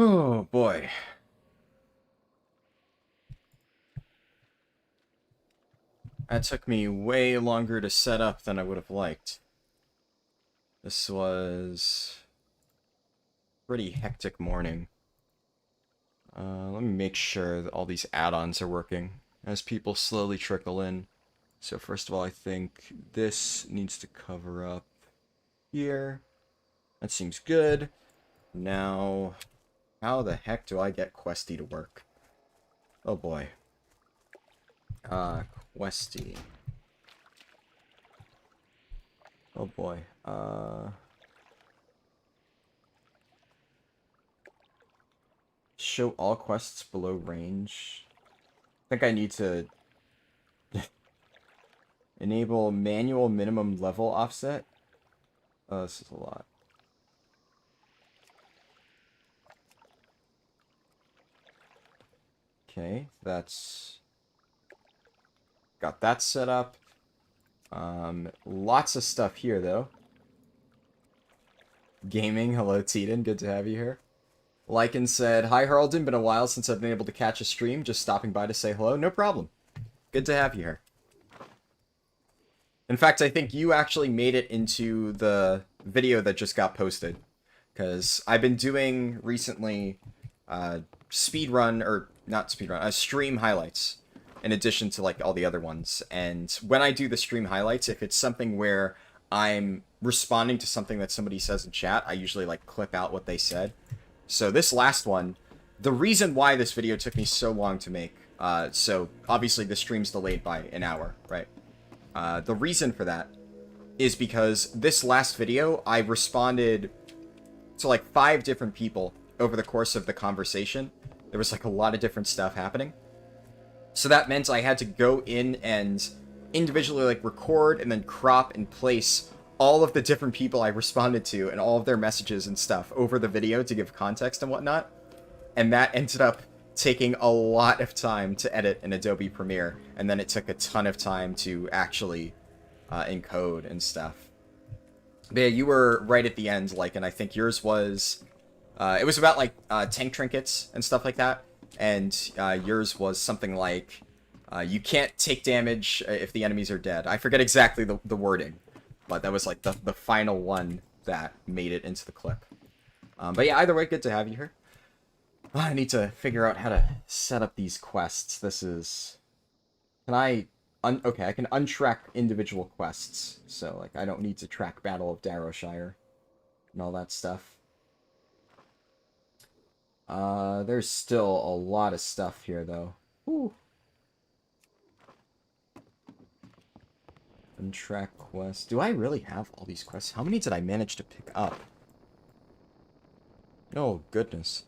Oh boy. That took me way longer to set up than I would have liked. This was a pretty hectic morning. Let me make sure that all these add-ons are working as people slowly trickle in. So first of all, I think this needs to cover up here. That seems good. Now, how the heck do I get Questy to work? Oh boy. Questy. Oh boy. Show all quests below range. I think I need to enable manual minimum level offset. Oh, this is a lot. Okay, that's... got that set up. Lots of stuff here, though. Gaming, hello Teeden, good to have you here. Lycan said, "Hi Harldan, been a while since I've been able to catch a stream, just stopping by to say hello." No problem. Good to have you here. In fact, I think you actually made it into the video that just got posted. Because I've been doing recently speedrun, or not speedrun, stream highlights. In addition to like all the other ones. And when I do the stream highlights, if it's something where I'm responding to something that somebody says in chat, I usually like clip out what they said. So this last one, the reason why this video took me so long to make, so obviously the stream's delayed by an hour, right? The reason for that is because this last video, I responded to like 5 different people over the course of the conversation. There was like a lot of different stuff happening. So that meant I had to go in and individually like record and then crop and place all of the different people I responded to and all of their messages and stuff over the video to give context and whatnot. And that ended up taking a lot of time to edit in Adobe Premiere. And then it took a ton of time to actually encode and stuff. But yeah, you were right at the end, like, and I think yours was... it was about like tank trinkets and stuff like that. And yours was something like, you can't take damage if the enemies are dead. I forget exactly the wording, but that was like the final one that made it into the clip. But yeah, either way, good to have you here. I need to figure out how to set up these quests. This is... Can I... Okay, I can untrack individual quests. So, like, I don't need to track Battle of Darrowshire and all that stuff. There's still a lot of stuff here, though. Ooh. Untrack quests. Do I really have all these quests? How many did I manage to pick up? Oh, goodness.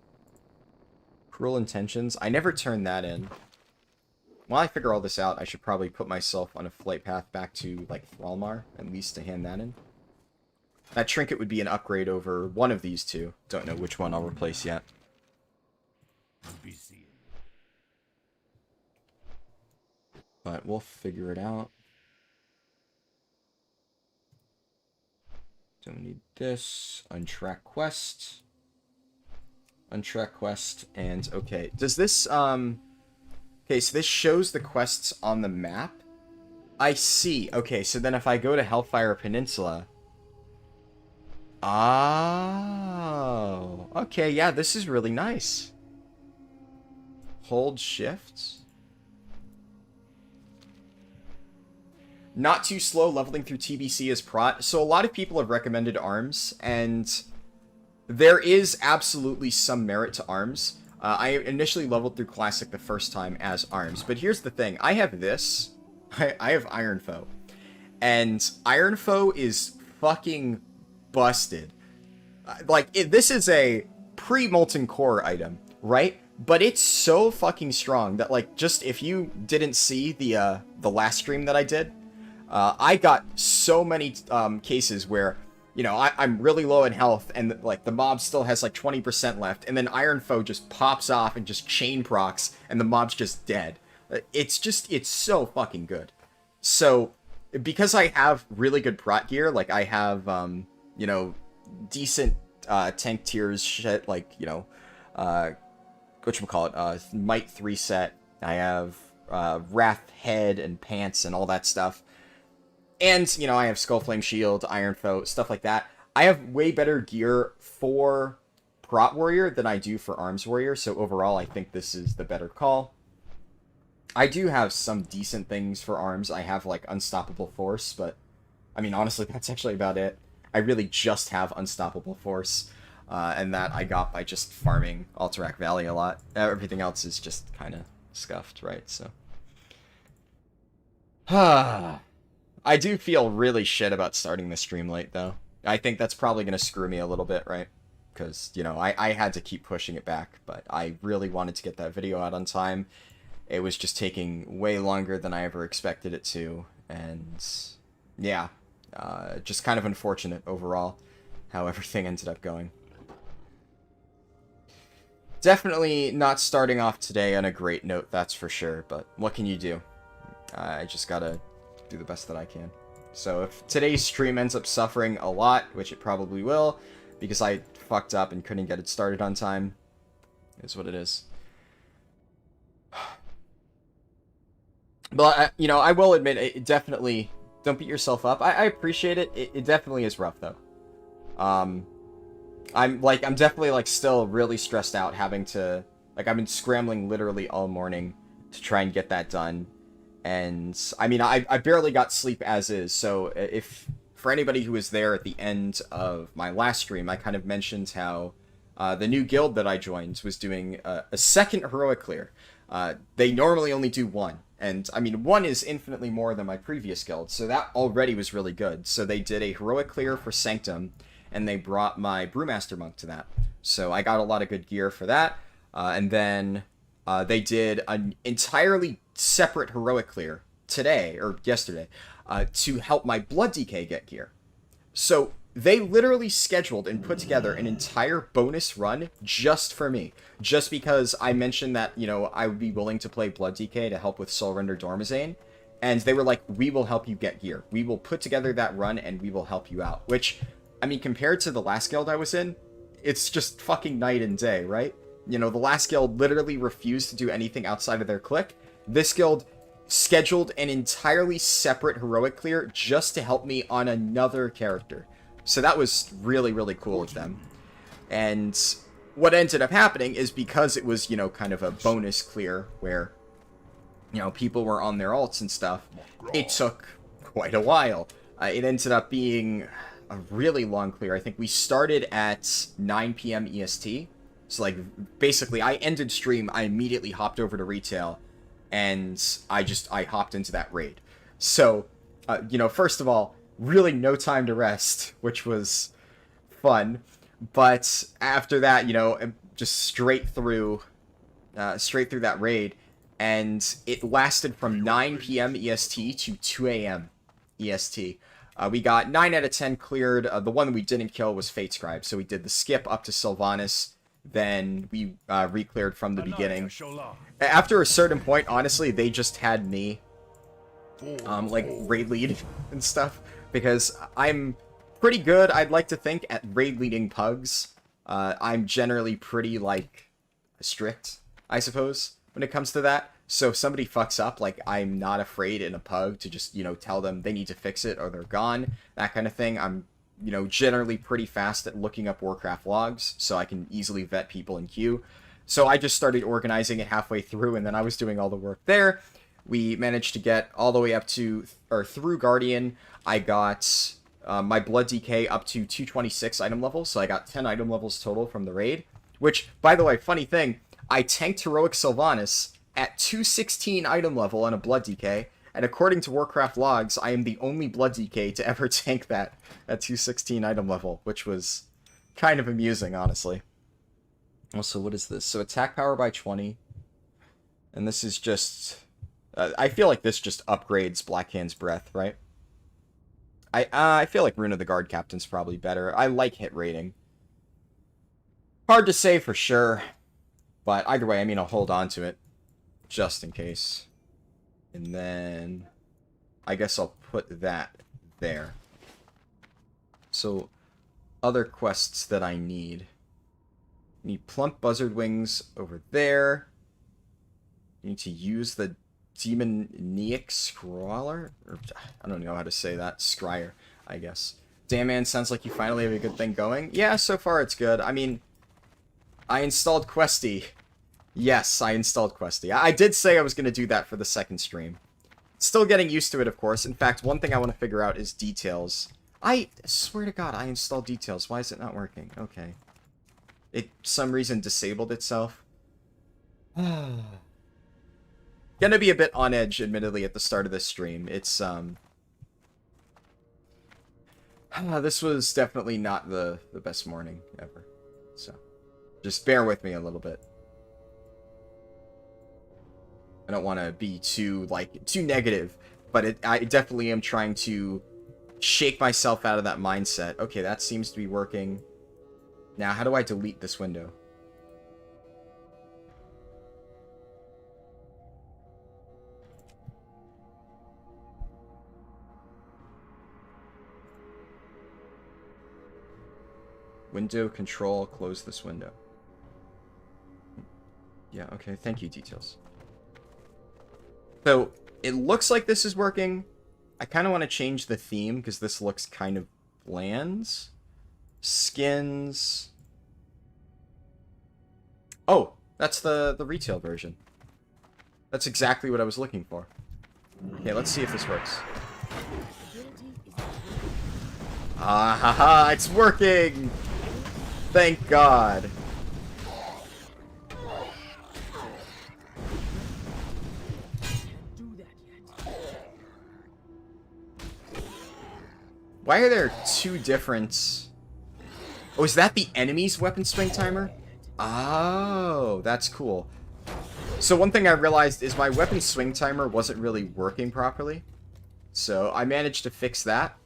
Cruel Intentions. I never turned that in. While I figure all this out, I should probably put myself on a flight path back to, like, Thralmar, at least to hand that in. That trinket would be an upgrade over one of these two. Don't know which one I'll replace yet. But we'll figure it out. Don't need this. Untrack quest. Untrack quest. And, okay. Does this, okay, so this shows the quests on the map. I see. Okay, so then if I go to Hellfire Peninsula... Oh. Okay, yeah, this is really nice. Hold shift. Not too slow leveling through TBC as prot. So a lot of people have recommended arms, and there is absolutely some merit to arms. I initially leveled through Classic the first time as arms, but here's the thing. I have this. I have Iron Foe. And Iron Foe is fucking busted. This is a pre-Molten Core item, right? But it's so fucking strong that, like, just if you didn't see the last stream that I did, I got so many cases where, you know, I'm really low in health, and, like, the mob still has, like, 20% left, and then Iron Foe just pops off and just chain procs, and the mob's just dead. It's so fucking good. So, because I have really good prot gear, like, I have, you know, decent tank tiers shit, like, you know, whatchamacallit, Might 3 set. I have Wrath Head and Pants and all that stuff. And, you know, I have Skullflame Shield, Iron Foe, stuff like that. I have way better gear for Prot Warrior than I do for Arms Warrior, so overall I think this is the better call. I do have some decent things for Arms. I have, like, Unstoppable Force, but, I mean, honestly, that's actually about it. I really just have Unstoppable Force, and that I got by just farming Alterac Valley a lot. Everything else is just kind of scuffed, right? So, I do feel really shit about starting the stream late, though. I think that's probably going to screw me a little bit, right? Because, you know, I had to keep pushing it back, but I really wanted to get that video out on time. It was just taking way longer than I ever expected it to, and yeah, just kind of unfortunate overall how everything ended up going. Definitely not starting off today on a great note, that's for sure, but what can you do? I just gotta do the best that I can. So if today's stream ends up suffering a lot, which it probably will, because I fucked up and couldn't get it started on time, is what it is. But, you know, I will admit, it definitely, don't beat yourself up. I appreciate it. It definitely is rough, though. I'm definitely, like, still really stressed out having to, like, I've been scrambling literally all morning to try and get that done. And, I mean, I barely got sleep as is, so if, for anybody who was there at the end of my last stream, I kind of mentioned how the new guild that I joined was doing a second heroic clear. They normally only do one. And, I mean, one is infinitely more than my previous guild, so that already was really good. So they did a heroic clear for Sanctum, and they brought my Brewmaster Monk to that. So I got a lot of good gear for that. And then they did an entirely separate heroic clear today, or yesterday, to help my Blood DK get gear. So they literally scheduled and put together an entire bonus run just for me. Just because I mentioned that, you know, I would be willing to play Blood DK to help with Soul Render Dormazane. And they were like, we will help you get gear. We will put together that run and we will help you out. Which, I mean, compared to the last guild I was in, it's just fucking night and day, right? You know, the last guild literally refused to do anything outside of their clique. This guild scheduled an entirely separate heroic clear just to help me on another character. So that was really, really cool of them. And what ended up happening is because it was, you know, kind of a bonus clear where, you know, people were on their alts and stuff, it took quite a while. It ended up being a really long clear. I think we started at 9 p.m. EST. So, like, basically, I ended stream, I immediately hopped over to retail, and I hopped into that raid. So, you know, first of all, really no time to rest, which was fun. But after that, you know, just straight through that raid, and it lasted from 9 p.m. EST to 2 a.m. EST. We got 9 out of 10 cleared. The one we didn't kill was Fate Scribe, so we did the skip up to Sylvanas. Then we re-cleared from the beginning. After a certain point, honestly, they just had me like raid lead and stuff, because I'm pretty good, I'd like to think, at raid leading pugs. I'm generally pretty, like, strict, I suppose, when it comes to that. So if somebody fucks up, like, I'm not afraid in a pug to just, you know, tell them they need to fix it or they're gone, that kind of thing. I'm, you know, generally pretty fast at looking up Warcraft logs, so I can easily vet people in queue. So I just started organizing it halfway through, and then I was doing all the work there. We managed to get all the way up to, or through Guardian. I got my Blood DK up to 226 item levels, so I got 10 item levels total from the raid. Which, by the way, funny thing, I tanked Heroic Sylvanas at 216 item level on a Blood DK, and according to Warcraft logs, I am the only Blood DK to ever tank that at 216 item level, which was kind of amusing, honestly. Also, what is this? So attack power by 20, and this is just... I feel like this just upgrades Blackhand's Breath, right? I feel like Rune of the Guard Captain's probably better. I like hit rating. Hard to say for sure, but either way, I mean, I'll hold on to it, just in case. And then, I guess I'll put that there. So, other quests that I need. You need plump buzzard wings over there. You need to use the demoniac scrawler? Or, I don't know how to say that. Scryer, I guess. Damn, man, sounds like you finally have a good thing going. Yeah, so far it's good. I mean, I installed Questy. Yes, I installed Questy. I did say I was going to do that for the second stream. Still getting used to it, of course. In fact, one thing I want to figure out is details. I swear to God, I installed details. Why is it not working? Okay. It, some reason, disabled itself. Gonna be a bit on edge, admittedly, at the start of this stream. It's, this was definitely not the best morning ever. So, just bear with me a little bit. I don't want to be too negative, but I definitely am trying to shake myself out of that mindset. Okay, that seems to be working. Now, how do I delete this window? Window control, close this window. Yeah, okay, thank you, details. So, it looks like this is working. I kind of want to change the theme, because this looks kind of bland. Skins. Oh, that's the retail version. That's exactly what I was looking for. Okay, let's see if this works. Ah, haha, it's working! Thank God. Why are there two different... Oh, is that the enemy's weapon swing timer? Oh, that's cool. So one thing I realized is my weapon swing timer wasn't really working properly. So I managed to fix that.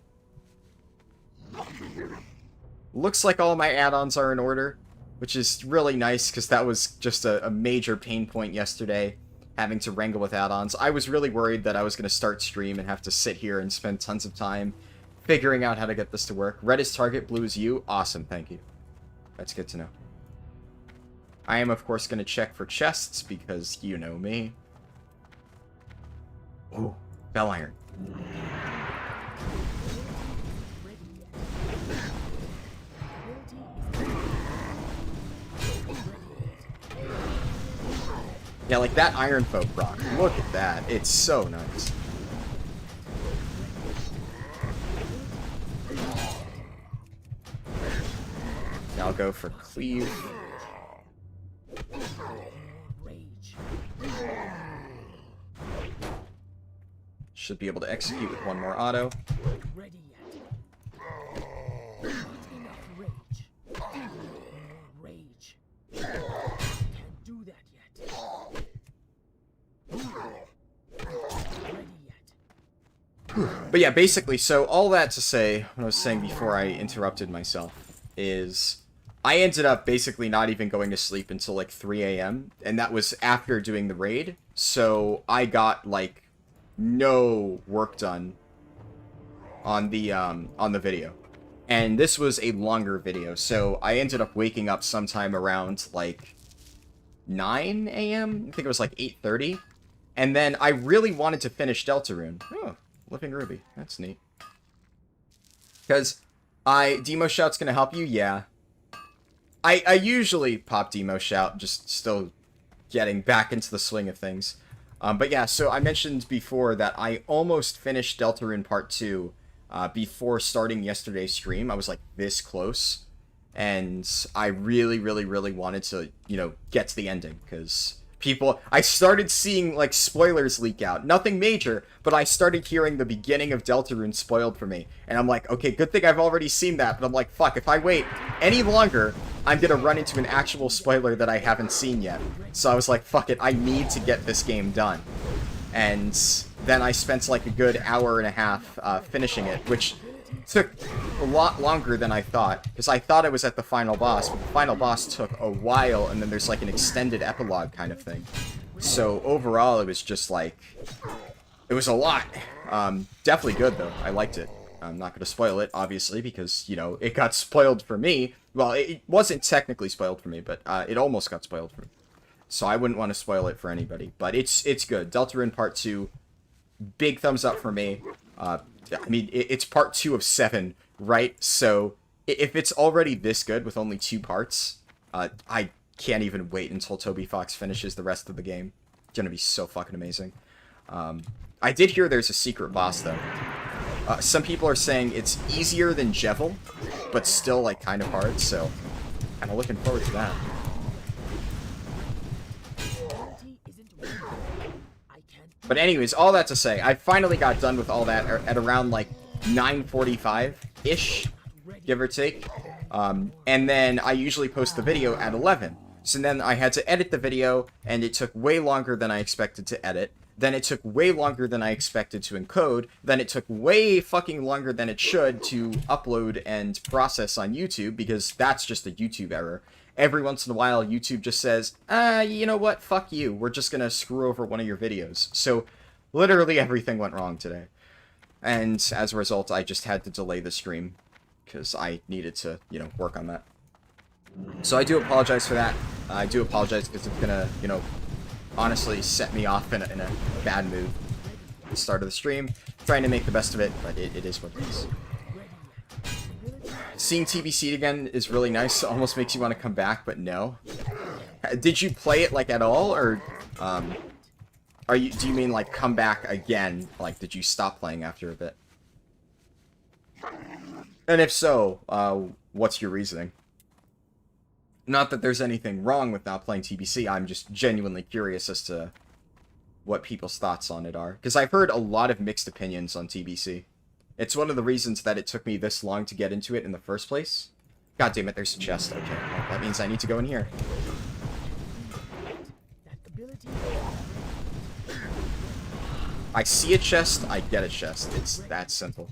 Looks like all my add-ons are in order, which is really nice because that was just a major pain point yesterday, having to wrangle with add-ons. I was really worried that I was going to start stream and have to sit here and spend tons of time figuring out how to get this to work. Red is target, blue is you. Awesome, thank you. That's good to know. I am, of course, going to check for chests because you know me. Oh, bell iron. Yeah, like that Iron Folk rock. Look at that. It's so nice. Now I'll go for Cleave. Should be able to execute with one more auto. But yeah, basically, so all that to say, what I was saying before I interrupted myself, is I ended up basically not even going to sleep until like 3 a.m., and that was after doing the raid, so I got like no work done on the video. And this was a longer video, so I ended up waking up sometime around like 9 a.m.? I think it was like 8:30. And then I really wanted to finish Deltarune. Oh, Living Ruby. That's neat. Because Demo Shout's gonna help you? Yeah. I usually pop Demo Shout, just still getting back into the swing of things. But yeah, so I mentioned before that I almost finished Deltarune Part 2 before starting yesterday's stream. I was like this close. And I really, really, really wanted to, you know, get to the ending. Because I started seeing, like, spoilers leak out. Nothing major, but I started hearing the beginning of Deltarune spoiled for me. And I'm like, okay, good thing I've already seen that. But I'm like, fuck, if I wait any longer, I'm gonna run into an actual spoiler that I haven't seen yet. So I was like, fuck it, I need to get this game done. And then I spent, like, a good hour and a half finishing it, which took a lot longer than I thought, because I thought I was at the final boss, but the final boss took a while, and then there's like an extended epilogue kind of thing. So overall, it was just like, it was a lot. Definitely good though. I liked it. I'm not going to spoil it, obviously, because, you know, it got spoiled for me. Well, it wasn't technically spoiled for me, but it almost got spoiled for me. So I wouldn't want to spoil it for anybody. But it's good. Deltarune Part 2, big thumbs up for me. I mean, it's Part 2 of 7, right? So if it's already this good with only 2 parts, I can't even wait until Toby Fox finishes the rest of the game. It's going to be so fucking amazing. I did hear there's a secret boss, though. Some people are saying it's easier than Jevil, but still, like, kind of hard, so kind of looking forward to that. But anyways, all that to say, I finally got done with all that at around, like, 9:45-ish, give or take. And then I usually post the video at 11. So then I had to edit the video, and it took way longer than I expected to edit. Then it took way longer than I expected to encode. Then it took way fucking longer than it should to upload and process on YouTube, because that's just a YouTube error. Every once in a while, YouTube just says, you know what, fuck you. We're just gonna screw over one of your videos. So, literally everything went wrong today. And as a result, I just had to delay the stream, because I needed to, you know, work on that. So I do apologize for that. I do apologize because it's gonna, you know, honestly set me off in a bad mood at the start of the stream. Trying to make the best of it, but it is what it is. Seeing TBC again is really nice. It almost makes you want to come back, but no. Did you play it, like, at all, or do you mean, like, come back again? Like, did you stop playing after a bit? And if so, what's your reasoning? Not that there's anything wrong with not playing TBC, I'm just genuinely curious as to what people's thoughts on it are. Because I've heard a lot of mixed opinions on TBC. It's one of the reasons that it took me this long to get into it in the first place. God damn it, there's a chest. Okay, well, that means I need to go in here. I see a chest, I get a chest. It's that simple.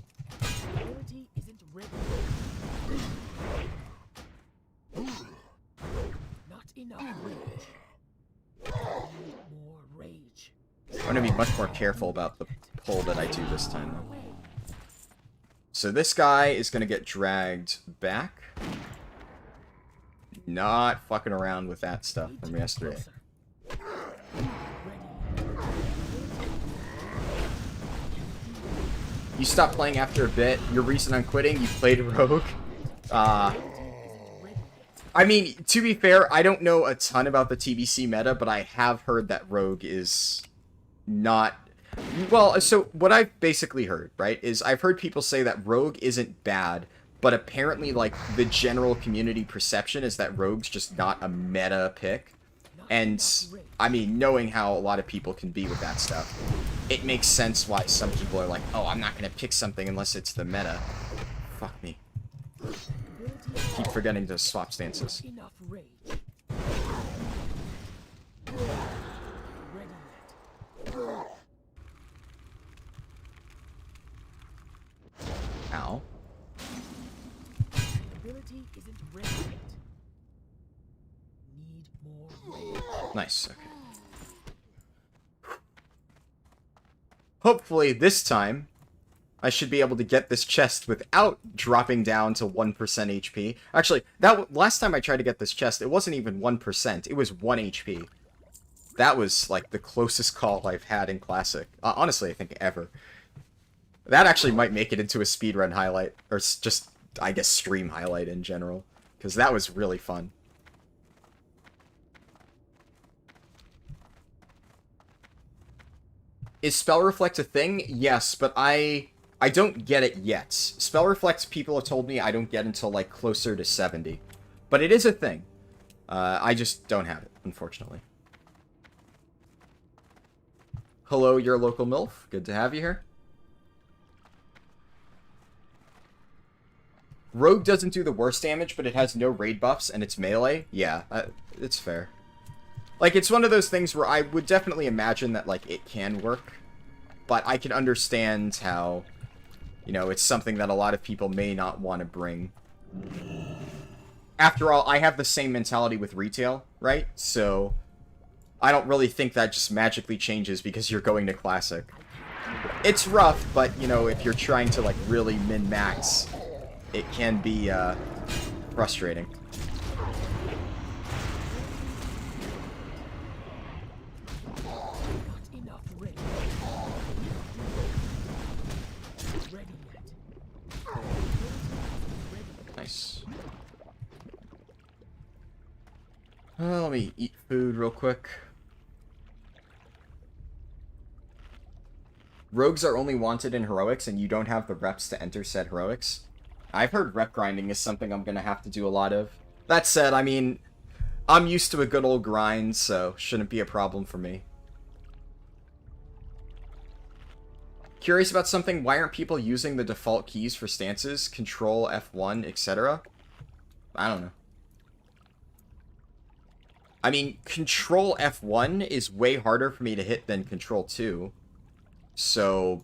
I'm going to be much more careful about the pull that I do this time, though. So this guy is going to get dragged back. Not fucking around with that stuff from yesterday. You stopped playing after a bit. Your reason on quitting, you played Rogue. I mean, to be fair, I don't know a ton about the TBC meta, but I have heard that Rogue is not... Well, so what I've basically heard, right, is I've heard people say that Rogue isn't bad, but apparently, like, the general community perception is that Rogue's just not a meta pick. And, I mean, knowing how a lot of people can be with that stuff, it makes sense why some people are like, oh, I'm not going to pick something unless it's the meta. Fuck me. Keep forgetting to swap stances. Ow. Nice, okay. Hopefully this time I should be able to get this chest without dropping down to 1% HP. Actually, last time I tried to get this chest, it wasn't even 1%. It was 1 HP. That was, like, the closest call I've had in Classic. Honestly, I think ever. That actually might make it into a speedrun highlight. Or just, I guess, stream highlight in general. Because that was really fun. Is Spell Reflect a thing? Yes, but I don't get it yet. Spell Reflect, people have told me I don't get until, like, closer to 70. But it is a thing. I just don't have it, unfortunately. Hello, your local MILF. Good to have you here. Rogue doesn't do the worst damage, but it has no raid buffs, and it's melee. Yeah, it's fair. Like, it's one of those things where I would definitely imagine that, like, it can work. But I can understand how, you know, it's something that a lot of people may not want to bring. After all, I have the same mentality with retail, right? So, I don't really think that just magically changes because you're going to Classic. It's rough, but, you know, if you're trying to, like, really min-max, it can be, frustrating. Nice. Let me eat food real quick. Rogues are only wanted in heroics, and you don't have the reps to enter said heroics. I've heard rep grinding is something I'm gonna have to do a lot of. That said, I mean, I'm used to a good old grind, so shouldn't be a problem for me. Curious about something, why aren't people using the default keys for stances? Control, F1, etc.? I don't know. I mean, Control F1 is way harder for me to hit than Control 2. So,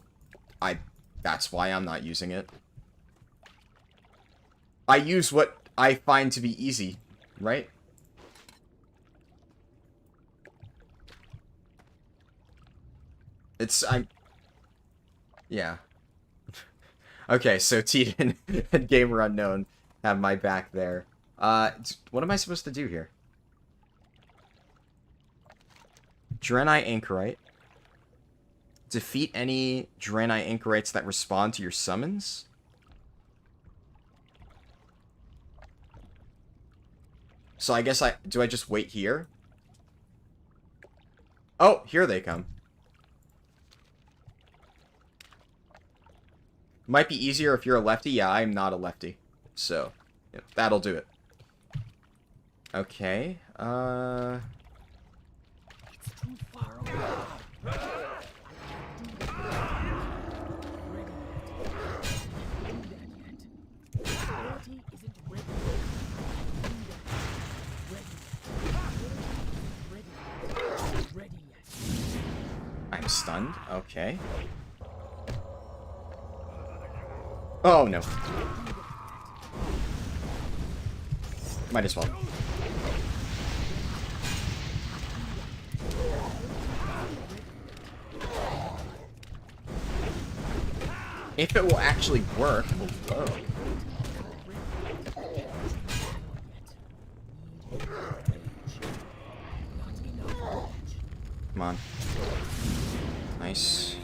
that's why I'm not using it. I use what I find to be easy, right? Yeah. Okay, so Teeden and Gamer Unknown have my back there. What am I supposed to do here? Draenei Anchorite. Defeat any Draenei Anchorites that respond to your summons? So I guess do I just wait here? Oh, here they come. Might be easier if you're a lefty. Yeah, I'm not a lefty. So, yeah, that'll do it. Okay, It's too far away. I'm stunned. Okay. Oh, no. Might as well. If it will actually work. Hello. Come on. Nice.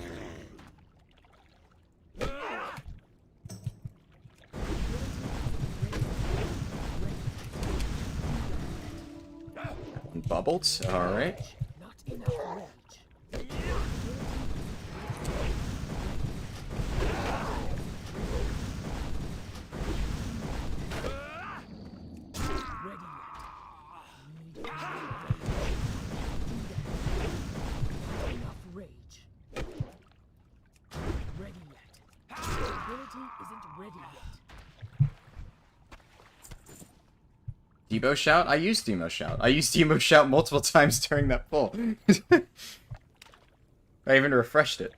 Bubbled. All right. Debo Shout? I used Demo Shout. I used Demo Shout multiple times during that pull. I even refreshed it.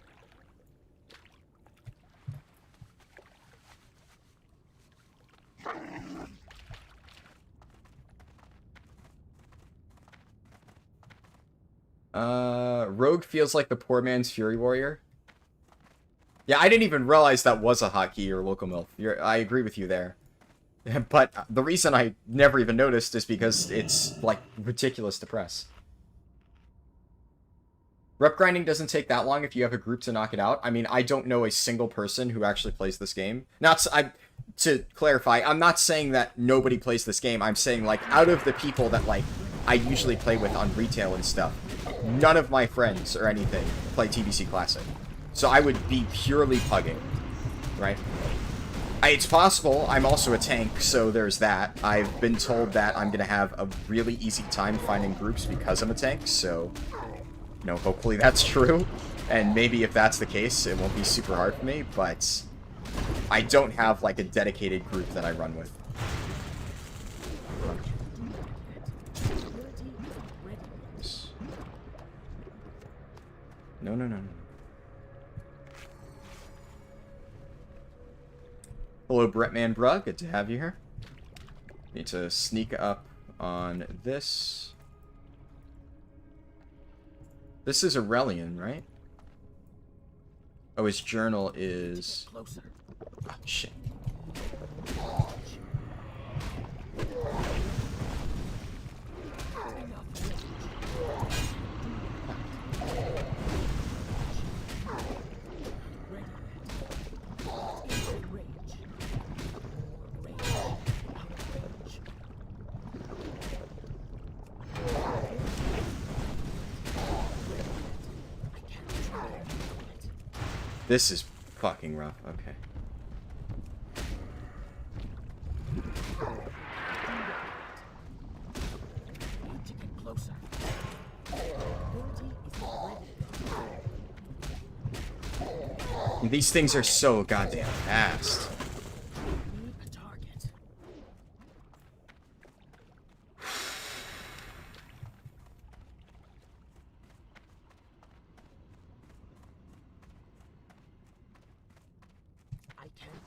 Rogue feels like the poor man's Fury Warrior. Yeah, I didn't even realize that was a hotkey or local milf. I agree with you there. But the reason I never even noticed is because it's, like, ridiculous to press. Rep grinding doesn't take that long if you have a group to knock it out. I mean, I don't know a single person who actually plays this game. To clarify, I'm not saying that nobody plays this game. I'm saying, like, out of the people that, like, I usually play with on retail and stuff, none of my friends or anything play TBC Classic. So I would be purely pugging, right? It's possible. I'm also a tank, so there's that. I've been told that I'm going to have a really easy time finding groups because I'm a tank, so, you know, hopefully that's true. And maybe if that's the case, it won't be super hard for me, but I don't have, like, a dedicated group that I run with. No, no, no, no. Hello, Bretman Brug. Good to have you here. Need to sneak up on this. This is Aurelian, right? Oh, his journal is... Closer. Oh, shit. This is fucking rough. Okay. These things are so goddamn fast.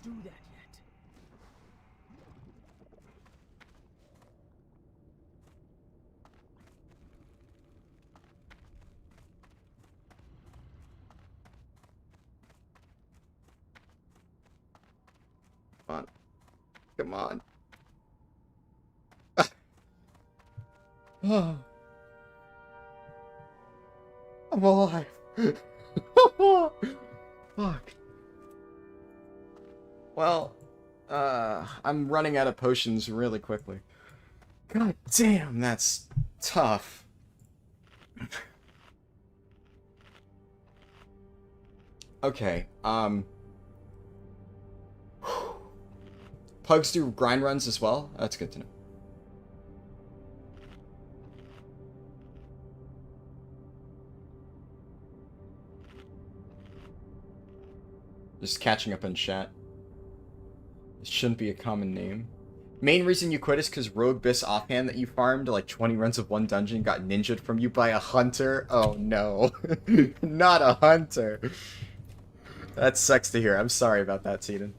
Do that yet. Come on. Come on. Oh. I'm alive. Fuck. Well, I'm running out of potions really quickly. God damn, that's tough. Okay, Pugs do grind runs as well? That's good to know. Just catching up in chat. It shouldn't be a common name. Main reason you quit is because Rogue Biss offhand that you farmed like 20 runs of one dungeon got ninja'd from you by a hunter. Oh no. Not a hunter. That sucks to hear. I'm sorry about that, Teeden.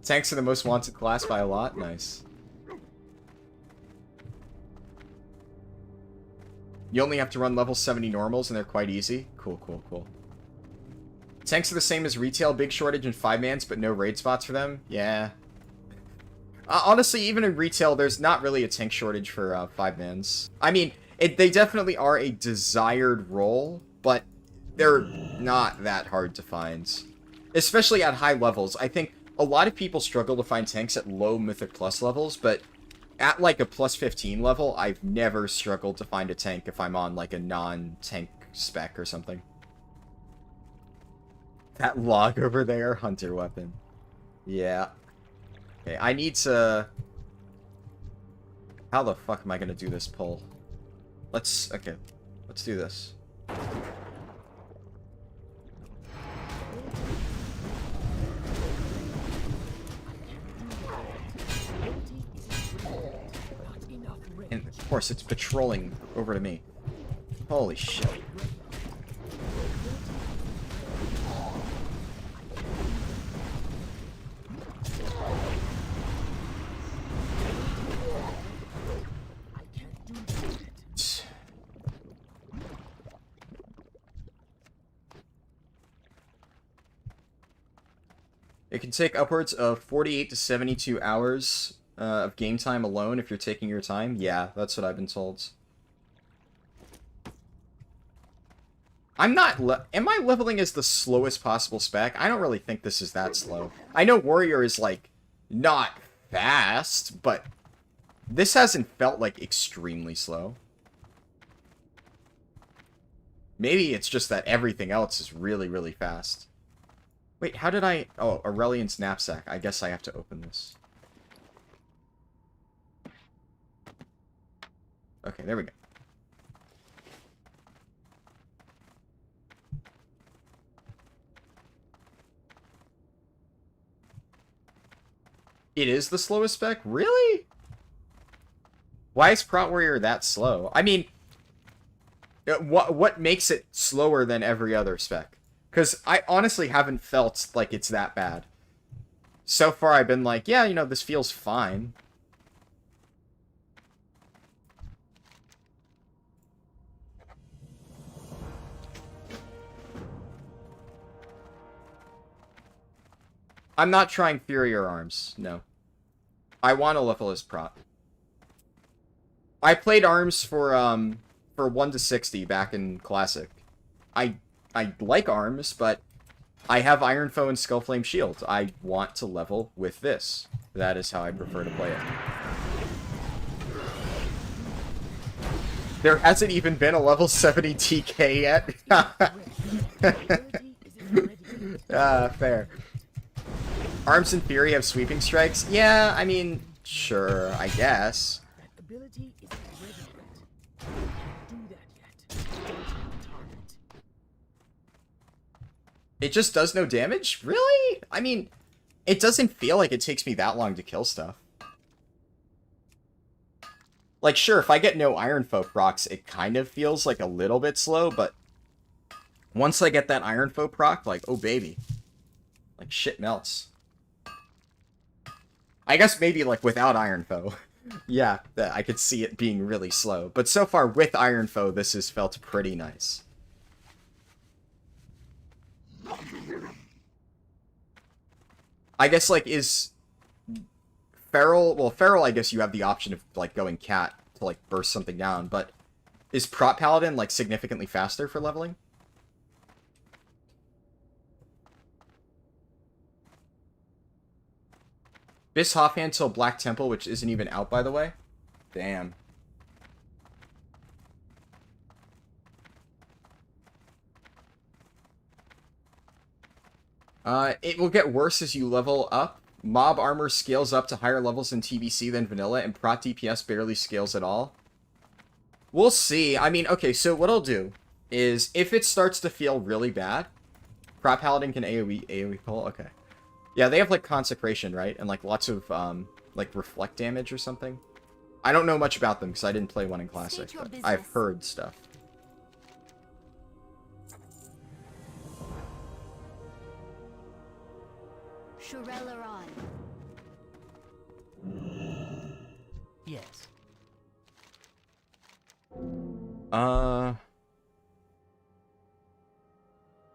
Tanks are the most wanted class by a lot. Nice. You only have to run level 70 normals and they're quite easy. Cool, cool, cool. Tanks are the same as retail. Big shortage in 5-mans, but no raid spots for them. Yeah. Honestly, even in retail, there's not really a tank shortage for 5-mans. I mean, they definitely are a desired role, but they're not that hard to find. Especially at high levels. I think a lot of people struggle to find tanks at low Mythic Plus levels, but at like a plus 15 level, I've never struggled to find a tank if I'm on like a non-tank spec or something. That log over there, hunter weapon. Yeah. Okay, I need to... How the fuck am I gonna do this pull? Okay, let's do this. And of course, it's patrolling over to me. Holy shit. It can take upwards of 48 to 72 hours of game time alone if you're taking your time. Yeah, that's what I've been told. I'm not... Am I leveling as the slowest possible spec? I don't really think this is that slow. I know Warrior is, like, not fast, but this hasn't felt, like, extremely slow. Maybe it's just that everything else is really, really fast. Wait, how did I... Oh, Aurelian's knapsack. I guess I have to open this. Okay, there we go. It is the slowest spec? Really? Why is Prot Warrior that slow? I mean, what makes it slower than every other spec? Because I honestly haven't felt like it's that bad. So far, I've been like, yeah, you know, this feels fine. I'm not trying Furi or arms, no. I want to level as prop. I played arms for 1 to 60 back in Classic. I like arms, but I have Iron Foe and Skullflame Shield. I want to level with this. That is how I prefer to play it. There hasn't even been a level 70 TK yet. Fair. Arms and Fury have sweeping strikes? Yeah, I mean, sure, I guess. That ability is ready yet. Do that yet. Don't target. It just does no damage? Really? I mean, it doesn't feel like it takes me that long to kill stuff. Like, sure, if I get no Iron Foe procs, it kind of feels like a little bit slow, but once I get that Iron Foe proc, like, oh baby. Like, shit melts. I guess maybe, like, without Iron Foe. Yeah, I could see it being really slow. But so far, with Iron Foe, this has felt pretty nice. I guess, like, is Feral... Well, Feral, I guess you have the option of, like, going Cat to, like, burst something down. But is Prot Paladin, like, significantly faster for leveling? Bis Hoffhand till Black Temple, which isn't even out, by the way. Damn. It will get worse as you level up. Mob armor scales up to higher levels in TBC than vanilla, and Prot DPS barely scales at all. We'll see. I mean, okay, so what I'll do is, if it starts to feel really bad, Prot Paladin can AoE pull? Okay. Yeah, they have, like, Consecration, right? And, like, lots of, like, reflect damage or something. I don't know much about them, because I didn't play one in Classic, but I've heard stuff. Yes.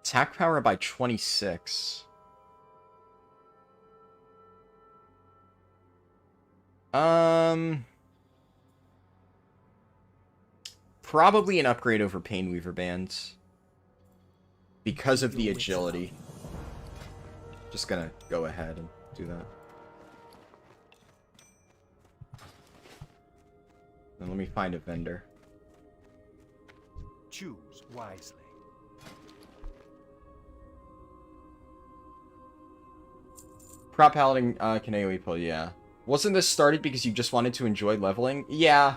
Attack power by 26. Probably an upgrade over Painweaver bands. Because of the agility. Just gonna go ahead and do that. Then let me find a vendor. Choose wisely. Prop Paladin can AoE pull, yeah. Wasn't this started because you just wanted to enjoy leveling? Yeah.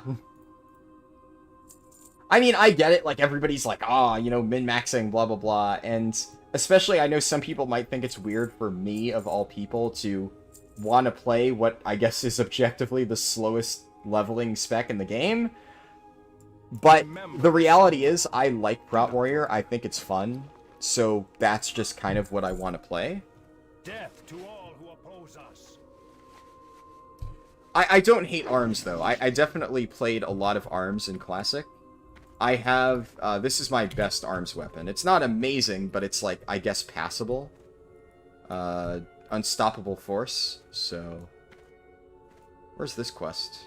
I mean, I get it, like, everybody's like, ah, you know, min-maxing, blah, blah, blah, and especially, I know some people might think it's weird for me, of all people, to want to play what I guess is objectively the slowest leveling spec in the game, but the reality is, I like Prot Warrior, I think it's fun, so that's just kind of what I want to play. Death to all who oppose us. I don't hate arms, though. I definitely played a lot of arms in Classic. I have, this is my best arms weapon. It's not amazing, but it's, like, I guess passable. Unstoppable Force, so... Where's this quest?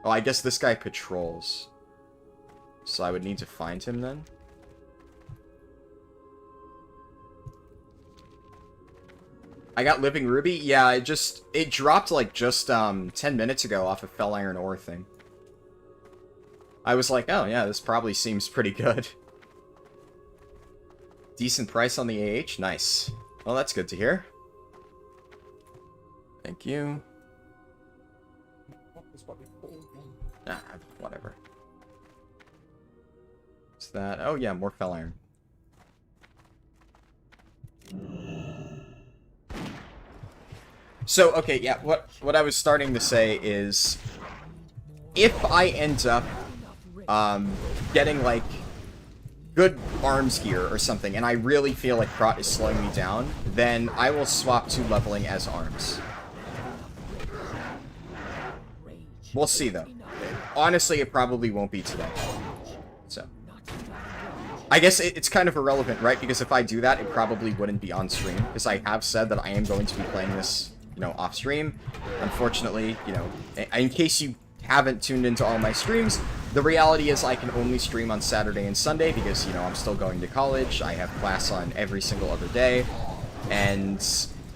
Oh, I guess this guy patrols. So I would need to find him, then? I got Living Ruby? Yeah, it dropped, like, just, 10 minutes ago off of Fell Iron Ore thing. I was like, oh, yeah, this probably seems pretty good. Decent price on the AH? Nice. Well, that's good to hear. Thank you. Ah, whatever. What's that? Oh, yeah, more Fell Iron. So, okay, yeah, what I was starting to say is, if I end up, getting, like, good arms gear or something, and I really feel like Prot is slowing me down, then I will swap to leveling as arms. We'll see, though. Honestly, it probably won't be today. So. I guess it's kind of irrelevant, right? Because if I do that, it probably wouldn't be on stream. Because I have said that I am going to be playing this, you know, off stream. Unfortunately, you know, in case you haven't tuned into all my streams, the reality is I can only stream on Saturday and Sunday because, you know, I'm still going to college. I have class on every single other day. And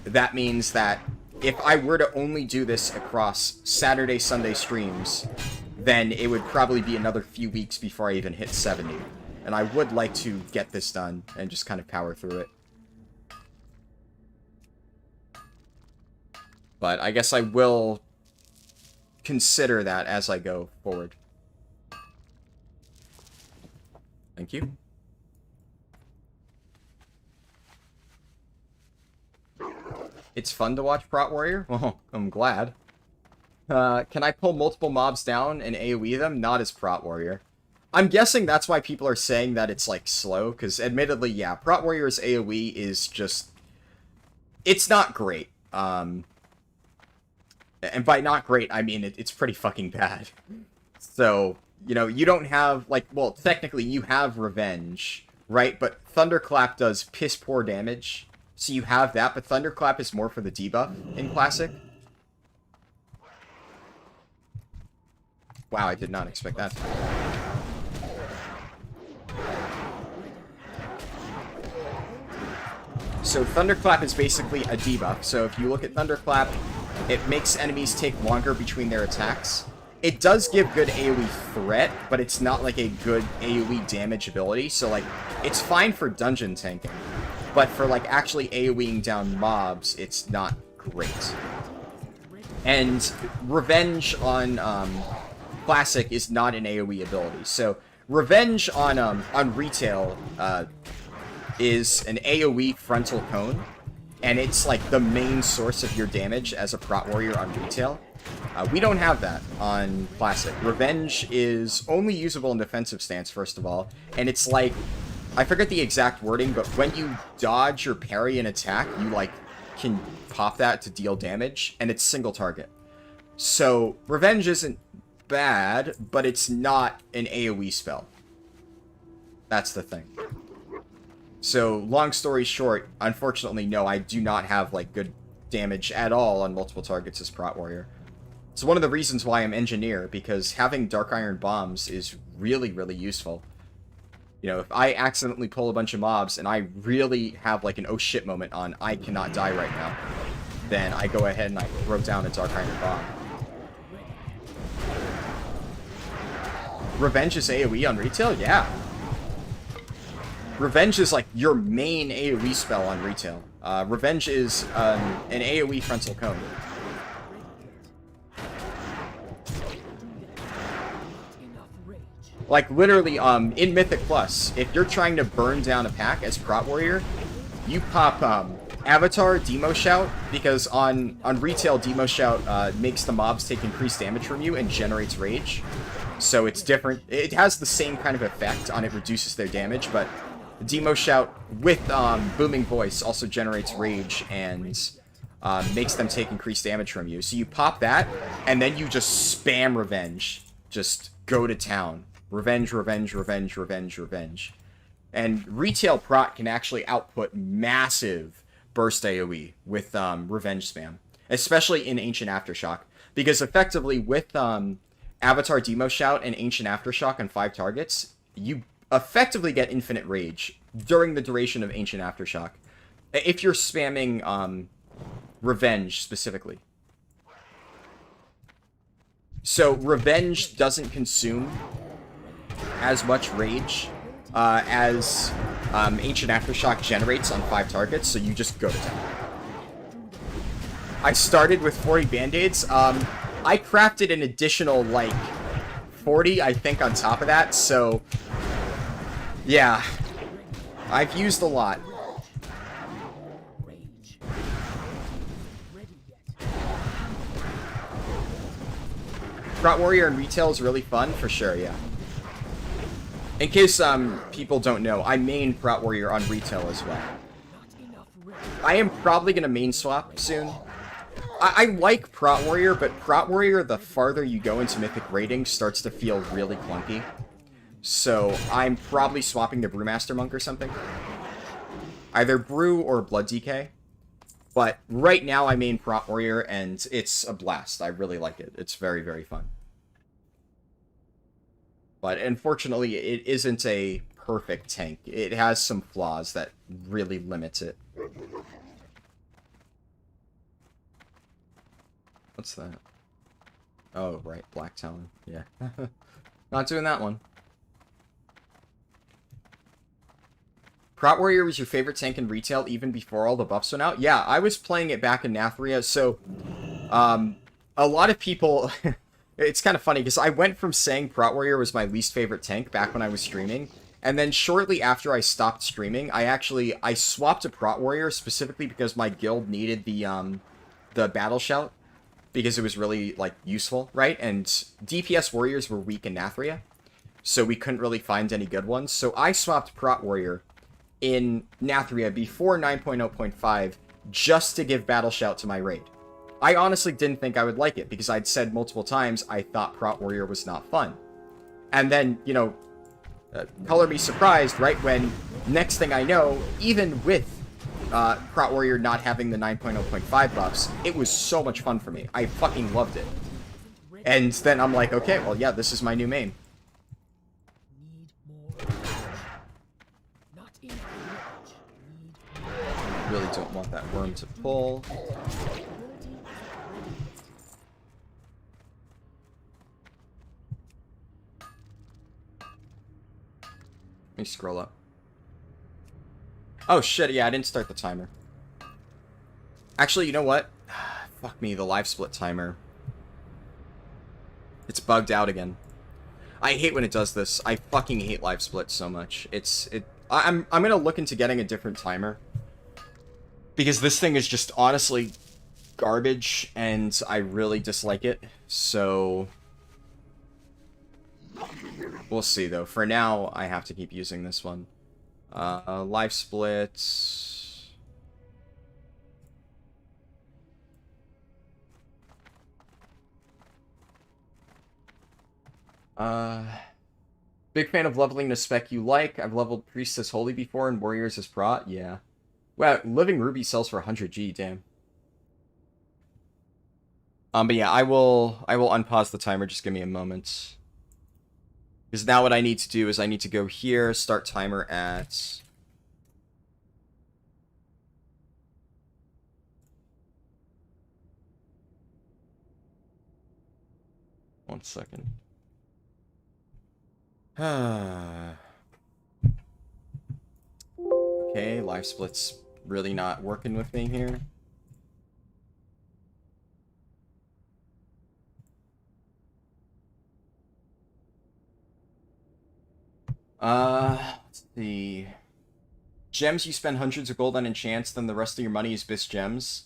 that means that if I were to only do this across Saturday, Sunday streams, then it would probably be another few weeks before I even hit 70. And I would like to get this done and just kind of power through it. But I guess I will consider that as I go forward. Thank you. It's fun to watch Prot Warrior? Well, I'm glad. Can I pull multiple mobs down and AoE them? Not as Prot Warrior. I'm guessing that's why people are saying that it's, like, slow, because admittedly, yeah, Prot Warrior's AoE is just... It's not great. And by not great, I mean it's pretty fucking bad. So, you know, you don't have, like, well, technically you have Revenge, right? But Thunderclap does piss poor damage. So you have that, but Thunderclap is more for the debuff in Classic. Wow, I did not expect that. So Thunderclap is basically a debuff. So if you look at Thunderclap, it makes enemies take longer between their attacks. It does give good AoE threat, but it's not like a good AoE damage ability. So like, it's fine for dungeon tanking. But for, like, actually AoEing down mobs, it's not great. And Revenge on Classic is not an AoE ability. So Revenge on Retail is an AoE frontal cone. And it's, like, the main source of your damage as a Prot Warrior on Retail. We don't have that on Classic. Revenge is only usable in defensive stance, first of all. And it's like... I forget the exact wording, but when you dodge or parry an attack, you, like, can pop that to deal damage, and it's single target. So, Revenge isn't bad, but it's not an AoE spell. That's the thing. So, long story short, unfortunately, no, I do not have, like, good damage at all on multiple targets as Prot Warrior. It's one of the reasons why I'm Engineer, because having Dark Iron Bombs is really, really useful. You know, if I accidentally pull a bunch of mobs and I really have, like, an oh shit moment on I cannot die right now, then I go ahead and I throw down a Dark Iron Bomb. Revenge is AoE on Retail? Yeah. Revenge is, like, your main AoE spell on Retail. Revenge is an AoE frontal cone. Like, literally, in Mythic Plus, if you're trying to burn down a pack as Prot Warrior, you pop, Avatar Demo Shout, because on Retail, Demo Shout, makes the mobs take increased damage from you and generates rage. So it's different. It has the same kind of effect on it reduces their damage, but Demo Shout with, Booming Voice also generates rage and, makes them take increased damage from you. So you pop that, and then you just spam Revenge. Just go to town. Revenge, Revenge, Revenge, Revenge, Revenge. And Retail Prot can actually output massive burst AoE with Revenge spam. Especially in Ancient Aftershock. Because effectively with Avatar Demo Shout and Ancient Aftershock on 5 targets, you effectively get infinite rage during the duration of Ancient Aftershock. If you're spamming Revenge specifically. So Revenge doesn't consume as much rage as Ancient Aftershock generates on 5 targets, so you just go to town. I started with 40 band-aids. I crafted an additional, like, 40, I think, on top of that, so... Yeah. I've used a lot. Prot Warrior and Retail is really fun, for sure, yeah. In case people don't know, I main Prot Warrior on Retail as well. I am probably going to main swap soon. I like Prot Warrior, but Prot Warrior, the farther you go into Mythic rating, starts to feel really clunky. So I'm probably swapping to Brewmaster Monk or something. Either Brew or Blood DK. But right now I main Prot Warrior, and it's a blast. I really like it. It's very, very fun. But unfortunately, it isn't a perfect tank. It has some flaws that really limits it. What's that? Oh, right. Black Talon. Yeah. Not doing that one. Prot Warrior was your favorite tank in retail even before all the buffs went out? Yeah, I was playing it back in Nathria, so a lot of people... It's kind of funny, because I went from saying Prot Warrior was my least favorite tank back when I was streaming, and then shortly after I stopped streaming, I swapped to Prot Warrior specifically because my guild needed the Battle Shout, because it was really, like, useful, right? And DPS Warriors were weak in Nathria, so we couldn't really find any good ones, so I swapped Prot Warrior in Nathria before 9.0.5 just to give Battle Shout to my raid. I honestly didn't think I would like it, because I'd said multiple times I thought Prot Warrior was not fun. And then, you know, color me surprised, right, when next thing I know, even with Prot Warrior not having the 9.0.5 buffs, it was so much fun for me. I fucking loved it. And then I'm like, okay, well, yeah, this is my new main. Really don't want that worm to pull. Let me scroll up. Oh shit, yeah, I didn't start the timer. Actually, you know what? Fuck me, the live split timer. It's bugged out again. I hate when it does this. I fucking hate live split so much. I'm gonna look into getting a different timer. Because this thing is just honestly garbage, and I really dislike it. So we'll see, though. For now, I have to keep using this one. Live splits. Big fan of leveling the spec you like. I've leveled Priest as Holy before and Warriors as Prot. Yeah. Wow, Living Ruby sells for 100G, damn. But yeah, I will unpause the timer, just give me a moment. Because now what I need to do is I need to go here, start timer at... One second. Okay, live split's really not working with me here. Let's see. Gems, you spend hundreds of gold on enchants, then the rest of your money is bis gems.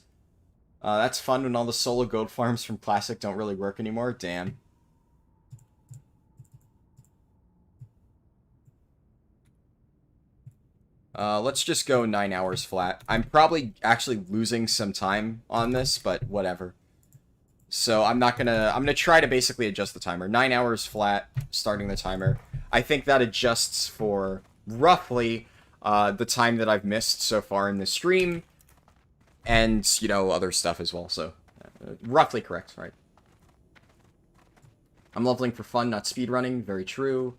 That's fun when all the solo gold farms from Classic don't really work anymore. Damn. Let's just go 9 hours flat. I'm probably actually losing some time on this, but whatever. So I'm gonna try to basically adjust the timer. 9 hours flat, starting the timer. I think that adjusts for roughly the time that I've missed so far in this stream, and, you know, other stuff as well, so roughly correct, right? I'm leveling for fun, not speedrunning, very true.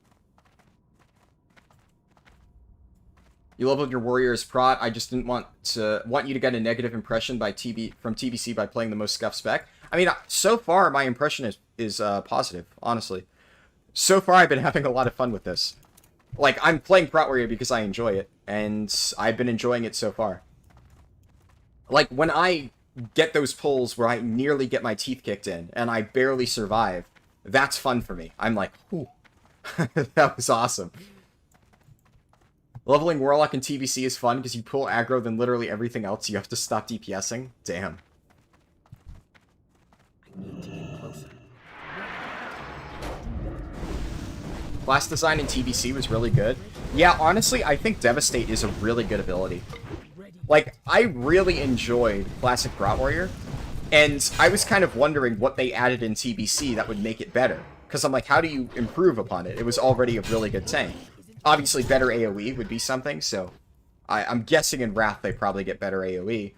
You leveled your warrior as Prot. I just didn't want you to get a negative impression from TBC by playing the most scuffed spec. I mean, so far my impression is positive, honestly. So far I've been having a lot of fun with this. Like, I'm playing Prot Warrior because I enjoy it, and I've been enjoying it so far. Like, when I get those pulls where I nearly get my teeth kicked in, and I barely survive, that's fun for me. I'm like, whew. That was awesome. Leveling Warlock in TBC is fun because you pull aggro, then literally everything else you have to stop DPSing. Damn. I need to get closer. Class design in TBC was really good. Yeah, honestly, I think Devastate is a really good ability. Like, I really enjoyed Classic Prot Warrior, and I was kind of wondering what they added in TBC that would make it better. Because I'm like, how do you improve upon it? It was already a really good tank. Obviously, better AoE would be something, so I'm guessing in Wrath they probably get better AoE.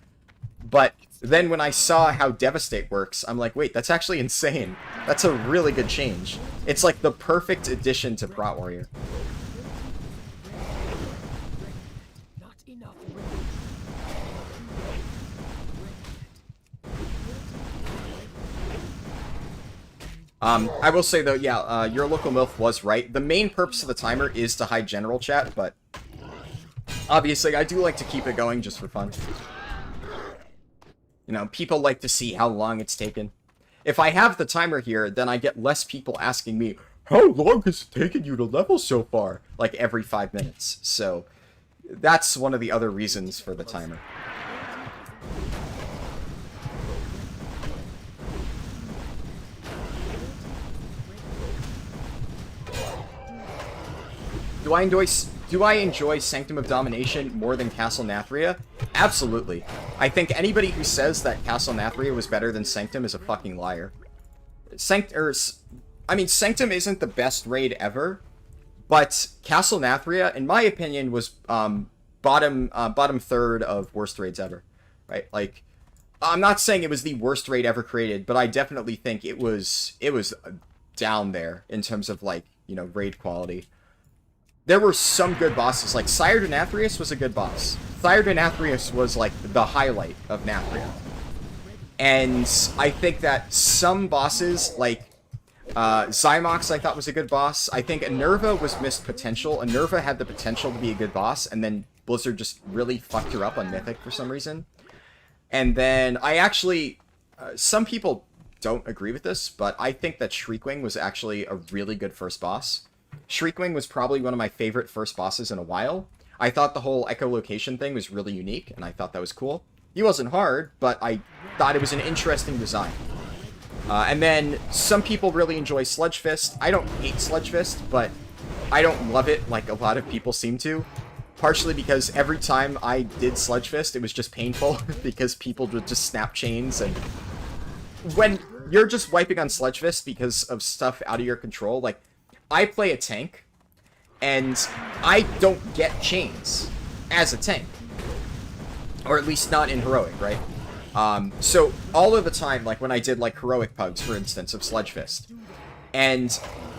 But then when I saw how Devastate works, I'm like, wait, that's actually insane. That's a really good change. It's like the perfect addition to Prot Warrior. Not enough. I will say though, yeah, your local MILF was right. The main purpose of the timer is to hide general chat, but obviously I do like to keep it going just for fun. You know, people like to see how long it's taken. If I have the timer here, then I get less people asking me, how long has it taken you to level so far? Like every 5 minutes. So that's one of the other reasons for the timer. Do I enjoy Sanctum of Domination more than Castle Nathria? Absolutely. I think anybody who says that Castle Nathria was better than Sanctum is a fucking liar. Sanctum isn't the best raid ever, but Castle Nathria, in my opinion, was bottom third of worst raids ever. Right? Like, I'm not saying it was the worst raid ever created, but I definitely think it was down there in terms of, like, you know, raid quality. There were some good bosses, like Sire Denathrius was a good boss. Sire Denathrius was like the highlight of Nathria. And I think that some bosses, like Zymox I thought was a good boss. I think Enerva was missed potential. Enerva had the potential to be a good boss, and then Blizzard just really fucked her up on Mythic for some reason. And then I actually, some people don't agree with this, but I think that Shriekwing was actually a really good first boss. Shriekwing was probably one of my favorite first bosses in a while. I thought the whole echolocation thing was really unique, and I thought that was cool. He wasn't hard, but I thought it was an interesting design. And then some people really enjoy Sludge Fist. I don't hate Sludge Fist, but I don't love it like a lot of people seem to. Partially because every time I did Sludge Fist, it was just painful because people would just snap chains. And when you're just wiping on Sludge Fist because of stuff out of your control, like, I play a tank, and I don't get chains as a tank. Or at least not in Heroic, right? So all of the time, like when I did like Heroic Pugs, for instance, of Sludge Fist, and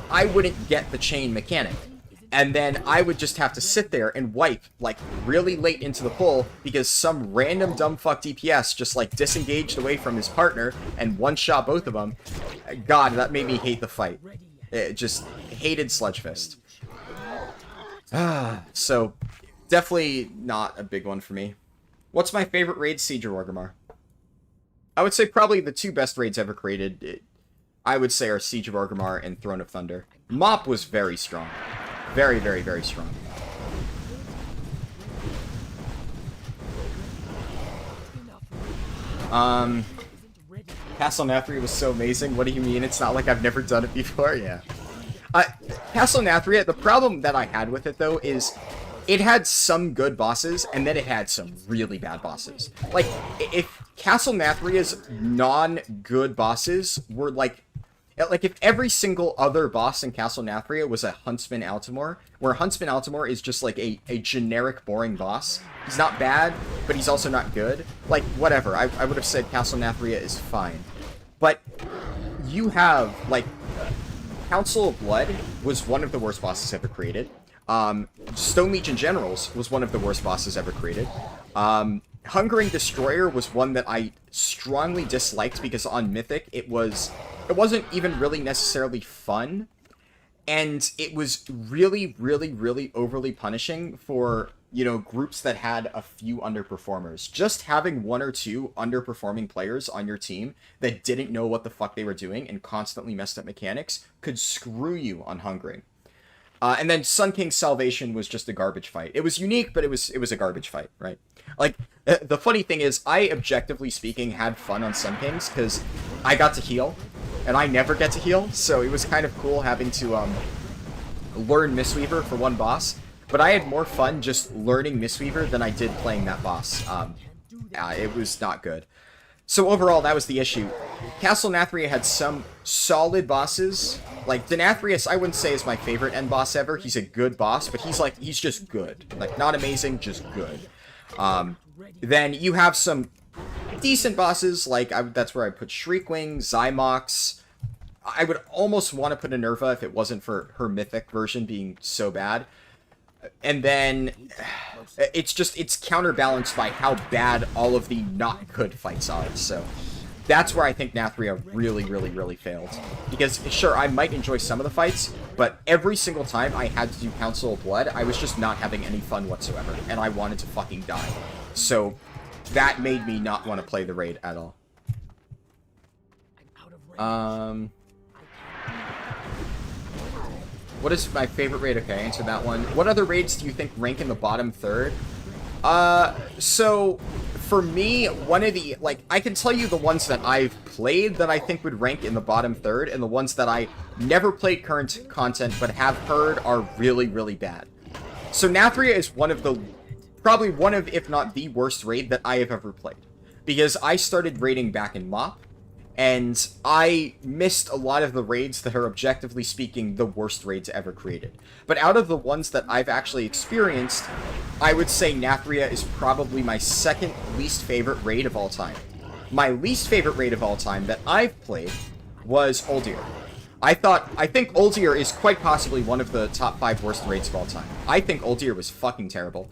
I wouldn't get the chain mechanic. And then I would just have to sit there and wipe, like, really late into the pull because some random dumb fuck DPS just, like, disengaged away from his partner and one-shot both of them. God, that made me hate the fight. It just hated Sludge Fist. So, definitely not a big one for me. What's my favorite raid? Siege of Orgrimmar. I would say probably the two best raids ever created, I would say, are Siege of Orgrimmar and Throne of Thunder. Mop was very strong. Very, very, very strong. Castle Nathria was so amazing. What do you mean? It's not like I've never done it before? Yeah. Castle Nathria, the problem that I had with it, though, is it had some good bosses, and then it had some really bad bosses. Like, if Castle Nathria's non-good bosses were, like, if every single other boss in Castle Nathria was a Huntsman Altimore, where Huntsman Altimore is just, like, a generic, boring boss. He's not bad, but he's also not good. Like, whatever. I would have said Castle Nathria is fine. But you have, like, Council of Blood was one of the worst bosses ever created. Stone Legion Generals was one of the worst bosses ever created. Hungering Destroyer was one that I strongly disliked because on Mythic it wasn't even really necessarily fun, and it was really, really, really overly punishing for, you know, groups that had a few underperformers. Just having one or two underperforming players on your team that didn't know what the fuck they were doing and constantly messed up mechanics could screw you on Hungering. And then Sun King's Salvation was just a garbage fight. It was unique, but it was a garbage fight, right? Like, the funny thing is, I, objectively speaking, had fun on Sun King's, because I got to heal, and I never get to heal, so it was kind of cool having to, learn Mistweaver for one boss. But I had more fun just learning Mistweaver than I did playing that boss. It was not good. So overall, that was the issue. Castle Nathria had some solid bosses. Like, Denathrius, I wouldn't say is my favorite end boss ever. He's a good boss, but he's just good. Like, not amazing, just good. Then you have some decent bosses, like, that's where I put Shriekwing, Zymox. I would almost want to put Minerva if it wasn't for her mythic version being so bad. And then it's counterbalanced by how bad all of the not good fights are. So that's where I think Nathria really, really, really failed. Because, sure, I might enjoy some of the fights, but every single time I had to do Council of Blood, I was just not having any fun whatsoever, and I wanted to fucking die. So that made me not want to play the raid at all. What is my favorite raid? Okay, answer that one. What other raids do you think rank in the bottom third? So, for me, one of the, like, I can tell you the ones that I've played that I think would rank in the bottom third, and the ones that I never played current content but have heard are really, really bad. So Nathria is one of the, probably one of, if not the worst raid that I have ever played. Because I started raiding back in MoP, and I missed a lot of the raids that are, objectively speaking, the worst raids ever created. But out of the ones that I've actually experienced, I would say Nathria is probably my second least favorite raid of all time. My least favorite raid of all time that I've played was Uldir. I think Uldir is quite possibly one of the top 5 worst raids of all time. I think Uldir was fucking terrible.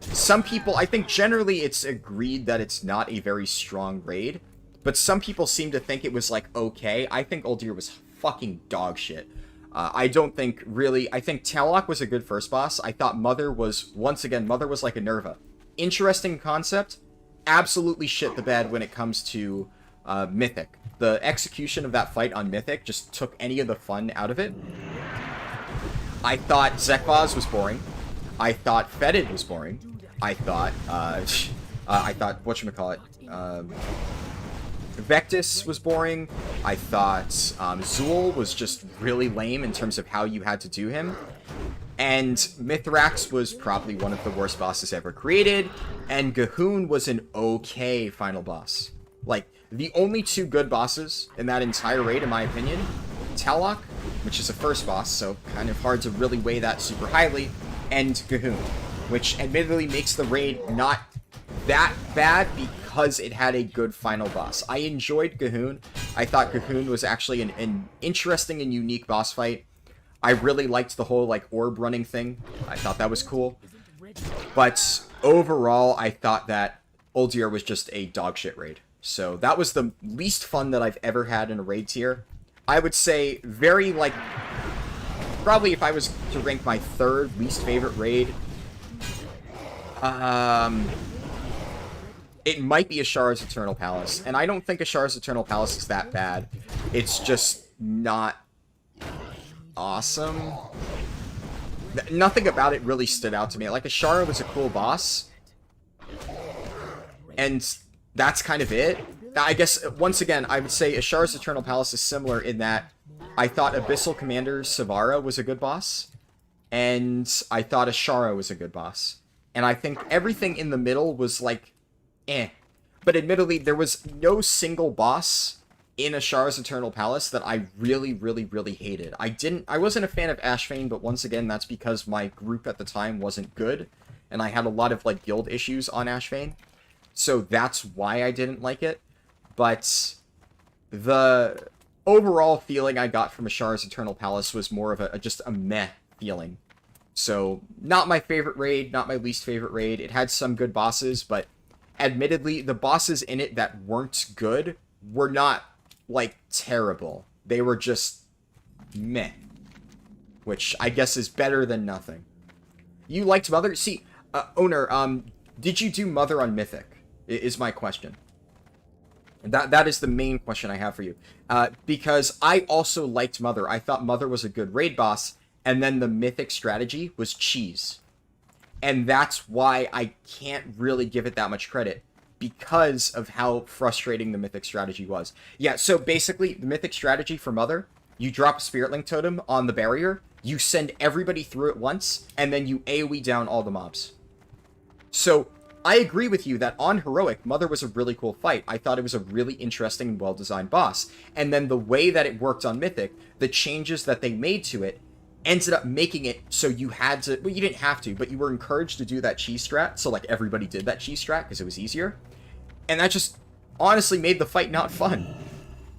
Some people, I think generally it's agreed that it's not a very strong raid, but some people seem to think it was, like, okay. I think Uldir was fucking dog shit. I don't think, really... I think Talok was a good first boss. I thought Mother was... Once again, Mother was like a Nerva. Interesting concept. Absolutely shit the bed when it comes to Mythic. The execution of that fight on Mythic just took any of the fun out of it. I thought Zekvaz was boring. I thought Fetid was boring. I thought, whatchamacallit, Vectis was boring. I thought Zool was just really lame in terms of how you had to do him. And Mithrax was probably one of the worst bosses ever created. And Gahoon was an okay final boss. Like, the only 2 good bosses in that entire raid, in my opinion, Talok, which is a first boss, so kind of hard to really weigh that super highly, and Gahoon, which admittedly makes the raid not that bad because it had a good final boss. I enjoyed Gahoon. I thought Gahoon was actually an interesting and unique boss fight. I really liked the whole, like, orb running thing. I thought that was cool. But overall, I thought that Uldir was just a dogshit raid. So that was the least fun that I've ever had in a raid tier. I would say very, like, probably if I was to rank my third least favorite raid, it might be Ashara's Eternal Palace. And I don't think Ashara's Eternal Palace is that bad. It's just not awesome. Nothing about it really stood out to me. Like, Ashara was a cool boss. And that's kind of it. I guess, once again, I would say Ashara's Eternal Palace is similar in that I thought Abyssal Commander Savara was a good boss. And I thought Ashara was a good boss. And I think everything in the middle was, like, eh. But admittedly, there was no single boss in Ashara's Eternal Palace that I really, really, really hated. I wasn't a fan of Ashvane, but once again, that's because my group at the time wasn't good, and I had a lot of, like, guild issues on Ashvane. So that's why I didn't like it. But the overall feeling I got from Ashara's Eternal Palace was more of just a meh feeling. So, not my favorite raid, not my least favorite raid. It had some good bosses, but admittedly, the bosses in it that weren't good were not, like, terrible. They were just meh. Which I guess is better than nothing. You liked Mother? See, Owner, did you do Mother on Mythic? Is my question. That is the main question I have for you. Because I also liked Mother. I thought Mother was a good raid boss, and then the Mythic strategy was cheese. And that's why I can't really give it that much credit, because of how frustrating the Mythic strategy was. Yeah, so basically, the Mythic strategy for Mother, you drop a Spirit Link Totem on the barrier, you send everybody through it once, and then you AoE down all the mobs. So, I agree with you that on Heroic, Mother was a really cool fight. I thought it was a really interesting and well-designed boss. And then the way that it worked on Mythic, the changes that they made to it, ended up making it so you had to... Well, you didn't have to, but you were encouraged to do that cheese strat. So, like, everybody did that cheese strat because it was easier. And that just honestly made the fight not fun.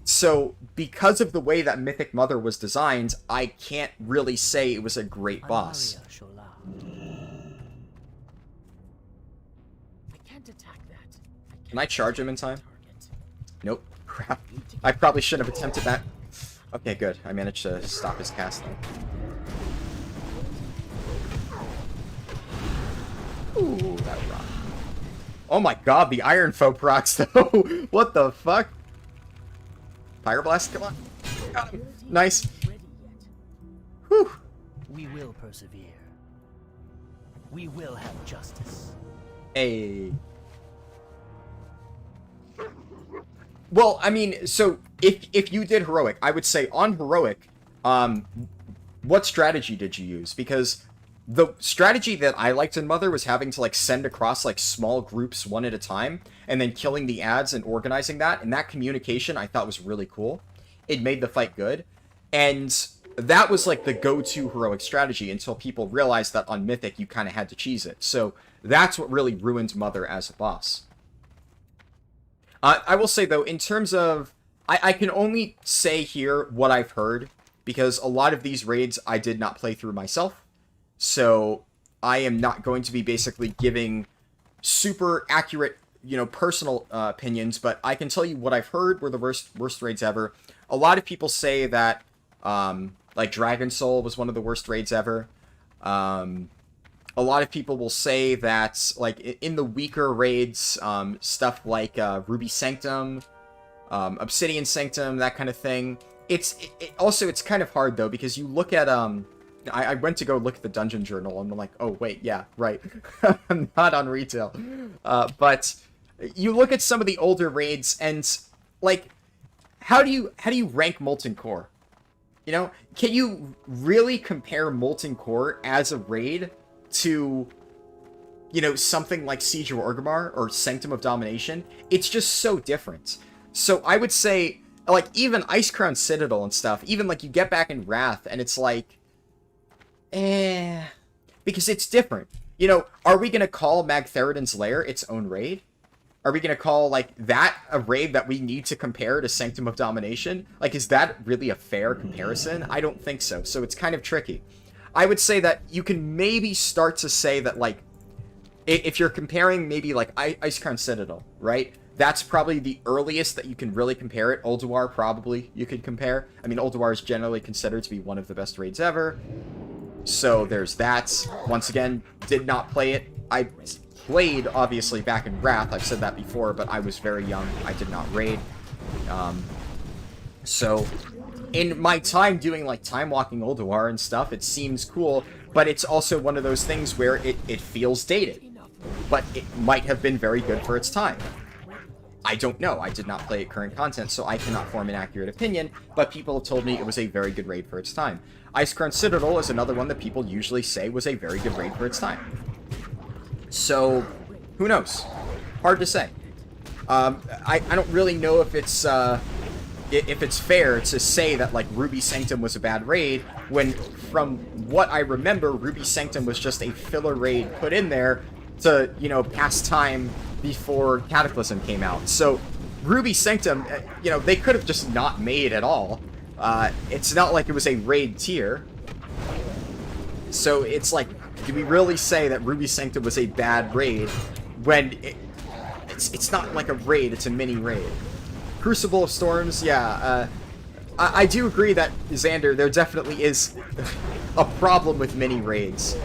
So, because of the way that Mythic Mother was designed, I can't really say it was a great boss. Can I charge him in time? Nope. Crap. I probably shouldn't have attempted that. Okay, good. I managed to stop his cast though. Ooh, that rock. Oh my god, the Iron Foe procs though! What the fuck? Pyroblast, come on. Got him. Nice. Whew. We will persevere. We will have justice. Hey. Well, I mean, so if you did Heroic, I would say on Heroic, what strategy did you use? Because the strategy that I liked in Mother was having to, like, send across, like, small groups one at a time, and then killing the adds and organizing that, and that communication I thought was really cool. It made the fight good, and that was, like, the go-to Heroic strategy until people realized that on Mythic you kind of had to cheese it. So that's what really ruined Mother as a boss. I will say, though, in terms of... I can only say here what I've heard, because a lot of these raids I did not play through myself. So I am not going to be basically giving super accurate, you know, personal opinions, but I can tell you what I've heard were the worst raids ever. A lot of people say that, like, Dragon Soul was one of the worst raids ever. A lot of people will say that, like, in the weaker raids, stuff like Ruby Sanctum, Obsidian Sanctum, that kind of thing. Also, it's kind of hard, though, because you look at, I went to go look at the Dungeon Journal, and I'm like, oh, wait, yeah, right. I'm not on retail. But you look at some of the older raids, and, like, how do you rank Molten Core? You know, can you really compare Molten Core as a raid to, you know, something like Siege of Orgrimmar or Sanctum of Domination? It's just so different. So I would say, like, even Icecrown Citadel and stuff, even, like, you get back in Wrath, and it's like, because it's different. You know, are we going to call Magtheridon's Lair its own raid? Are we going to call, like, that a raid that we need to compare to Sanctum of Domination? Like, is that really a fair comparison? I don't think so. So it's kind of tricky. I would say that you can maybe start to say that, like, if you're comparing maybe, like, Icecrown Citadel, right? That's probably the earliest that you can really compare it. Ulduar, probably, you could compare. I mean, Ulduar is generally considered to be one of the best raids ever. So there's that. Once again, did not play it. I played, obviously, back in Wrath. I've said that before, but I was very young. I did not raid. So in my time doing, like, time walking Ulduar and stuff, it seems cool, but it's also one of those things where it feels dated. But it might have been very good for its time. I don't know. I did not play it current content, so I cannot form an accurate opinion, but people have told me it was a very good raid for its time. Icecrown Citadel is another one that people usually say was a very good raid for its time. So, who knows? Hard to say. I don't really know if it's fair to say that, like, Ruby Sanctum was a bad raid, when, from what I remember, Ruby Sanctum was just a filler raid put in there to, you know, pass time before Cataclysm came out. So, Ruby Sanctum, you know, they could have just not made at all. It's not like it was a raid tier. So, it's like, do we really say that Ruby Sanctum was a bad raid when it's not like a raid, it's a mini raid? Crucible of Storms, yeah, I do agree that, Xander, there definitely is a problem with mini raids.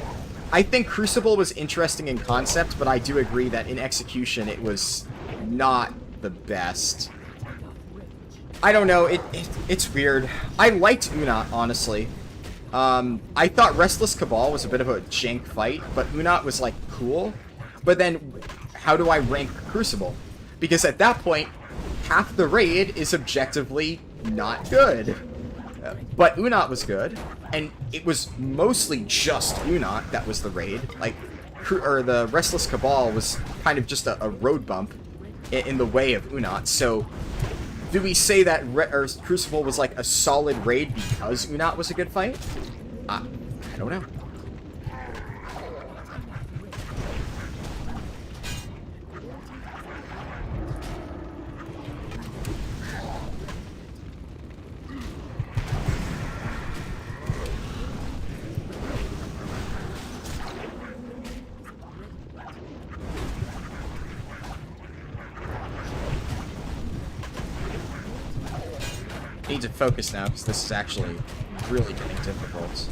I think Crucible was interesting in concept, but I do agree that in execution it was not the best. I don't know, it's weird. I liked Unat, honestly. I thought Restless Cabal was a bit of a jank fight, but Unat was, like, cool. But then, how do I rank Crucible? Because at that point, half the raid is objectively not good. But Unat was good, and it was mostly just Unat that was the raid. Like, the Restless Cabal was kind of just a road bump in the way of Unat. So, do we say that Crucible was like a solid raid because Unat was a good fight? I don't know. Need to focus now because this is actually really getting difficult.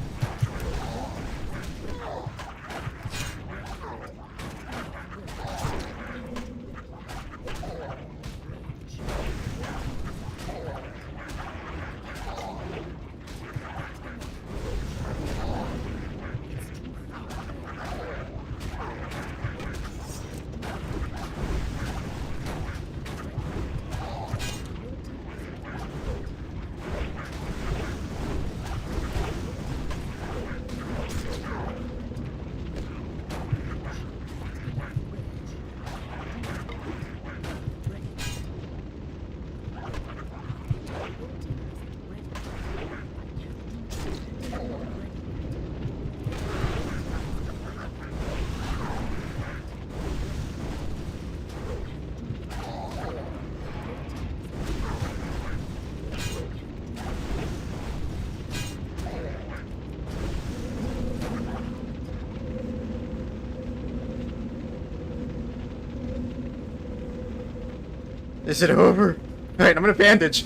Is it over? Alright, I'm gonna bandage.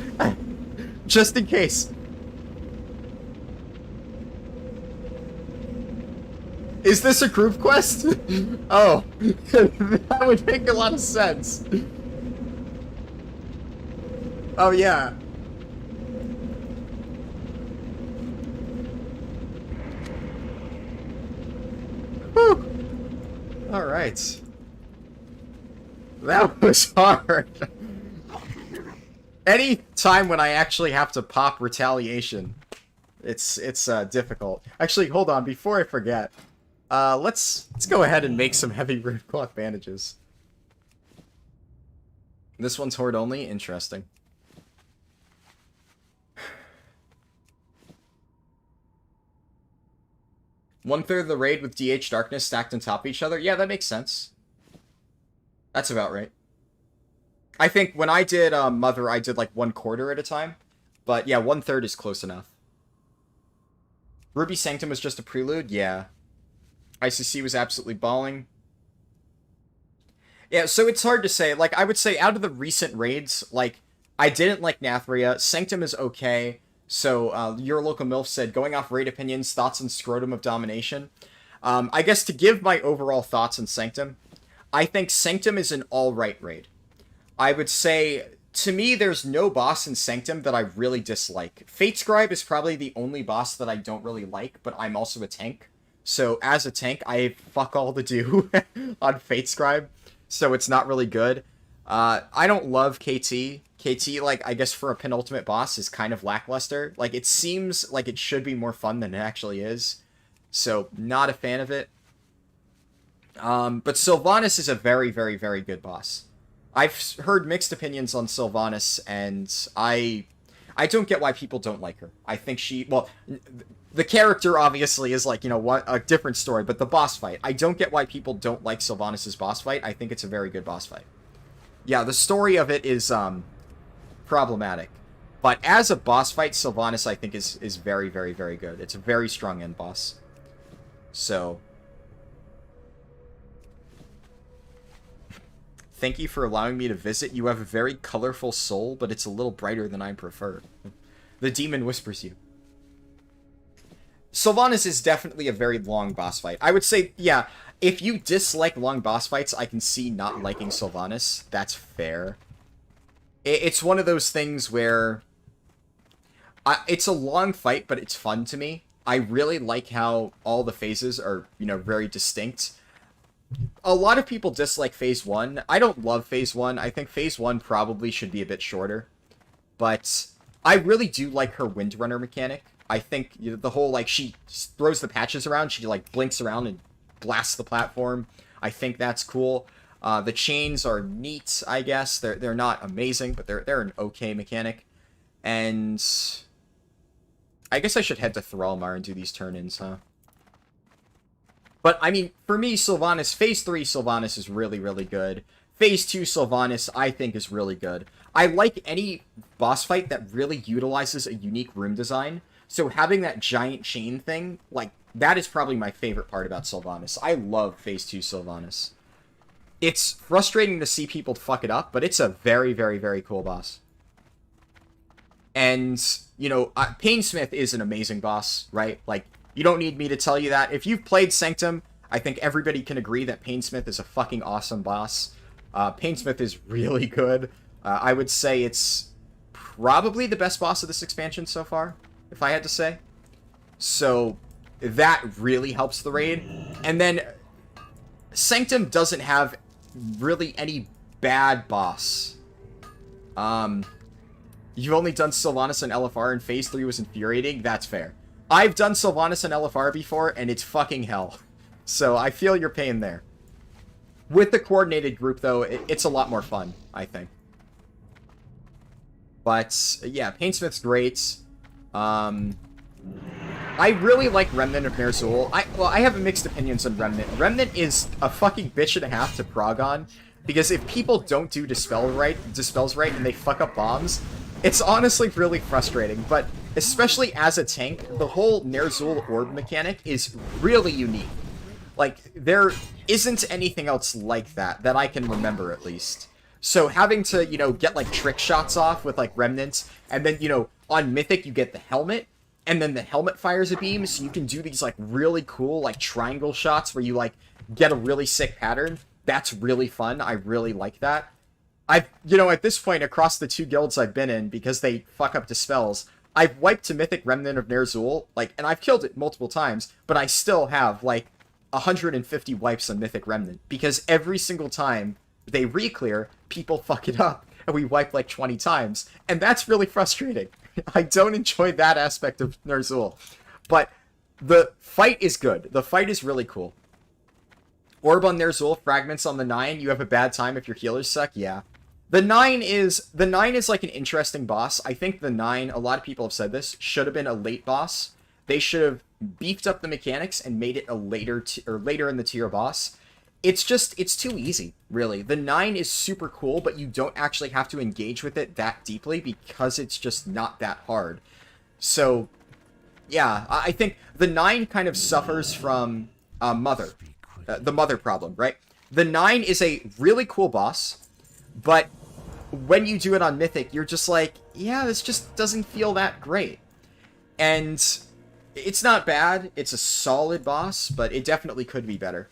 Just in case. Is this a group quest? Oh. That would make a lot of sense. Oh, yeah. Whew. Alright. That was hard. Any time when I actually have to pop retaliation, it's difficult. Actually, hold on, before I forget, let's go ahead and make some heavy root cloth bandages. This one's Horde only? Interesting. One-third of the raid with DH Darkness stacked on top of each other? Yeah, that makes sense. That's about right. I think when I did Mother, I did like 1/4 at a time. But yeah, 1/3 is close enough. Ruby Sanctum was just a prelude? Yeah. ICC was absolutely balling. Yeah, so it's hard to say. Like, I would say out of the recent raids, like, I didn't like Nathria. Sanctum is okay. So, your local MILF said, going off raid opinions, thoughts on Scrotum of Domination. I guess to give my overall thoughts on Sanctum, I think Sanctum is an alright raid. I would say, to me, there's no boss in Sanctum that I really dislike. Fate Scribe is probably the only boss that I don't really like, but I'm also a tank. So, as a tank, I have fuck all to do on Fate Scribe, so it's not really good. I don't love KT. KT, like, I guess for a penultimate boss is kind of lackluster. Like, it seems like it should be more fun than it actually is. So, not a fan of it. But Sylvanas is a very, very, very good boss. I've heard mixed opinions on Sylvanas, and I don't get why people don't like her. I think she, well, the character obviously is like, you know, what, a different story, but the boss fight, I don't get why people don't like Sylvanas' boss fight. I think it's a very good boss fight. Yeah, the story of it is, problematic. But as a boss fight, Sylvanas, I think, is very, very, very good. It's a very strong end boss. So, thank you for allowing me to visit. You have a very colorful soul, but it's a little brighter than I prefer. The demon whispers you. Sylvanas is definitely a very long boss fight. I would say, yeah, if you dislike long boss fights, I can see not liking Sylvanas. That's fair. It's one of those things where it's a long fight, but it's fun to me. I really like how all the phases are, you know, very distinct. A lot of people dislike Phase 1. I don't love Phase 1. I think Phase 1 probably should be a bit shorter. But I really do like her Windrunner mechanic. I think, you know, the whole, like, she throws the patches around, she, like, blinks around and blast the platform. I think that's cool. The chains are neat, I guess. They're not amazing, but they're an okay mechanic. And I guess I should head to Thrallmar and do these turn-ins, huh? But, I mean, for me, Sylvanas, Phase 3 Sylvanas is really, really good. Phase 2 Sylvanas, I think, is really good. I like any boss fight that really utilizes a unique room design. So having that giant chain thing, like, that is probably my favorite part about Sylvanas. I love Phase 2 Sylvanas. It's frustrating to see people fuck it up, but it's a very, very, very cool boss. And, you know, Painsmith is an amazing boss, right? Like, you don't need me to tell you that. If you've played Sanctum, I think everybody can agree that Painsmith is a fucking awesome boss. Painsmith is really good. I would say it's probably the best boss of this expansion so far, if I had to say. So, that really helps the raid. And then, Sanctum doesn't have really any bad boss. You've only done Sylvanas and LFR, and Phase 3 was infuriating. That's fair. I've done Sylvanas and LFR before, and it's fucking hell. So, I feel your pain there. With the coordinated group, though, it's a lot more fun, I think. But, yeah, Painsmith's great. I really like Remnant of Ner'zhul. I have mixed opinions on Remnant. Remnant is a fucking bitch and a half to prog on, because if people don't do dispels right, and they fuck up bombs, it's honestly really frustrating. But especially as a tank, the whole Ner'zhul orb mechanic is really unique. Like, there isn't anything else like that I can remember, at least. So having to, you know, get, like, trick shots off with, like, Remnants, and then, you know, on Mythic you get the helmet, and then the helmet fires a beam, so you can do these, like, really cool, like, triangle shots where you, like, get a really sick pattern. That's really fun. I really like that. You know, at this point, across the 2 guilds I've been in, because they fuck up dispels, I've wiped to Mythic Remnant of Ner'zhul, like, and I've killed it multiple times, but I still have, like, 150 wipes on Mythic Remnant, because every single time they re-clear, people fuck it up, and we wipe, like, 20 times, and that's really frustrating. I don't enjoy that aspect of Ner'zhul, but the fight is good. The fight is really cool. Orb on Ner'zhul, fragments on the 9, you have a bad time if your healers suck, yeah. The 9 is like an interesting boss. I think the 9, a lot of people have said this, should have been a late boss. They should have beefed up the mechanics and made it a later in the tier boss. It's too easy, really. The 9 is super cool, but you don't actually have to engage with it that deeply because it's just not that hard. So, yeah, I think the 9 kind of suffers from Mother. The Mother problem, right? The 9 is a really cool boss, but when you do it on Mythic, you're just like, yeah, this just doesn't feel that great. And it's not bad. It's a solid boss, but it definitely could be better.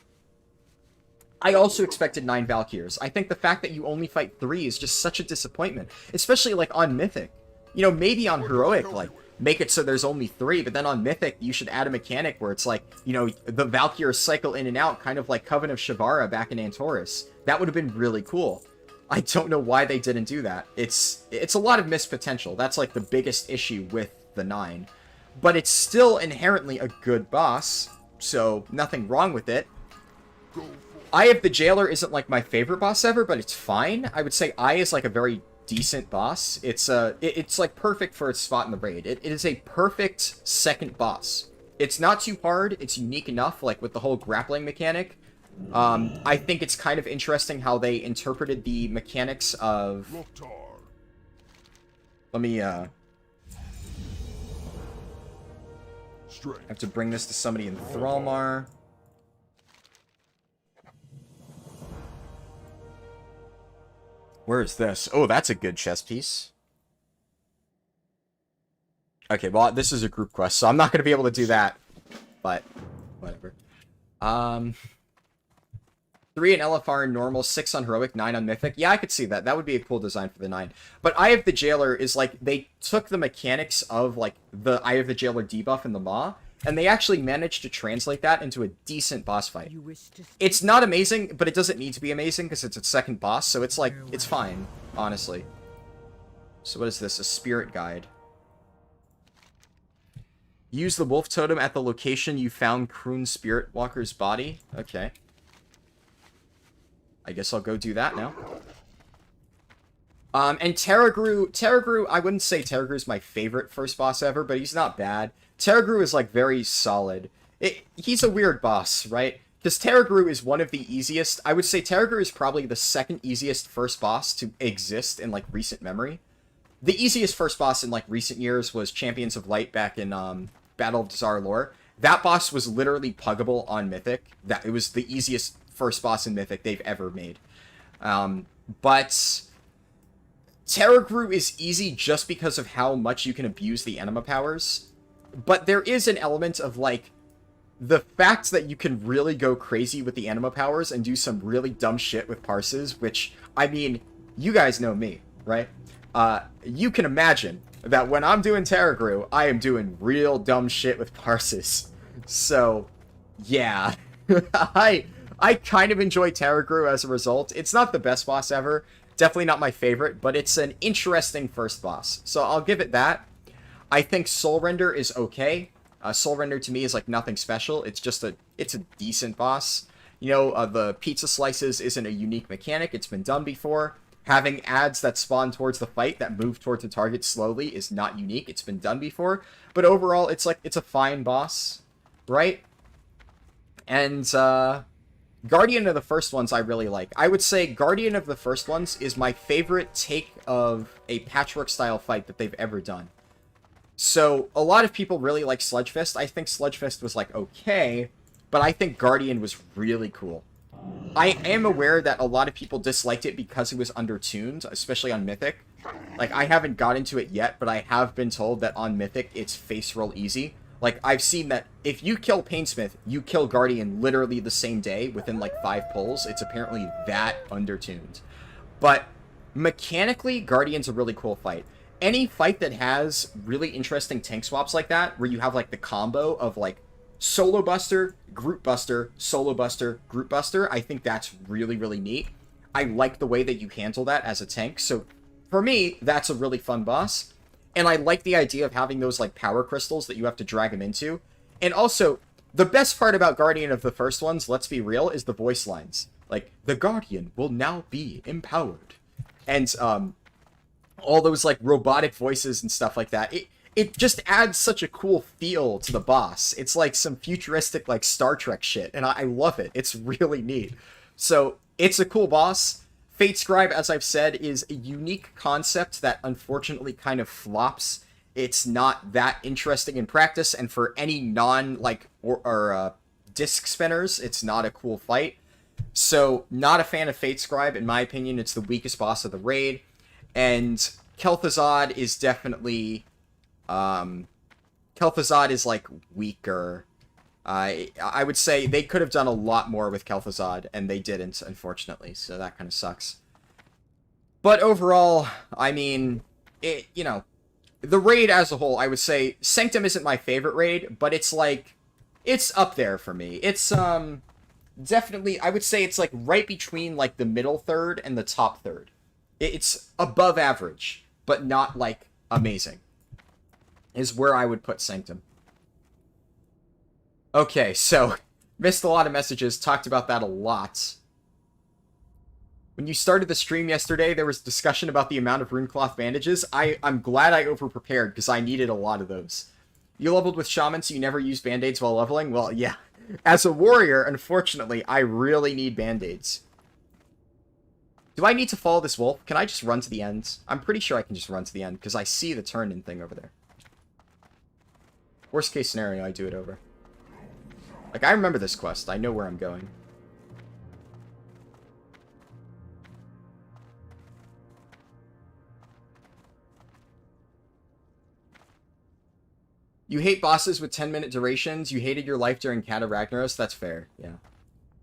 I also expected 9 Valkyrs. I think the fact that you only fight 3 is just such a disappointment, especially, like, on Mythic. You know, maybe on Heroic, like, make it so there's only 3, but then on Mythic, you should add a mechanic where it's like, you know, the Valkyrs cycle in and out, kind of like Coven of Shavara back in Antorus. That would have been really cool. I don't know why they didn't do that. It's a lot of missed potential. That's, like, the biggest issue with the 9. But it's still inherently a good boss, so nothing wrong with it. Eye of the Jailer isn't, like, my favorite boss ever, but it's fine. I would say Eye is, like, a very decent boss. It's like, perfect for its spot in the raid. It is a perfect second boss. It's not too hard. It's unique enough, like, with the whole grappling mechanic. I think it's kind of interesting how they interpreted the mechanics of... Let me, I have to bring this to somebody in Thrallmar. Where is this? Oh, that's a good chess piece. Okay, well, this is a group quest, so I'm not going to be able to do that. But, whatever. 3 on LFR and normal, 6 on Heroic, 9 on Mythic. Yeah, I could see that. That would be a cool design for the 9. But Eye of the Jailer is, like, they took the mechanics of, like, the Eye of the Jailer debuff in the Maw, and they actually managed to translate that into a decent boss fight. It's not amazing, but it doesn't need to be amazing because it's its second boss, so it's like, it's fine, honestly. So what is this? A spirit guide. Use the wolf totem at the location you found Kroon Spirit Walker's body. Okay. I guess I'll go do that now. And Terragru, I wouldn't say Terragru's my favorite first boss ever, but he's not bad. Terragru is, like, very solid. He's a weird boss, right? Because Terragru is one of the easiest. I would say Terragru is probably the second easiest first boss to exist in, like, recent memory. The easiest first boss in, like, recent years was Champions of Light back in, Battle of Dazar Lore. That boss was literally puggable on Mythic. It was the easiest first boss in Mythic they've ever made. But Terragru is easy just because of how much you can abuse the anima powers. But there is an element of, like, the fact that you can really go crazy with the anima powers and do some really dumb shit with parses, which, I mean, you guys know me, right? You can imagine that when I'm doing Terragru, I am doing real dumb shit with parses. So, yeah. I kind of enjoy Terragru as a result. It's not the best boss ever. Definitely not my favorite, but it's an interesting first boss. So I'll give it that. I think Soul Render is okay. Soul Render to me is like nothing special. It's just it's a decent boss. You know, the pizza slices isn't a unique mechanic. It's been done before. Having adds that spawn towards the fight that move towards the target slowly is not unique. It's been done before. But overall, it's a fine boss, right? And Guardian of the first ones I really like. I would say Guardian of the first ones is my favorite take of a patchwork-style fight that they've ever done. So, a lot of people really like Sludgefist. I think Sludgefist was, like, okay, but I think Guardian was really cool. I am aware that a lot of people disliked it because it was undertuned, especially on Mythic. Like, I haven't got into it yet, but I have been told that on Mythic, it's face roll easy. Like, I've seen that if you kill Painsmith, you kill Guardian literally the same day within, like, 5 pulls. It's apparently that undertuned. But mechanically, Guardian's a really cool fight. Any fight that has really interesting tank swaps like that, where you have, like, the combo of, like, Solo Buster, Group Buster, Solo Buster, Group Buster, I think that's really, really neat. I like the way that you handle that as a tank, so for me, that's a really fun boss. And I like the idea of having those, like, power crystals that you have to drag him into. And also, the best part about Guardian of the first ones, let's be real, is the voice lines. Like, the Guardian will now be empowered. And, all those, like, robotic voices and stuff like that. It just adds such a cool feel to the boss. It's like some futuristic, like, Star Trek shit, and I love it. It's really neat. So, it's a cool boss. Fate Scribe, as I've said, is a unique concept that unfortunately kind of flops. It's not that interesting in practice, and for any non, like, or disc spinners, it's not a cool fight. So, not a fan of Fate Scribe. In my opinion, it's the weakest boss of the raid. And Kel'Thuzad is definitely... Kel'Thuzad is, like, weaker. I would say they could have done a lot more with Kel'Thuzad, and they didn't, unfortunately, so that kind of sucks. But overall, I mean, you know, the raid as a whole, I would say Sanctum isn't my favorite raid, but it's, like, it's up there for me. It's, definitely, I would say it's, like, right between, like, the middle third and the top third. It's above average, but not, like, amazing, is where I would put Sanctum. Okay, so, missed a lot of messages, talked about that a lot. When you started the stream yesterday, there was discussion about the amount of runecloth bandages. I'm glad I overprepared, because I needed a lot of those. You leveled with Shaman, so you never use band-aids while leveling? Well, yeah. As a warrior, unfortunately, I really need band-aids. Do I need to follow this wolf? Can I just run to the end? I'm pretty sure I can just run to the end, because I see the turn-in thing over there. Worst case scenario, I do it over. Like, I remember this quest. I know where I'm going. You hate bosses with 10-minute durations. You hated your life during Cat of Ragnaros. That's fair, yeah.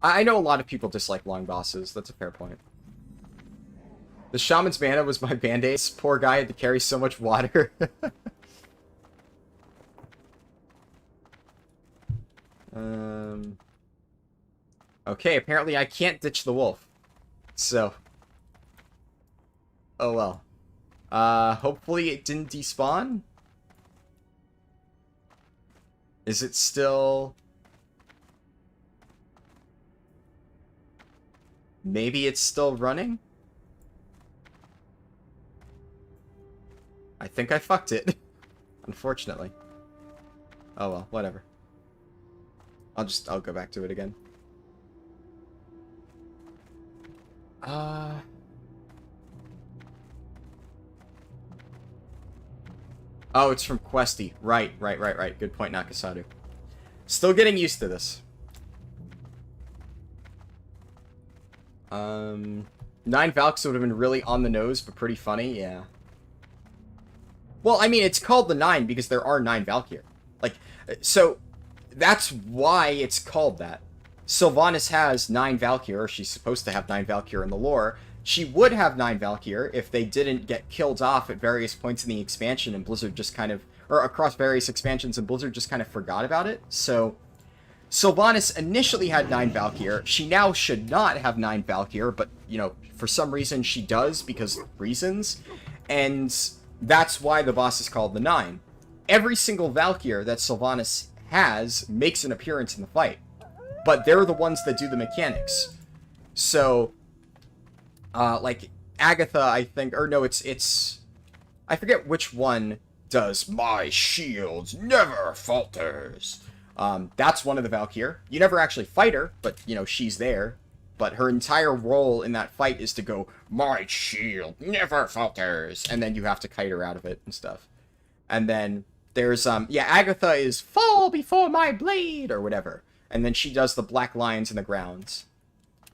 I know a lot of people dislike long bosses. That's a fair point. The Shaman's mana was my band-aids. Poor guy had to carry so much water. Okay, apparently I can't ditch the wolf. So. Oh well. Hopefully it didn't despawn. Is it still... Maybe it's still running? I think I fucked it. Unfortunately. Oh well, whatever. I'll go back to it again. Oh, it's from Questy. Right. Good point, Nakasadu. Still getting used to this. 9 Valks would have been really on the nose, but pretty funny, yeah. Well, I mean, it's called the 9 because there are 9 Valkyr. Like, so, that's why it's called that. Sylvanas has 9 Valkyr, or she's supposed to have 9 Valkyr in the lore. She would have 9 Valkyr if they didn't get killed off at various points in the expansion, and Blizzard just kind of... Or across various expansions, and Blizzard just kind of forgot about it. So, Sylvanas initially had 9 Valkyr. She now should not have 9 Valkyr, but, you know, for some reason she does, because reasons. And that's why the boss is called the 9. Every single Valkyr that Sylvanas has makes an appearance in the fight. But they're the ones that do the mechanics. So, like, Agatha, I think... Or no, it's... I forget which one does "My shields never falters." That's one of the Valkyr. You never actually fight her, but, you know, she's there. But her entire role in that fight is to go, "My shield never falters," and then you have to kite her out of it and stuff. And then there's, yeah, Agatha is "Fall before my blade," or whatever. And then she does the black lines in the ground.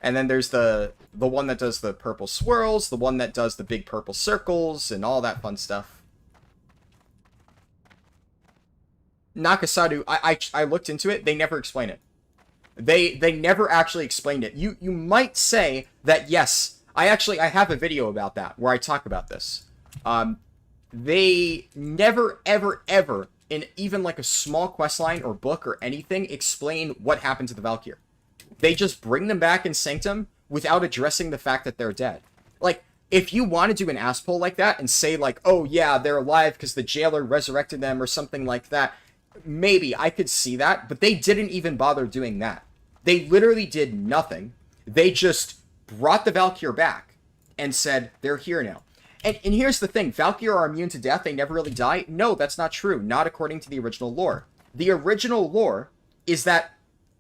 And then there's the one that does the purple swirls, the one that does the big purple circles, and all that fun stuff. Nakasadu, I looked into it, they never explain it. They never actually explained it. You might say that, yes, I have a video about that, where I talk about this. They never, ever, in even like a small questline or book or anything, explain what happened to the Valkyr. They just bring them back in Sanctum without addressing the fact that they're dead. Like, if you want to do an ass pull like that and say, like, oh yeah, they're alive because the jailer resurrected them or something like that, maybe I could see that, but they didn't even bother doing that. They literally did nothing. They just brought the Valkyr back and said, they're here now. And here's the thing, Valkyr are immune to death, they never really die? No, that's not true, not according to the original lore. The original lore is that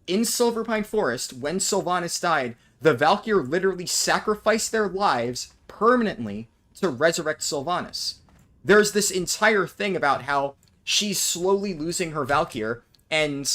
in Silverpine Forest, when Sylvanas died, the Valkyr literally sacrificed their lives permanently to resurrect Sylvanas. There's this entire thing about how she's slowly losing her Valkyr, and,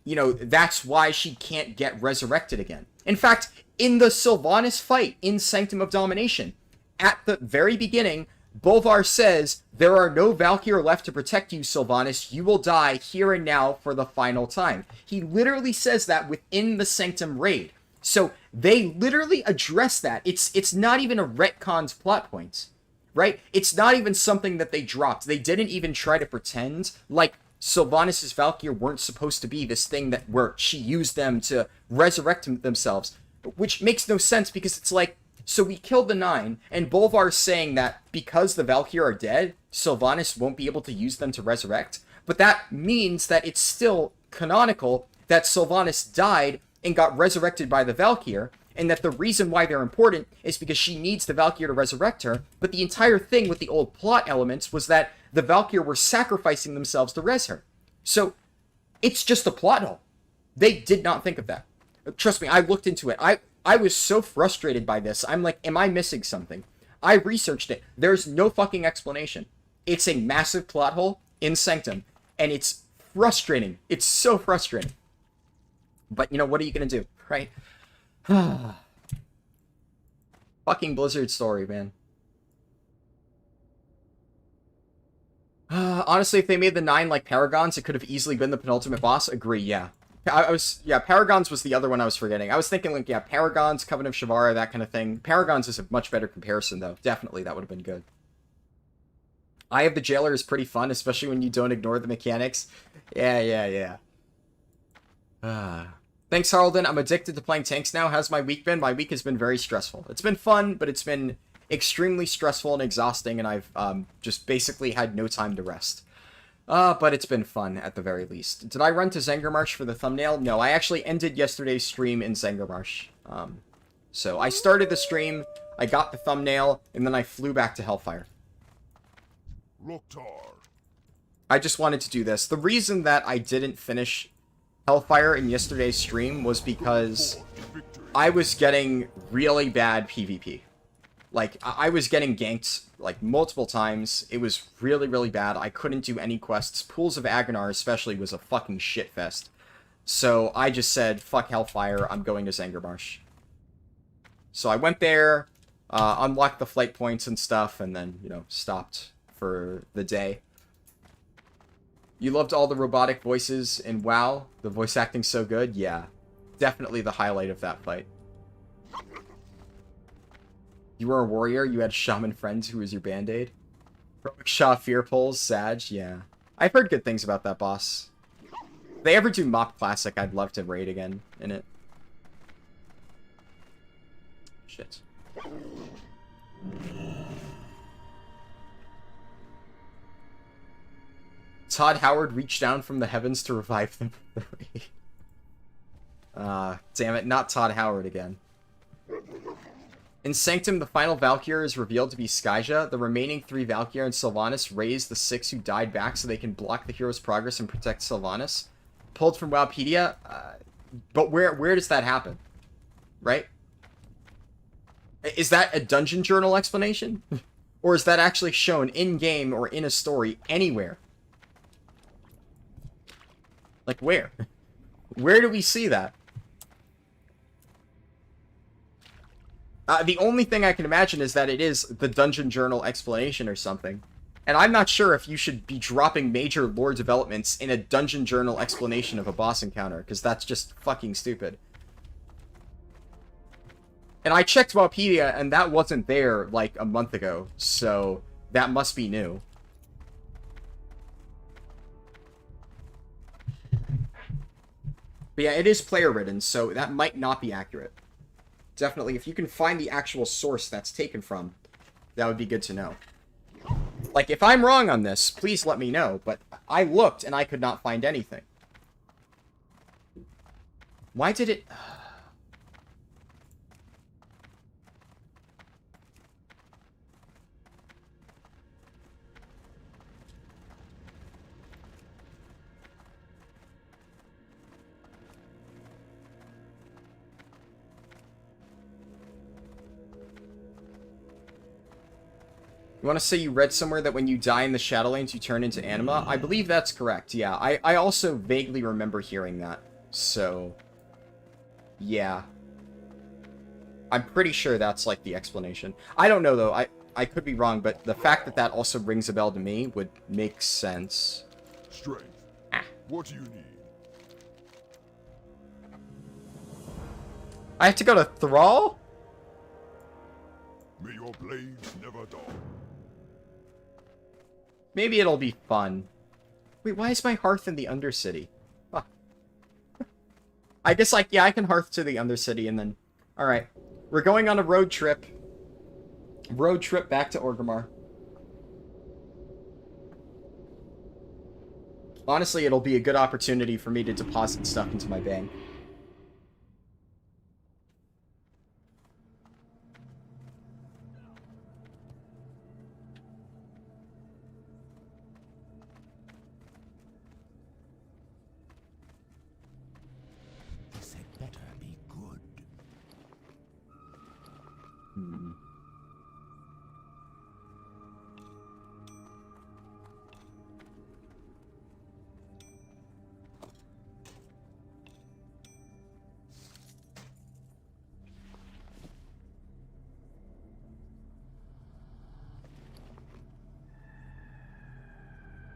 you know, that's why she can't get resurrected again. In fact, in the Sylvanas fight in Sanctum of Domination, at the very beginning, Bolvar says, "There are no Valkyr left to protect you, Sylvanas. You will die here and now for the final time." He literally says that within the Sanctum raid. So they literally address that. It's not even a retcon's plot point, right? It's not even something that they dropped. They didn't even try to pretend like Sylvanas' Valkyr weren't supposed to be this thing that where she used them to resurrect themselves, which makes no sense because it's like, so we killed the 9, and Bolvar's saying that because the Valkyr are dead, Sylvanas won't be able to use them to resurrect. But that means that it's still canonical that Sylvanas died and got resurrected by the Valkyr, and that the reason why they're important is because she needs the Valkyr to resurrect her. But the entire thing with the old plot elements was that the Valkyr were sacrificing themselves to res her. So it's just a plot hole. They did not think of that. Trust me, I looked into it. I was so frustrated by this. I'm like, am I missing something? I researched it. There's no fucking explanation. It's a massive plot hole in Sanctum, and it's frustrating. It's so frustrating. But, you know, what are you gonna do, right? Fucking Blizzard story, man. Honestly, if they made the 9 like Paragons, it could have easily been the penultimate boss. Agree, yeah. Yeah, Paragons was the other one I was forgetting. I was thinking, like, yeah, Paragons, Covenant of Shavara, that kind of thing. Paragons is a much better comparison, though. Definitely, that would have been good. Eye of the Jailer is pretty fun, especially when you don't ignore the mechanics. Yeah. Thanks, Harldan. I'm addicted to playing tanks now. How's my week been? My week has been very stressful. It's been fun, but it's been extremely stressful and exhausting, and I've just basically had no time to rest. But it's been fun at the very least. Did I run to Zangarmarsh for the thumbnail? No, I actually ended yesterday's stream in Zangarmarsh. So I started the stream, I got the thumbnail, and then I flew back to Hellfire. Loktar. I just wanted to do this. The reason that I didn't finish Hellfire in yesterday's stream was because I was getting really bad PvP. Like, I was getting ganked, like, multiple times. It was really, really bad. I couldn't do any quests. Pools of Agonar, especially, was a fucking shitfest. So I just said, fuck Hellfire, I'm going to Zangarmarsh. So I went there, unlocked the flight points and stuff, and then, you know, stopped for the day. You loved all the robotic voices in WoW? The voice acting's so good? Yeah. Definitely the highlight of that fight. You were a warrior? You had shaman friends who was your band-aid? Shaw Fear Pulls? Sag? Yeah. I've heard good things about that boss. If they ever do Mop Classic, I'd love to raid again in it. Shit. Todd Howard reached down from the heavens to revive them. Damn it, not Todd Howard again. In Sanctum, the final Valkyr is revealed to be Skyja. The remaining 3 Valkyr and Sylvanas raise the 6 who died back so they can block the hero's progress and protect Sylvanas. Pulled from Wowpedia. But where does that happen? Right? Is that a dungeon journal explanation? Or is that actually shown in-game or in a story anywhere? Like, where? Where do we see that? The only thing I can imagine is that it is the Dungeon Journal explanation or something. And I'm not sure if you should be dropping major lore developments in a Dungeon Journal explanation of a boss encounter, because that's just fucking stupid. And I checked Wowpedia, and that wasn't there, like, a month ago, so that must be new. But yeah, it is player-ridden, so that might not be accurate. Definitely, if you can find the actual source that's taken from, that would be good to know. Like, if I'm wrong on this, please let me know, but I looked and I could not find anything. Why did it... You want to say you read somewhere that when you die in the Shadowlands, you turn into anima? I believe that's correct, yeah. I also vaguely remember hearing that. So, yeah. I'm pretty sure that's, like, the explanation. I don't know, though. I could be wrong, but the fact that that also rings a bell to me would make sense. Strength. What do you need? I have to go to Thrall? May your blades never dull. Maybe it'll be fun. Wait, why is my hearth in the Undercity? Huh. I guess, like, yeah, I can hearth to the Undercity and then... Alright. We're going on a road trip. Road trip back to Orgrimmar. Honestly, it'll be a good opportunity for me to deposit stuff into my bank.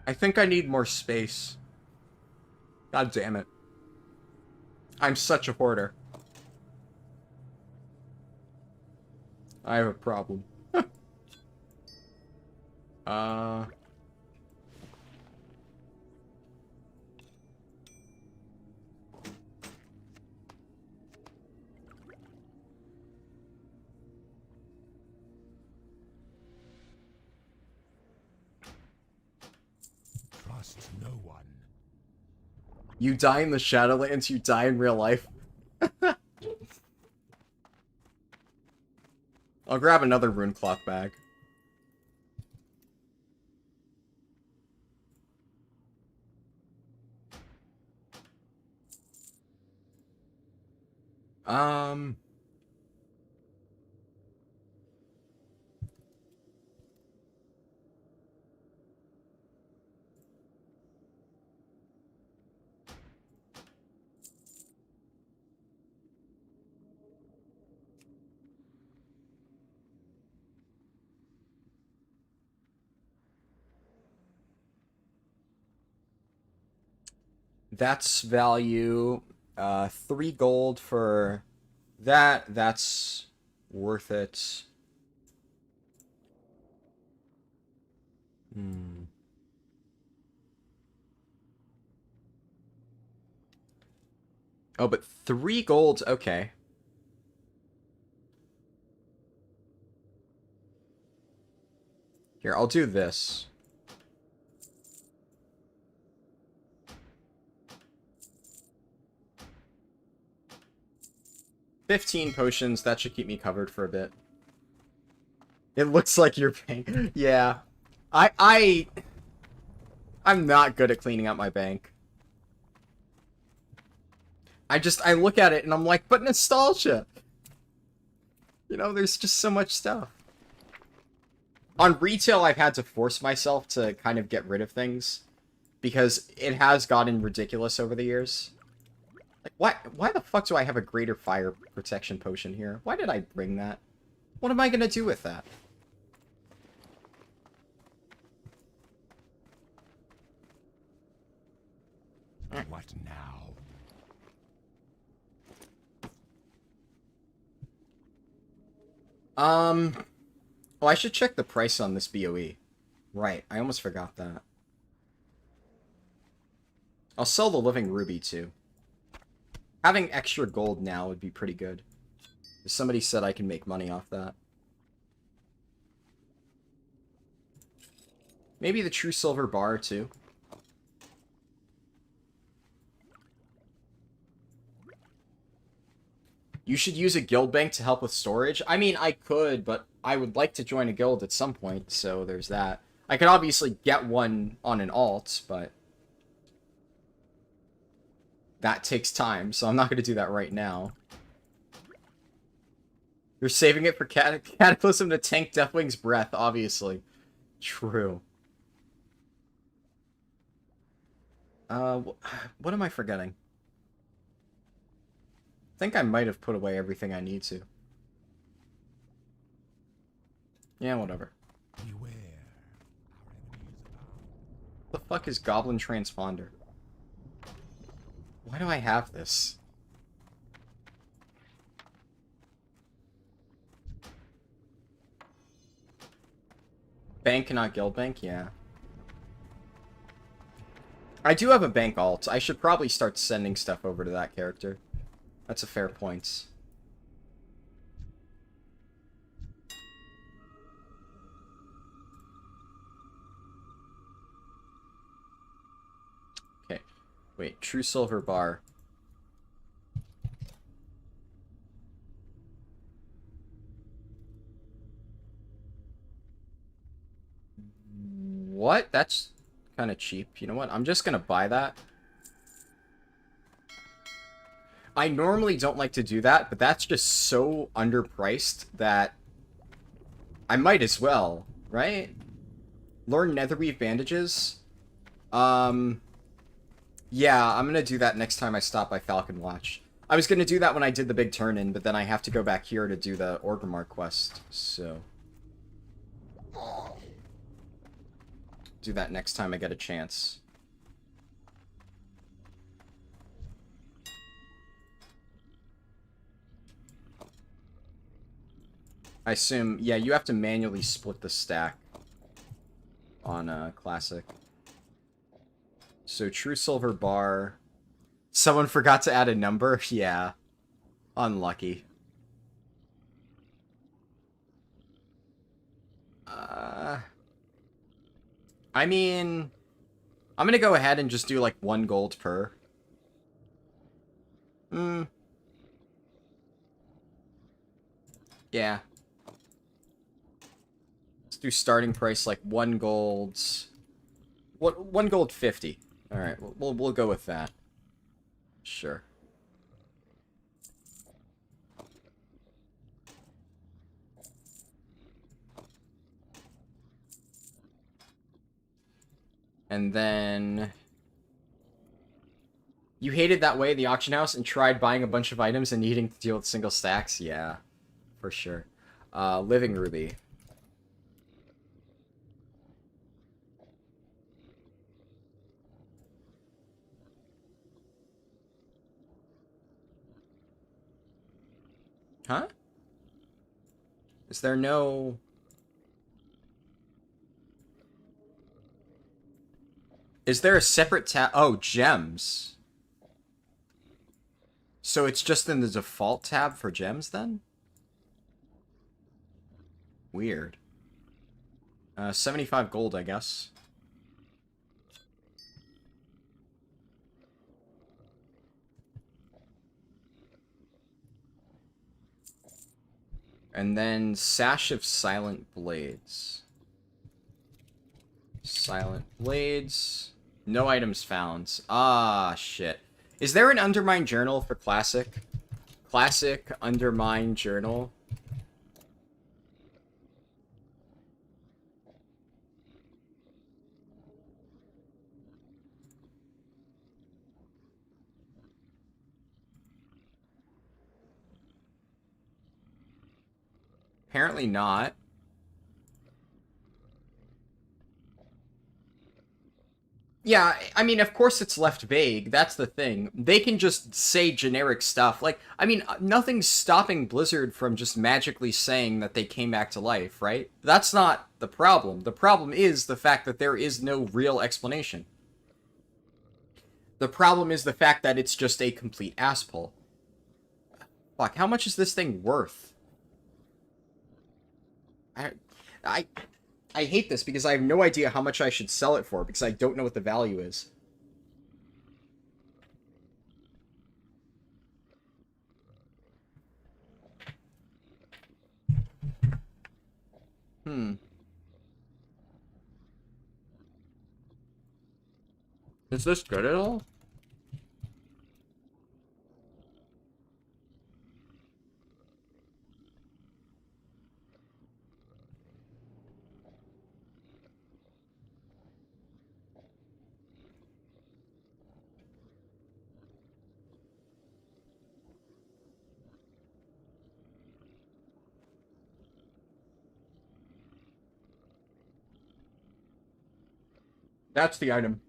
I think I need more space. God damn it. I'm such a hoarder. I have a problem. trust no one. You die in the Shadowlands, you die in real life. I'll grab another rune cloth bag. That's value. 3 gold for that. That's worth it. Hmm. Oh, but 3 gold. Okay. Here, I'll do this. $15 potions, that should keep me covered for a bit. It looks like you're paying. Yeah. I'm not good at cleaning out my bank. I look at it and I'm like, but nostalgia! You know, there's just so much stuff. On retail, I've had to force myself to kind of get rid of things. Because it has gotten ridiculous over the years. Like, why the fuck do I have a greater fire protection potion here? Why did I bring that? What am I gonna do with that? What now? Oh, I should check the price on this BOE. Right, I almost forgot that. I'll sell the living ruby too. Having extra gold now would be pretty good. Somebody said I can make money off that. Maybe the true silver bar too. You should use a guild bank to help with storage. I mean, I could, but I would like to join a guild at some point, so there's that. I could obviously get one on an alt, but that takes time, so I'm not going to do that right now. You're saving it for Cataclysm to tank Deathwing's breath, obviously. True. What am I forgetting? I think I might have put away everything I need to. Yeah, whatever. Beware. What the fuck is Goblin Transponder? Why do I have this? Bank, not guild bank? Yeah. I do have a bank alt. I should probably start sending stuff over to that character. That's a fair point. Okay. Wait, true silver bar. What? That's kind of cheap. You know what? I'm just gonna buy that. I normally don't like to do that, but that's just so underpriced that I might as well, right? Learn Netherweave bandages. Yeah, I'm gonna do that next time I stop by Falcon Watch. I was gonna do that when I did the big turn-in, but then I have to go back here to do the Orgrimmar quest, so do that next time I get a chance. I assume, yeah, you have to manually split the stack on Classic. So, true silver bar. Someone forgot to add a number? Yeah. Unlucky. I mean, I'm gonna go ahead and just do like 1 gold per. Yeah. Let's do starting price like 1 gold. What 1 gold 50. All right, we'll go with that. Sure. And then you hated that way in the auction house and tried buying a bunch of items and needing to deal with single stacks? Yeah, for sure. Living Ruby. Huh? Is there no... Is there a separate tab? Oh, gems. So it's just in the default tab for gems then? Weird. 75 gold, I guess. And then Sash of Silent Blades. Silent Blades. No items found. Ah, shit. Is there an Undermine journal for Classic? Classic Undermine journal? Apparently not. Yeah, I mean, of course it's left vague. That's the thing. They can just say generic stuff. Like, I mean, nothing's stopping Blizzard from just magically saying that they came back to life, right? That's not the problem. The problem is the fact that there is no real explanation. The problem is the fact that it's just a complete asspull. Fuck, how much is this thing worth? I hate this because I have no idea how much I should sell it for because I don't know what the value is. Is this good at all? That's the item.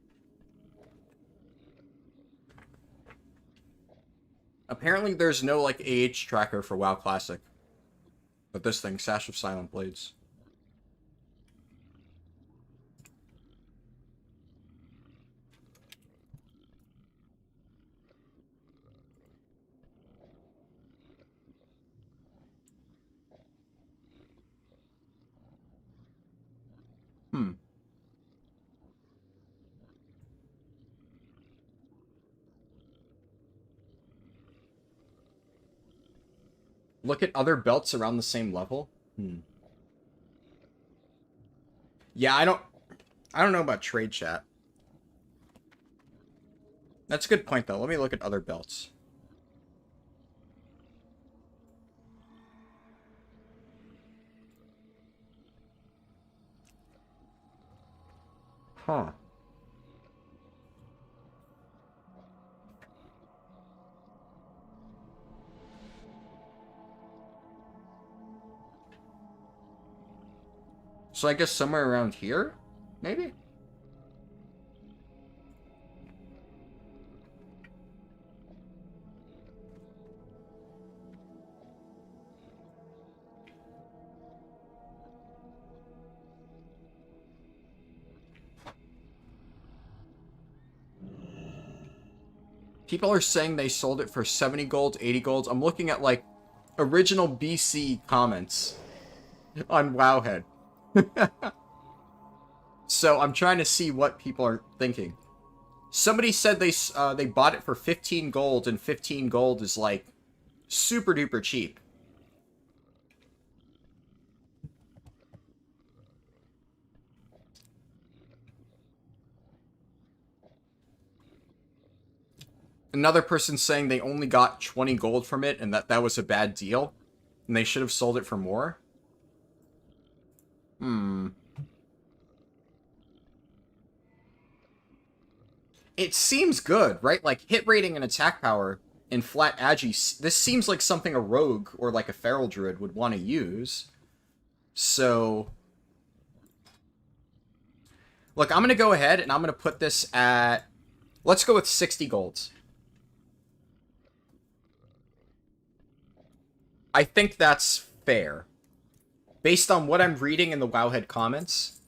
Apparently there's no, like, AH tracker for WoW Classic. But this thing, Sash of Silent Blades. Look at other belts around the same level? Yeah, I don't know about trade chat. That's a good point, though. Let me look at other belts. Huh. So I guess somewhere around here? Maybe? People are saying they sold it for 70 gold, 80 gold. I'm looking at, like, original BC comments on Wowhead. So I'm trying to see what people are thinking. Somebody said they bought it for 15 gold, and 15 gold is like super duper cheap. Another person saying they only got 20 gold from it and that was a bad deal. And they should have sold it for more. It seems good, right? Like, hit rating and attack power in flat agi. This seems like something a rogue or like a feral druid would want to use. So... Look, I'm going to go ahead and I'm going to put this at... Let's go with 60 golds. I think that's fair. Based on what I'm reading in the Wowhead comments,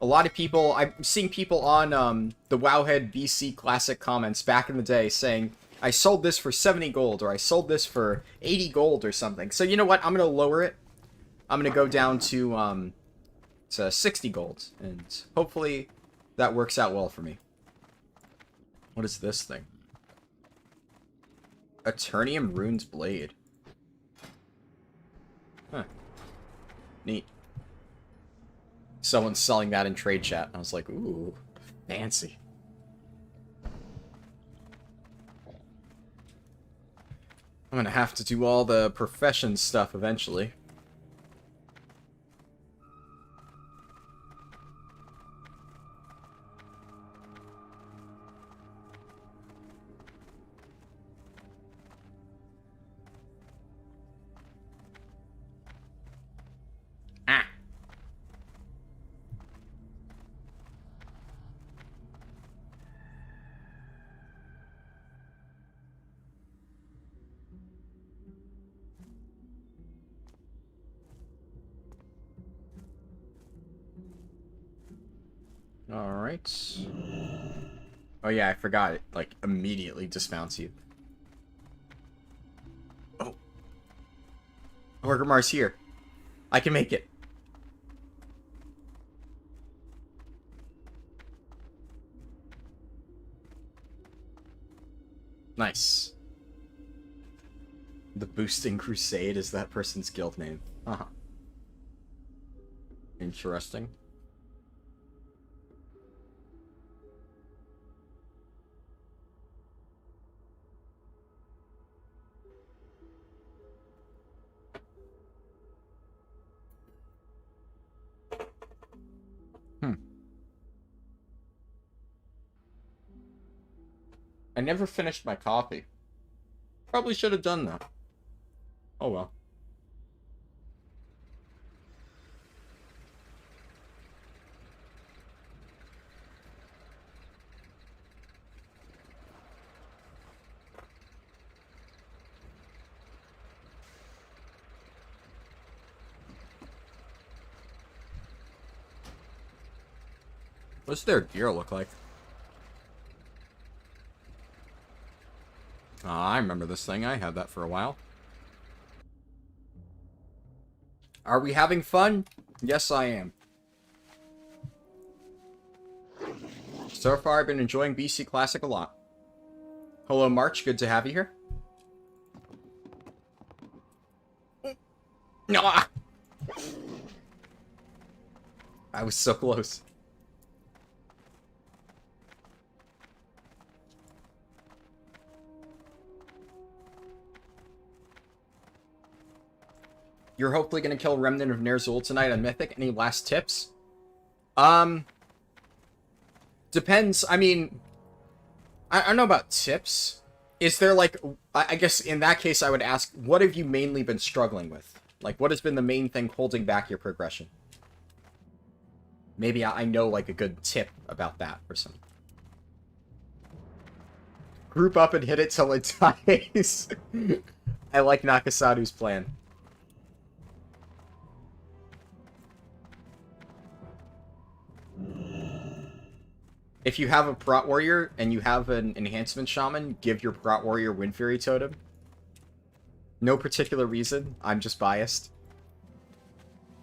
a lot of people, I'm seeing people on the Wowhead BC Classic comments back in the day saying, I sold this for 70 gold, or I sold this for 80 gold or something. So you know what, I'm going to lower it. I'm going to go down to 60 gold, and hopefully that works out well for me. What is this thing? Eternium Rune's Blade. Huh. Neat. Someone's selling that in trade chat. I was like, ooh, fancy. I'm gonna have to do all the profession stuff eventually. Alright. Oh yeah, I forgot it, like, immediately dismounts you. Oh. Orgrimmar's here. I can make it. Nice. The Boosting Crusade is that person's guild name. Uh-huh. Interesting. I never finished my coffee. Probably should have done that. Oh well. What's their gear look like? I remember this thing. I had that for a while. Are we having fun? Yes, I am. So far, I've been enjoying BC Classic a lot. Hello, March. Good to have you here. No! I was so close. You're hopefully going to kill Remnant of Ner'zhul tonight on Mythic. Any last tips? Depends. I mean, I don't know about tips. Is there, like, I guess in that case I would ask, what have you mainly been struggling with? Like, what has been the main thing holding back your progression? Maybe I know, like, a good tip about that or something. Group up and hit it till it dies. I like Nakasadu's plan. If you have a Prot Warrior and you have an Enhancement Shaman, give your Prot Warrior Wind Fury Totem. No particular reason. I'm just biased.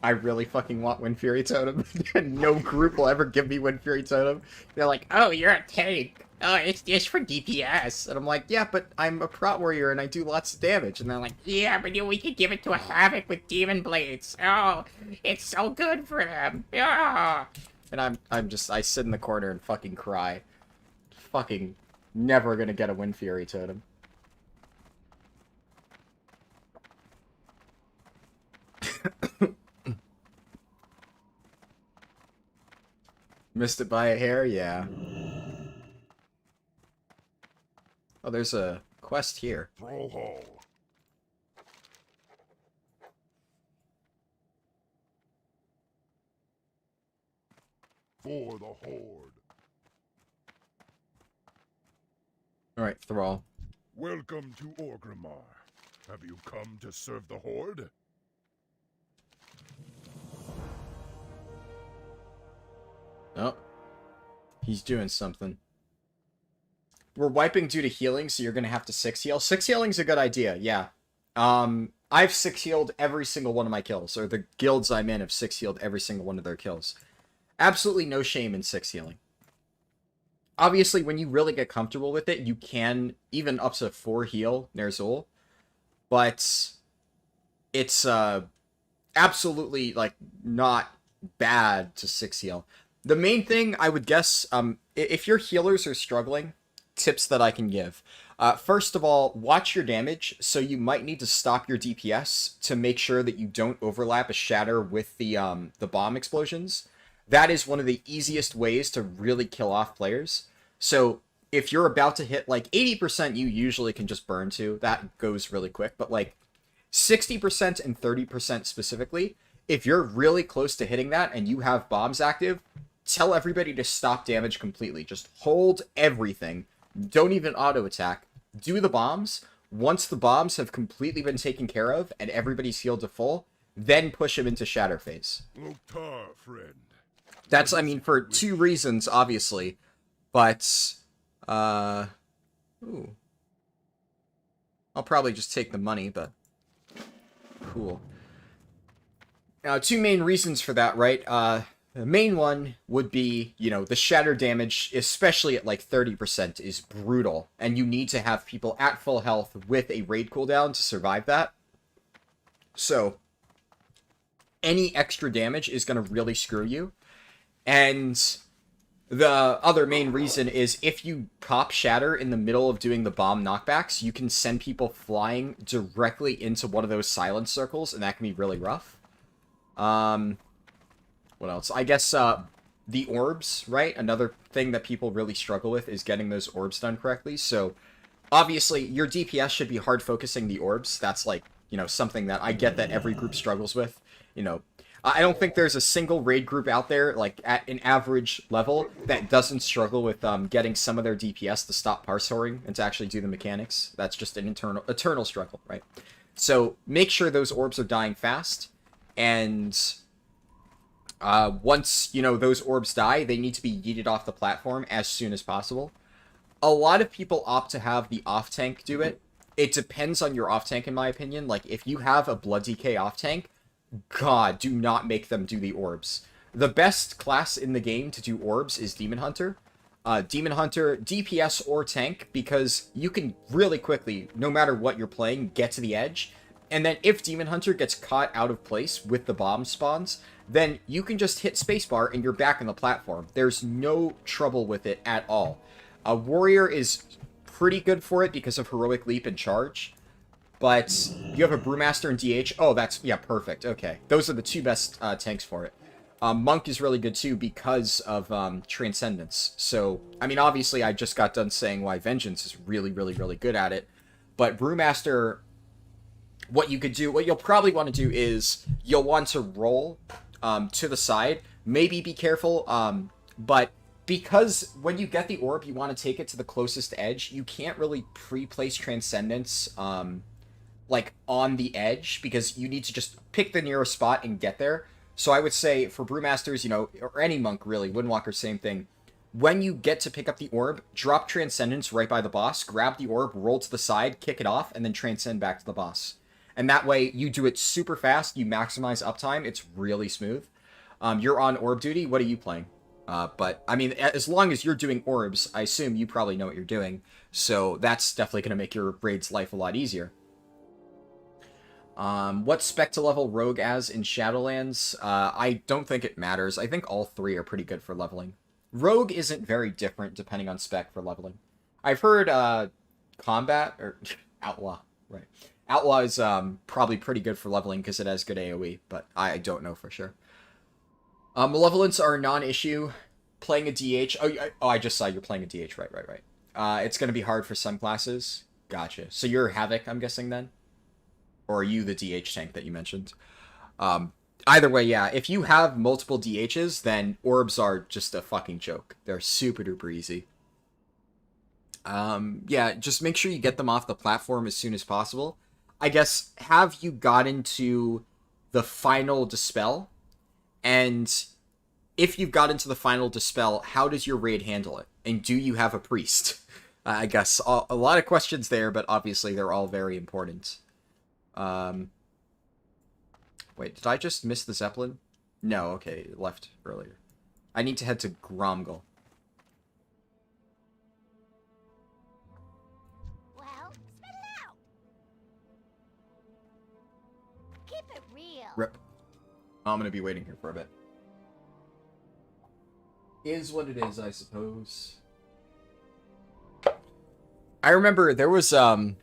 I really fucking want Wind Fury Totem. No group will ever give me Wind Fury Totem. They're like, oh, you're a tank. oh, it's just for DPS. And I'm like, yeah, but I'm a prot warrior and I do lots of damage. And they're like, yeah, but we could give it to a Havoc with Demon Blades. Oh, it's so good for them. Yeah. And I sit in the corner and fucking cry. Fucking never gonna get a Wind Fury totem. Missed it by a hair? Yeah. Oh, there's a quest here. Brawl Hall. For the Horde. Alright, Thrall. Welcome to Orgrimmar. Have you come to serve the Horde? Oh. He's doing something. We're wiping due to healing, so you're gonna have to 6 heal. 6 healing's a good idea, yeah. I've 6 healed every single one of my kills, or the guilds I'm in have 6 healed every single one of their kills. Absolutely no shame in 6 healing. Obviously, when you really get comfortable with it, you can even up to 4 heal Ner'zhul, but it's absolutely like not bad to 6 heal. The main thing I would guess, if your healers are struggling, tips that I can give. First of all, watch your damage, so you might need to stop your DPS to make sure that you don't overlap a shatter with the bomb explosions. That is one of the easiest ways to really kill off players. So if you're about to hit like 80%, you usually can just burn to. That goes really quick, but like 60% and 30% specifically, if you're really close to hitting that and you have bombs active, tell everybody to stop damage completely. Just hold everything. Don't even auto-attack. Do the bombs. Once the bombs have completely been taken care of and everybody's healed to full, then push them into Shatter Phase. Loktar, friend. That's, I mean, for 2 reasons, obviously. But, ooh. I'll probably just take the money, but cool. Now, 2 main reasons for that, right? The main one would be, you know, the shatter damage, especially at like 30%, is brutal. And you need to have people at full health with a raid cooldown to survive that. So, any extra damage is going to really screw you. And the other main reason is if you pop shatter in the middle of doing the bomb knockbacks, you can send people flying directly into one of those silence circles, and that can be really rough. What else? I guess, the orbs, right? Another thing that people really struggle with is getting those orbs done correctly. So, obviously, your DPS should be hard focusing the orbs. That's, like, you know, something that I get that every group struggles with. You know, I don't think there's a single raid group out there, like, at an average level, that doesn't struggle with, getting some of their DPS to stop parsoring and to actually do the mechanics. That's just an eternal struggle, right? So, make sure those orbs are dying fast, and once, you know, those orbs die, they need to be yeeted off the platform as soon as possible. A lot of people opt to have the off-tank do it. It depends on your off-tank, in my opinion. Like, if you have a Blood DK off-tank, God, do not make them do the orbs. The best class in the game to do orbs is Demon Hunter. Demon Hunter, DPS or tank, because you can really quickly, no matter what you're playing, get to the edge. And then if Demon Hunter gets caught out of place with the bomb spawns, then you can just hit spacebar and you're back on the platform. There's no trouble with it at all. A Warrior is pretty good for it because of Heroic Leap and Charge. But you have a Brewmaster and DH. Oh, that's, yeah, perfect. Okay. Those are the 2 best tanks for it. Monk is really good too because of Transcendence. So, I mean, obviously I just got done saying why Vengeance is really, really, really good at it. But Brewmaster, what you could do, what you'll probably want to do is you'll want to roll to the side. Maybe be careful, but because when you get the orb, you want to take it to the closest edge. You can't really pre-place Transcendence like on the edge because you need to just pick the nearest spot and get there. So I would say for Brewmasters, you know, or any monk really, Windwalker, same thing. When you get to pick up the orb, drop Transcendence right by the boss, grab the orb, roll to the side, kick it off, and then transcend back to the boss. And that way, you do it super fast, you maximize uptime, it's really smooth. You're on orb duty, what are you playing? But, I mean, as long as you're doing orbs, I assume you probably know what you're doing. So that's definitely going to make your raid's life a lot easier. What spec to level Rogue as in Shadowlands? I don't think it matters. I think all three are pretty good for leveling. Rogue isn't very different depending on spec for leveling. I've heard, Combat, or Outlaw, right. Outlaw is, probably pretty good for leveling because it has good AoE, but I don't know for sure. Malevolence are a non-issue. Playing a DH. Oh, I just saw you're playing a DH. Right. It's going to be hard for some classes. Gotcha. So you're Havoc, I'm guessing, then? Or are you the DH tank that you mentioned? Either way, yeah. If you have multiple DHs, then orbs are just a fucking joke. They're super duper easy. Yeah, just make sure you get them off the platform as soon as possible. I guess, have you gotten to the final Dispel? And if you've got into the final Dispel, how does your raid handle it? And do you have a priest? I guess a lot of questions there, but obviously they're all very important. Wait, did I just miss the Zeppelin? No, okay, it left earlier. I need to head to Gromgul. Well, spit it out. Keep it real. Rip. I'm gonna be waiting here for a bit. Is what it is, I suppose. I remember there was a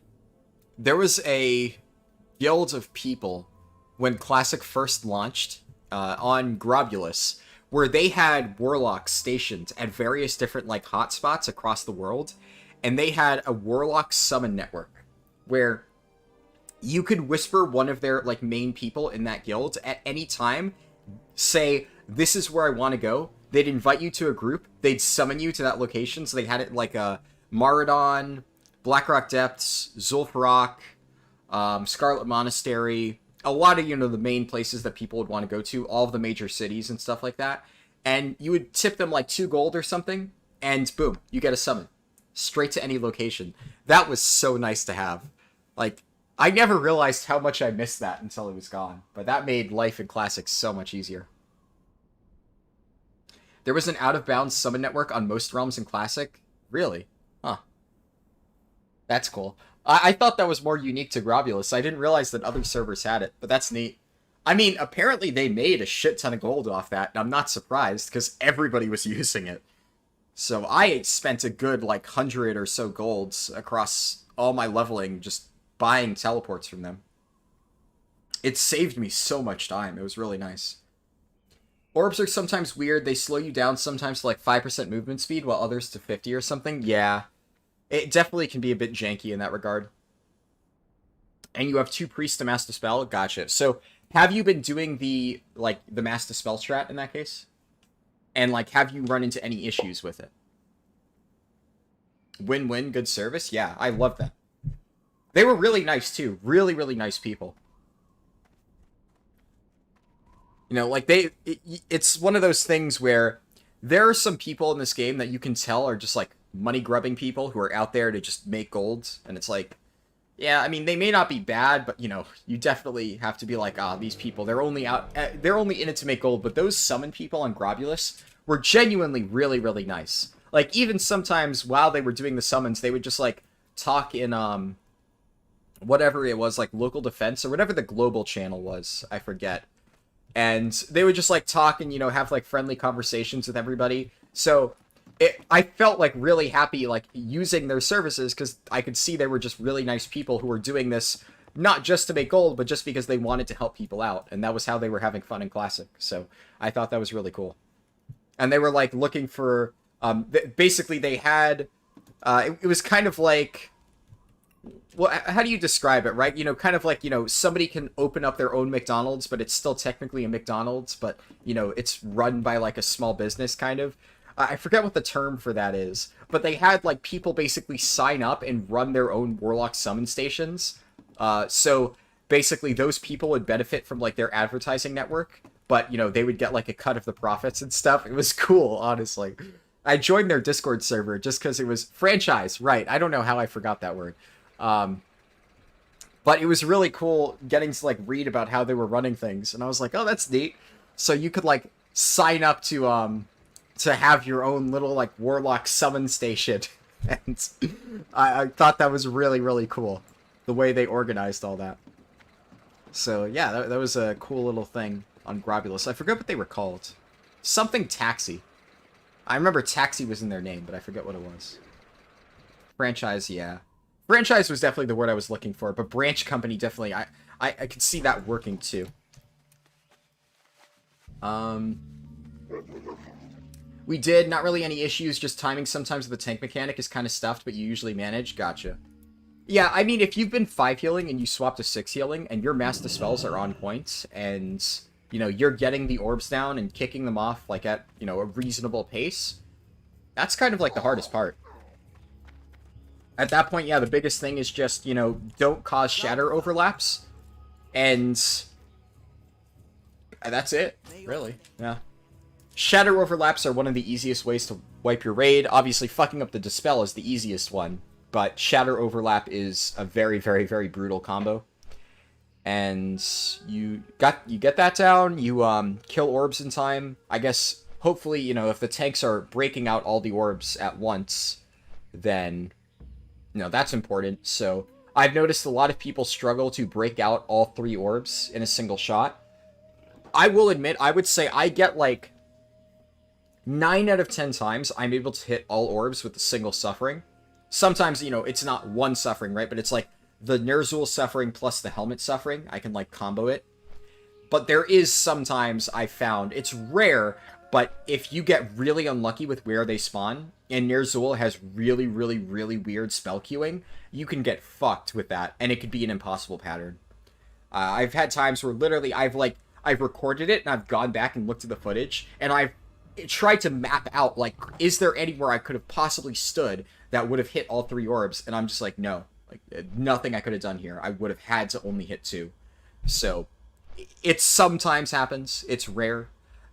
guild of people when Classic first launched on Grobbulus, where they had warlocks stationed at various different like hotspots across the world, and they had a warlock summon network where you could whisper one of their like main people in that guild at any time, say, this is where I want to go. They'd invite you to a group, they'd summon you to that location, so they had it like a Maradon, Blackrock Depths, Zul'Farrak, Scarlet Monastery, a lot of, the main places that people would want to go to, all of the major cities and stuff like that. And you would tip them like 2 gold or something, and boom, you get a summon. Straight to any location. That was so nice to have. Like, I never realized how much I missed that until it was gone. But that made life in Classic so much easier. There was an out-of-bounds summon network on most realms in Classic? Really? Huh. That's cool. I thought that was more unique to Grobbulus. I didn't realize that other servers had it, but that's neat. I mean, apparently they made a shit ton of gold off that, and I'm not surprised, because everybody was using it. So I spent a good, like, 100 or so golds across all my leveling just buying teleports from them. It saved me so much time. It was really nice. Orbs are sometimes weird. They slow you down sometimes to, like, 5% movement speed, while others to 50 or something. Yeah. It definitely can be a bit janky in that regard. And you have 2 priests to Mass Dispel? Gotcha. So, have you been doing the Mass Dispel strat in that case? And, like, have you run into any issues with it? Win-win, good service? Yeah, I love that. They were really nice, too. Really, really nice people. Like, it's one of those things where there are some people in this game that you can tell are just, like, money-grubbing people who are out there to just make gold. And it's like, yeah, I mean, they may not be bad, but, you definitely have to be like, these people, they're only in it to make gold. But those summon people on Grobbulus were genuinely really, really nice. Like, even sometimes while they were doing the summons, they would just, like, talk in, whatever it was, like, local defense, or whatever the global channel was, I forget. And they would just, like, talk and, have, like, friendly conversations with everybody. So I felt, like, really happy, like, using their services, because I could see they were just really nice people who were doing this not just to make gold, but just because they wanted to help people out. And that was how they were having fun in Classic. So I thought that was really cool. And they were, like, looking for, basically they had, it was kind of like, well, how do you describe it, right? Kind of like, somebody can open up their own McDonald's, but it's still technically a McDonald's, but, it's run by, like, a small business, kind of. I forget what the term for that is, but they had, like, people basically sign up and run their own Warlock summon stations. So, basically, those people would benefit from, like, their advertising network, but, they would get, like, a cut of the profits and stuff. It was cool, honestly. I joined their Discord server just because it was franchise, right. I don't know how I forgot that word. But it was really cool getting to, like, read about how they were running things, and I was like, oh, that's neat. So you could, like, sign up to to have your own little like warlock summon station. And I thought that was really, really cool, the way they organized all that. So yeah, that was a cool little thing on Grobbulus. I forget what they were called. Something Taxi. I remember Taxi was in their name, but I forget what it was. Franchise, yeah. Franchise was definitely the word I was looking for, but branch company definitely, I could see that working too. We did, not really any issues, just timing sometimes with the tank mechanic is kind of stuffed, but you usually manage. Gotcha. Yeah, I mean, if you've been 5 healing and you swap to 6 healing, and your Mass Dispels are on point, and, you know, you're getting the orbs down and kicking them off, like, at, you know, a reasonable pace, that's kind of, like, the hardest part. At that point, yeah, the biggest thing is just, you know, don't cause shatter overlaps, and that's it, really, yeah. Shatter overlaps are one of the easiest ways to wipe your raid. Obviously, fucking up the Dispel is the easiest one, but Shatter Overlap is a very, very, very brutal combo. And you get that down, you kill orbs in time. I guess, hopefully, you know, if the tanks are breaking out all the orbs at once, then, you know, that's important. So, I've noticed a lot of people struggle to break out all 3 orbs in a single shot. I will admit, I would say I get, like, 9 out of 10 times, I'm able to hit all orbs with a single suffering. Sometimes, you know, it's not one suffering, right? But it's like the Ner'zhul suffering plus the helmet suffering. I can, like, combo it. But there is sometimes I found, it's rare, but if you get really unlucky with where they spawn, and Ner'zhul has really, really, really weird spell queuing, you can get fucked with that, and it could be an impossible pattern. I've had times where literally I've recorded it, and I've gone back and looked at the footage, and I've tried to map out, like, is there anywhere I could have possibly stood that would have hit all 3 orbs? And I'm just like, no. Like, nothing I could have done here. I would have had to only hit 2. So, it sometimes happens. It's rare.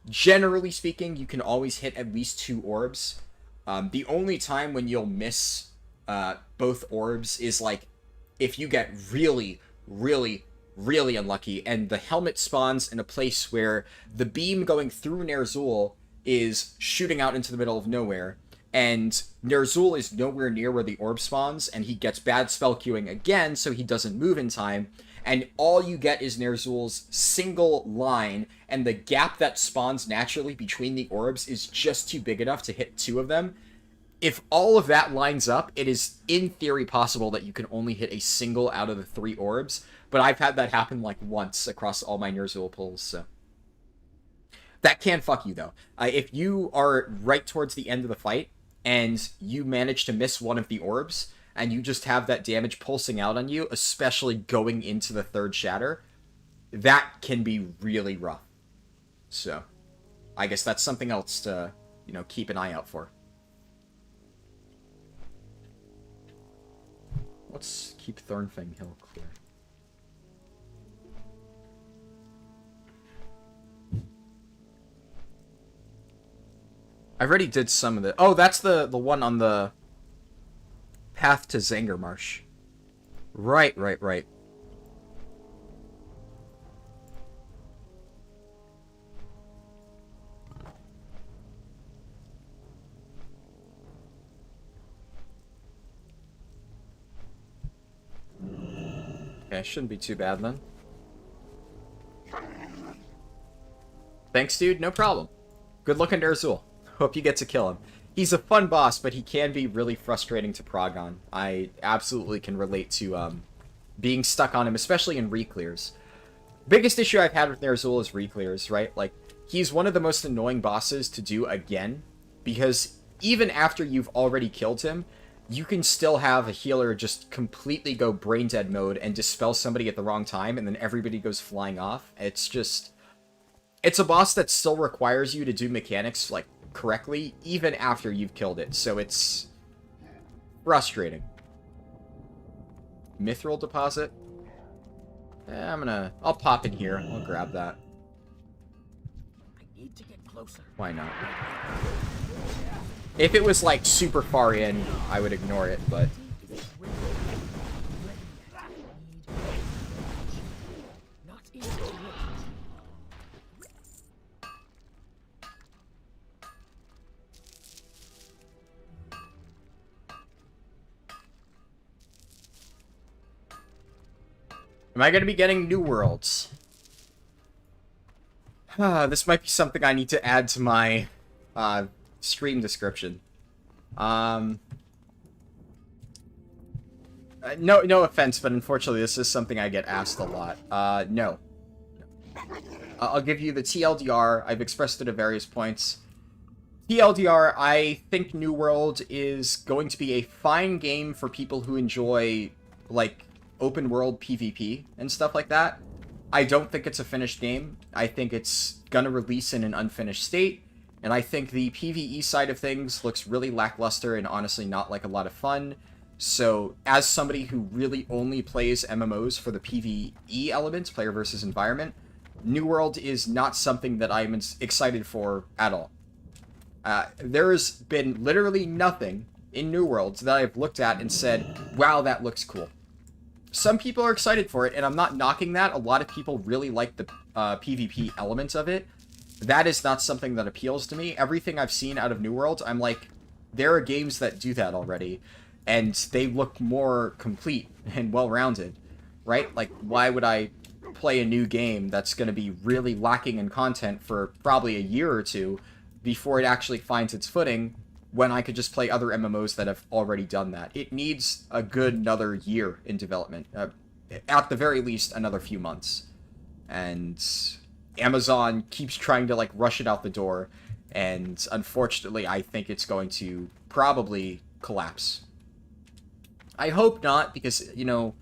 Generally speaking, you can always hit at least 2 orbs. The only time when you'll miss both orbs is, like, if you get really, really, really unlucky, and the helmet spawns in a place where the beam going through Ner'zhul is shooting out into the middle of nowhere, and Ner'zhul is nowhere near where the orb spawns, and he gets bad spell queuing again, so he doesn't move in time, and all you get is Ner'zhul's single line, and the gap that spawns naturally between the orbs is just too big enough to hit 2 of them. If all of that lines up, it is in theory possible that you can only hit a single out of the 3 orbs, but I've had that happen like once across all my Ner'zhul pulls, so. That can fuck you, though. If you are right towards the end of the fight, and you manage to miss one of the orbs, and you just have that damage pulsing out on you, especially going into the 3rd shatter, that can be really rough. So, I guess that's something else to, you know, keep an eye out for. Let's keep Thornfang Hill clear. I already did some of the... Oh, that's the one on the path to Zangarmarsh. Right. Okay, shouldn't be too bad then. Thanks, dude. No problem. Good looking Ner'zhul. Hope you get to kill him. He's a fun boss, but he can be really frustrating to prog on. I absolutely can relate to being stuck on him, especially in reclears. Biggest issue I've had with Ner'zhul is reclears, right? Like, he's one of the most annoying bosses to do again, because even after you've already killed him, you can still have a healer just completely go brain dead mode and dispel somebody at the wrong time, and then everybody goes flying off. It's just... It's a boss that still requires you to do mechanics, like, correctly, even after you've killed it, so it's frustrating. Mithril deposit? I'll pop in here. I'll grab that. I need to get closer. Why not? If it was, like, super far in, I would ignore it, but... Not easy. Am I going to be getting New Worlds? This might be something I need to add to my stream description. No offense, but unfortunately this is something I get asked a lot. No. I'll give you the TLDR. I've expressed it at various points. TLDR, I think New World is going to be a fine game for people who enjoy, like, open world PvP and stuff like that. I don't think it's a finished game. I think it's gonna release in an unfinished state, and I think the PvE side of things looks really lackluster and honestly not like a lot of fun. So, as somebody who really only plays MMOs for the PvE elements, player versus environment, New World is not something that I'm excited for at all. There's been literally nothing in New World that I've looked at and said, wow, that looks cool. Some people are excited for it, and I'm not knocking that. A lot of people really like the PvP elements of it. That is not something that appeals to me. Everything I've seen out of New World, I'm like, there are games that do that already, and they look more complete and well-rounded, right? Like, why would I play a new game that's going to be really lacking in content for probably a year or two before it actually finds its footing, when I could just play other MMOs that have already done that? It needs a good another year in development. At the very least, another few months. And Amazon keeps trying to, like, rush it out the door, and unfortunately, I think it's going to probably collapse. I hope not, because, you know,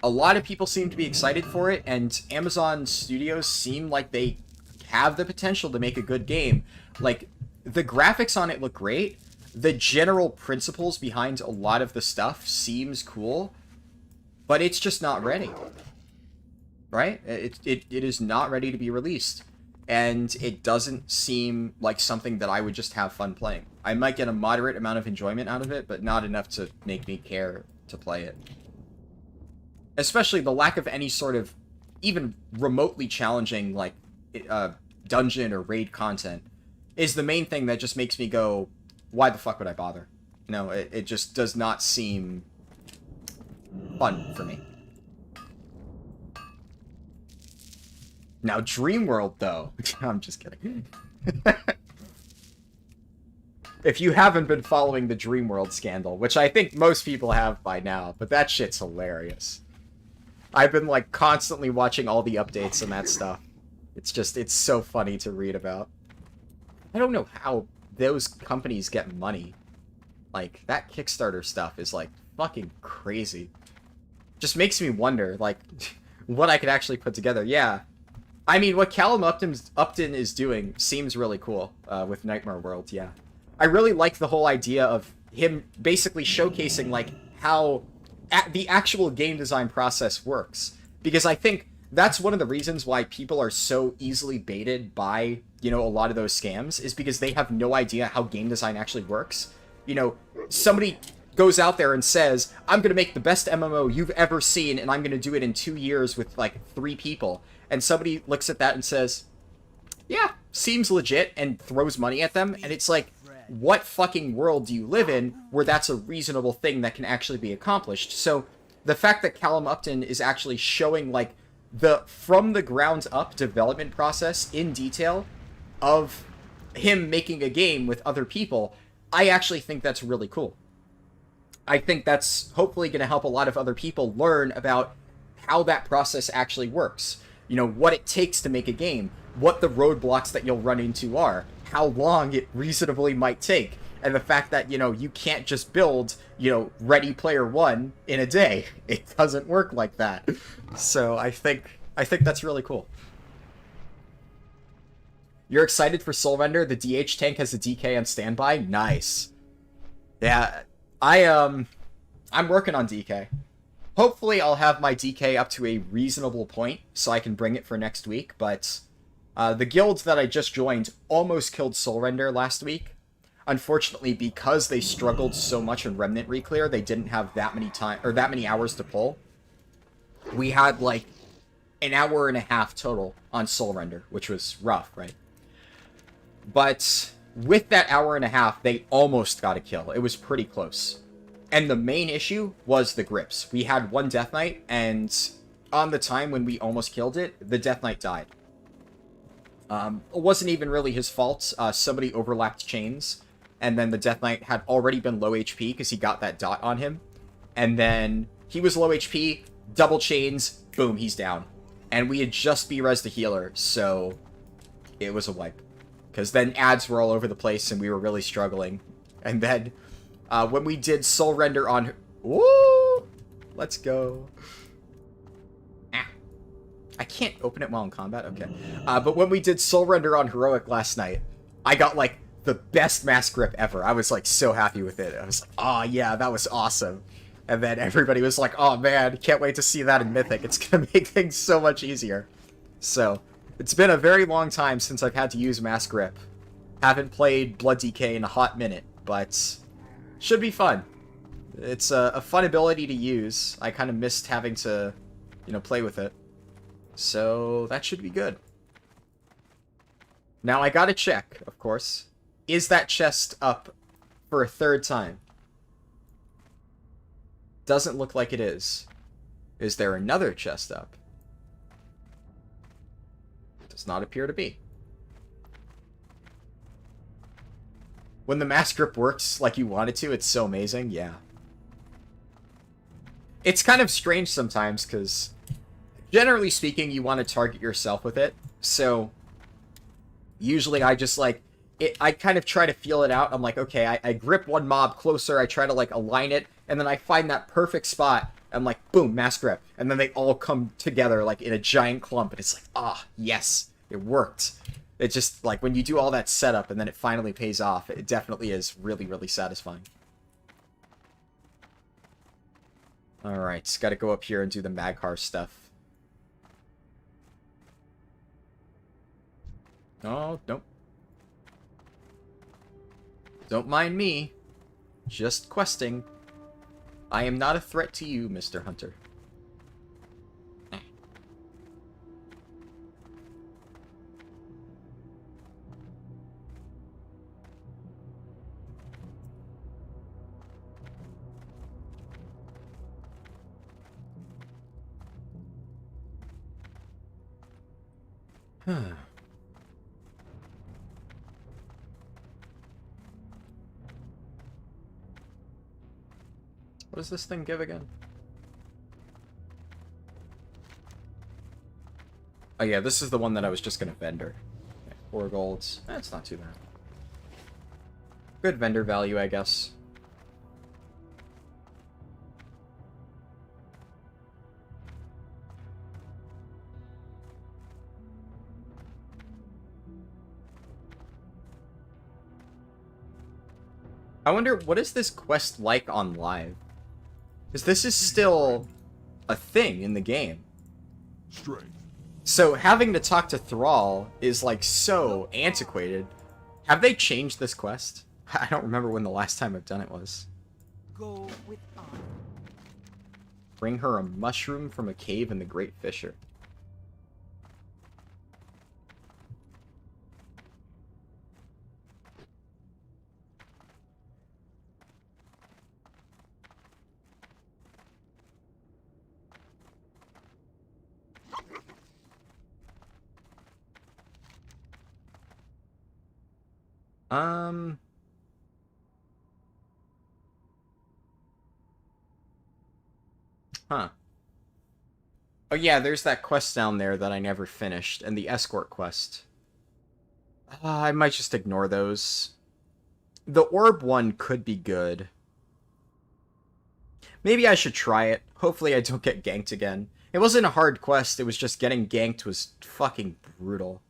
a lot of people seem to be excited for it, and Amazon Studios seem like they have the potential to make a good game. Like, the graphics on it look great. The general principles behind a lot of the stuff seems cool, but it's just not ready. Right? It is not ready to be released. And it doesn't seem like something that I would just have fun playing. I might get a moderate amount of enjoyment out of it, but not enough to make me care to play it. Especially the lack of any sort of even remotely challenging, like, dungeon or raid content is the main thing that just makes me go, why the fuck would I bother? No, it just does not seem fun for me. Now, Dreamworld, though. I'm just kidding. If you haven't been following the Dreamworld scandal, which I think most people have by now, but that shit's hilarious. I've been, like, constantly watching all the updates and that stuff. It's so funny to read about. I don't know how those companies get money. Like, that Kickstarter stuff is, like, fucking crazy. Just makes me wonder, like, what I could actually put together. Yeah. I mean, what Callum Upton is doing seems really cool with Nightmare World, yeah. I really like the whole idea of him basically showcasing, like, how the actual game design process works. Because I think that's one of the reasons why people are so easily baited by, you know, a lot of those scams, is because they have no idea how game design actually works. You know, somebody goes out there and says, I'm going to make the best MMO you've ever seen, and I'm going to do it in 2 years with, like, 3 people. And somebody looks at that and says, yeah, seems legit, and throws money at them. And it's like, what fucking world do you live in where that's a reasonable thing that can actually be accomplished? So the fact that Callum Upton is actually showing, like, the from the ground up development process in detail of him making a game with other people, I actually think that's really cool. I think that's hopefully going to help a lot of other people learn about how that process actually works. You know, what it takes to make a game, what the roadblocks that you'll run into are, how long it reasonably might take, and the fact that, you know, you can't just build, you know, Ready Player One in a day. It doesn't work like that. So I think that's really cool. You're excited for Soul Render? The DH tank has a DK on standby? Nice. Yeah, I'm working on DK. Hopefully I'll have my DK up to a reasonable point so I can bring it for next week, but the guild that I just joined almost killed Soul Render last week. Unfortunately, because they struggled so much in Remnant Reclear, they didn't have that many hours to pull. We had like an hour and a half total on Soul Render, which was rough, right? But with that hour and a half, they almost got a kill. It was pretty close. And the main issue was the grips. We had one Death Knight, and on the time when we almost killed it, the Death Knight died. It wasn't even really his fault. Somebody overlapped chains, and then the Death Knight had already been low HP because he got that dot on him. And then he was low HP, double chains, boom, he's down. And we had just B-res the healer, so it was a wipe. Because then ads were all over the place and we were really struggling. And then when we did soul render on... Woo! Let's go. Ah. I can't open it while in combat? Okay. But when we did soul render on heroic last night, I got like the best mass grip ever. I was like so happy with it. I was like, oh yeah, that was awesome. And then everybody was like, oh man, can't wait to see that in Mythic. It's going to make things so much easier. So, it's been a very long time since I've had to use Mass Grip. Haven't played Blood DK in a hot minute, but should be fun. It's a fun ability to use. I kind of missed having to, play with it. So, that should be good. Now, I gotta check, of course. Is that chest up for a third time? Doesn't look like it is. Is there another chest up? Does not appear to be. When the mass grip works like you want it to, it's so amazing. Yeah. It's kind of strange sometimes, because generally speaking, you want to target yourself with it. So, usually I just, I kind of try to feel it out. I'm like, okay, I grip one mob closer, I try to, align it, and then I find that perfect spot. I'm like, boom, mass grip. And then they all come together, in a giant clump. And it's like, ah, yes, it worked. It's just, when you do all that setup and then it finally pays off, it definitely is really, really satisfying. Alright, gotta go up here and do the Maghar stuff. Oh, nope. Don't mind me. Just questing. I am not a threat to you, Mr. Hunter. What does this thing give again? Oh yeah, this is the one that I was just gonna vendor. Okay, 4 golds. That's not too bad. Good vendor value, I guess. I wonder, what is this quest like on live? Because this is still a thing in the game. Strength. So having to talk to Thrall is so antiquated. Have they changed this quest? I don't remember when the last time I've done it was. Go with honor. Bring her a mushroom from a cave in the Great Fissure. Huh. Oh yeah, there's that quest down there that I never finished, and the escort quest. I might just ignore those. The orb one could be good. Maybe I should try it. Hopefully I don't get ganked again. It wasn't a hard quest, it was just getting ganked was fucking brutal.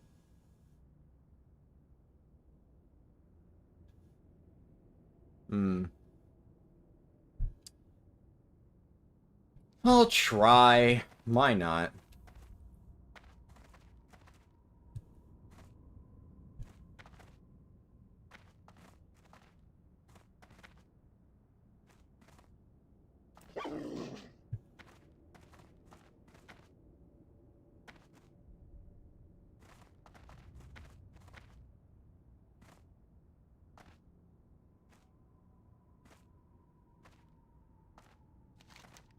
I'll try. Why not?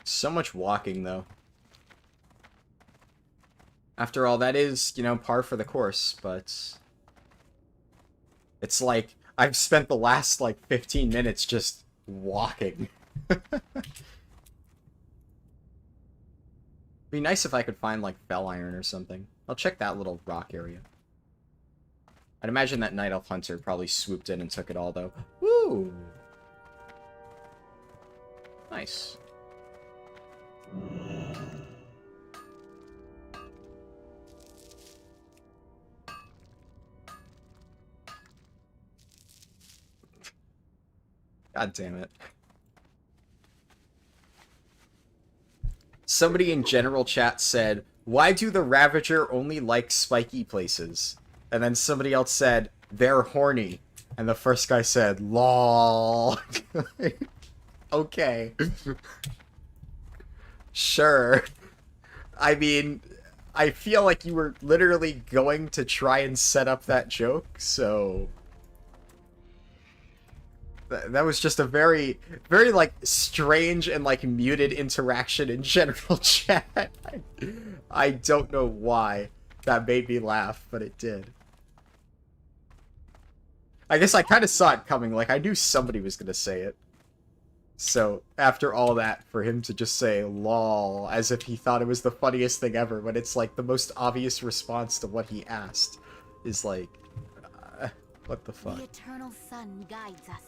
So much walking, though. After all, that is, you know, par for the course, but it's like I've spent the last like 15 minutes just walking. Be nice if I could find like fell iron or something. I'll check that little rock area. I'd imagine that Night Elf Hunter probably swooped in and took it all, though. Woo! Nice. God damn it. Somebody in general chat said, "Why do the Ravager only like spiky places?" And then somebody else said, "They're horny." And the first guy said, "Lol." Okay. Sure. I mean, I feel like you were literally going to try and set up that joke, so... That was just a very, very, like, strange and, like, muted interaction in general chat. I don't know why that made me laugh, but it did. I guess I kind of saw it coming, like, I knew somebody was going to say it. So, after all that, for him to just say, lol, as if he thought it was the funniest thing ever, when it's, like, the most obvious response to what he asked, is like, what the fuck? The eternal sun guides us.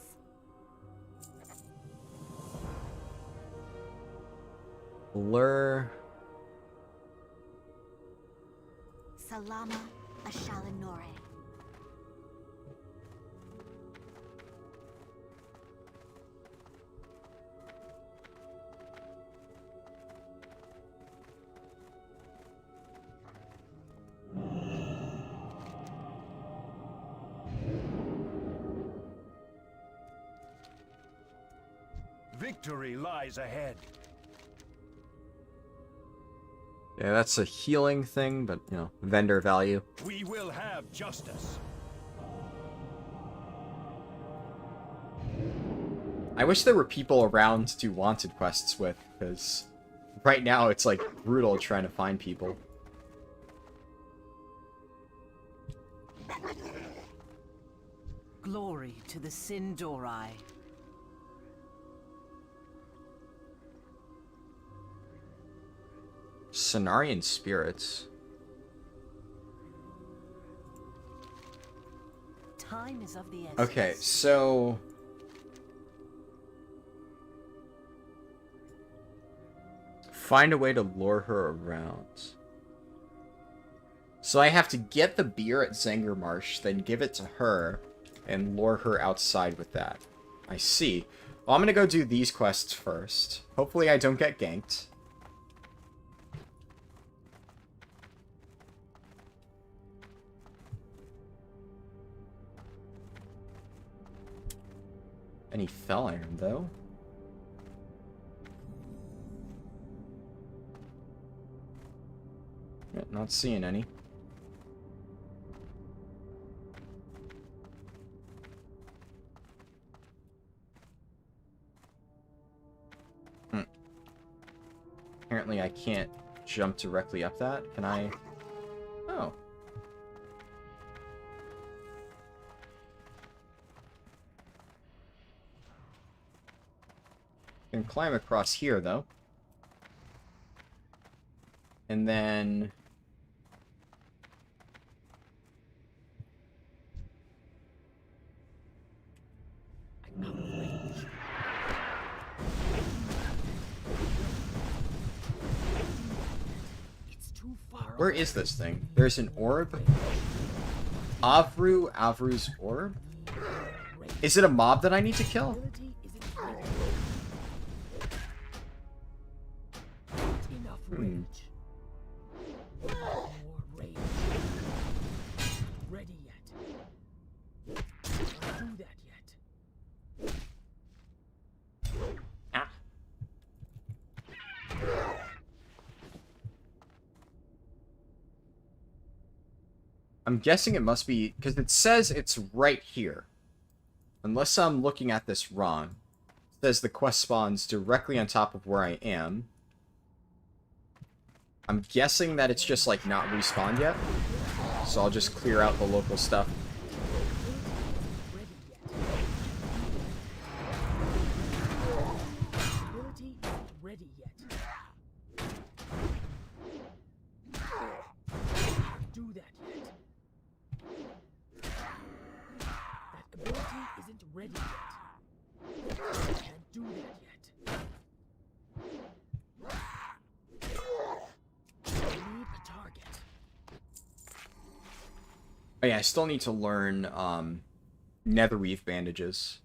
Lure. Salama Ashalanore. Victory lies ahead. Yeah, that's a healing thing, but, you know, vendor value. We will have justice. I wish there were people around to do wanted quests with, because right now it's, like, brutal trying to find people. Glory to the Sindori. Cenarian spirits. Time is of the essence. Okay, so... find a way to lure her around. So I have to get the beer at Zangermarsh, then give it to her, and lure her outside with that. I see. Well, I'm gonna go do these quests first. Hopefully I don't get ganked. Any fell iron, though? Yeah, not seeing any. Apparently I can't jump directly up that. Can I? Oh. Can climb across here, though. And then... I'm out of range. It's too far. Where is this thing? There's an orb? Avru's orb? Is it a mob that I need to kill? Ability is incredible. Not enough range. More range. Ready yet? Can't do that yet. Ah. I'm guessing it must be, because it says it's right here. Unless I'm looking at this wrong. It says the quest spawns directly on top of where I am. I'm guessing that it's just, like, not respawned yet. So I'll just clear out the local stuff. Ability isn't ready yet. Do that yet. That ability isn't ready yet. Can't do that yet. Need a target. Oh yeah, I still need to learn, Netherweave bandages.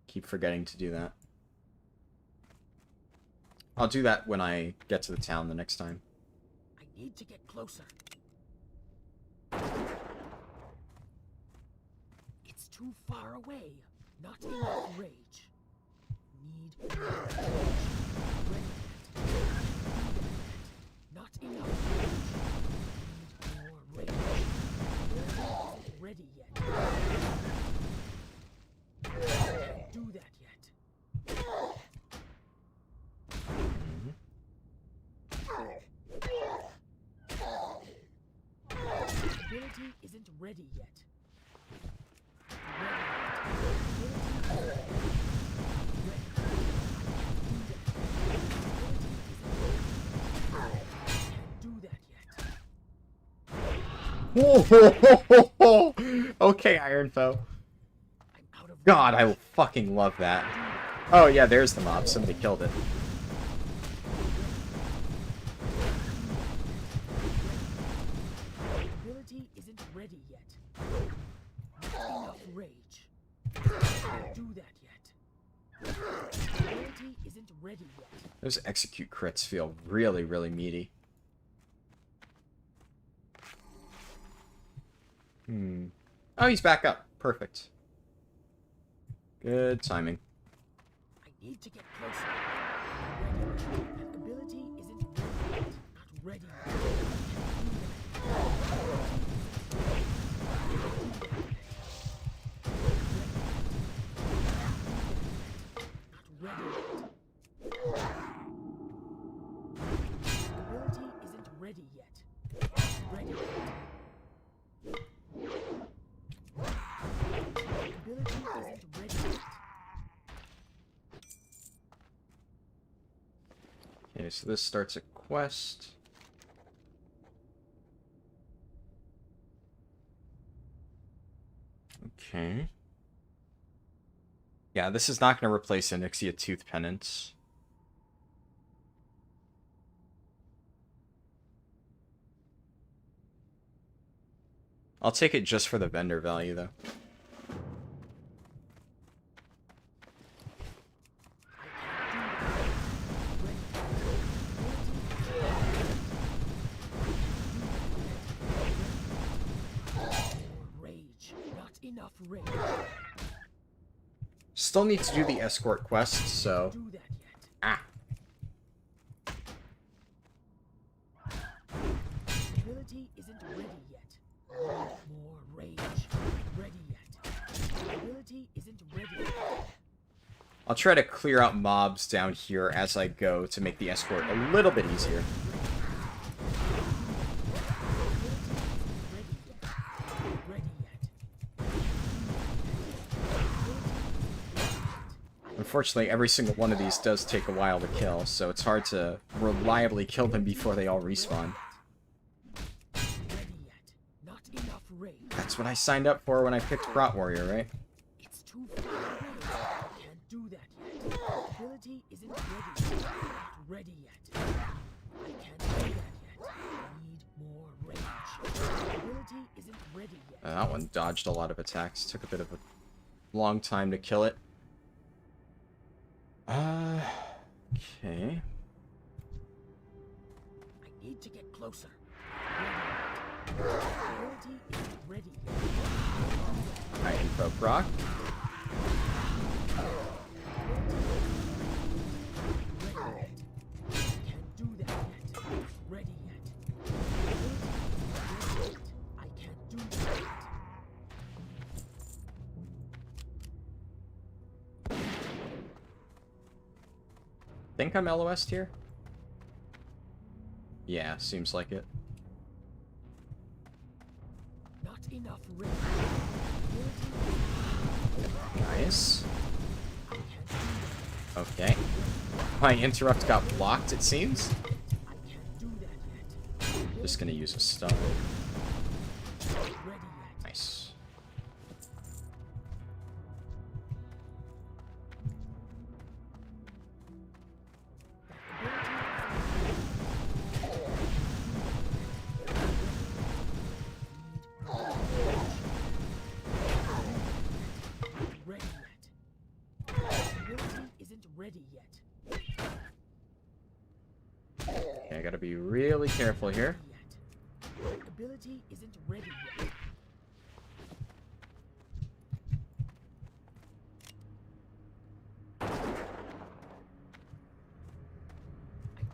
Keep forgetting to do that. I'll do that when I get to the town the next time. I need to get closer. It's too far away. Not enough rage. Need more rage. Ready yet. Not enough rage. Need more rage. Ready yet. Can't do that yet. Ability isn't ready yet. Okay, Iron Foe. I'm out of God, I fucking love that. Oh yeah, there's the mob. Somebody killed it. ability isn't ready yet. Not enough rage. Can't do that yet. Ability isn't ready yet. Those execute crits feel really, really meaty. Oh, he's back up. Perfect. Good timing. I need to get closer. Ready. That ability isn't ready yet. Not ready yet. Not ready yet. Ability isn't ready yet. Ready yet. Ability isn't ready yet. Okay, so this starts a quest. Okay. Yeah, this is not going to replace Onyxia Tooth Penance. I'll take it just for the vendor value, though. Rage. Not enough rage. Still need to do the escort quest, so... Do that yet. Ah. Ability isn't ready yet. More rage. Ready yet. Ability isn't ready yet. I'll try to clear out mobs down here as I go to make the escort a little bit easier. Unfortunately, every single one of these does take a while to kill, so it's hard to reliably kill them before they all respawn. That's what I signed up for when I picked Prot Warrior, right? It's too far away. Can't do that yet. Ability isn't ready. Not ready yet. I can't do that yet. Need more rage. Ability isn't ready yet. That one dodged a lot of attacks. Took a bit of a long time to kill it. Okay. I need to get closer. Ability isn't ready yet. Alright, info proc. Can't do that yet. Ready yet. I can't do that yet. Think I'm LOS here? Yeah, seems like it. Not enough range. Nice. Okay. My interrupt got blocked, it seems. I can't do that yet. Just gonna use a stun. Ready yet. Nice. Ready yet. Ability isn't ready yet. Okay, I gotta be really careful here. Yet. Ability isn't ready yet. I'm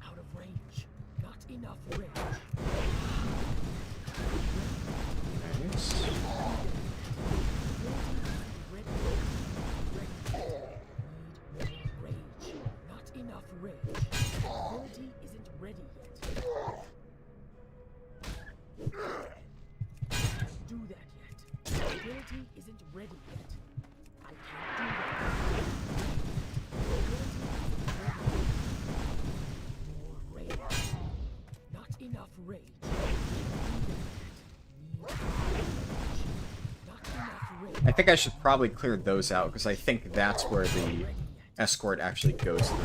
out of range. Not enough range. Nice. Rage. Not enough rage. Ability isn't ready yet. Can't do that yet. Ability isn't ready yet. I can't do that. More rage. Not enough rage. I think I should probably clear those out, because I think that's where the escort actually goes through.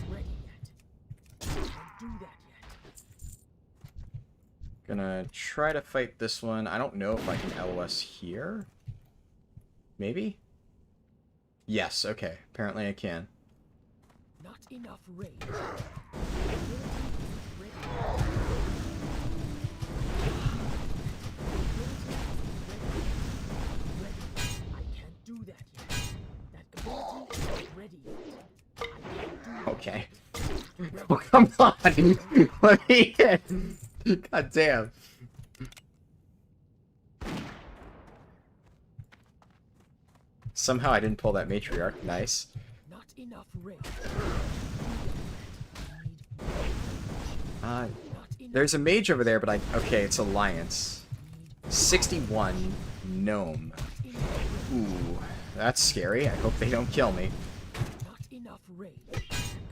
Ready yet. Can't do that yet. Gonna try to fight this one. I don't know if I can LOS here. Maybe? Yes, okay. Apparently I can. Not enough rage. I can't do that yet. That ability isn't ready yet. I can't do that. Okay. Oh, come on! Let me in! God damn. Somehow I didn't pull that matriarch. Nice. Not enough rage. There's a mage over there, but I... Okay, it's Alliance. 61 Gnome. Ooh, that's scary. I hope they don't kill me. Not enough rage.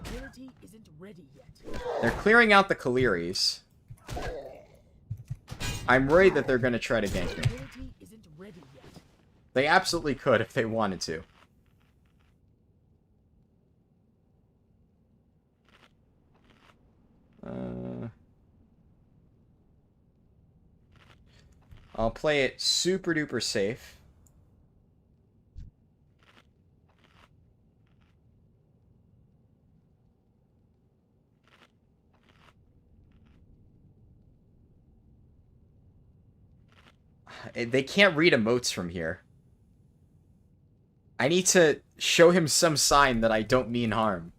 Ability isn't ready yet. They're clearing out the Kaliris. I'm worried that they're going to try to gank me. Ability isn't ready yet. They absolutely could if they wanted to. I'll play it super duper safe. They can't read emotes from here. I need to show him some sign that I don't mean harm.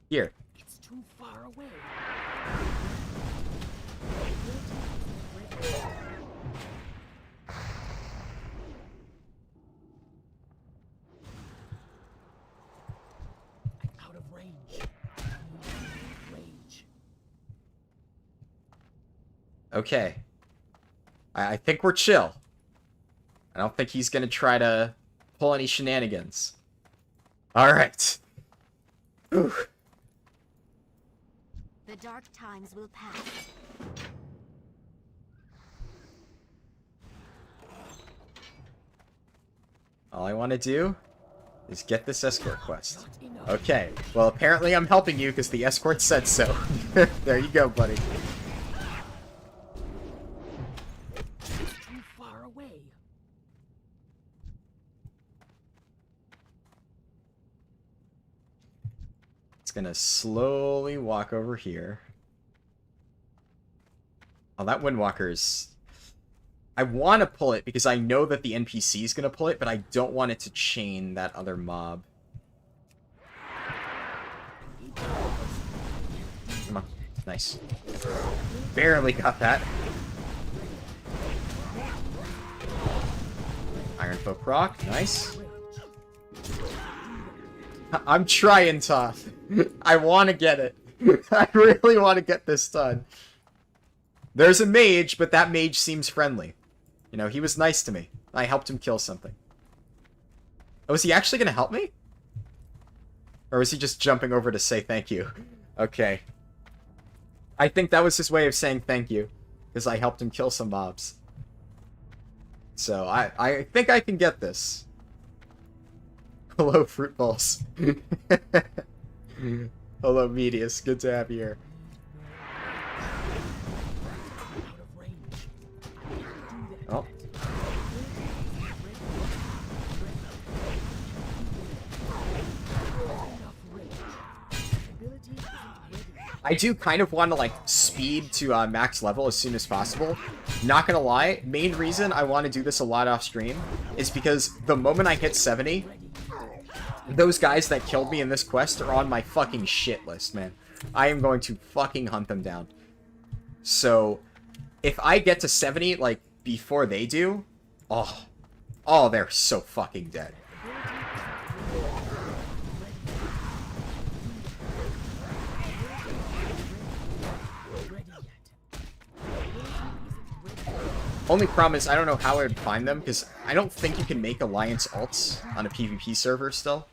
Here. It's too far away. I'm out of range. Range. Okay. I think we're chill. I don't think he's gonna try to pull any shenanigans. Alright. Whew. The dark times will pass. All I want to do is get this escort quest. Okay. Well, apparently I'm helping you because the escort said so. There you go, buddy. It's too far away. It's gonna slowly walk over here. Oh, that Windwalker's... I want to pull it because I know that the NPC is gonna pull it, but I don't want it to chain that other mob. Come on. Nice. Barely got that. Iron Folk proc. Nice. I'm trying, Toth. I want to get it. I really want to get this done. There's a mage, but that mage seems friendly. You know, he was nice to me. I helped him kill something. Oh, is he actually going to help me? Or was he just jumping over to say thank you? Okay. I think that was his way of saying thank you. Because I helped him kill some mobs. So, I think I can get this. Hello, Fruit Balls. Hello, Medius. Good to have you here. Oh. I do kind of want to, like, speed to max level as soon as possible. Not gonna lie, main reason I want to do this a lot off stream is because the moment I hit 70, those guys that killed me in this quest are on my fucking shit list, man. I am going to fucking hunt them down. So, if I get to 70, like, before they do, oh, they're so fucking dead. Only problem is I don't know how I would find them, because I don't think you can make Alliance alts on a PvP server still.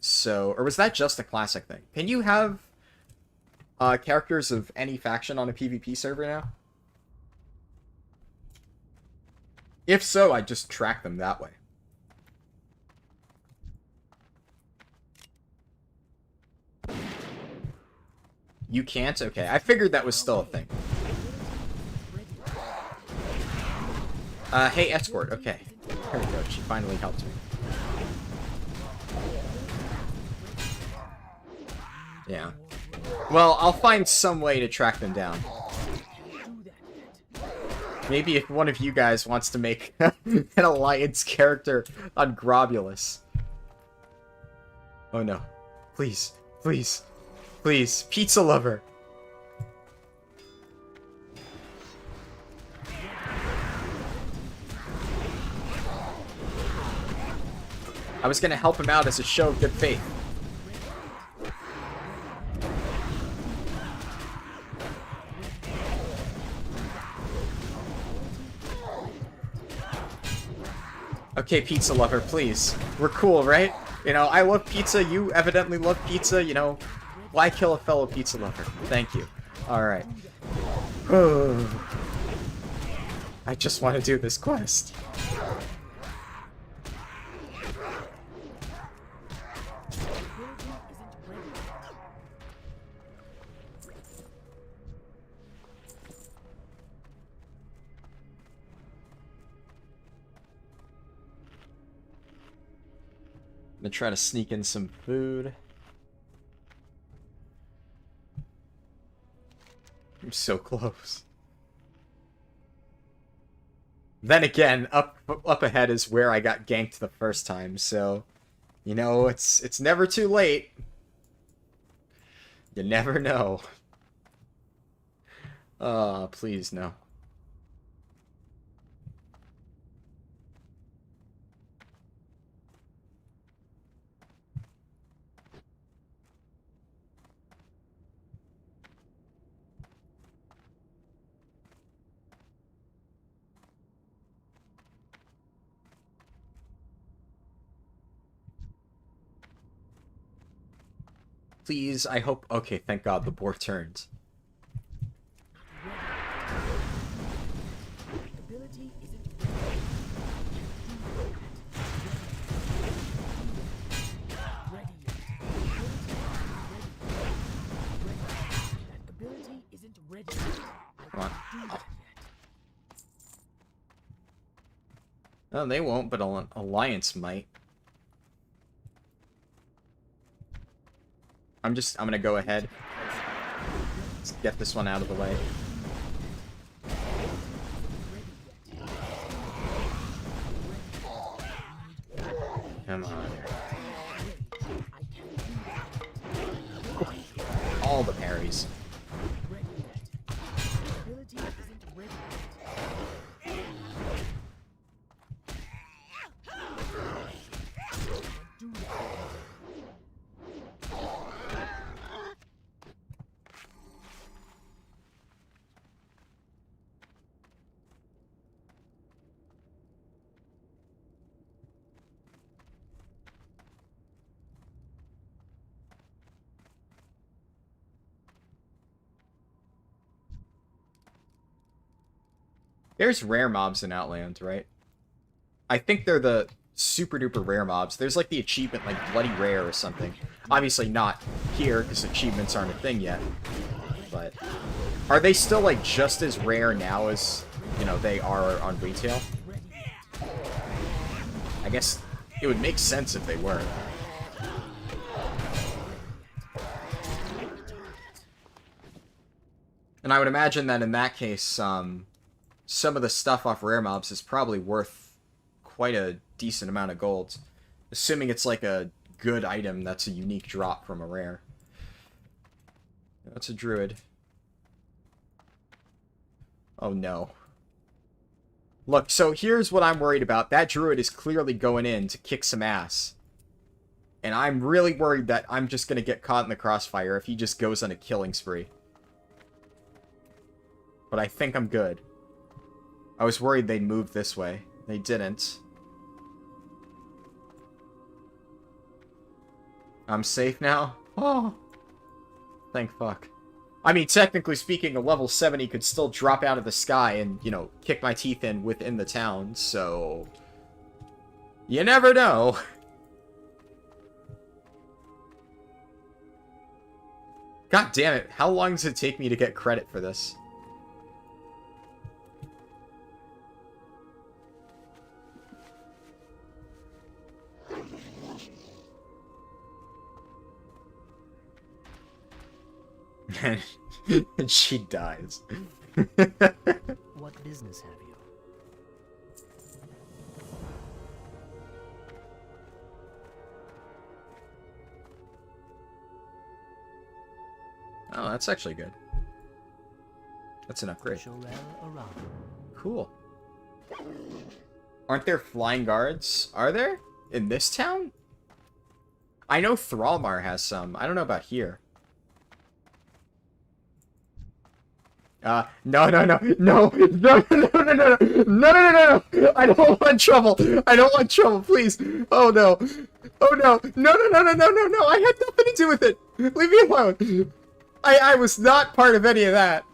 So, or was that just a classic thing? Can you have characters of any faction on a PvP server now? If so, I'd just track them that way. You can't? Okay, I figured that was still a thing. Hey, Escort, okay. There we go, she finally helped me. Yeah. Well, I'll find some way to track them down. Maybe if one of you guys wants to make an Alliance character on Grobbulus. Oh no. Please, please, please. Pizza lover. I was gonna help him out as a show of good faith. Okay, pizza lover, please. We're cool, right? You know, I love pizza, you evidently love pizza, you know. Why kill a fellow pizza lover? Thank you. Alright. I just want to do this quest. I'm gonna try to sneak in some food. I'm so close. Then again, up ahead is where I got ganked the first time, so you know, it's never too late. You never know. Please no. Please, I hope... Okay, thank God the boar turned. Come on. No, they won't, but Alliance might. I'm gonna go ahead. Let's get this one out of the way. Come on. All the parries. There's rare mobs in Outland, right? I think they're the super duper rare mobs. There's like the achievement like Bloody Rare or something. Obviously not here because achievements aren't a thing yet. But are they still like just as rare now as, you know, they are on retail? I guess it would make sense if they were. And I would imagine that in that case, some of the stuff off rare mobs is probably worth quite a decent amount of gold. Assuming it's like a good item that's a unique drop from a rare. That's a druid. Oh no. Look, so here's what I'm worried about. That druid is clearly going in to kick some ass. And I'm really worried that I'm just going to get caught in the crossfire if he just goes on a killing spree. But I think I'm good. I was worried they'd move this way. They didn't. I'm safe now? Oh. Thank fuck. I mean, technically speaking, a level 70 could still drop out of the sky and, you know, kick my teeth in within the town, so... You never know. God damn it, how long does it take me to get credit for this? And she dies. What business have you? Oh, that's actually good. That's an upgrade. Cool. Aren't there flying guards? Are there? In this town? I know Thrallmar has some. I don't know about here. No, no, no, no, no, no, no, no, no, no, no, no, no, no, I don't want trouble. I don't want trouble, please. Oh, no. Oh, no. No, no, no, no, no, no, no. I had nothing to do with it. Leave me alone. I was not part of any of that.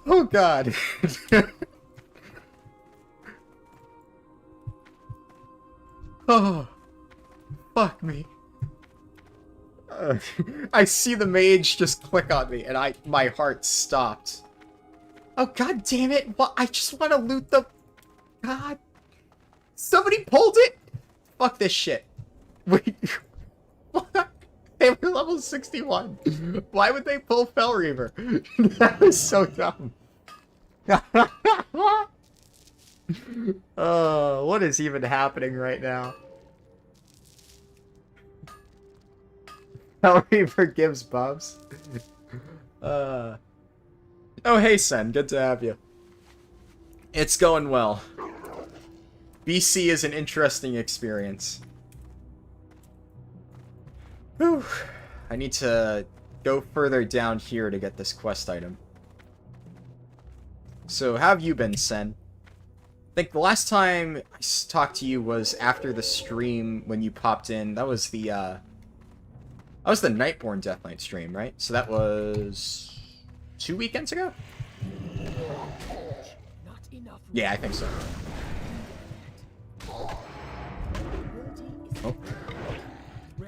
Oh, God. Oh. Fuck me. I see the mage just click on me, and my heart stopped. Oh, god damn it! What? I just want to loot the... God. Somebody pulled it? Fuck this shit. Wait. What? They were level 61. Why would they pull Fell Reaver? That was so dumb. Oh, what is even happening right now? Fell Reaver gives buffs. Oh, hey, Sen. Good to have you. It's going well. BC is an interesting experience. Whew. I need to go further down here to get this quest item. So, how have you been, Sen? I think the last time I talked to you was after the stream when you popped in. That was the Nightborn Death Knight stream, right? So that was... 2 weekends ago? Yeah, I think so. Oh.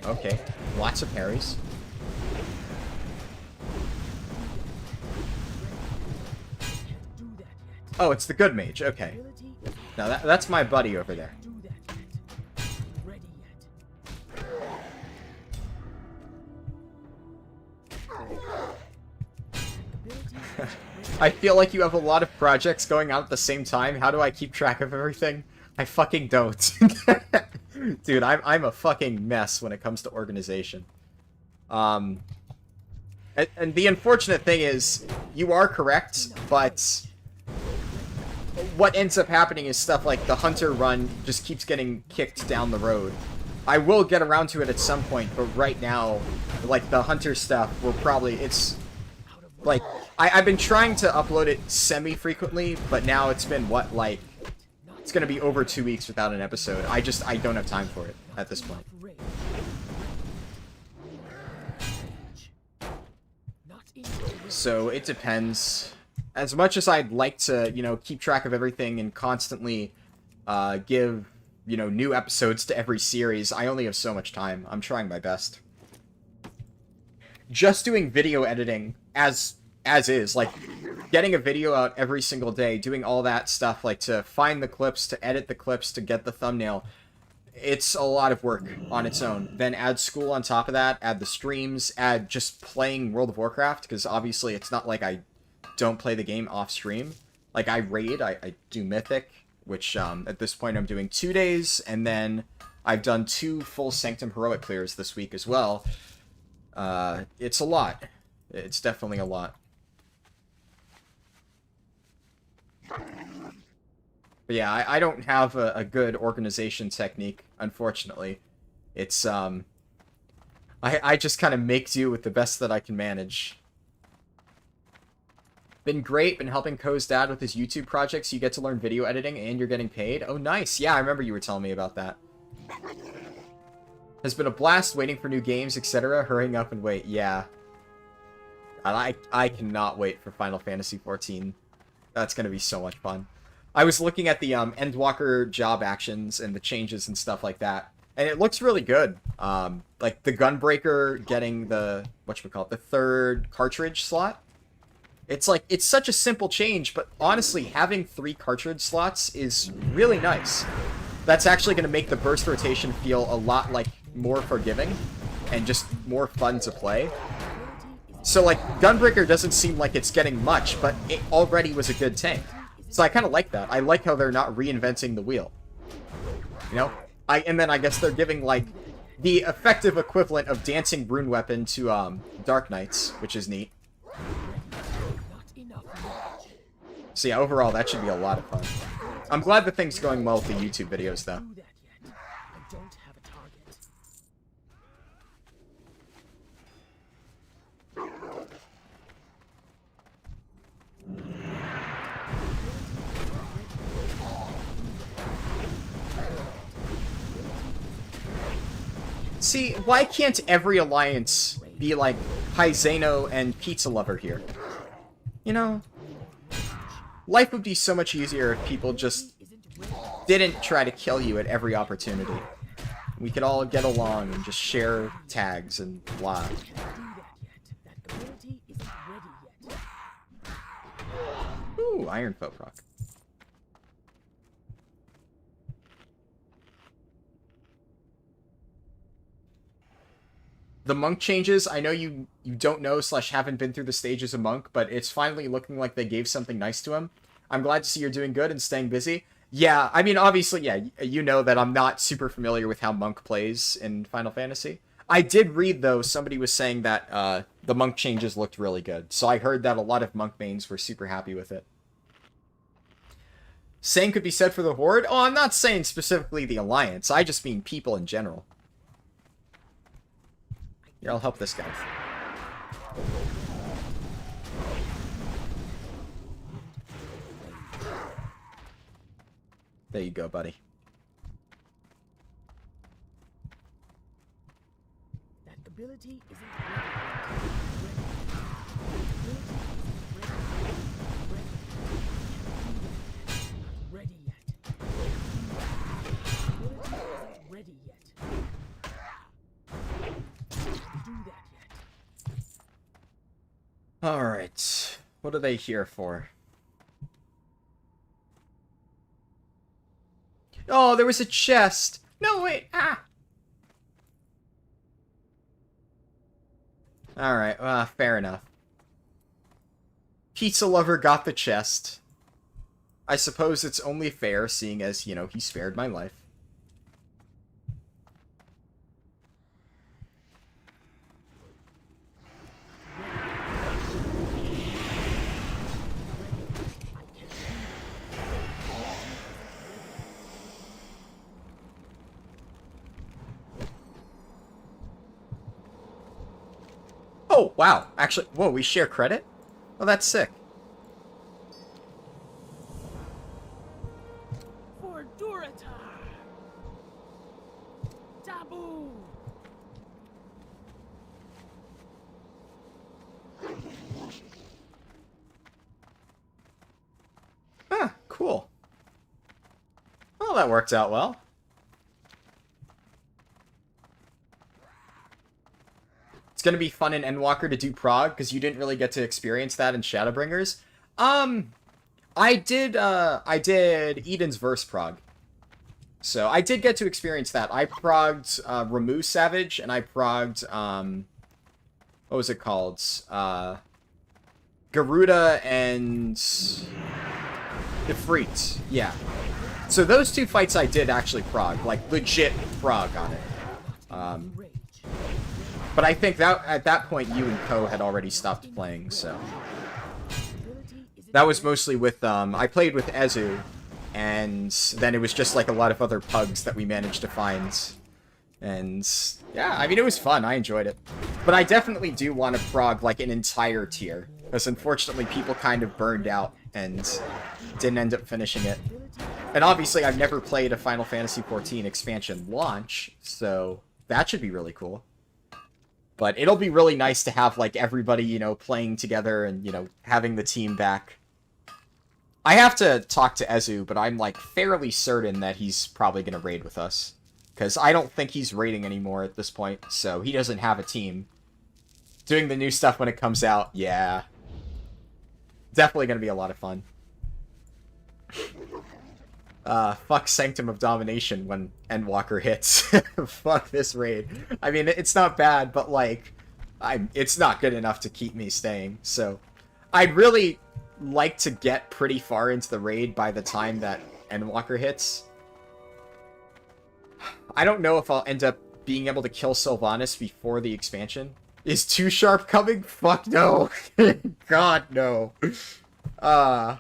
Okay. Lots of parries. Oh, it's the good mage. Okay. Now that's my buddy over there. I feel like you have a lot of projects going on at the same time. How do I keep track of everything? I fucking don't. Dude, I'm a fucking mess when it comes to organization. And the unfortunate thing is, you are correct, but what ends up happening is stuff like the Hunter run just keeps getting kicked down the road. I will get around to it at some point, but right now, like, the Hunter stuff, it's... Like, I've been trying to upload it semi-frequently, but now it's been, what, like... It's gonna be over 2 weeks without an episode. I don't have time for it at this point. So, it depends. as much as I'd like to, you know, keep track of everything and constantly give, you know, new episodes to every series, I only have so much time. I'm trying my best. Just doing video editing as is, like, getting a video out every single day, doing all that stuff, like, to find the clips, to edit the clips, to get the thumbnail, it's a lot of work on its own. Then add school on top of that, add the streams, add just playing World of Warcraft, because obviously it's not like I don't play the game off stream. Like, I raid, I do Mythic, which at this point I'm doing 2 days, and then I've done 2 full Sanctum Heroic clears this week as well. It's a lot. It's definitely a lot. But yeah, I don't have a good organization technique, unfortunately. It's, I just kind of make do with the best that I can manage. Been great, been helping Ko's dad with his YouTube projects. You get to learn video editing and you're getting paid. Oh, nice. Yeah, I remember you were telling me about that. Has been a blast waiting for new games, etc. Hurrying up and wait. Yeah. I cannot wait for Final Fantasy XIV. That's going to be so much fun. I was looking at the Endwalker job actions and the changes and stuff like that, and it looks really good. Like the Gunbreaker getting the, whatchamacallit, the 3rd cartridge slot. It's like, it's such a simple change, but honestly, having 3 cartridge slots is really nice. That's actually going to make the burst rotation feel a lot like more forgiving and just more fun to play. So like, Gunbreaker doesn't seem like it's getting much, but it already was a good tank. So I kind of like that. I like how they're not reinventing the wheel. You know? And then I guess they're giving, like, the effective equivalent of Dancing Rune Weapon to, Dark Knights, which is neat. So yeah, overall, that should be a lot of fun. I'm glad the thing's going well with the YouTube videos, though. See, why can't every alliance be like Hyzeno and Pizza Lover here? You know? Life would be so much easier if people just didn't try to kill you at every opportunity. We could all get along and just share tags and blah. Ooh, Iron Foe proc. The monk changes, I know you don't know / haven't been through the stages of monk, but it's finally looking like they gave something nice to him. I'm glad to see you're doing good and staying busy. Yeah, I mean, obviously, yeah, you know that I'm not super familiar with how monk plays in Final Fantasy. I did read, though, somebody was saying that the monk changes looked really good. So I heard that a lot of monk mains were super happy with it. Same could be said for the Horde. Oh, I'm not saying specifically the Alliance. I just mean people in general. Here, I'll help this guy. There you go, buddy. That ability isn't ready yet. Ready yet. Do that yet. Alright. What are they here for? Oh, there was a chest! No, wait! Ah! Alright, fair enough. Pizza Lover got the chest. I suppose it's only fair, seeing as, you know, he spared my life. Oh, wow. Actually, whoa, we share credit? Oh, that's sick. For Duratar. Taboo. that worked out well. It's gonna be fun in Endwalker to do prog, because you didn't really get to experience that in Shadowbringers. I did Eden's Verse prog. So I did get to experience that. I progged Ramu Savage, and I progged, what was it called? Garuda and Ifrit. Yeah. So those two fights I did actually prog, like legit prog on it. But I think that at that point you and Ko had already stopped playing, so that was mostly with I played with Ezu, and then it was just like a lot of other pugs that we managed to find. And yeah, I mean, it was fun. I enjoyed it. But I definitely do want to prog like an entire tier, because unfortunately people kind of burned out and didn't end up finishing it. And obviously I've never played a Final Fantasy XIV expansion launch, so that should be really cool. But it'll be really nice to have like everybody, you know, playing together and, you know, having the team back. I have to talk to Ezu, but I'm like fairly certain that he's probably going to raid with us. Because I don't think he's raiding anymore at this point, so he doesn't have a team. Doing the new stuff when it comes out, yeah. Definitely going to be a lot of fun. Fuck Sanctum of Domination when Endwalker hits. Fuck this raid. I mean, it's not bad, but like, it's not good enough to keep me staying, so I'd really like to get pretty far into the raid by the time that Endwalker hits. I don't know if I'll end up being able to kill Sylvanas before the expansion. Is Too Sharp coming? Fuck no. God, no. I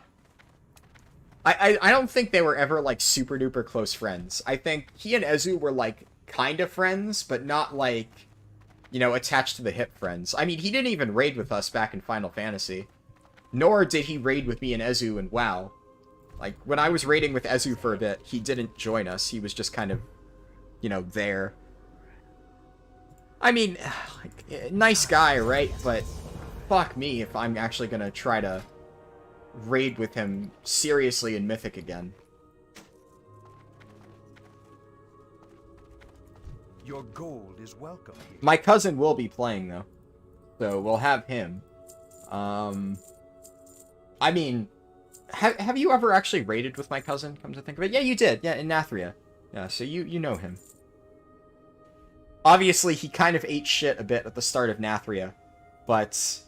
don't think they were ever, like, super duper close friends. I think he and Ezu were, like, kind of friends, but not, like, you know, attached to the hip friends. I mean, he didn't even raid with us back in Final Fantasy. Nor did he raid with me and Ezu in WoW. Like, when I was raiding with Ezu for a bit, he didn't join us. He was just kind of, you know, there. I mean, like, nice guy, right? But fuck me if I'm actually gonna try to raid with him seriously in Mythic again. Your gold is welcome here. My cousin will be playing, though. So we'll have him. I mean, have you ever actually raided with my cousin, come to think of it? Yeah, you did. Yeah, in Nathria. Yeah, so you know him. Obviously, he kind of ate shit a bit at the start of Nathria, but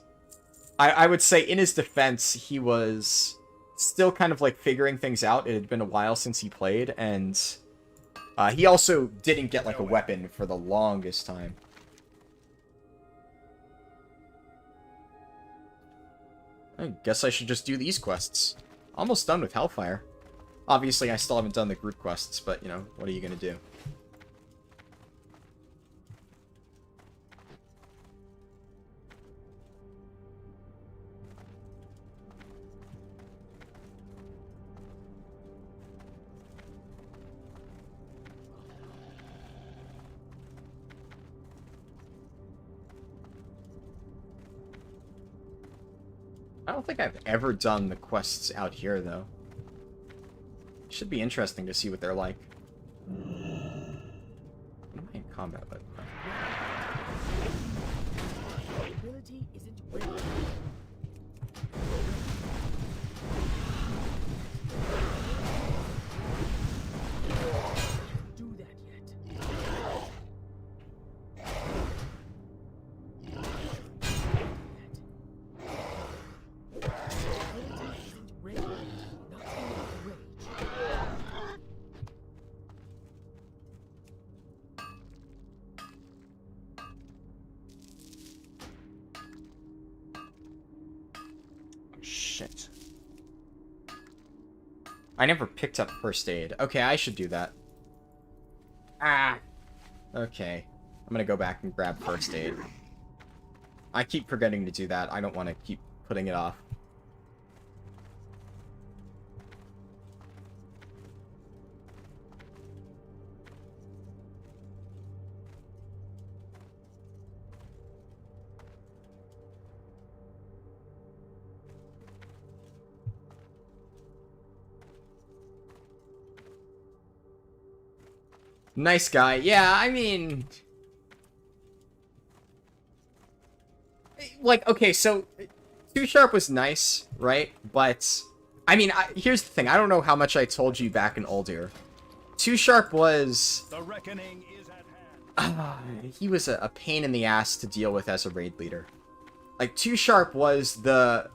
I would say in his defense, he was still kind of like figuring things out. It had been a while since he played, and he also didn't get like a weapon for the longest time. I guess I should just do these quests. Almost done with Hellfire. Obviously, I still haven't done the group quests, but, you know, what are you gonna do? I don't think I've ever done the quests out here, though. Should be interesting to see what they're like. What am I in combat with? Ability isn't ready. Do that yet. Shit. I never picked up first aid. Okay, I should do that. Ah! Okay. I'm gonna go back and grab first aid. I keep forgetting to do that. I don't want to keep putting it off. Nice guy. Yeah, I mean... Like, okay, so... Too Sharp was nice, right? But... I mean, here's the thing. I don't know how much I told you back in Uldir. Too Sharp was... The reckoning is at hand. He was a pain in the ass to deal with as a raid leader. Like, Too Sharp was the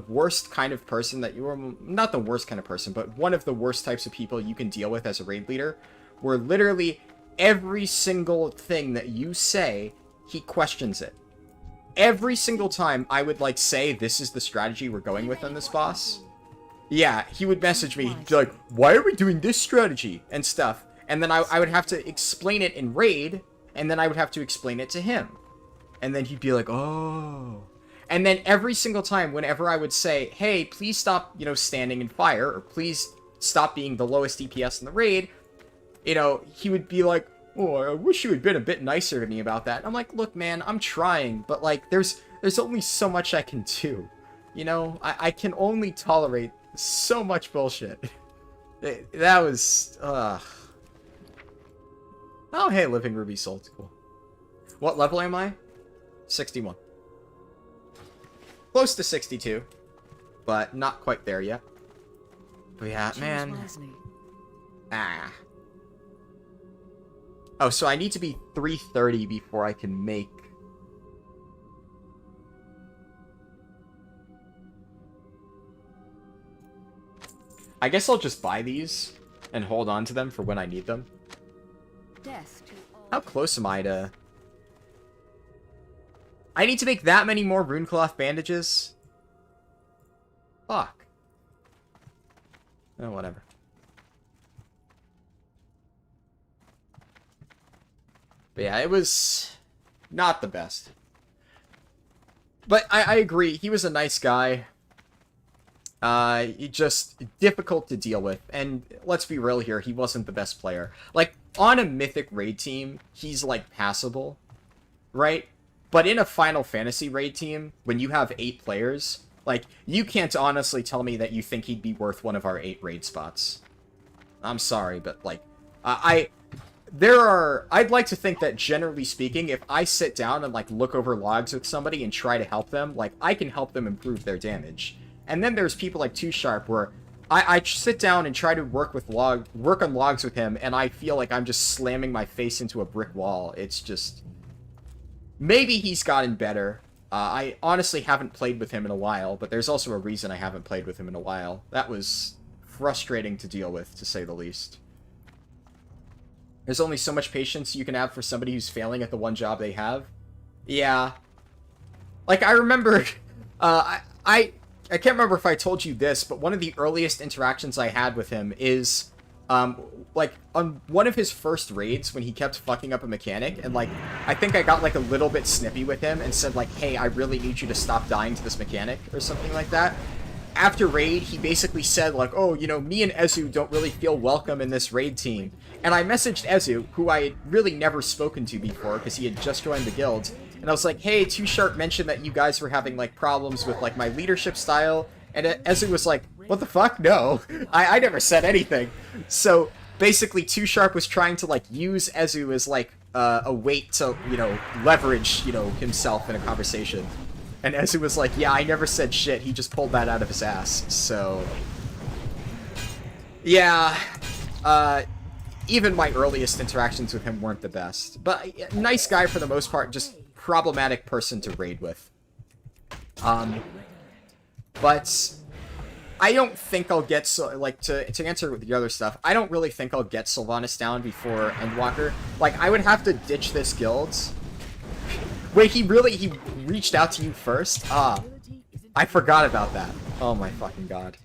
worst kind of person that you were... Not the worst kind of person, but one of the worst types of people you can deal with as a raid leader. Where literally every single thing that you say, he questions it. Every single time I would, like, say, this is the strategy we're going with on this boss. Yeah, he would message me, he'd be like, why are we doing this strategy? And stuff. And then I would have to explain it in raid, and then I would have to explain it to him. And then he'd be like, oh. And then every single time, whenever I would say, hey, please stop, you know, standing in fire, or please stop being the lowest DPS in the raid, you know, he would be like, oh, I wish you had been a bit nicer to me about that. And I'm like, look, man, I'm trying, but, like, there's only so much I can do. You know, I can only tolerate so much bullshit. That was, Oh, hey, Living Ruby Soul. Cool. What level am I? 61. Close to 62, but not quite there yet. But yeah, man. Ah. Oh, so I need to be 330 before I can make... I guess I'll just buy these and hold on to them for when I need them. How close am I to... I need to make that many more runecloth bandages? Fuck. Oh, whatever. But yeah, it was not the best. But I agree, he was a nice guy. Just difficult to deal with. And let's be real here, he wasn't the best player. Like, on a Mythic raid team, he's, like, passable. Right? But in a Final Fantasy raid team, when you have 8 players, like, you can't honestly tell me that you think he'd be worth one of our 8 raid spots. I'm sorry, but, like, I'd like to think that, generally speaking, if I sit down and, like, look over logs with somebody and try to help them, like, I can help them improve their damage. And then there's people like Too Sharp where I sit down and try to work on logs with him, and I feel like I'm just slamming my face into a brick wall. It's just... Maybe he's gotten better. I honestly haven't played with him in a while, but there's also a reason I haven't played with him in a while. That was frustrating to deal with, to say the least. There's only so much patience you can have for somebody who's failing at the one job they have. Yeah. Like, I remember... I can't remember if I told you this, but one of the earliest interactions I had with him is, like, on one of his first raids when he kept fucking up a mechanic, and, like, I think I got, like, a little bit snippy with him and said, like, hey, I really need you to stop dying to this mechanic, or something like that. After raid, he basically said, like, oh, you know, me and Ezu don't really feel welcome in this raid team. And I messaged Ezu, who I had really never spoken to before, because he had just joined the guild, and I was like, hey, Too Sharp mentioned that you guys were having, like, problems with, like, my leadership style. And Ezu was like, what the fuck? No. I never said anything. So, basically, Too Sharp was trying to, like, use Ezu as, like, a weight to, you know, leverage, you know, himself in a conversation. And Ezu was like, yeah, I never said shit. He just pulled that out of his ass. So, yeah. Even my earliest interactions with him weren't the best. But, nice guy for the most part, just... problematic person to raid with. But I don't think I'll get, to answer with the other stuff, I don't really think I'll get Sylvanas down before Endwalker. Like, I would have to ditch this guild. Wait, he reached out to you first? Ah, I forgot about that. Oh my fucking god.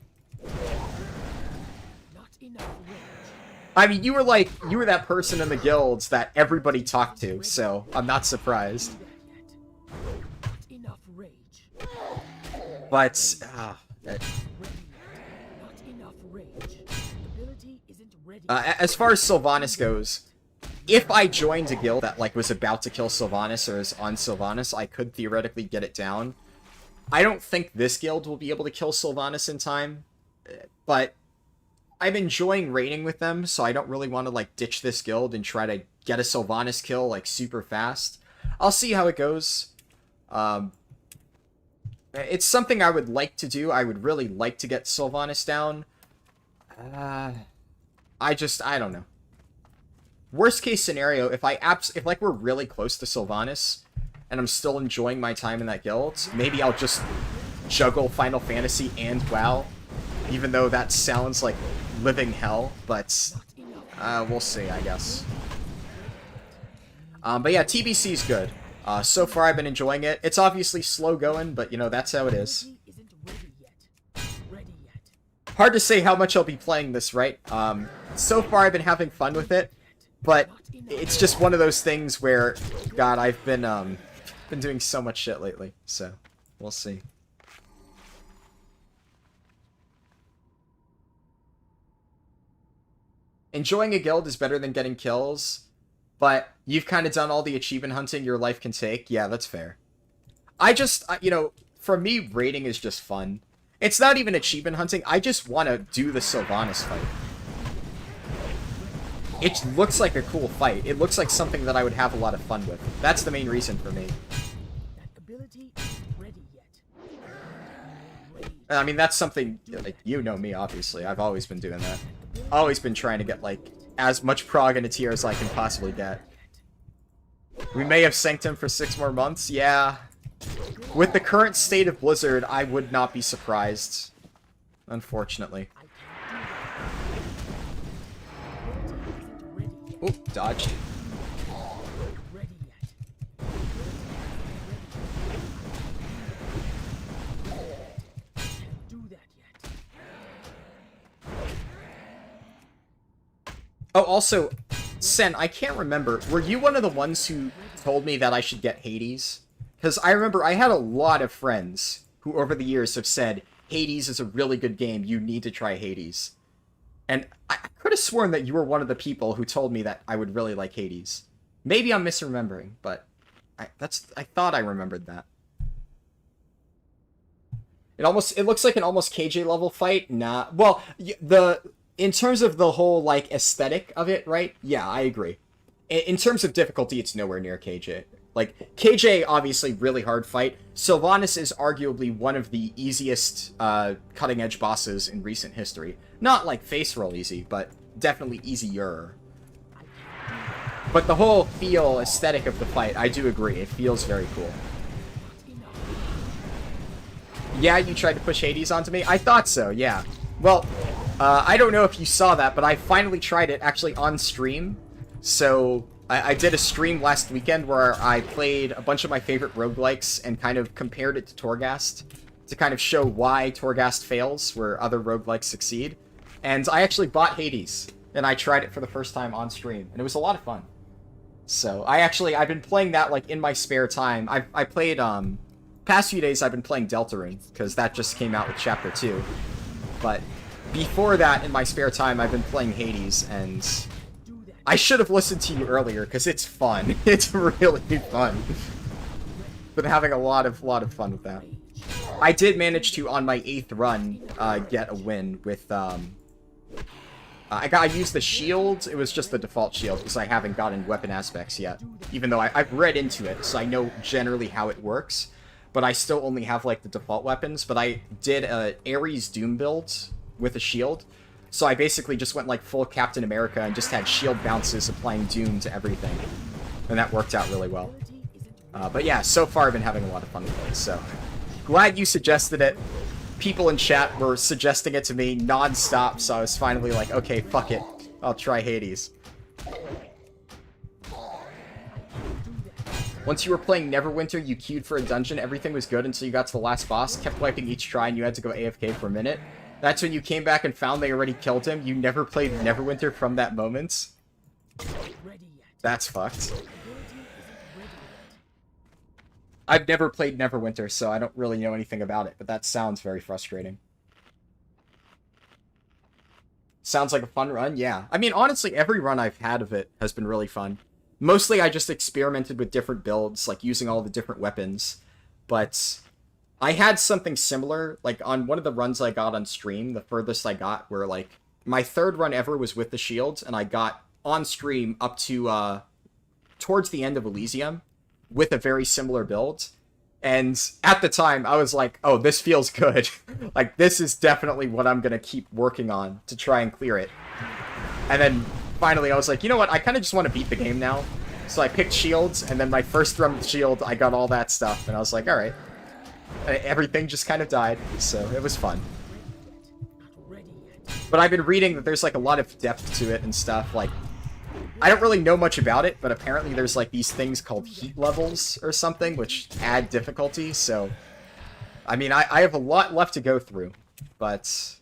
I mean, you were that person in the guilds that everybody talked to, so I'm not surprised. But, as far as Sylvanas goes, if I joined a guild that, like, was about to kill Sylvanas or is on Sylvanas, I could theoretically get it down. I don't think this guild will be able to kill Sylvanas in time, but I'm enjoying raiding with them, so I don't really want to like ditch this guild and try to get a Sylvanas kill like super fast. I'll see how it goes. It's something I would like to do. I would really like to get Sylvanas down. I don't know. Worst case scenario, if like we're really close to Sylvanas and I'm still enjoying my time in that guild, maybe I'll just juggle Final Fantasy and WoW, even though that sounds like living hell, but we'll see, I guess. But yeah, TBC is good. So far I've been enjoying it. It's obviously slow going, but you know, that's how it is. Hard to say how much I'll be playing this, right? So far I've been having fun with it, but it's just one of those things where, God, I've been doing so much shit lately, so we'll see. Enjoying a guild is better than getting kills, but you've kind of done all the achievement hunting your life can take. Yeah, that's fair. You know, for me, raiding is just fun. It's not even achievement hunting. I just want to do the Sylvanas fight. It looks like a cool fight. It looks like something that I would have a lot of fun with. That's the main reason for me. I mean, that's something, like, you know me, obviously. I've always been doing that. Always been trying to get, like, as much prog in a tier as I can possibly get. We may have Sanctum for 6 more months, yeah. With the current state of Blizzard, I would not be surprised. Unfortunately. Oop, dodged. Oh, also, Sen, I can't remember. Were you one of the ones who told me that I should get Hades? Because I remember I had a lot of friends who over the years have said, Hades is a really good game, you need to try Hades. And I could have sworn that you were one of the people who told me that I would really like Hades. Maybe I'm misremembering, but I thought I remembered that. It looks like an almost KJ level fight. Nah. Well, in terms of the whole like aesthetic of it, right? Yeah, I agree. In terms of difficulty, it's nowhere near KJ. Like, KJ, obviously, really hard fight. Sylvanas is arguably one of the easiest cutting-edge bosses in recent history. Not, like, face roll easy, but definitely easier. But the whole feel, aesthetic of the fight, I do agree. It feels very cool. Yeah, you tried to push Hades onto me? I thought so, yeah. Well, I don't know if you saw that, but I finally tried it actually on stream. So I did a stream last weekend where I played a bunch of my favorite roguelikes and kind of compared it to Torghast to kind of show why Torghast fails where other roguelikes succeed. And I actually bought Hades, and I tried it for the first time on stream, and it was a lot of fun. So I've been playing that like in my spare time. I played, past few days I've been playing Deltarune, because that just came out with Chapter 2. But before that, in my spare time, I've been playing Hades, and I should have listened to you earlier, because it's fun. It's really fun. Been having a lot of fun with that. I did manage to, on my 8th run, get a win with, I used the shield. It was just the default shield, because I haven't gotten weapon aspects yet. Even though I've read into it, so I know generally how it works. But I still only have, like, the default weapons. But I did a Ares Doom build with a shield. So I basically just went like full Captain America and just had shield bounces applying Doom to everything. And that worked out really well. But yeah, so far I've been having a lot of fun with it, so glad you suggested it. People in chat were suggesting it to me non-stop, so I was finally like, okay, fuck it. I'll try Hades. Once you were playing Neverwinter, you queued for a dungeon, everything was good until you got to the last boss, kept wiping each try, and you had to go AFK for a minute. That's when you came back and found they already killed him. You never played Neverwinter from that moment. That's fucked. I've never played Neverwinter, so I don't really know anything about it, but that sounds very frustrating. Sounds like a fun run? Yeah. I mean, honestly, every run I've had of it has been really fun. Mostly I just experimented with different builds, like using all the different weapons, but I had something similar, like on one of the runs I got on stream, the furthest I got were like my third run ever was with the shields, and I got on stream up to towards the end of Elysium with a very similar build. And at the time, I was like, oh, this feels good. Like, this is definitely what I'm going to keep working on to try and clear it. And then finally, I was like, you know what? I kind of just want to beat the game now. So I picked shields, and then my first run with shield, I got all that stuff. And I was like, all right. Everything just kind of died, so it was fun. But I've been reading that there's like a lot of depth to it and stuff. Like, I don't really know much about it, but apparently there's like these things called heat levels or something, which add difficulty. So, I mean, I have a lot left to go through, but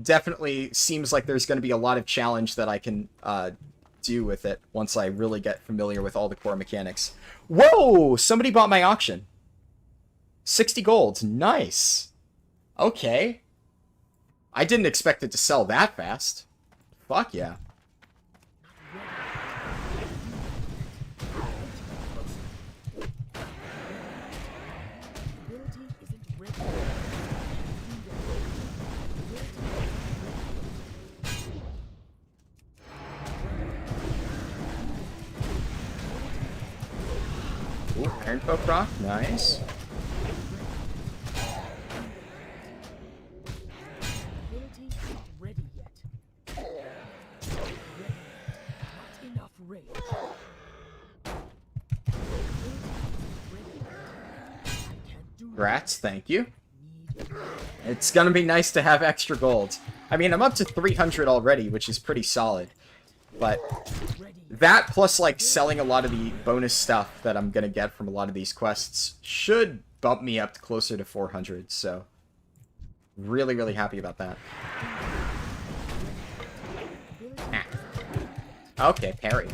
definitely seems like there's going to be a lot of challenge that I can do with it once I really get familiar with all the core mechanics. Whoa! Somebody bought my auction. 60 gold. Nice. Okay. I didn't expect it to sell that fast. Fuck yeah. Ooh, Iron Folk Rock. Nice. Grats, thank you. It's gonna be nice to have extra gold. I mean, I'm up to 300 already, which is pretty solid. But that plus, like, selling a lot of the bonus stuff that I'm gonna get from a lot of these quests should bump me up to closer to 400, so really, really happy about that. Ah. Okay, parry.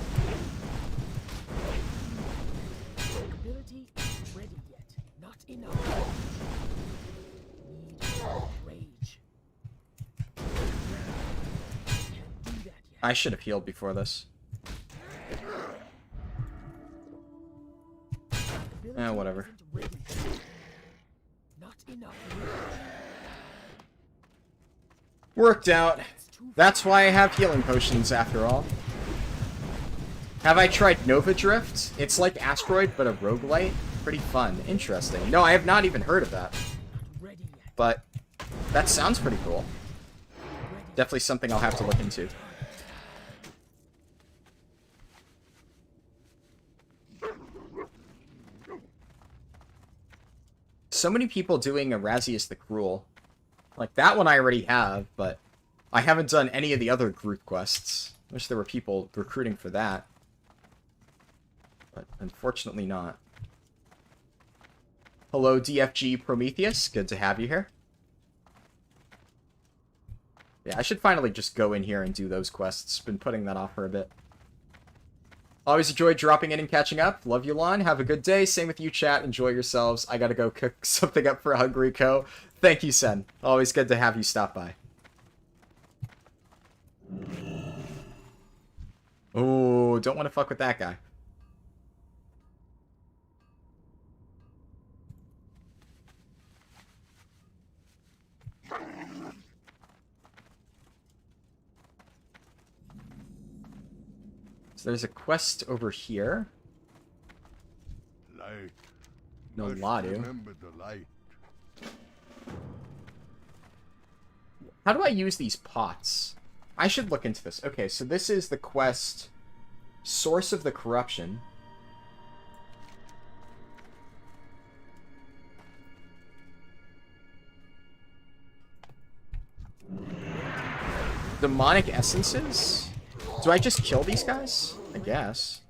I should have healed before this. Whatever. Worked out. That's why I have healing potions, after all. Have I tried Nova Drift? It's like Asteroid, but a roguelite. Pretty fun. Interesting. No, I have not even heard of that. But that sounds pretty cool. Definitely something I'll have to look into. So many people doing Erasius the Cruel. Like, that one I already have, but I haven't done any of the other group quests. Wish there were people recruiting for that. But unfortunately not. Hello, DFG Prometheus. Good to have you here. Yeah, I should finally just go in here and do those quests. Been putting that off for a bit. Always enjoyed dropping in and catching up. Love you, Lon. Have a good day. Same with you, chat. Enjoy yourselves. I gotta go cook something up for Hungry Co. Thank you, Sen. Always good to have you stop by. Oh, don't want to fuck with that guy. So there's a quest over here. Light. No Must Ladu. remember the light. How do I use these pots? I should look into this. Okay, so this is the quest Source of the Corruption. Demonic Essences? Do I just kill these guys? I guess.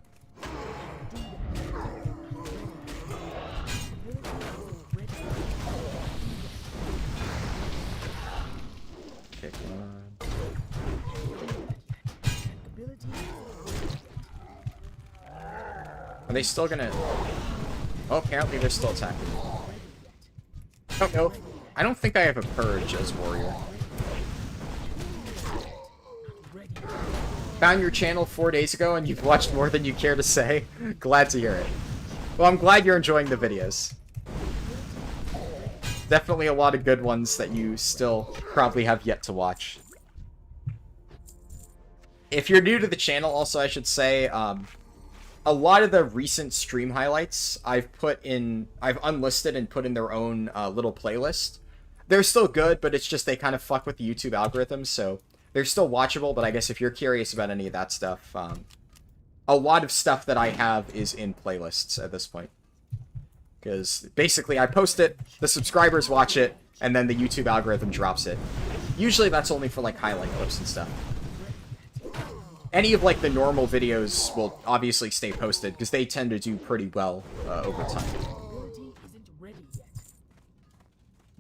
Pick one. Are they still gonna... Oh, apparently they're still attacking. Oh, no. I don't think I have a Purge as Warrior. Found your channel 4 days ago and you've watched more than you care to say. Glad to hear it. Well, I'm glad you're enjoying the videos. Definitely a lot of good ones that you still probably have yet to watch. if you're new to the channel, also I should say, a lot of the recent stream highlights I've unlisted and put in their own little playlist. They're still good, but it's just they kind of fuck with the YouTube algorithms, so they're still watchable. But I guess if you're curious about any of that stuff, a lot of stuff that I have is in playlists at this point. Because basically I post it, the subscribers watch it, and then the YouTube algorithm drops it. Usually that's only for like highlight clips and stuff. Any of like the normal videos will obviously stay posted because they tend to do pretty well over time.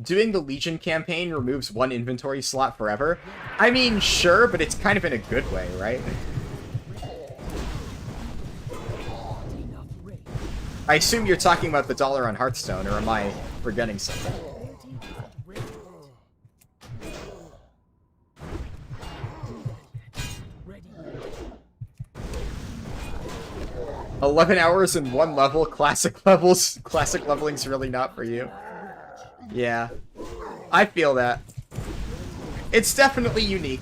Doing the Legion campaign removes one inventory slot forever. I mean, sure, but it's kind of in a good way, right? I assume you're talking about the dollar on Hearthstone, or am I forgetting something? 11 hours in one level, classic levels. Classic leveling's really not for you. Yeah, I feel that. It's definitely unique.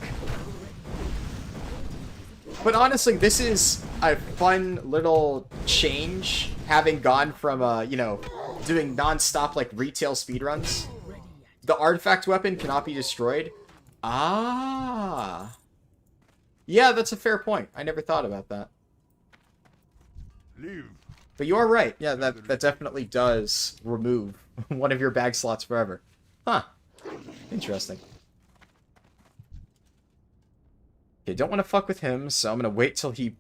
But honestly, this is a fun little change, having gone from, you know, doing non-stop, like, retail speedruns. The artifact weapon cannot be destroyed. Ah. Yeah, that's a fair point. I never thought about that. Leave. But you are right. Yeah, that definitely does remove one of your bag slots forever. Huh. Interesting. Okay, don't want to fuck with him, so I'm going to wait till he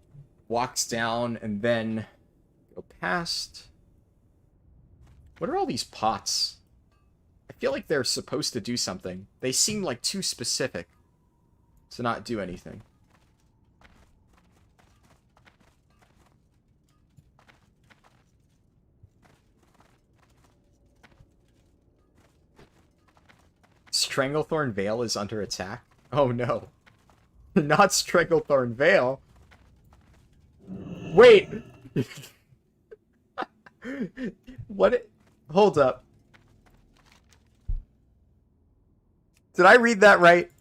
walks down and then go past. What are all these pots? I feel like they're supposed to do something. They seem like too specific to not do anything. Stranglethorn Vale is under attack? Oh no. Not Stranglethorn Vale. Wait! What? Hold up. Did I read that right?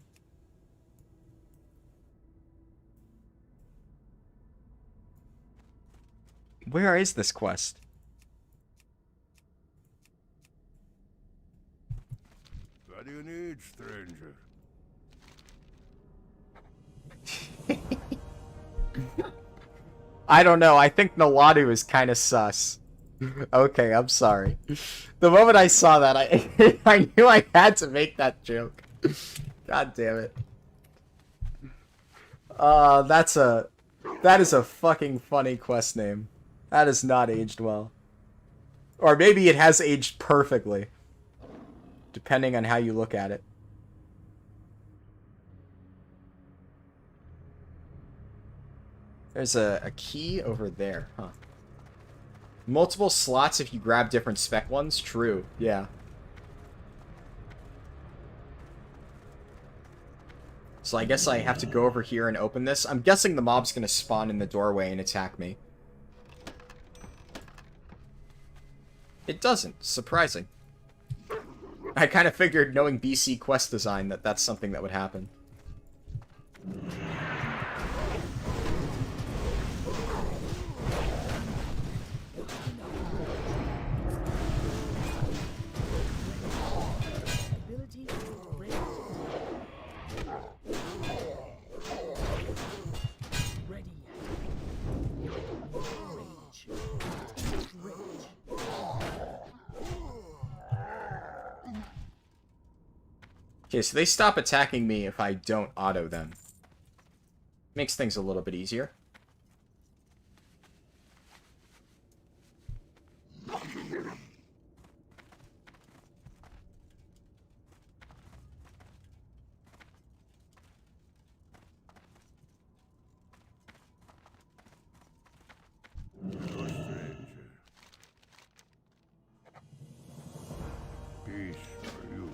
Where is this quest? What do you need, stranger? I don't know. I think Naladu is kind of sus. Okay, I'm sorry. The moment I saw that, I knew I had to make that joke. God damn it. That is a fucking funny quest name. That has not aged well. Or maybe it has aged perfectly. Depending on how you look at it. There's a key over there, huh? Multiple slots if you grab different spec ones? True, yeah. So I guess I have to go over here and open this. I'm guessing the mob's gonna spawn in the doorway and attack me. It doesn't. Surprising. I kind of figured, knowing BC quest design, that that's something that would happen. Okay, so they stop attacking me if I don't auto them. Makes things a little bit easier. Peace for you.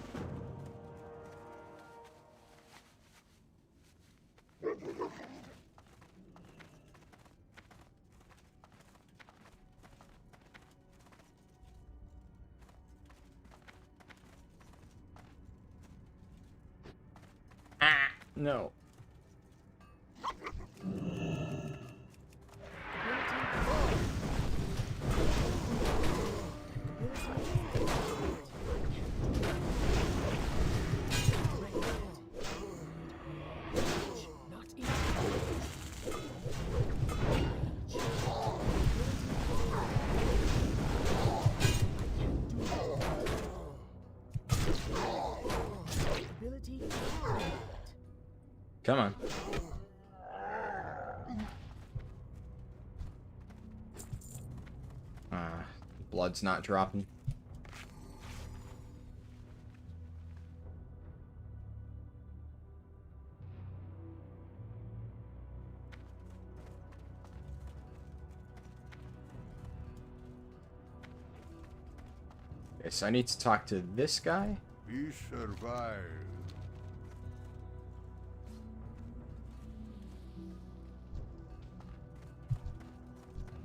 No. Come on. Blood's not dropping. Okay, so I need to talk to this guy. We survive.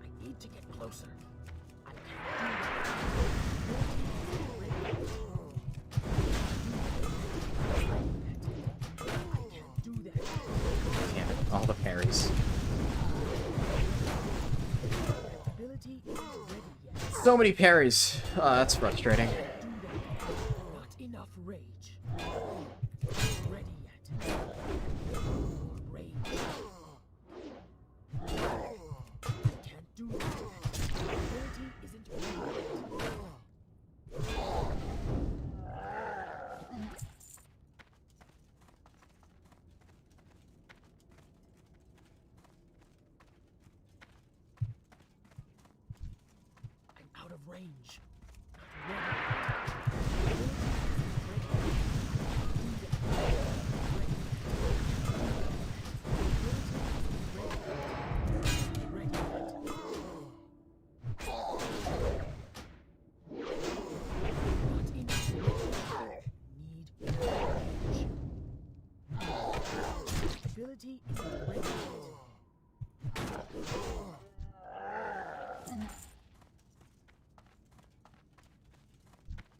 I need to get closer. Damn it, all the parries. Ability isn't ready yet. So many parries. That's frustrating. Not enough rage. Ready yet. More rage. I can't do that. Ability isn't ready yet. I'm out of range. Ability isn't ready yet.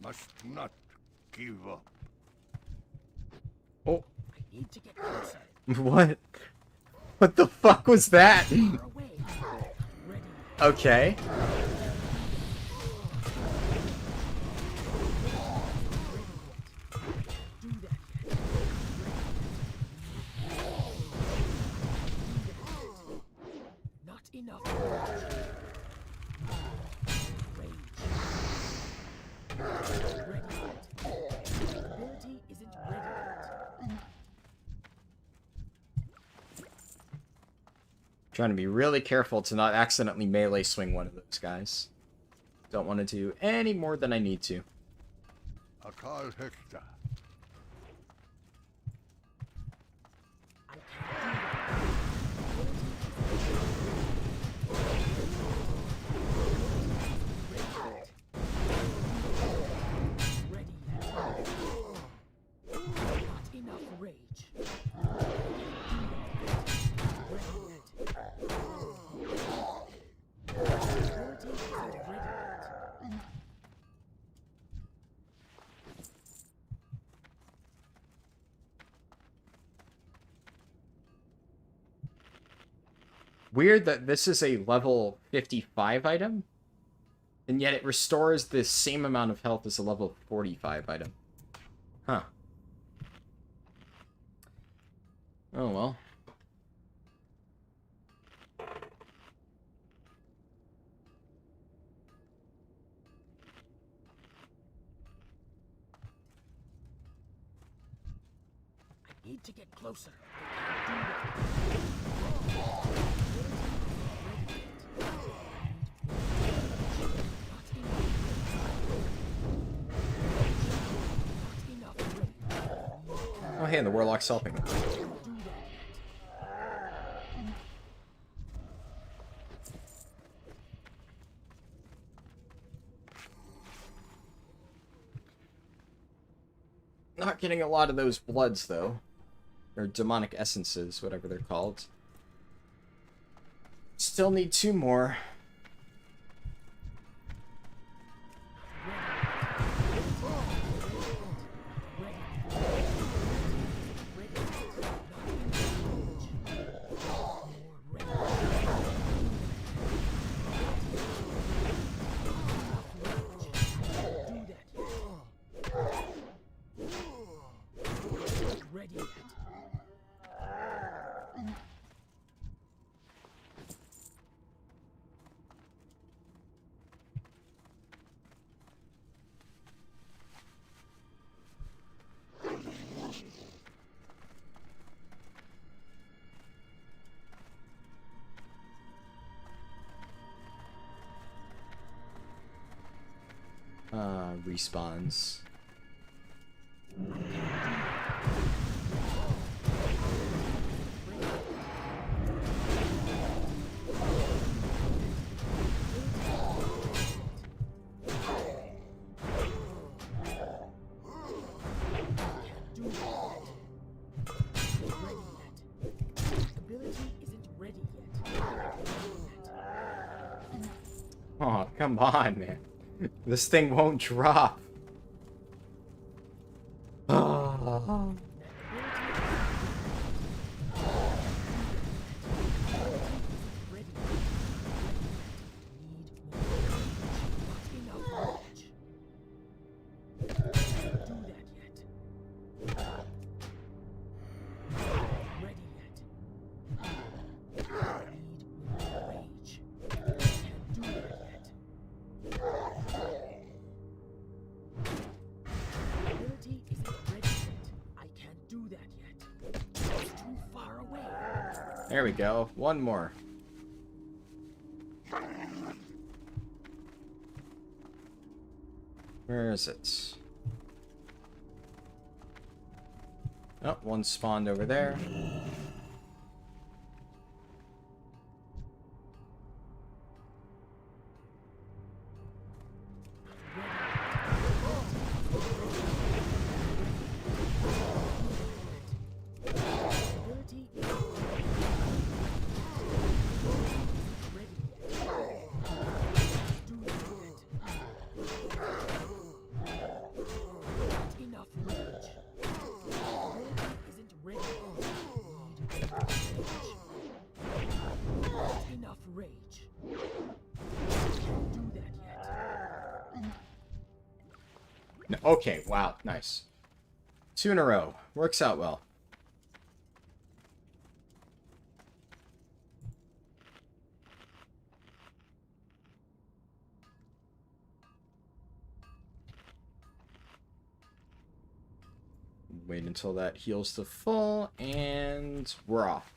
Must not give up. Oh, I need to get closer. what? What the fuck was that? Far away. Ready. Okay. Do that yet. Not enough rage. Ready yet. Ability isn't ready yet. Trying to be really careful to not accidentally melee swing one of those guys. Don't want to do any more than I need to. Akal Hekta. I can't do that. Ready yet. Not enough rage. Ready yet. Ability isn't ready yet. Weird that this is a level 55 item, and yet it restores the same amount of health as a level 45 item. Huh. Oh well. I need to get closer. I can't do that. Oh hey, and the Warlock's helping. Not getting a lot of those bloods though. Or demonic essences, whatever they're called. Still need 2 more. Ready yet. Respawns. Oh, come on, man. This thing won't drop. Oh. There we go. One more. Where is it? Oh, one spawned over there. No, okay, wow, nice. 2 in a row. Works out well. Wait until that heals to full, and we're off.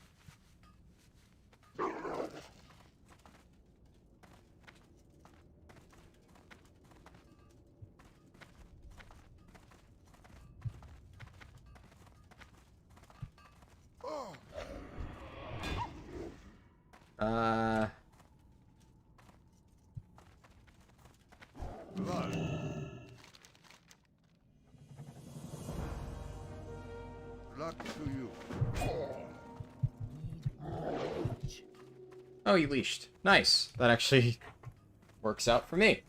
Luck to you. Oh, he leashed. Nice. That actually works out for me.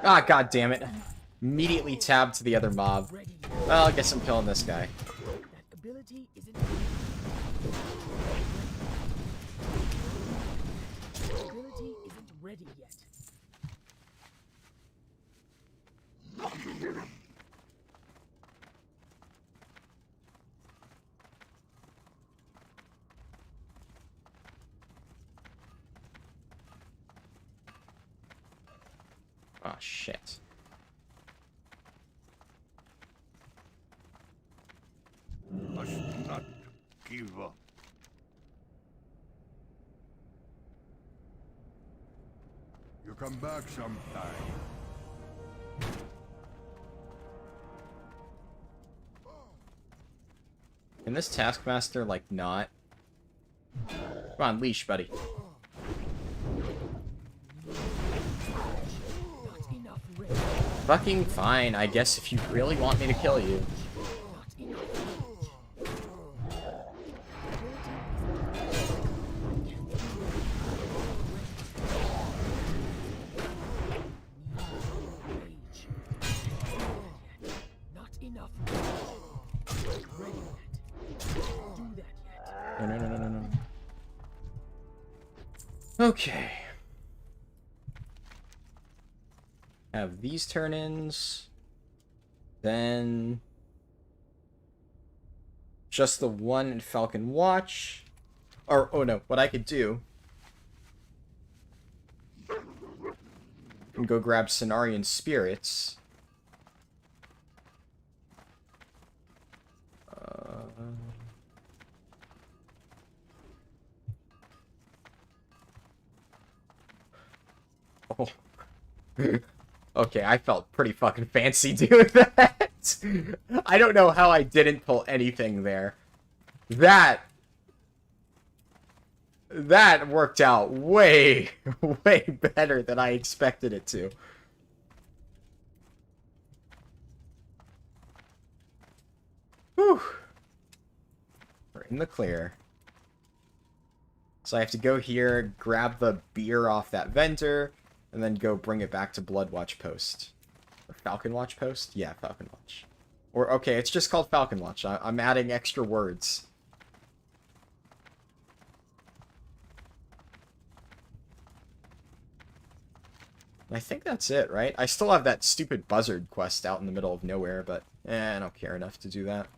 Ah, god damn it. Immediately tabbed to the other mob. Well, I guess I'm killing this guy. That ability isn't ready yet. Oh, shit. Must not give up. to come back sometime. Can this Taskmaster, like, not? Come on, leash, buddy. Not enough range. Fucking fine, I guess, if you really want me to kill you. Not enough range. Rage. Not enough rage. Ready yet. Do that yet. No, no, no, no, no, no. Okay. Have these turn-ins. Then... just the one in Falcon Watch. Or, oh no, what I could do... and go grab Cenarian Spirits. Oh. Okay, I felt pretty fucking fancy doing that. I don't know how I didn't pull anything there. That worked out way, way better than I expected it to. Whew. We're in the clear. So I have to go here, grab the beer off that vendor, and then go bring it back to Bloodwatch Post. Or Falcon Watch Post? Yeah, Falcon Watch. Or, okay, it's just called Falcon Watch. I'm adding extra words. I think that's it, right? I still have that stupid buzzard quest out in the middle of nowhere, but I don't care enough to do that.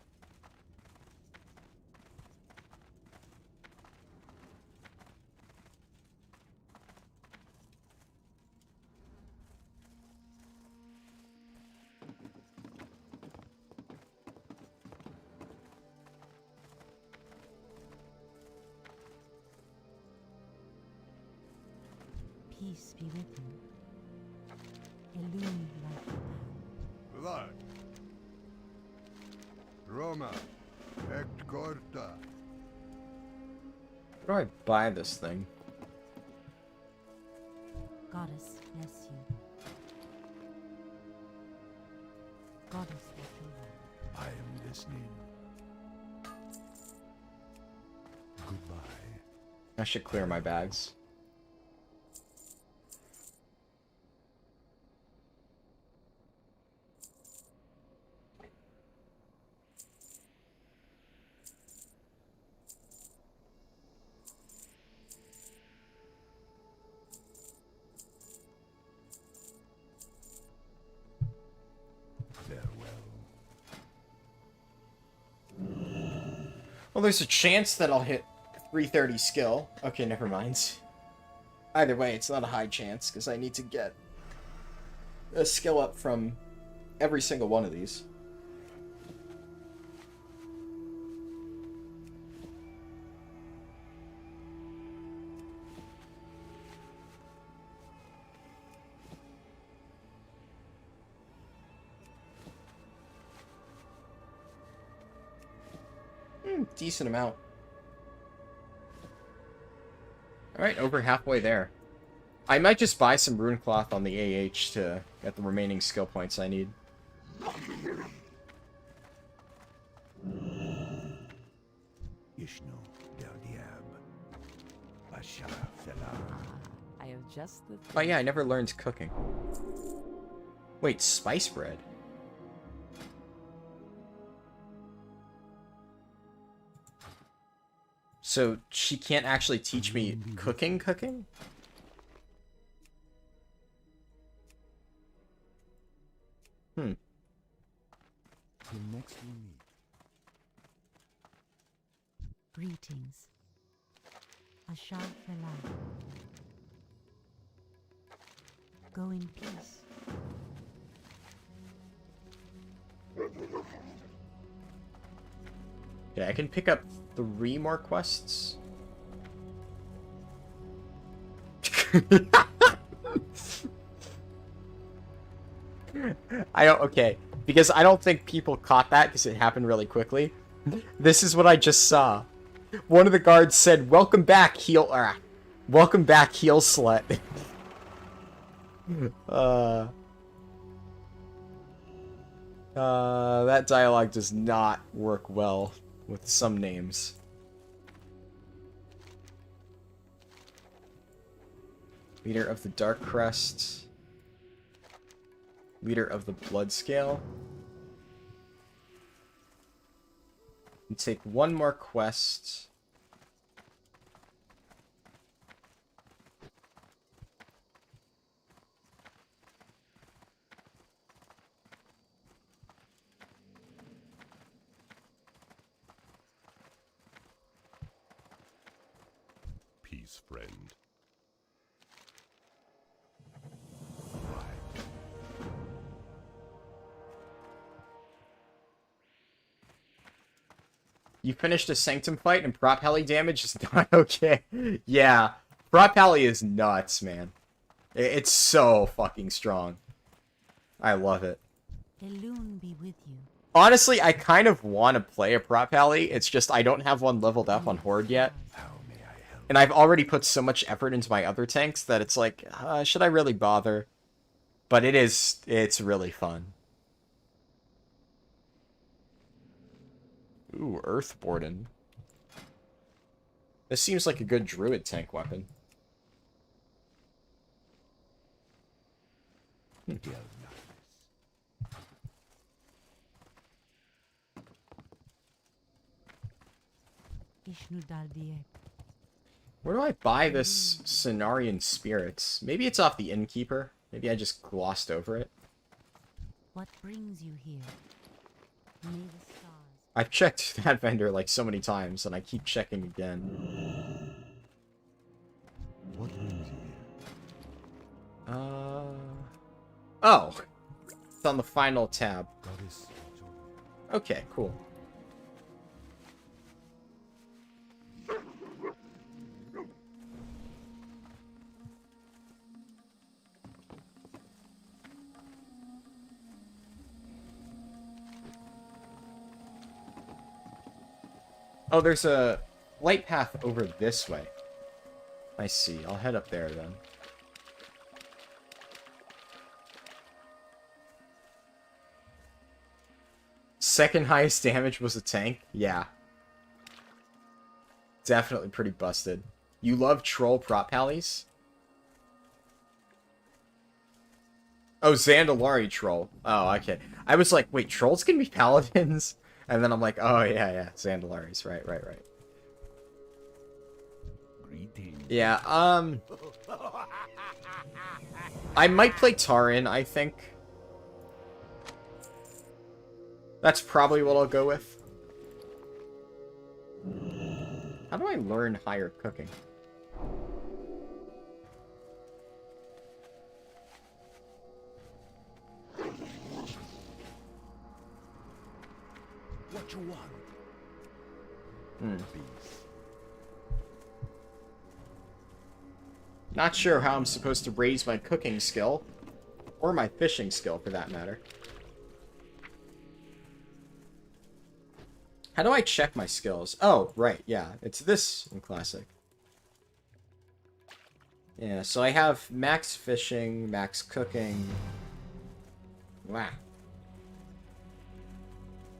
Peace be with you. Illumined like the dawn. Blood. Roma. Ect corta. Where do I buy this thing? Goddess bless you. Goddess everywhere. I am listening. Goodbye. I should clear my bags. Well, there's a chance that I'll hit 330 skill. Okay, never mind. Either way, it's not a high chance, because I need to get a skill up from every single one of these. Decent amount. Alright, over halfway there. I might just buy some rune cloth on the AH to get the remaining skill points I need. I have just the Oh yeah, I never learned cooking. Wait, spice bread? So she can't actually teach me cooking? Hmm. Till next we meet. Greetings. Ashar Felah. Go in peace. Yeah, I can pick up 3 more quests. Okay, because I don't think people caught that because it happened really quickly. This is what I just saw. One of the guards said, "Welcome back, heel slut." That dialogue does not work well with some names. Leader of the Dark Crest. Leader of the Blood Scale. You take one more quest. Peace, friend. You finished a Sanctum fight and prop heli damage is not okay. Yeah, prop heli is nuts, man. It's so fucking strong. I love it. Elune be with you. Honestly, I kind of want to play a prop heli. It's just I don't have one leveled up on Horde yet. And I've already put so much effort into my other tanks that it's like, should I really bother? But it's really fun. Ooh, Earthborden. This seems like a good druid tank weapon. Where do I buy this Cenarian Spirits? Maybe it's off the Innkeeper. Maybe I just glossed over it. What brings you here? May the stars. I've checked that vendor like so many times, and I keep checking again. What brings you here? Oh! It's on the final tab. Okay, cool. Oh, there's a light path over this way. I see. I'll head up there then. Second highest damage was a tank? Yeah. Definitely pretty busted. You love troll prop pallies? Oh, Zandalari troll. Oh, okay. I was like, wait, trolls can be paladins? And then I'm like, oh, yeah, Zandalaris. Right. Yeah, I might play Tarin, I think. That's probably what I'll go with. How do I learn higher cooking? What you want? Not sure how I'm supposed to raise my cooking skill. Or my fishing skill, for that matter. How do I check my skills? Oh, right, yeah. It's this in Classic. Yeah, so I have max fishing, max cooking. Wow.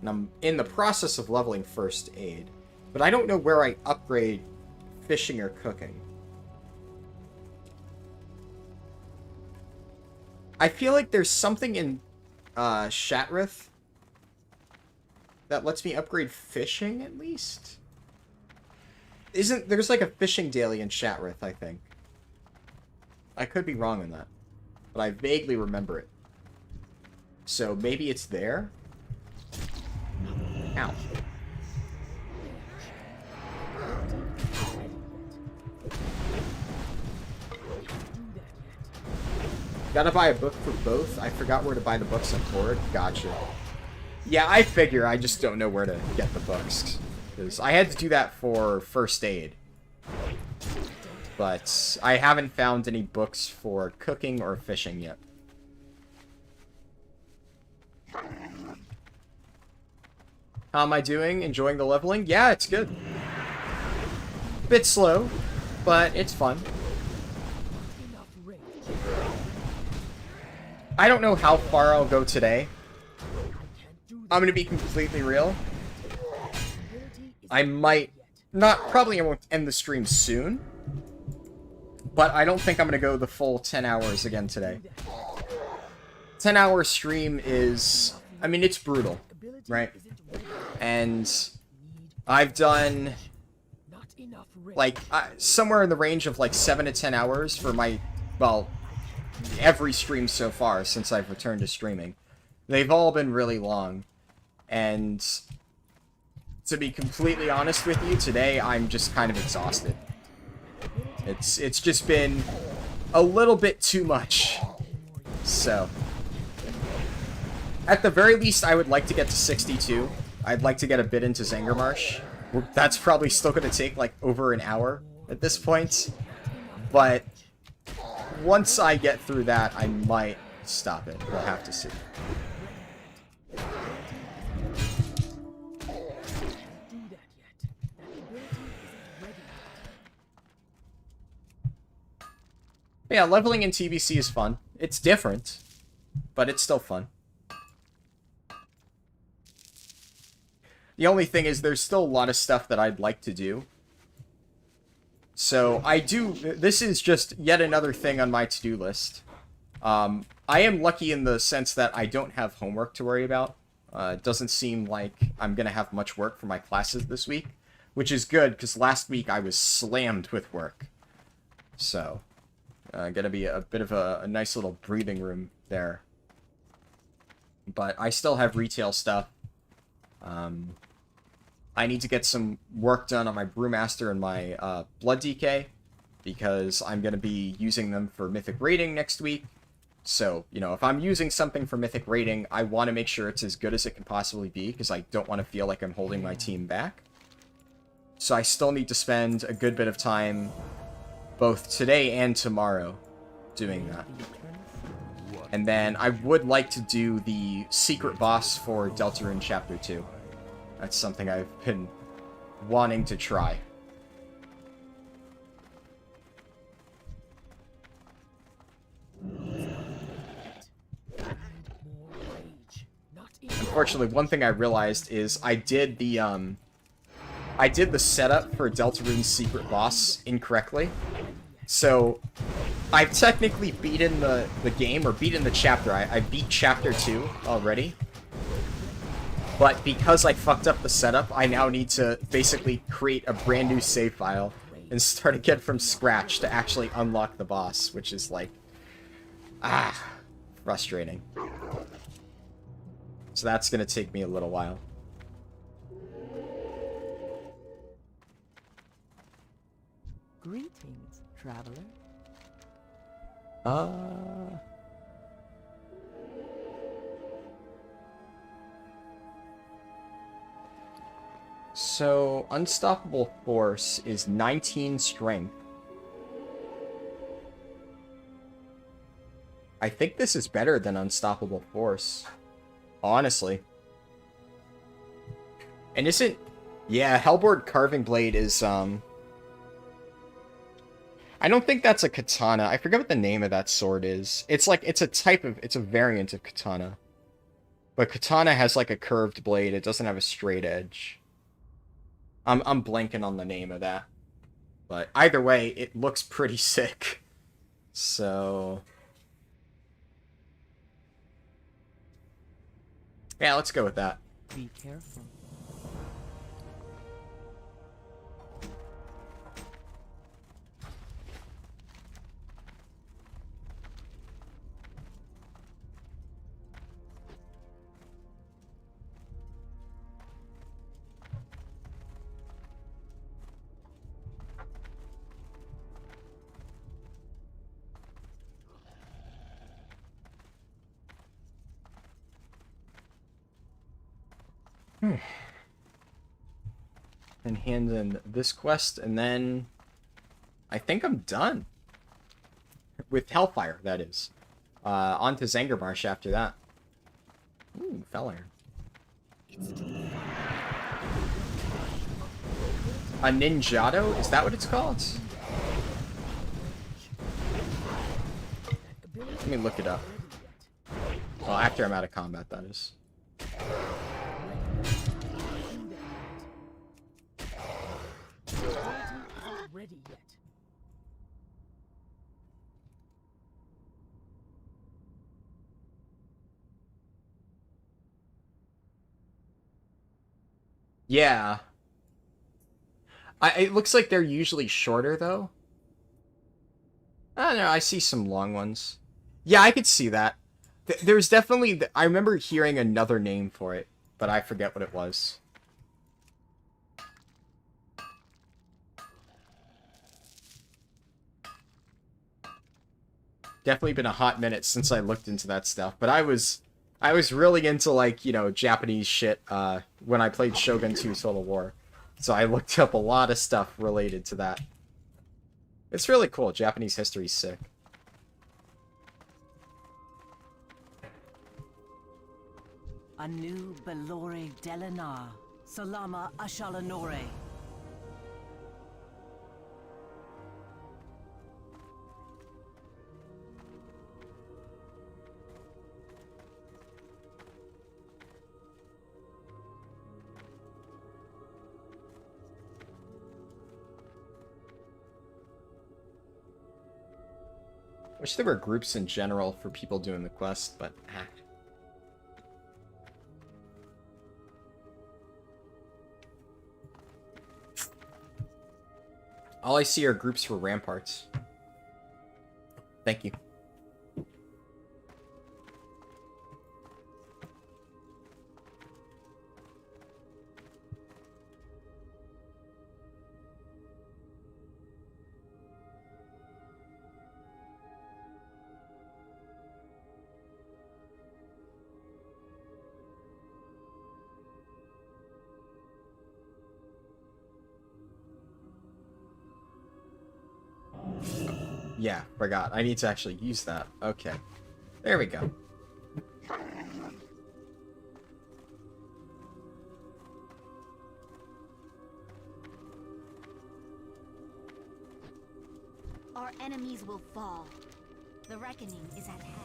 And I'm in the process of leveling first aid. But I don't know where I upgrade fishing or cooking. I feel like there's something in Shatrith that lets me upgrade fishing, at least? There's like a fishing daily in Shatrith, I think. I could be wrong on that. But I vaguely remember it. So maybe it's there? Ow. Gotta buy a book for both? I forgot where to buy the books on Horde. Gotcha. Yeah, I figure. I just don't know where to get the books. Because I had to do that for first aid. but I haven't found any books for cooking or fishing yet. How am I doing? Enjoying the leveling? Yeah, it's good. Bit slow, but it's fun. Enough range. I don't know how far I'll go today. Can't do I'm gonna be completely real. ability is I might probably won't end the stream soon, but I don't think I'm gonna go the full 10 hours again today. 10-hour stream is, I mean, it's brutal, right? And I've done not enough range. like somewhere in the range of like 7 to 10 hours for my, well, every stream so far since I've returned to streaming. They've all been really long, and to be completely honest with you, today I'm just kind of exhausted. It's just been a little bit too much. So, at the very least, I would like to get to 62. I'd like to get a bit into Zangarmarsh. That's probably still going to take like over an hour at this point. But once I get through that, I might stop it. We'll have to see. Do that yet. That ability isn't ready yet. Yeah, leveling in TBC is fun. It's different, but it's still fun. The only thing is there's still a lot of stuff that I'd like to do. So this is just yet another thing on my to-do list. I am lucky in the sense that I don't have homework to worry about. It doesn't seem like I'm going to have much work for my classes this week, which is good because last week I was slammed with work. So, gonna be a bit of a nice little breathing room there. But I still have retail stuff. I need to get some work done on my Brewmaster and my Blood DK, because I'm going to be using them for Mythic Rating next week. So, you know, if I'm using something for Mythic Rating, I want to make sure it's as good as it can possibly be, because I don't want to feel like I'm holding my team back. So I still need to spend a good bit of time, both today and tomorrow, doing that. And then I would like to do the secret boss for Deltarune Chapter 2. That's something I've been wanting to try. Unfortunately, one thing I realized is I did the setup for Deltarune's secret boss incorrectly. So I've technically beaten the game, or beaten the chapter. I beat Chapter 2 already. But because I fucked up the setup, I now need to basically create a brand new save file and start again from scratch to actually unlock the boss, which is like, frustrating. So that's gonna take me a little while. Greetings, traveler. So, Unstoppable Force is 19 strength. I think this is better than Unstoppable Force. Honestly. And isn't... Yeah, Hellboard Carving Blade is, I don't think that's a katana. I forget what the name of that sword is. It's like, it's a type of... It's a variant of katana. But katana has like a curved blade. It doesn't have a straight edge. I'm blanking on the name of that. But either way, it looks pretty sick. So... yeah, let's go with that. Be careful. And hand in this quest, and then I think I'm done. With Hellfire, that is. On to Zangarmarsh after that. Ooh, Fell Iron. A Ninjato? Is that what it's called? Let me look it up. Well, after I'm out of combat, that is. Ready yet. Yeah. It looks like they're usually shorter, though. I don't know, I see some long ones. Yeah, I could see that. There's definitely... I remember hearing another name for it, but I forget what it was. Definitely been a hot minute since I looked into that stuff, but I was really into, like, you know, Japanese shit when I played Shogun 2 Total War. So I looked up a lot of stuff related to that. It's really cool. Japanese history's sick. Anu Belore Delanar, Salama Ashalanore. Wish there were groups in general for people doing the quest, but all I see are groups for ramparts. Thank you. Yeah, forgot. I need to actually use that. Okay. There we go. Our enemies will fall. The reckoning is at hand.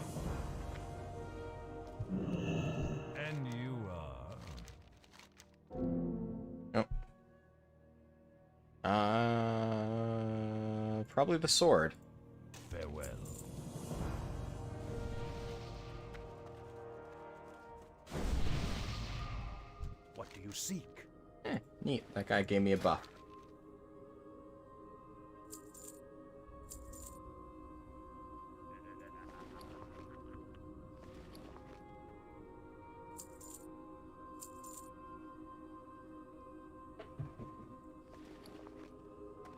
And you are... Oh. Probably the sword. Farewell. What do you seek? Neat. That guy gave me a buff.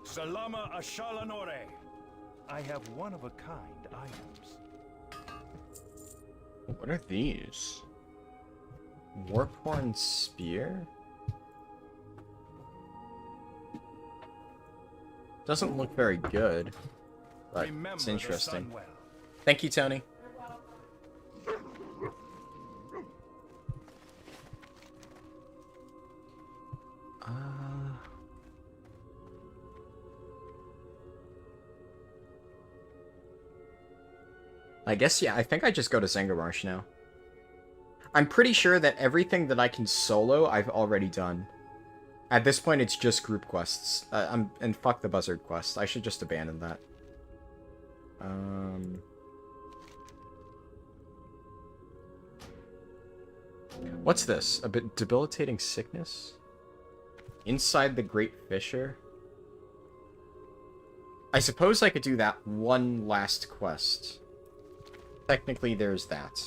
Salama Ashalanore. I have one-of-a-kind items. What are these? Warphorn Spear? Doesn't look very good, but Remember it's the interesting. sun well. Thank you, Tony. I guess, yeah, I think I just go to Zangarmarsh now. I'm pretty sure that everything that I can solo, I've already done. At this point, it's just group quests. And fuck the Buzzard quest. I should just abandon that. What's this? A bit debilitating sickness? Inside the Great Fissure? I suppose I could do that one last quest. Technically, there's that.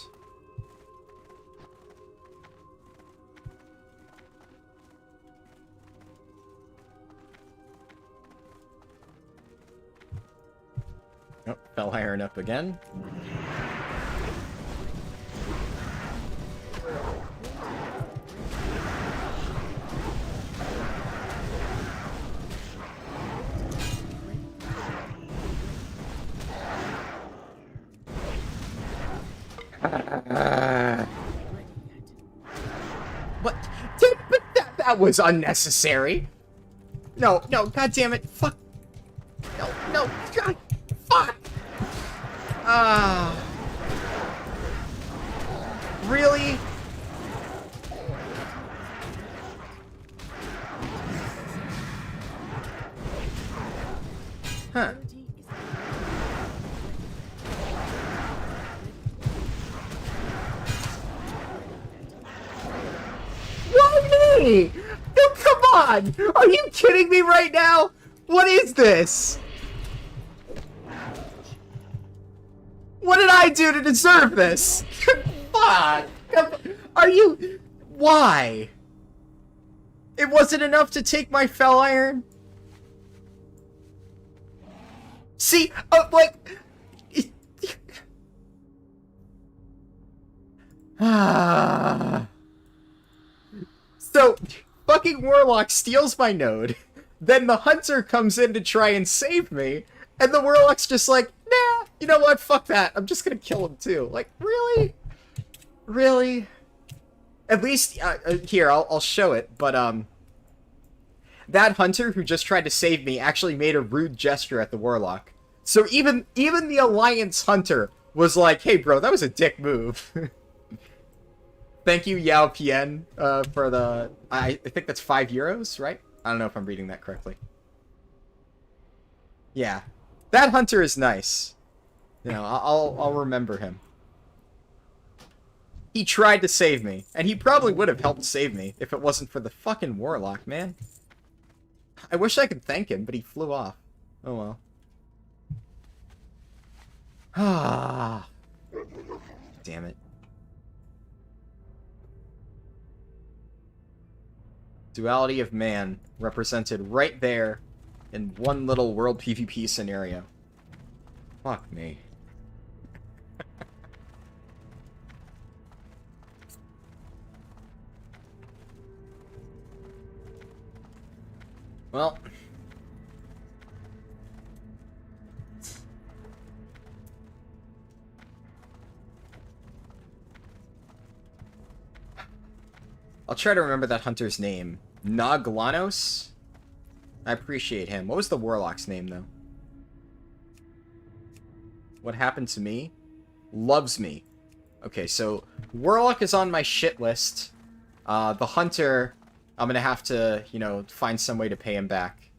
Oh, fell iron up again. That was unnecessary. No, no, god damn it. Fuck. No, no, god. Fuck. Ah. Really? Huh. Why me? No, come on! Are you kidding me right now? What is this? What did I do to deserve this? Fuck! Are you... Why? It wasn't enough to take my Fel Iron? See, like... So, fucking Warlock steals my node, then the Hunter comes in to try and save me, and the Warlock's just like, nah, you know what, fuck that, I'm just gonna kill him too. Like, really? Really? At least, here, I'll show it, but, that Hunter who just tried to save me actually made a rude gesture at the Warlock. So even the Alliance Hunter was like, hey bro, that was a dick move. Thank you, Yao Pien, for the... I think that's €5, right? I don't know if I'm reading that correctly. Yeah. That Hunter is nice. You know, I'll remember him. He tried to save me, and he probably would have helped save me if it wasn't for the fucking Warlock, man. I wish I could thank him, but he flew off. Oh well. Ah. Damn it. Duality of man represented right there in one little world PvP scenario. Fuck me. Well. I'll try to remember that hunter's name. Noglanos? I appreciate him. What was the Warlock's name, though? What happened to me? Loves me. Okay, so Warlock is on my shit list. The Hunter, I'm gonna have to, you know, find some way to pay him back.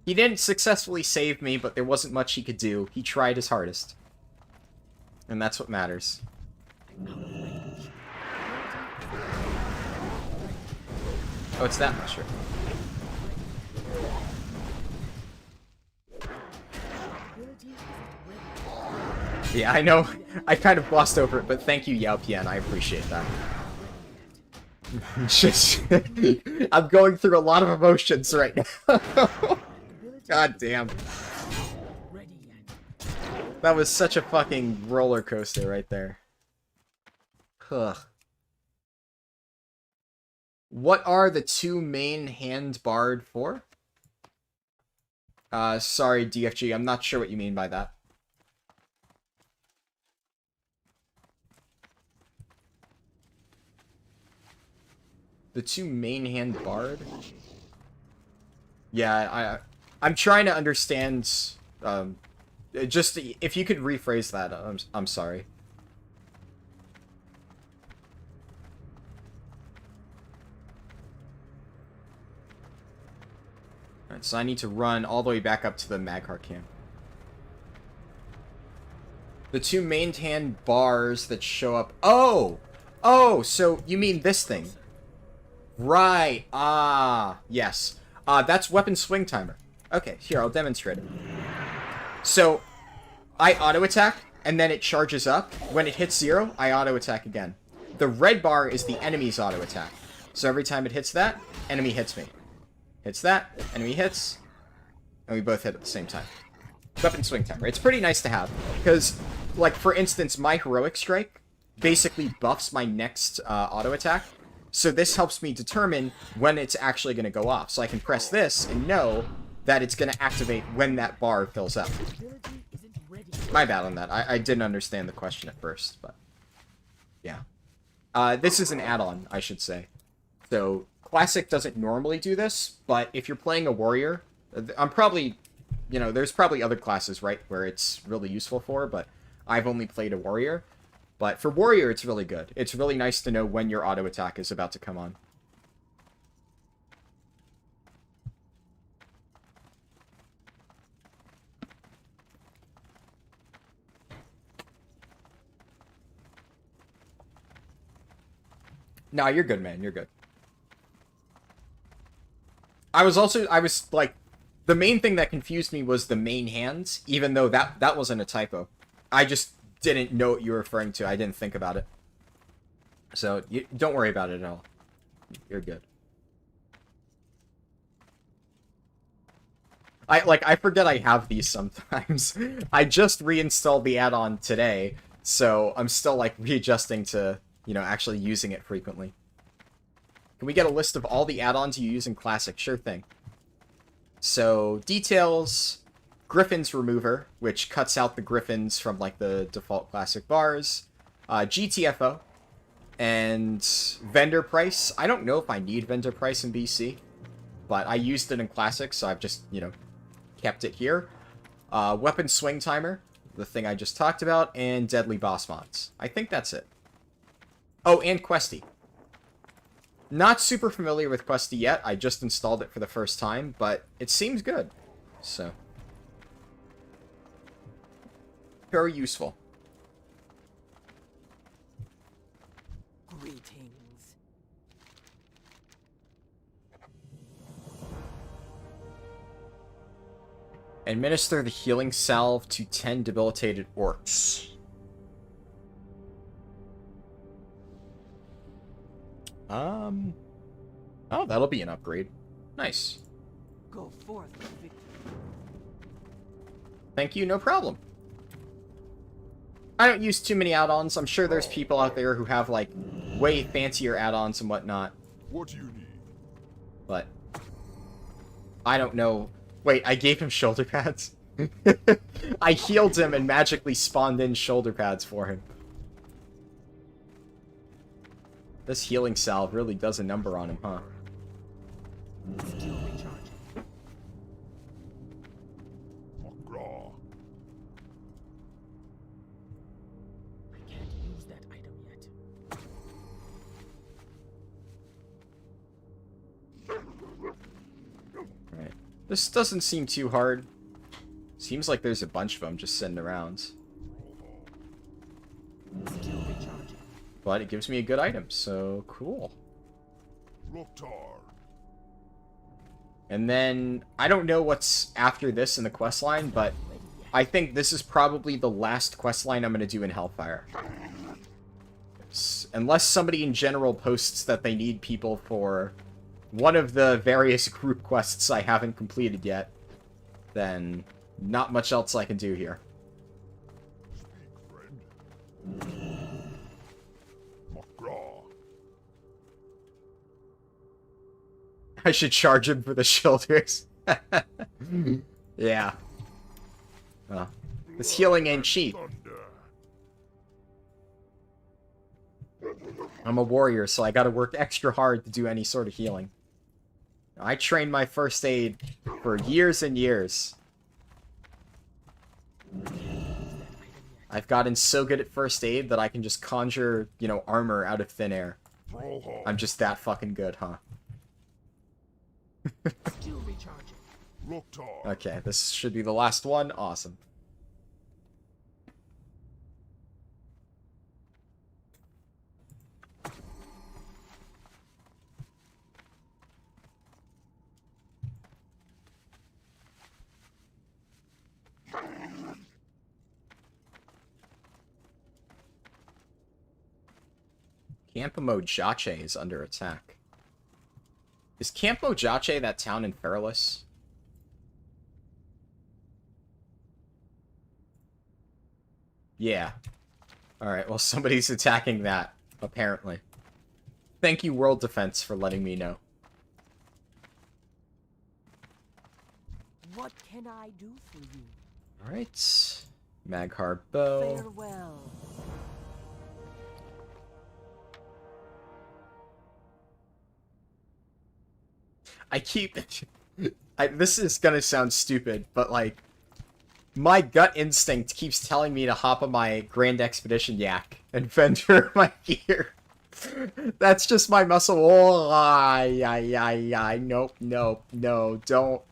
He didn't successfully save me, but there wasn't much he could do. He tried his hardest. And that's what matters. Oh, it's that mushroom. Yeah, I know. I kind of glossed over it, but thank you, Yao Pian. I appreciate that. Just... I'm going through a lot of emotions right now. God damn. That was such a fucking roller coaster right there. Ugh. What are the two main hand barred for? Sorry, DFG, I'm not sure what you mean by that. The two main hand barred? Yeah, I'm trying to understand, just, if you could rephrase that, I'm sorry. Alright, so I need to run all the way back up to the Magcar camp. The two main hand bars that show up... Oh! Oh, so you mean this thing. Right. Ah, yes. That's weapon swing timer. Okay, here, I'll demonstrate it. So, I auto-attack, and then it charges up. When it hits 0, I auto-attack again. The red bar is the enemy's auto-attack. So every time it hits that, enemy hits me. Hits that, enemy hits, and we both hit at the same time. Weapon swing timer. It's pretty nice to have, because, like, for instance, my heroic strike basically buffs my next auto-attack. So this helps me determine when it's actually going to go off. So I can press this and know that it's going to activate when that bar fills up. My bad on that. I didn't understand the question at first, but... Yeah. This is an add-on, I should say. So Classic doesn't normally do this, but if you're playing a warrior, I'm probably, you know, there's probably other classes, right, where it's really useful for, but I've only played a warrior. But for warrior, it's really good. It's really nice to know when your auto attack is about to come on. No, you're good, man. You're good. I was like, the main thing that confused me was the main hands, even though that wasn't a typo. I just didn't know what you were referring to. I didn't think about it. So, don't worry about it at all. You're good. I forget I have these sometimes. I just reinstalled the add-on today, so I'm still, like, readjusting to, you know, actually using it frequently. Can we get a list of all the add-ons you use in Classic? Sure thing. So, details, Griffin's Remover, which cuts out the Griffins from, like, the default Classic bars, GTFO, and Vendor Price. I don't know if I need Vendor Price in BC, but I used it in Classic, so I've just, you know, kept it here. Weapon Swing Timer, the thing I just talked about, and Deadly Boss Mods. I think that's it. Oh, and Questy. Not super familiar with Questy yet. I just installed it for the first time, but it seems good. So, very useful. Greetings. Administer the healing salve to 10 debilitated orcs. Oh, that'll be an upgrade. Nice. Go forth with victory. Thank you, no problem. I don't use too many add-ons. I'm sure there's people out there who have, like, way fancier add-ons and whatnot. What do you need? But I don't know. Wait, I gave him shoulder pads? I healed him and magically spawned in shoulder pads for him. This healing salve really does a number on him, huh? Skill recharging. McGraw. I can't use that item yet. Right. This doesn't seem too hard. Seems like there's a bunch of them just sitting around. Skill recharging. But it gives me a good item, so cool. Loktar. And then, I don't know what's after this in the questline, but I think this is probably the last questline I'm going to do in Hellfire. Unless somebody in general posts that they need people for one of the various group quests I haven't completed yet, then not much else I can do here. Speak, friend. McGraw. I should charge him for the shoulders. Yeah. Well, this healing ain't cheap. I'm a warrior, so I gotta work extra hard to do any sort of healing. I trained my first aid for years and years. I've gotten so good at first aid that I can just conjure, you know, armor out of thin air. I'm just that fucking good, huh? Skill recharging. Loktar. Okay, this should be the last one. Awesome. Campo Jache is under attack. Is Campo Jache that town in Feralus? Yeah. Alright, well somebody's attacking that, apparently. Thank you, World Defense, for letting me know. What can I do for you? Alright. Maghar Bow. Farewell. I keep... this is gonna sound stupid, but, like, my gut instinct keeps telling me to hop on my Grand Expedition Yak and vendor my gear. That's just my muscle. Oh, nope, nope, no, don't.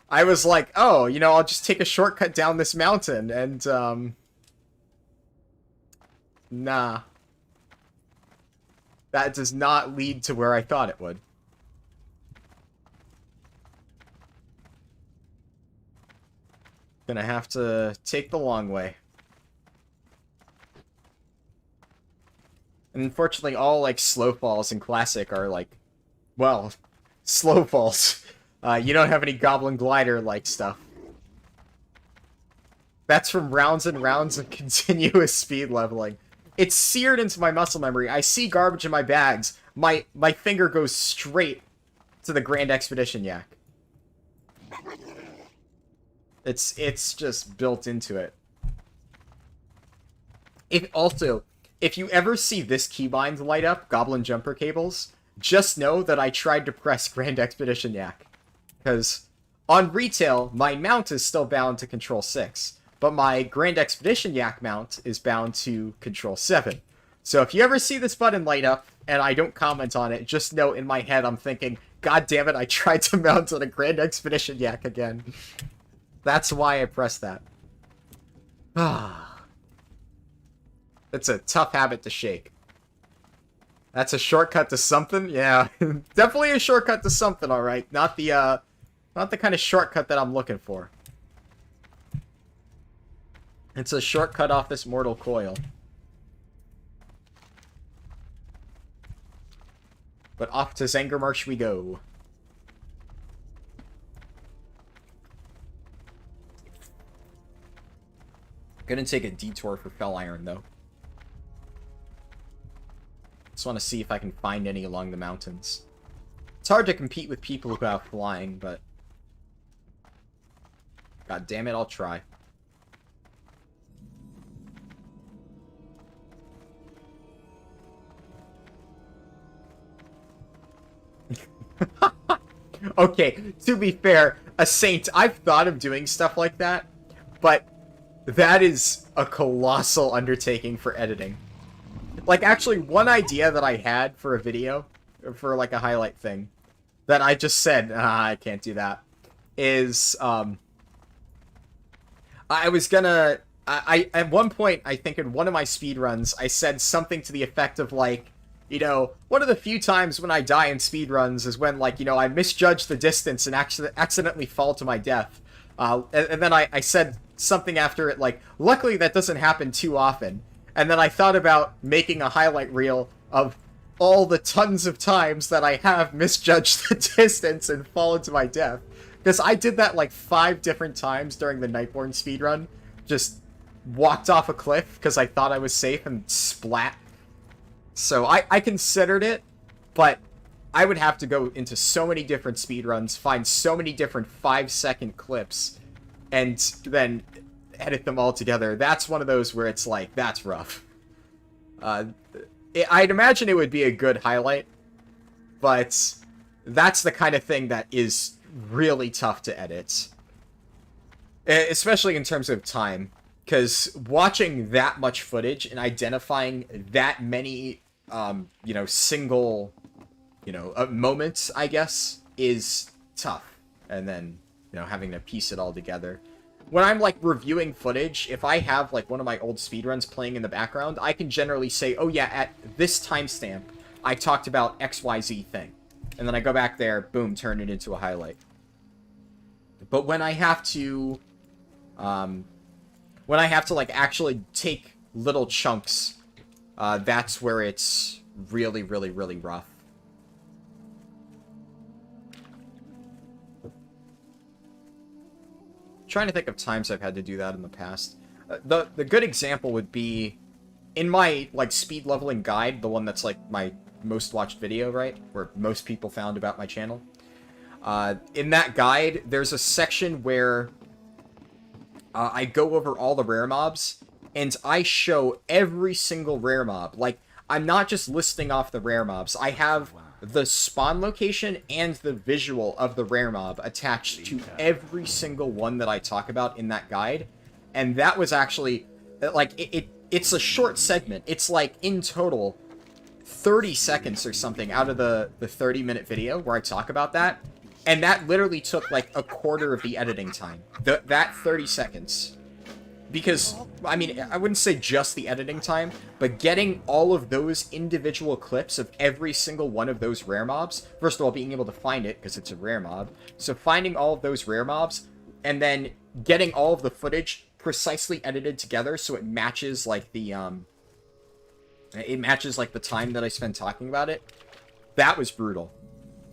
I was like, oh, you know, I'll just take a shortcut down this mountain, and, nah. That does not lead to where I thought it would. Gonna have to take the long way. And unfortunately, all, like, slow falls in Classic are, like, well, slow falls. You don't have any Goblin Glider-like stuff. That's from rounds and rounds of continuous speed leveling. It's seared into my muscle memory. I see garbage in my bags. My finger goes straight to the Grand Expedition Yak. It's just built into it. If you ever see this keybind light up, Goblin Jumper Cables, just know that I tried to press Grand Expedition Yak. Because on retail, my mount is still bound to Control 6, but my Grand Expedition Yak mount is bound to Control 7. So if you ever see this button light up, and I don't comment on it, just know in my head I'm thinking, God damn it, I tried to mount on a Grand Expedition Yak again. That's why I pressed that. It's a tough habit to shake. That's a shortcut to something? Yeah, definitely a shortcut to something, alright. Not the kind of shortcut that I'm looking for. It's a shortcut off this mortal coil. But off to Zangarmarsh we go. Gonna take a detour for Fell Iron, though. Just want to see if I can find any along the mountains. It's hard to compete with people who have flying, but... God damn it, I'll try. Okay, to be fair, a Saint, I've thought of doing stuff like that, but that is a colossal undertaking for editing. Like, actually, one idea that I had for a video, for, like, a highlight thing, that I just said, I can't do that, is, I was gonna, at one point, I think in one of my speedruns, I said something to the effect of, like, you know, one of the few times when I die in speedruns is when, like, you know, I misjudge the distance and accidentally fall to my death. And then I said something after it, like, luckily that doesn't happen too often. And then I thought about making a highlight reel of all the tons of times that I have misjudged the distance and fallen to my death. Because I did that, like, 5 different times during the Nightborne speedrun. Just walked off a cliff because I thought I was safe and splat. So I considered it, but I would have to go into so many different speedruns, find so many different 5-second clips, and then edit them all together. That's one of those where it's like, that's rough. I'd imagine it would be a good highlight, but that's the kind of thing that is really tough to edit. Especially in terms of time, because watching that much footage and identifying that many, you know, single, you know, moments, I guess, is tough. And then, you know, having to piece it all together. When I'm, like, reviewing footage, if I have, like, one of my old speedruns playing in the background, I can generally say, oh yeah, at this timestamp, I talked about XYZ thing. And then I go back there, boom, turn it into a highlight. But when I have to, like, actually take little chunks, that's where it's really, really, really rough. Trying to think of times I've had to do that in the past. The good example would be in my, like, speed leveling guide, the one that's, like, my most watched video, right? Where most people found about my channel. In that guide, there's a section where I go over all the rare mobs, and I show every single rare mob. Like, I'm not just listing off the rare mobs. I have the spawn location and the visual of the rare mob attached to every single one that I talk about in that guide. And that was actually, like, it's a short segment. It's like, in total, 30 seconds or something out of the 30-minute video where I talk about that. And that literally took, like, a quarter of the editing time. That 30 seconds. Because, I mean, I wouldn't say just the editing time, but getting all of those individual clips of every single one of those rare mobs, first of all, being able to find it, because it's a rare mob, so finding all of those rare mobs, and then getting all of the footage precisely edited together so it matches, like, the time that I spent talking about it, that was brutal.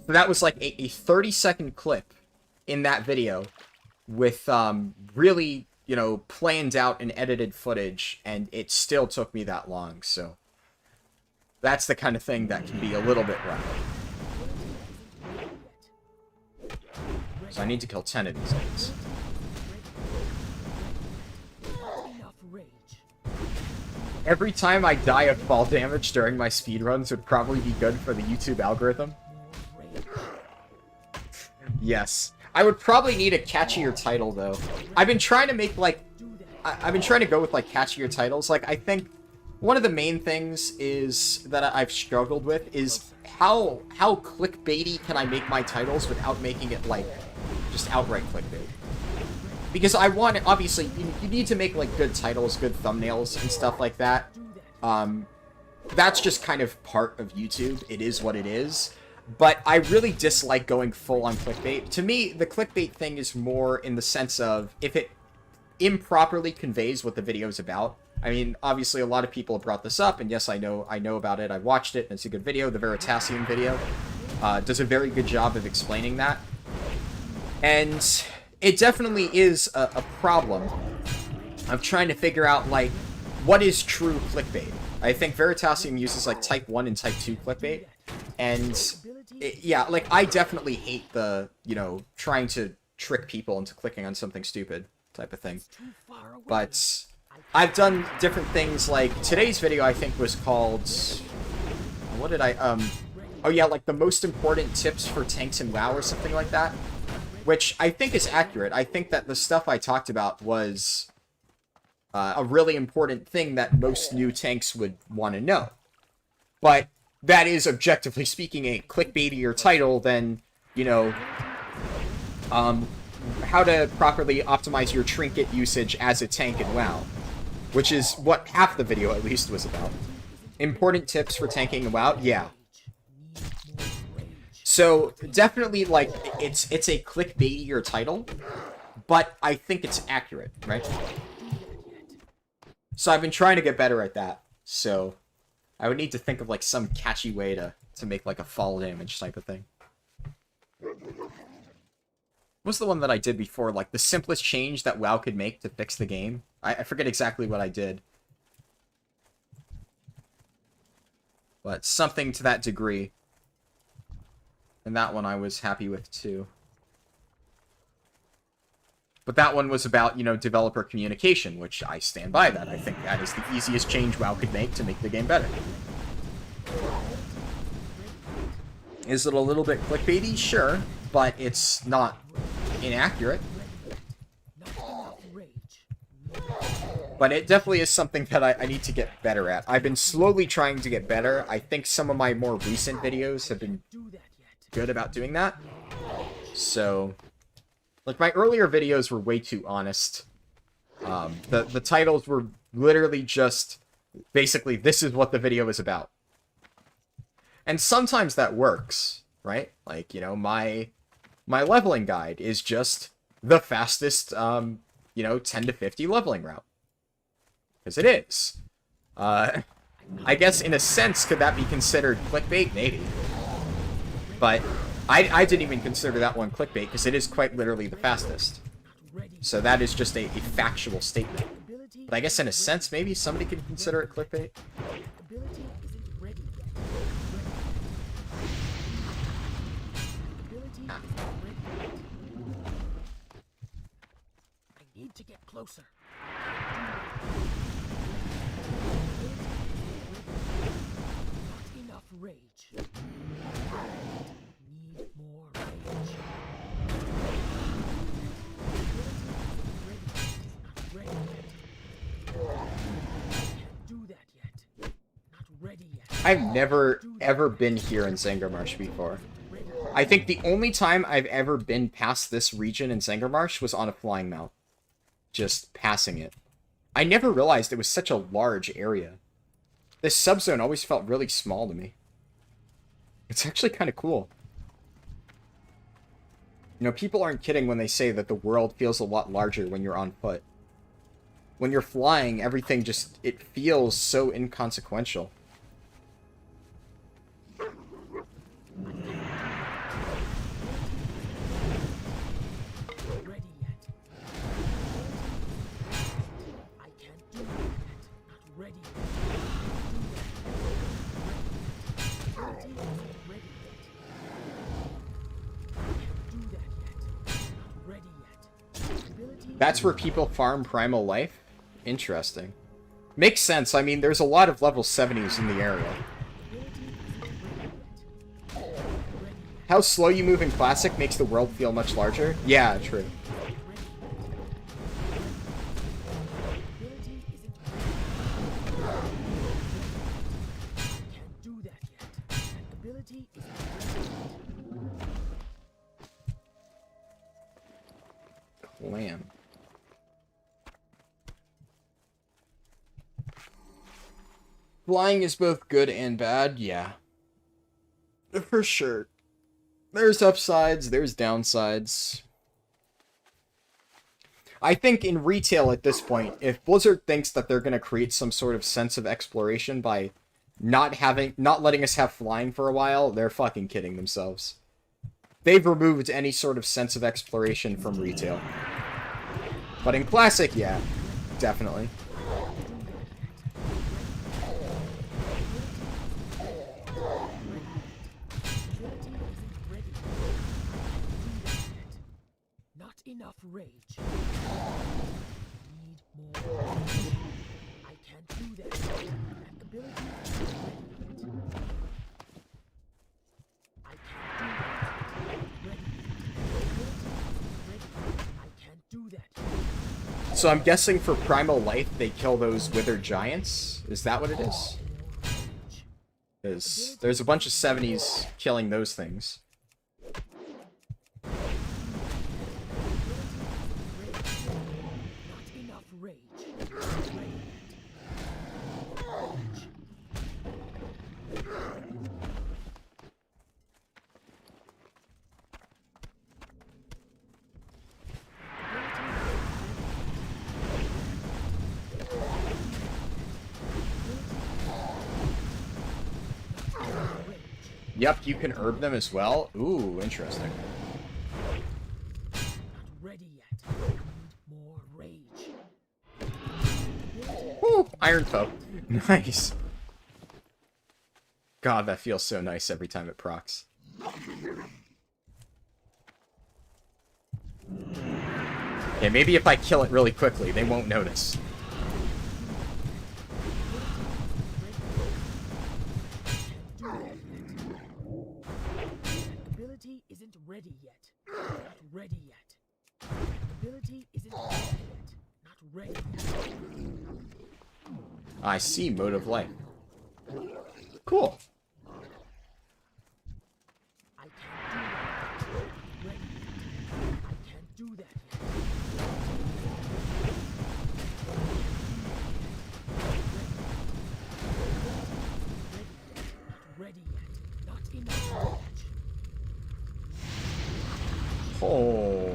So that was, like, a 30-second clip in that video with, really, you know, planned out and edited footage, and it still took me that long, so that's the kind of thing that can be a little bit rough. So I need to kill 10 of these things. Every time I die of fall damage during my speedruns would probably be good for the YouTube algorithm. Yes. I would probably need a catchier title, though. I've been trying to make, like... I've been trying to go with, like, catchier titles. Like, I think one of the main things is that I've struggled with is how clickbaity can I make my titles without making it, like, just outright clickbait. Because I want it, obviously, you need to make, like, good titles, good thumbnails, and stuff like that. That's just kind of part of YouTube. It is what it is. But I really dislike going full on clickbait. To me, the clickbait thing is more in the sense of if it improperly conveys what the video is about. I mean, obviously a lot of people have brought this up, and yes, I know about it. I watched it, and it's a good video. The Veritasium video does a very good job of explaining that. And it definitely is a problem of trying to figure out, like, what is true clickbait. I think Veritasium uses, like, type 1 and type 2 clickbait. And, yeah, like, I definitely hate the, you know, trying to trick people into clicking on something stupid type of thing. But I've done different things, like, today's video, I think, was called... What did I, Oh, yeah, like, the most important tips for tanks in WoW or something like that. Which I think is accurate. I think that the stuff I talked about was a really important thing that most new tanks would want to know. But that is, objectively speaking, a clickbaitier title than, you know, how to properly optimize your trinket usage as a tank in WoW. Which is what half the video, at least, was about. Important tips for tanking in WoW? Yeah. So, definitely, like, it's a clickbaitier title, but I think it's accurate, right? So I've been trying to get better at that, so I would need to think of, like, some catchy way to make, like, a fall damage type of thing. What's the one that I did before? Like, the simplest change that WoW could make to fix the game? I forget exactly what I did. But something to that degree. And that one I was happy with, too. But that one was about, you know, developer communication, which I stand by that. I think that is the easiest change WoW could make to make the game better. Is it a little bit clickbaity? Sure. But it's not inaccurate. But it definitely is something that I need to get better at. I've been slowly trying to get better. I think some of my more recent videos have been good about doing that. So, like, my earlier videos were way too honest. The titles were literally just, basically, this is what the video is about. And sometimes that works, right? Like, you know, my leveling guide is just the fastest, you know, 10 to 50 leveling route. Because it is. I guess, in a sense, could that be considered clickbait? Maybe. But I didn't even consider that one clickbait, because it is quite literally the fastest. So that is just a factual statement. But I guess in a sense, maybe somebody could consider it clickbait. I need to get closer. Not enough rage. Need more rage. Ready. Not ready yet. Can't do that yet. Not ready yet. I've never, ever been here in Zangarmarsh before. I think the only time I've ever been past this region in Zangarmarsh was on a flying mount. Just passing it. I never realized it was such a large area. This subzone always felt really small to me. It's actually kind of cool. You know, people aren't kidding when they say that the world feels a lot larger when you're on foot. When you're flying, everything just, it feels so inconsequential. Ready yet. I can't do that yet. Not ready yet. Ability isn't ready yet. Can't do that yet. Not ready yet. Ability That's where people farm primal life? Interesting. Makes sense. I mean, there's a lot of level 70s in the area. How slow you move in Classic makes the world feel much larger? Yeah, true. ability isn't ready. Can't do that yet. Ability isn't ready. Clam. Flying is both good and bad, yeah. For sure. There's upsides, there's downsides. I think in retail at this point, if Blizzard thinks that they're going to create some sort of sense of exploration by not letting us have flying for a while, they're fucking kidding themselves. They've removed any sort of sense of exploration from retail. But in Classic, yeah, definitely. Not enough rage. Need more rage. I can't do that. Ability isn't ready yet. I can't do that. Ready. Ability isn't ready. I can't do that. So I'm guessing for Primal Life, they kill those withered giants? Is that what it is? Rage. Because there's a bunch of 70s killing those things. Not enough rage. Ready. Rage. Yep, you can herb them as well. Ooh, interesting. Not ready yet. Need more rage. Ooh, Iron Foe. Nice. God, that feels so nice every time it procs. Okay, maybe if I kill it really quickly, they won't notice. Ability isn't ready yet. Not ready yet. Ability isn't ready yet. Not ready yet. I see Mode of Life. Cool. I can't do that. Ready. I can't do that yet. Ready yet. Not enough rage. Oh.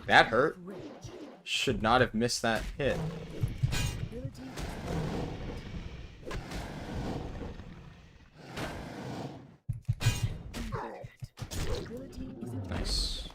That hurt. Rage. Should not have missed that hit. Ability ability isn't Nice.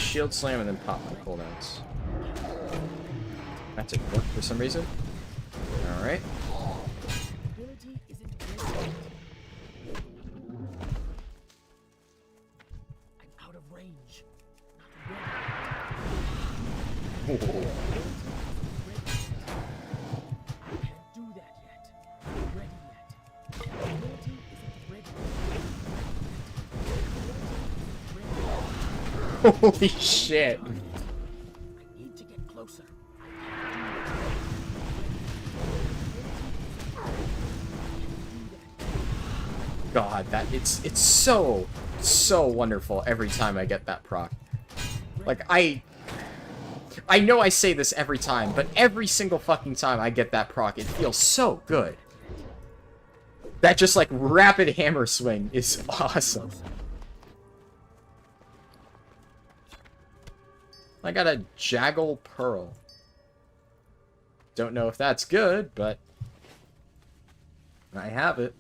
shield slam and then pop my cooldowns. That didn't work for some reason. Alright. Ability isn't ready. I'm out of range. Not ready. Ooh. I can't do that yet. Not ready yet. Ability isn't ready. Holy shit. I need to get closer. God, that it's so wonderful every time I get that proc. Like I know I say this every time, but every single fucking time I get that proc, it feels so good. That just like rapid hammer swing is awesome. I got a Jaggle Pearl. Don't know if that's good, but I have it.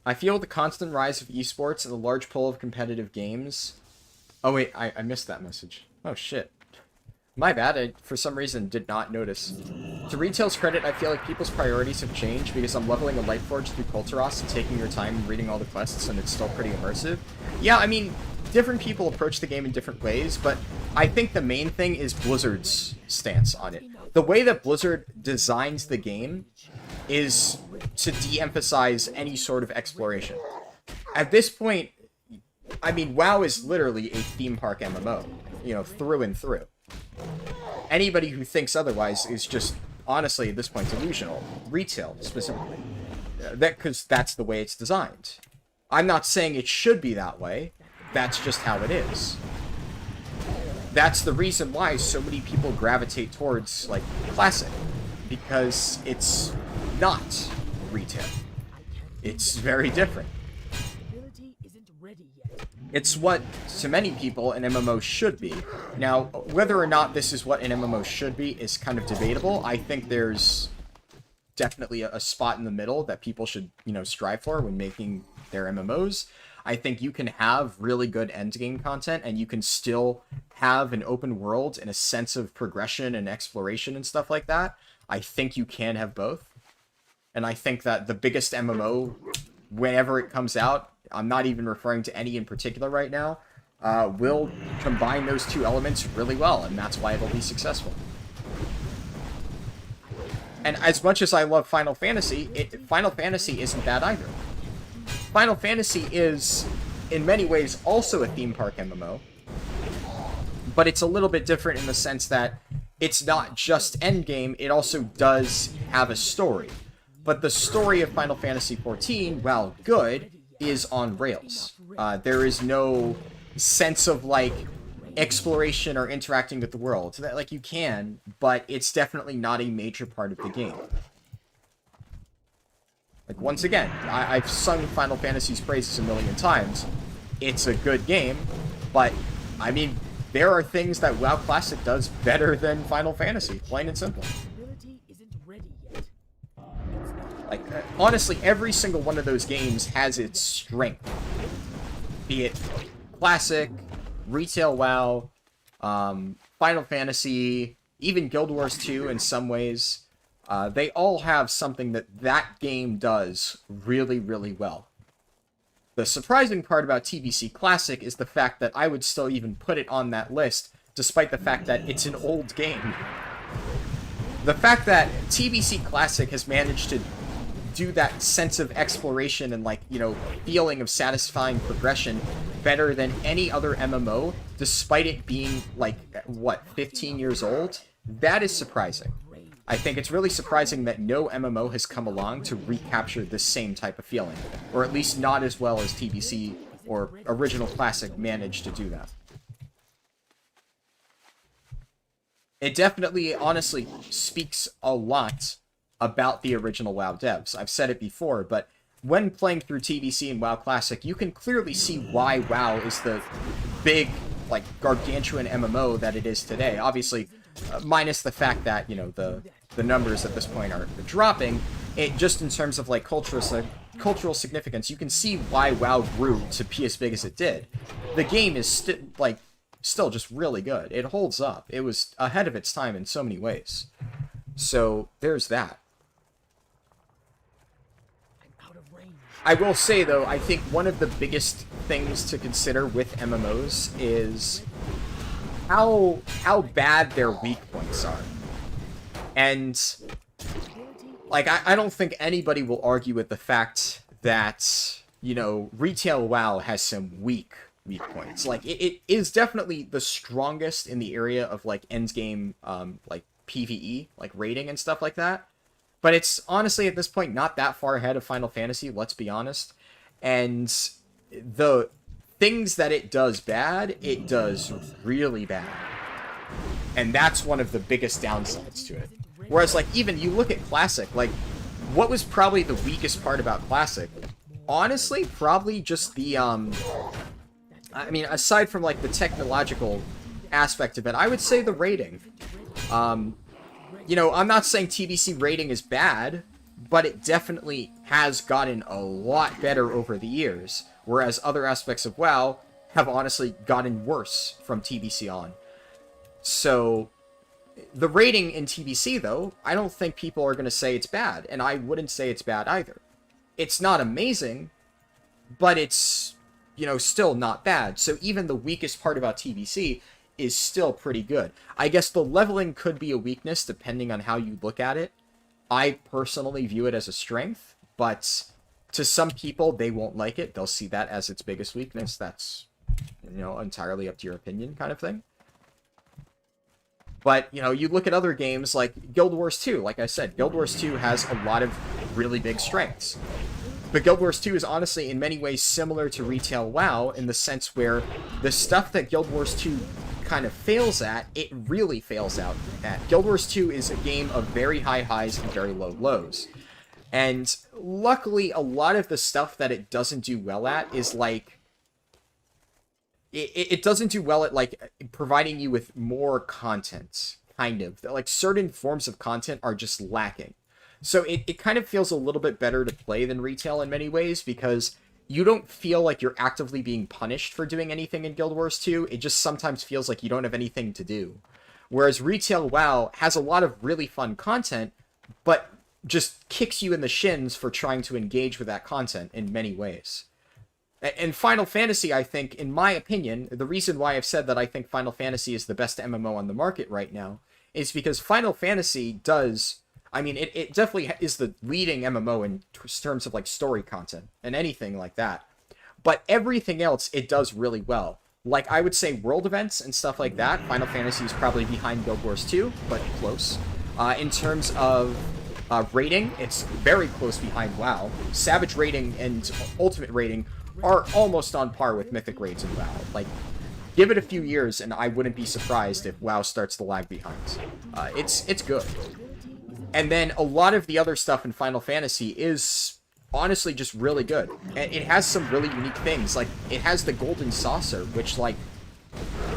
I feel the constant rise of esports and the large pull of competitive games. Oh wait, I missed that message. Oh shit. My bad, I for some reason did not notice. To Retail's credit, I feel like people's priorities have changed because I'm leveling a Lightforge through Kulturos and taking your time and reading all the quests, and it's still pretty immersive. Yeah, I mean, different people approach the game in different ways, but I think the main thing is Blizzard's stance on it. The way that Blizzard designs the game is to de-emphasize any sort of exploration. At this point, I mean, WoW is literally a theme park MMO, you know, through and through. Anybody who thinks otherwise is just, honestly, at this point, delusional. Retail, specifically. Because that's the way it's designed. I'm not saying it should be that way. That's just how it is. That's the reason why so many people gravitate towards, like, Classic. Because it's not retail. It's very different. Ability isn't ready yet. It's what, to many people, an MMO should be. Now, whether or not this is what an MMO should be is kind of debatable. I think there's definitely a spot in the middle that people should, you know, strive for when making their MMOs. I think you can have really good endgame content, and you can still have an open world and a sense of progression and exploration and stuff like that. I think you can have both. And I think that the biggest MMO, whenever it comes out, I'm not even referring to any in particular right now, will combine those two elements really well, and that's why it'll be successful. And as much as I love Final Fantasy, Final Fantasy isn't bad either. Final Fantasy is, in many ways, also a theme park MMO, but it's a little bit different in the sense that it's not just endgame, it also does have a story. But the story of Final Fantasy XIV, while good, is on rails. There is no sense of, like, exploration or interacting with the world. So that, like, you can, but it's definitely not a major part of the game. Like, once again, I've sung Final Fantasy's praises a million times. It's a good game, but, I mean, there are things that WoW Classic does better than Final Fantasy, plain and simple. Ability isn't ready yet. Like, honestly, every single one of those games has its strength. Be it Classic, Retail WoW, Final Fantasy, even Guild Wars 2 in some ways. They all have something that game does really, really well. The surprising part about TBC Classic is the fact that I would still even put it on that list, despite the fact that it's an old game. The fact that TBC Classic has managed to do that sense of exploration and, like, you know, feeling of satisfying progression better than any other MMO, despite it being, like, what, 15 years old? That is surprising. I think it's really surprising that no MMO has come along to recapture this same type of feeling, or at least not as well as TBC or Original Classic managed to do that. It definitely, honestly, speaks a lot about the original WoW devs. I've said it before, but when playing through TBC and WoW Classic, you can clearly see why WoW is the big, like, gargantuan MMO that it is today. Obviously, minus the fact that, you know, the numbers at this point are dropping, it just in terms of, like, cultural significance, you can see why WoW grew to be as big as it did. the game is still just really good. It holds up. It was ahead of its time in so many ways. So there's that. I'm out of range. I will say, though, I think one of the biggest things to consider with MMOs is how bad their weak points are. And, like, I don't think anybody will argue with the fact that, you know, retail WoW has some weak points. Like, it is definitely the strongest in the area of, like, endgame, like, PvE, like, raiding and stuff like that. But it's honestly, at this point, not that far ahead of Final Fantasy, let's be honest. And the things that it does bad, it does really bad. And that's one of the biggest downsides to it. Whereas, like, even you look at Classic, like, what was probably the weakest part about Classic? Honestly, probably just the, I mean, aside from, like, the technological aspect of it, I would say the rating. You know, I'm not saying TBC rating is bad, but it definitely has gotten a lot better over the years, whereas other aspects of WoW have honestly gotten worse from TBC on. So, the rating in TBC, though, I don't think people are going to say it's bad, and I wouldn't say it's bad either. It's not amazing, but it's, you know, still not bad. So even the weakest part about TBC is still pretty good. I guess the leveling could be a weakness depending on how you look at it. I personally view it as a strength, but to some people, they won't like it. They'll see that as its biggest weakness. That's, you know, entirely up to your opinion kind of thing. But, you know, you look at other games like Guild Wars 2. Like I said, Guild Wars 2 has a lot of really big strengths. But Guild Wars 2 is honestly in many ways similar to retail WoW in the sense where the stuff that Guild Wars 2 kind of fails at, it really fails out at. Guild Wars 2 is a game of very high highs and very low lows. And luckily, a lot of the stuff that it doesn't do well at is like... It doesn't do well at, like, providing you with more content, kind of. Like, certain forms of content are just lacking. So it kind of feels a little bit better to play than retail in many ways, because you don't feel like you're actively being punished for doing anything in Guild Wars 2. It just sometimes feels like you don't have anything to do. Whereas retail WoW has a lot of really fun content, but just kicks you in the shins for trying to engage with that content in many ways. And Final Fantasy, I think, in my opinion, the reason why I've said that I think Final Fantasy is the best MMO on the market right now is because Final Fantasy does... I mean, it definitely is the leading MMO in terms of, like, story content and anything like that. But everything else, it does really well. Like, I would say world events and stuff like that, Final Fantasy is probably behind Guild Wars 2, but close. In terms of rating, it's very close behind WoW. Savage rating and Ultimate rating are almost on par with Mythic raids in WoW. Like, give it a few years and I wouldn't be surprised if WoW starts to lag behind. It's good. And then a lot of the other stuff in Final Fantasy is honestly just really good. And it has some really unique things. Like, it has the Golden Saucer, which, like,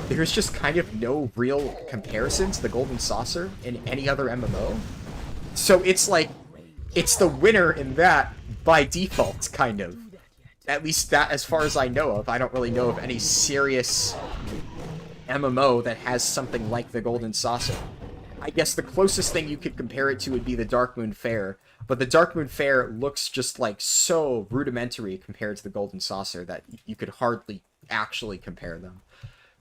there's just kind of no real comparison to the Golden Saucer in any other MMO. So it's like, it's the winner in that by default, kind of. At least that, as far as I know of. I don't really know of any serious MMO that has something like the Golden Saucer. I guess the closest thing you could compare it to would be the Darkmoon Faire, but the Darkmoon Faire looks just, like, so rudimentary compared to the Golden Saucer that you could hardly actually compare them.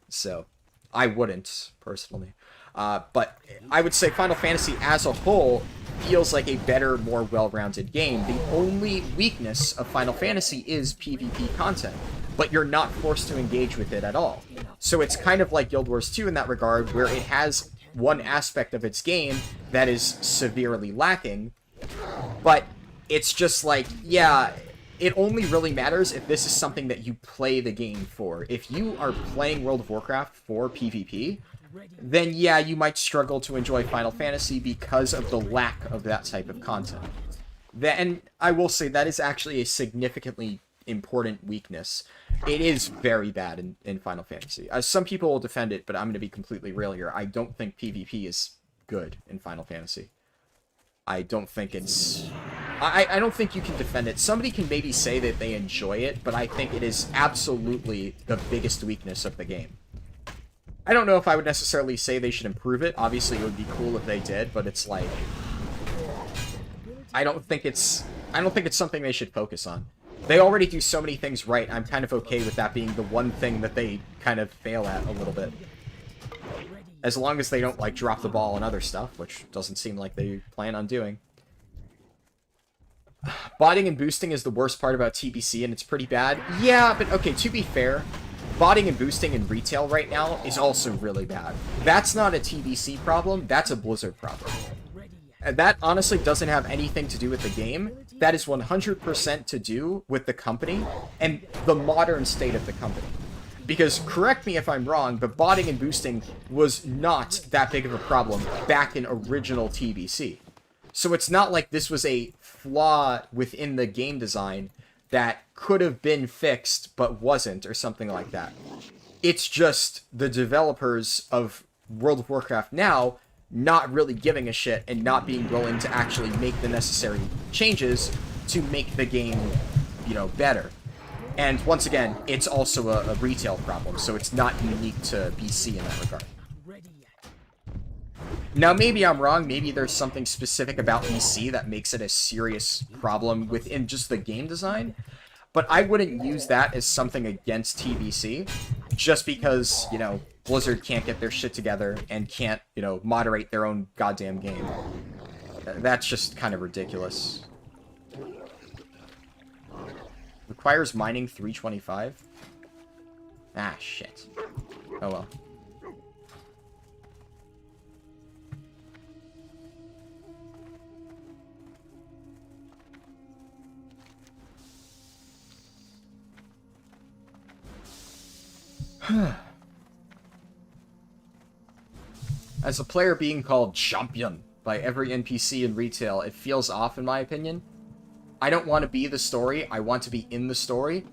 So, I wouldn't, personally. But I would say Final Fantasy as a whole feels like a better, more well-rounded game. The only weakness of Final Fantasy is PvP content, but you're not forced to engage with it at all. So it's kind of like Guild Wars 2 in that regard, where it has one aspect of its game that is severely lacking, but it's just like, yeah, it only really matters if this is something that you play the game for. If you are playing World of Warcraft for PvP, then yeah, you might struggle to enjoy Final Fantasy because of the lack of that type of content. And I will say that is actually a significantly important weakness. It is very bad in Final Fantasy. Some people will defend it, but I'm going to be completely real here. I don't think PvP is good in Final Fantasy. I don't think it's I don't think you can defend it. Somebody can maybe say that they enjoy it, but I think it is absolutely the biggest weakness of the game. I don't know if I would necessarily say they should improve it. Obviously, it would be cool if they did, but it's like... I don't think it's something they should focus on. They already do so many things right, I'm kind of okay with that being the one thing that they kind of fail at a little bit. As long as they don't, like, drop the ball on other stuff, which doesn't seem like they plan on doing. Botting and boosting is the worst part about TBC, and it's pretty bad. Yeah, but okay, to be fair, botting and boosting in retail right now is also really bad. That's not a TBC problem, that's a Blizzard problem. And that honestly doesn't have anything to do with the game. That is 100% to do with the company and the modern state of the company. Because, correct me if I'm wrong, but botting and boosting was not that big of a problem back in original TBC. So it's not like this was a flaw within the game design that could have been fixed but wasn't, or something like that. It's just the developers of World of Warcraft now not really giving a shit and not being willing to actually make the necessary changes to make the game, you know, better. And once again, it's also a retail problem, so it's not unique to BC in that regard. Now, maybe I'm wrong. Maybe there's something specific about BC that makes it a serious problem within just the game design. But I wouldn't use that as something against TBC, just because, you know, Blizzard can't get their shit together and can't, you know, moderate their own goddamn game. That's just kind of ridiculous. Requires mining 325? Ah, shit. Oh well. As a player being called champion by every NPC in retail, it feels off in my opinion. I don't want to be the story, I want to be in the story.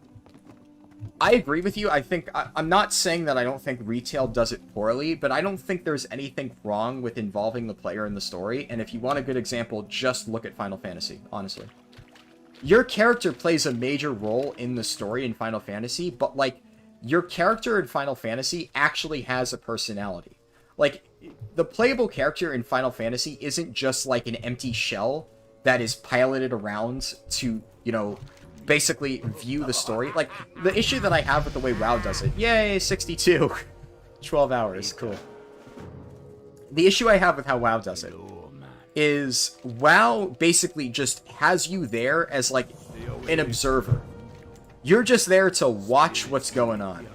I agree with you. I'm not saying that I don't think retail does it poorly, but I don't think there's anything wrong with involving the player in the story, and if you want a good example, just look at Final Fantasy, honestly. Your character plays a major role in the story in Final Fantasy, but, like, your character in Final Fantasy actually has a personality. Like, the playable character in Final Fantasy isn't just, like, an empty shell that is piloted around to, you know, basically view the story. Like, the issue that I have with the way WoW does it, yay, 62, 12 hours, cool. The issue I have with how WoW does it is WoW basically just has you there as, like, an observer. You're just there to watch what's going on.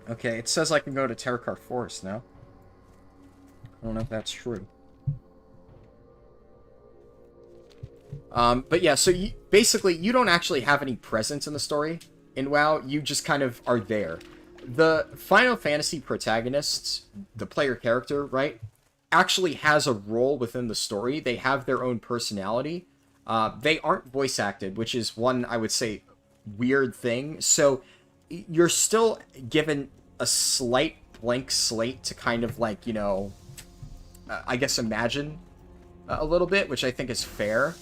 Okay, it says I can go to Terracar Forest now. I don't know if that's true. But yeah, so basically, you don't actually have any presence in the story in WoW. You just kind of are there. The Final Fantasy protagonists, the player character, right, actually has a role within the story. They have their own personality. They aren't voice acted, which is one, I would say, weird thing. So you're still given a slight blank slate to kind of, like, you know, I guess imagine a little bit, which I think is fair.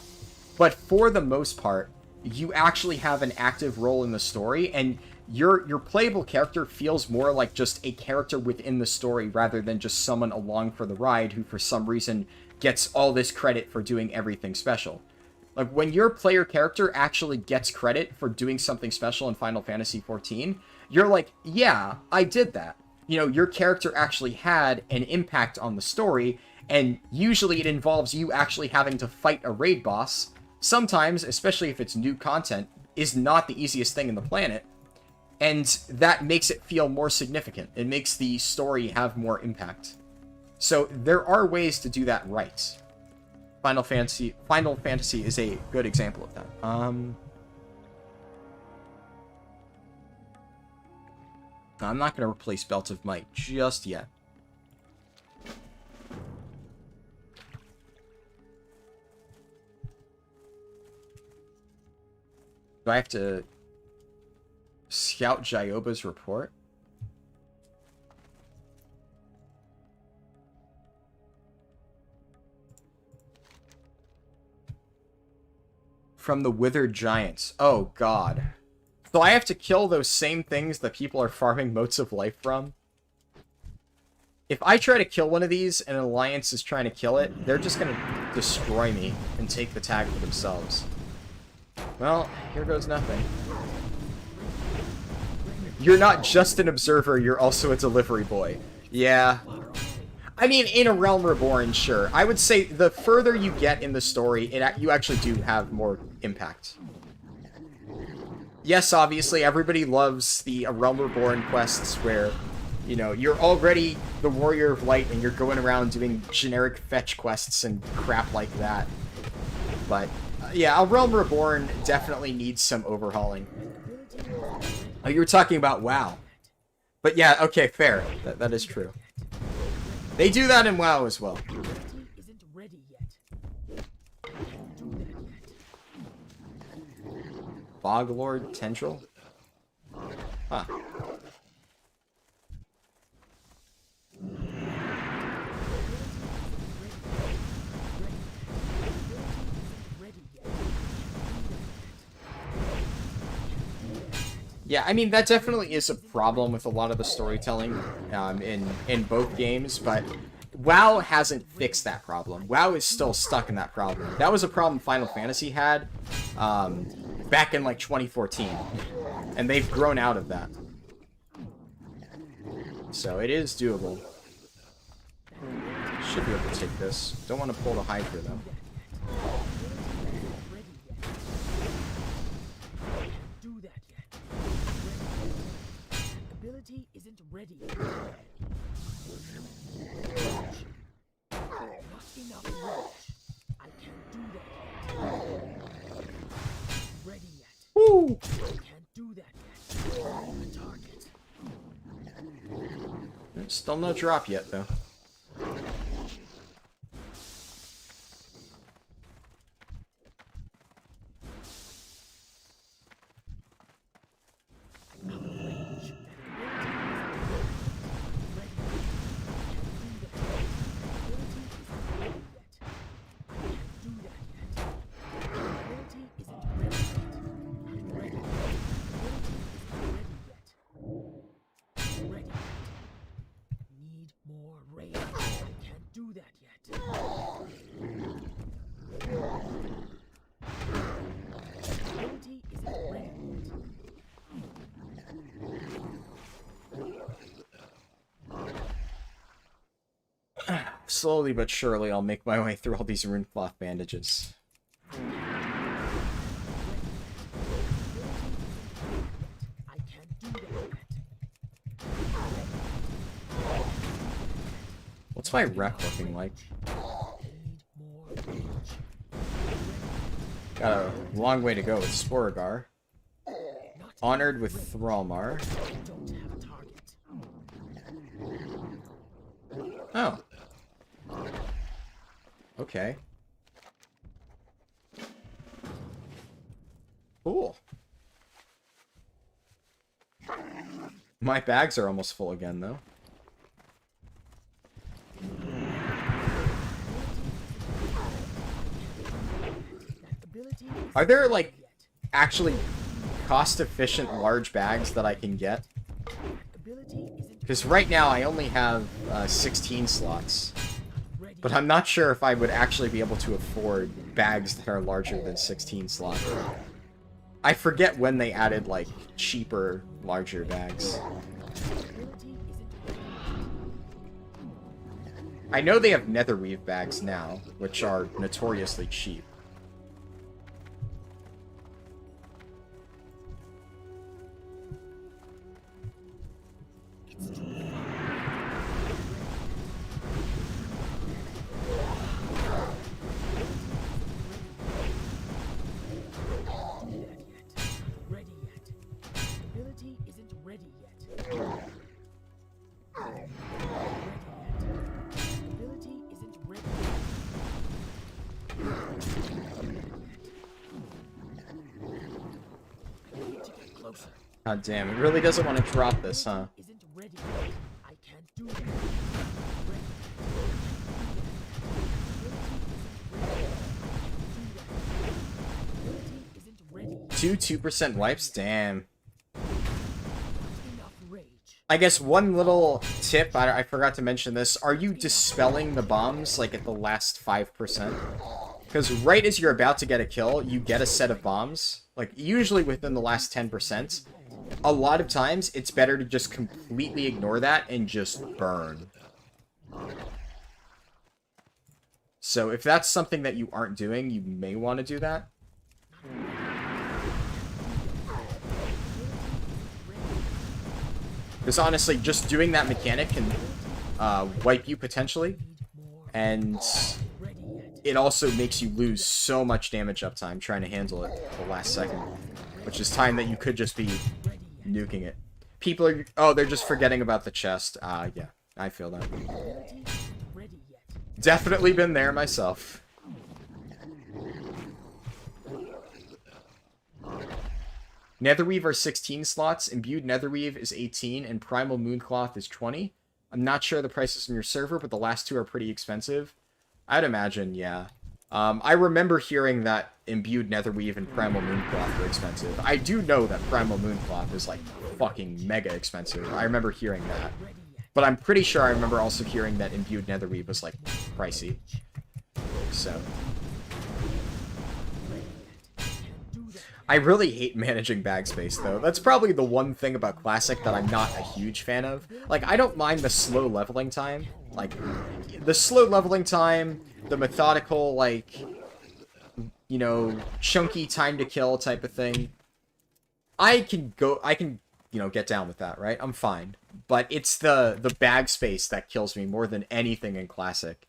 But for the most part, you actually have an active role in the story, and your playable character feels more like just a character within the story rather than just someone along for the ride who for some reason gets all this credit for doing everything special. Like, when your player character actually gets credit for doing something special in Final Fantasy XIV, you're like, yeah, I did that. You know, your character actually had an impact on the story, and usually it involves you actually having to fight a raid boss. Sometimes, especially if it's new content, is not the easiest thing in the planet, and that makes it feel more significant. It makes the story have more impact. So there are ways to do that right. Final Fantasy is a good example of that. I'm not going to replace Belt of Might just yet. Do I have to scout Jyoba's report? from the withered giants. Oh god. So I have to kill those same things that people are farming motes of life from? If I try to kill one of these and an alliance is trying to kill it, they're just gonna destroy me and take the tag for themselves. Well, here goes nothing. You're not just an observer, you're also a delivery boy. Yeah. I mean, in A Realm Reborn, sure. I would say the further you get in the story, you actually do have more impact. Yes, obviously, everybody loves the A Realm Reborn quests where, you know, you're already the Warrior of Light and you're going around doing generic fetch quests and crap like that. But, yeah, A Realm Reborn definitely needs some overhauling. Oh, you were talking about WoW. But yeah, okay, fair. That is true. They do that in WoW as well. Isn't ready yet. Can't do that yet. Boglord Tendril? Huh. Yeah, I mean, that definitely is a problem with a lot of the storytelling in both games, but WoW hasn't fixed that problem. WoW is still stuck in that problem. That was a problem Final Fantasy had back in, like, 2014, and they've grown out of that. So it is doable. Should be able to take this. Don't want to pull the Hydra, though. Isn't ready. Not enough reach. I can't do that yet. Ready yet. Woo! I can't do that yet. The target. Still no drop yet, though. Slowly but surely, I'll make my way through all these runecloth bandages. What's my rec looking like? Got a long way to go with Sporagar. Honored with Thralmar. Oh. Okay. Cool. My bags are almost full again, though. Are there, like, actually cost-efficient large bags that I can get? Because right now I only have 16 slots. But I'm not sure if I would actually be able to afford bags that are larger than 16 slots. I forget when they added, like, cheaper, larger bags. I know they have netherweave bags now, which are notoriously cheap. God damn, it really doesn't want to drop this, huh? 2% wipes? Damn. Enough rage. I guess one little tip, I forgot to mention this. Are you dispelling the bombs, like, at the last 5%? Because right as you're about to get a kill, you get a set of bombs. Like, usually within the last 10%. A lot of times, it's better to just completely ignore that and just burn. So if that's something that you aren't doing, you may want to do that. Because honestly, just doing that mechanic can wipe you potentially. And it also makes you lose so much damage uptime trying to handle it at the last second. Which is time that you could just be nuking it. People are... Oh, they're just forgetting about the chest. Yeah, I feel that. Definitely been there myself. Netherweave are 16 slots, Imbued Netherweave is 18, and Primal Mooncloth is 20. I'm not sure the prices on your server, but the last two are pretty expensive. I'd imagine, yeah. I remember hearing that Imbued Netherweave and Primal Mooncloth were expensive. I do know that Primal Mooncloth is, like, fucking mega expensive. I remember hearing that. But I'm pretty sure I remember also hearing that Imbued Netherweave was, like, pricey. So... I really hate managing bag space, though. That's probably the one thing about Classic that I'm not a huge fan of. Like, I don't mind the slow leveling time. Like, the slow leveling time, the methodical, like, you know, chunky time to kill type of thing. I can, you know, get down with that, right? I'm fine. But it's the bag space that kills me more than anything in Classic.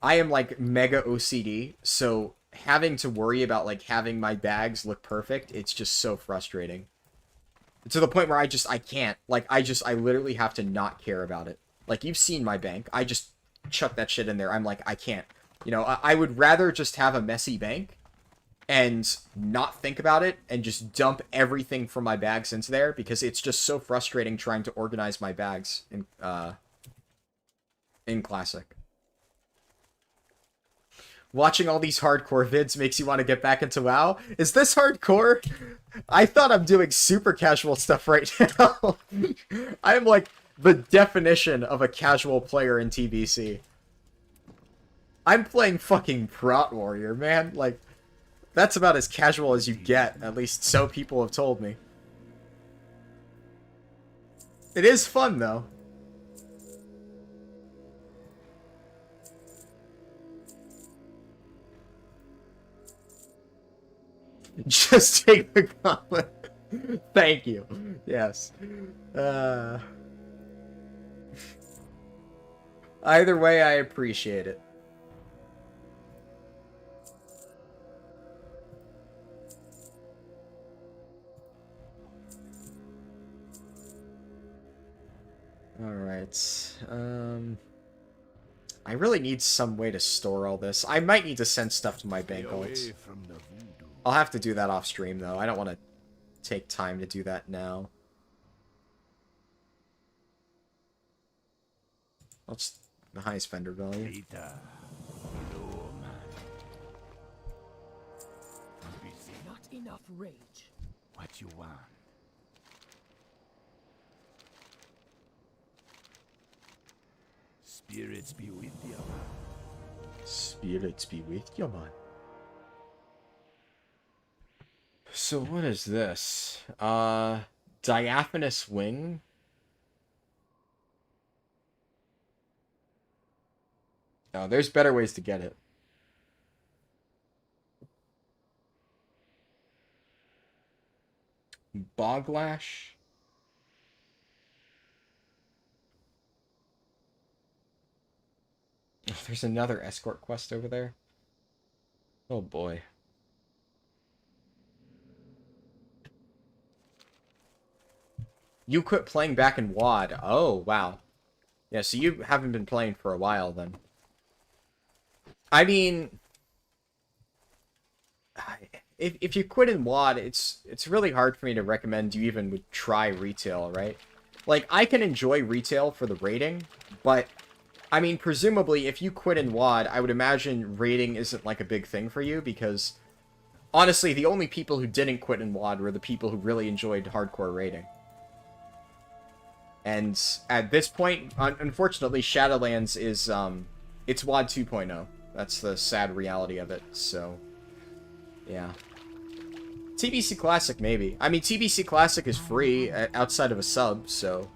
I am, like, mega OCD, so... having to worry about, like, having my bags look perfect, it's just so frustrating. To the point where I can't. Like, I literally have to not care about it. Like, you've seen my bank. I just chuck that shit in there. I'm like, I can't. You know, I would rather just have a messy bank and not think about it and just dump everything from my bags into there because it's just so frustrating trying to organize my bags in Classic. Watching all these hardcore vids makes you want to get back into WoW? Is this hardcore? I thought I'm doing super casual stuff right now. I'm like the definition of a casual player in TBC. I'm playing fucking Prot Warrior, man. Like, that's about as casual as you get, at least so people have told me. It is fun, though. Just take the gauntlet. Thank you. Yes. Either way, I appreciate it. Alright. I really need some way to store all this. I might need to send stuff to my bank vaults. I'll have to do that off stream, though. I don't want to take time to do that now. What's the highest vendor value? Not enough rage. What you want? Spirits be with you. Spirits be with you, man. So what is this? Diaphanous wing? Oh, there's better ways to get it. Boglash? Oh, there's another escort quest over there. Oh boy. You quit playing back in WoD. Oh, wow. Yeah, so you haven't been playing for a while, then. I mean... If you quit in WoD, it's really hard for me to recommend you even would try retail, right? Like, I can enjoy retail for the rating, but... I mean, presumably, if you quit in WoD, I would imagine rating isn't, like, a big thing for you, because... Honestly, the only people who didn't quit in WoD were the people who really enjoyed hardcore raiding. And at this point, unfortunately, Shadowlands is, it's WoD 2.0. That's the sad reality of it, so, yeah. TBC Classic, maybe. I mean, TBC Classic is free outside of a sub, so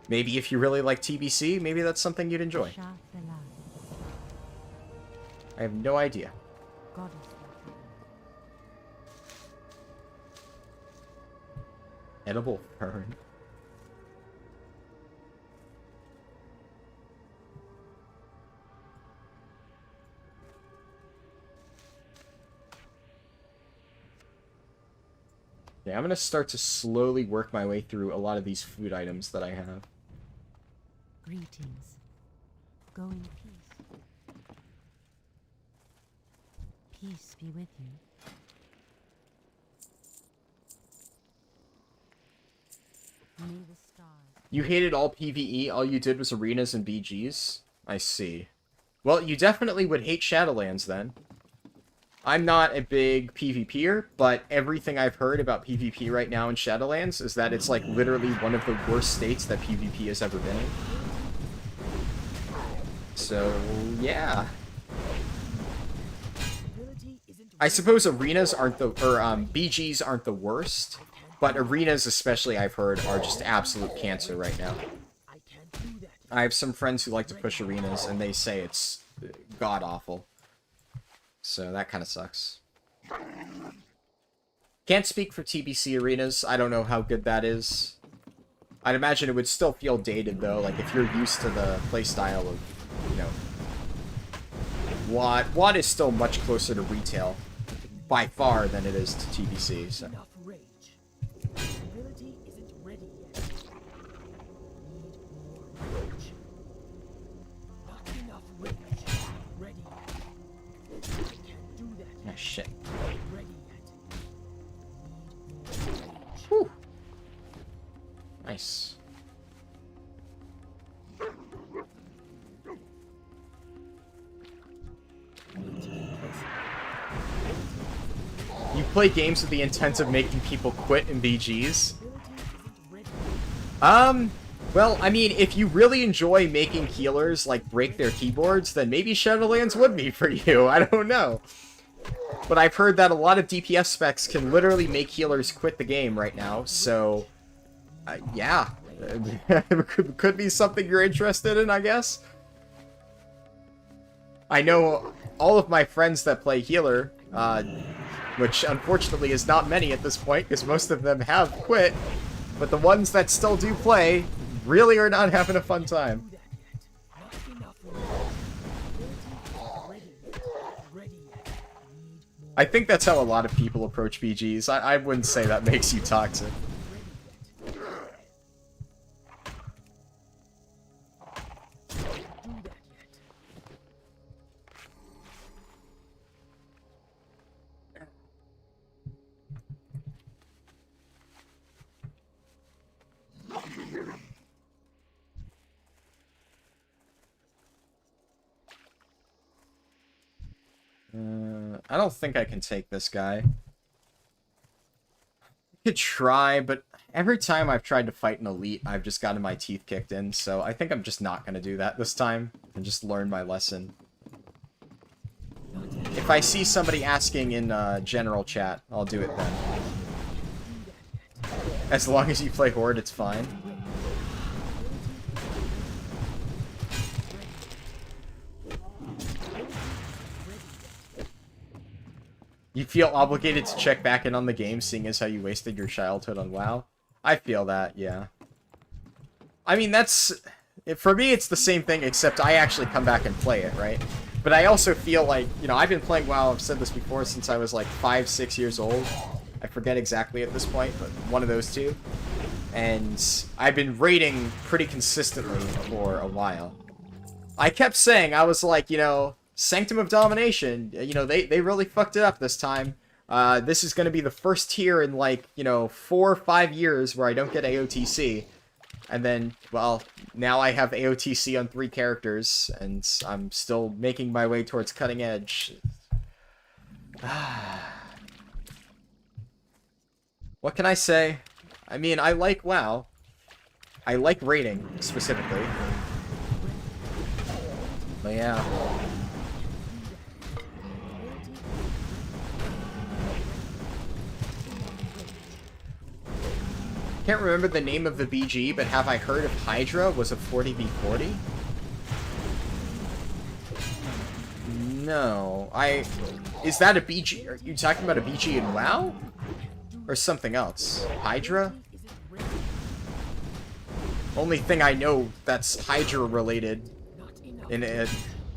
maybe if you really like TBC, maybe that's something you'd enjoy. I have no idea. Edible fern. Yeah, I'm gonna start to slowly work my way through a lot of these food items that I have. Greetings. Go in peace. Peace be with you. May the stars. You hated all PvE, all you did was arenas and BGs? I see. Well, you definitely would hate Shadowlands then. I'm not a big PvPer, but everything I've heard about PvP right now in Shadowlands is that it's like literally one of the worst states that PvP has ever been in. So, yeah. I suppose arenas aren't the, or BGs aren't the worst, but arenas especially I've heard are just absolute cancer right now. I have some friends who like to push arenas and they say it's god-awful. So that kind of sucks. Can't speak for TBC arenas. I don't know how good that is. I'd imagine it would still feel dated, though. Like, if you're used to the playstyle of, you know... WoD is still much closer to retail, by far, than it is to TBC, so... Oh, shit. Whew. Nice. You play games with the intent of making people quit in BGs? Well, I mean, if you really enjoy making healers, like, break their keyboards, then maybe Shadowlands would be for you. I don't know. But I've heard that a lot of DPS specs can literally make healers quit the game right now, so... yeah. Could be something you're interested in, I guess. I know all of my friends that play healer, which unfortunately is not many at this point, because most of them have quit, but the ones that still do play really are not having a fun time. I think that's how a lot of people approach BGs. I wouldn't say that makes you toxic. I don't think I can take this guy. I could try, but every time I've tried to fight an elite, I've just gotten my teeth kicked in, so I think I'm just not going to do that this time, and just learn my lesson. If I see somebody asking in general chat, I'll do it then. As long as you play Horde, it's fine. You feel obligated to check back in on the game, seeing as how you wasted your childhood on WoW? I feel that, yeah. I mean, that's... For me, it's the same thing, except I actually come back and play it, right? But I also feel like, you know, I've been playing WoW, I've said this before, since I was like 5, 6 years old. I forget exactly at this point, but one of those two. And I've been raiding pretty consistently for a while. I kept saying, I was like, you know... Sanctum of Domination, you know, they really fucked it up this time. This is going to be the first tier in, like, you know, 4 or 5 years where I don't get AOTC. And then, well, now I have AOTC on 3 characters, and I'm still making my way towards cutting edge. What can I say? I mean, I like WoW. I like raiding, specifically. But yeah. Can't remember the name of the BG, but have I heard if Hydra was a 40v40? No. Is that a BG? Are you talking about a BG in WoW? Or something else? Hydra? Only thing I know that's Hydra related in it,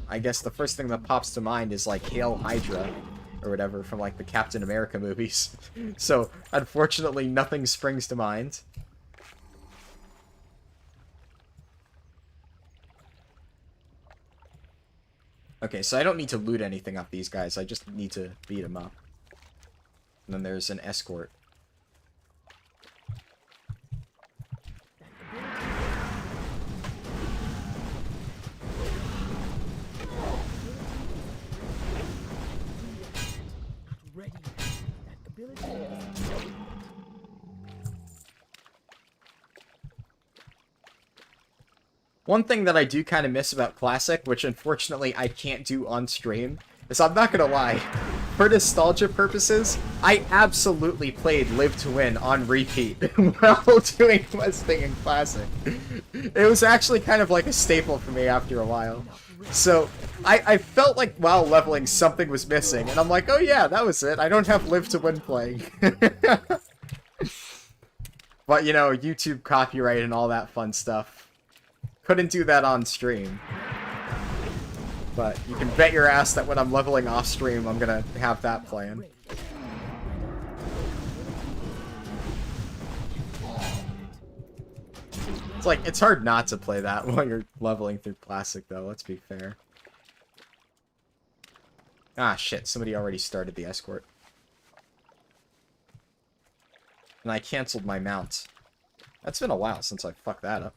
I guess the first thing that pops to mind is like Hail Hydra or whatever from like the Captain America movies. So unfortunately nothing springs to mind. Okay, so I don't need to loot anything off these guys, I just need to beat them up. And then there's an escort. One thing that I do kind of miss about Classic, which unfortunately I can't do on stream, is I'm not gonna lie, for nostalgia purposes, I absolutely played Live to Win on repeat while doing questing in Classic. It was actually kind of like a staple for me after a while. So, I felt like while leveling something was missing, and I'm like, oh yeah, that was it, I don't have Live to Win playing. But you know, YouTube copyright and all that fun stuff. Couldn't do that on stream. But you can bet your ass that when I'm leveling off stream, I'm gonna have that playing. It's like, it's hard not to play that while you're leveling through Classic, though, let's be fair. Ah, shit, somebody already started the escort. And I canceled my mount. That's been a while since I fucked that up.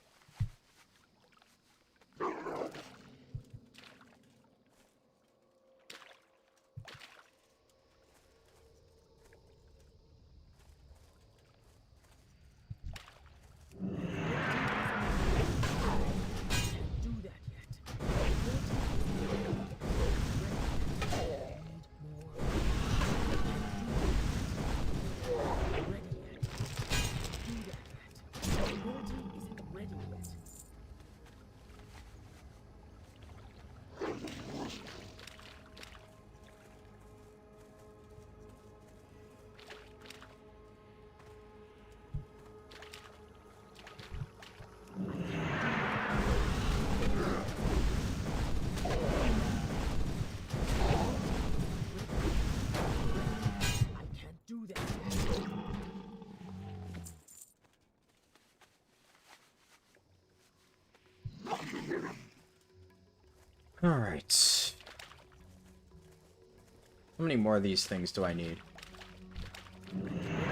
Alright. How many more of these things do I need?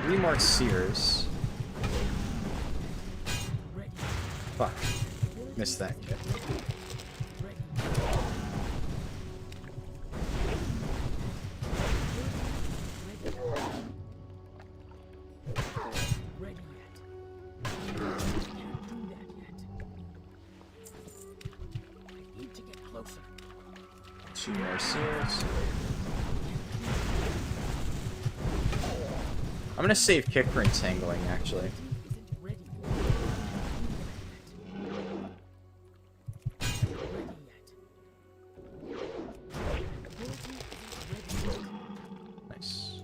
3 more sears. Fuck. Missed that kit. I'm gonna save kick for entangling, actually. Nice.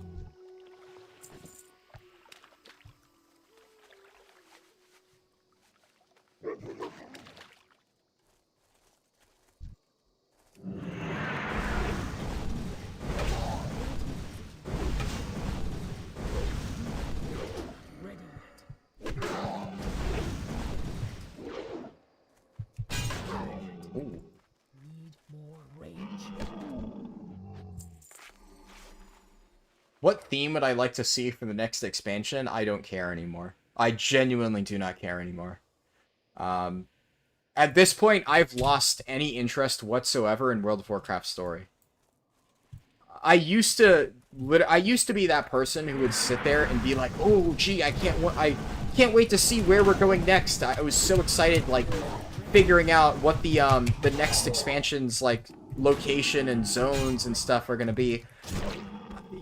What theme would I like to see for the next expansion? I don't care anymore. I genuinely do not care anymore. At this point, I've lost any interest whatsoever in World of Warcraft story. I used to be that person who would sit there and be like, "Oh, gee, I can't wait to see where we're going next." I was so excited, like figuring out what the next expansion's like location and zones and stuff are gonna be.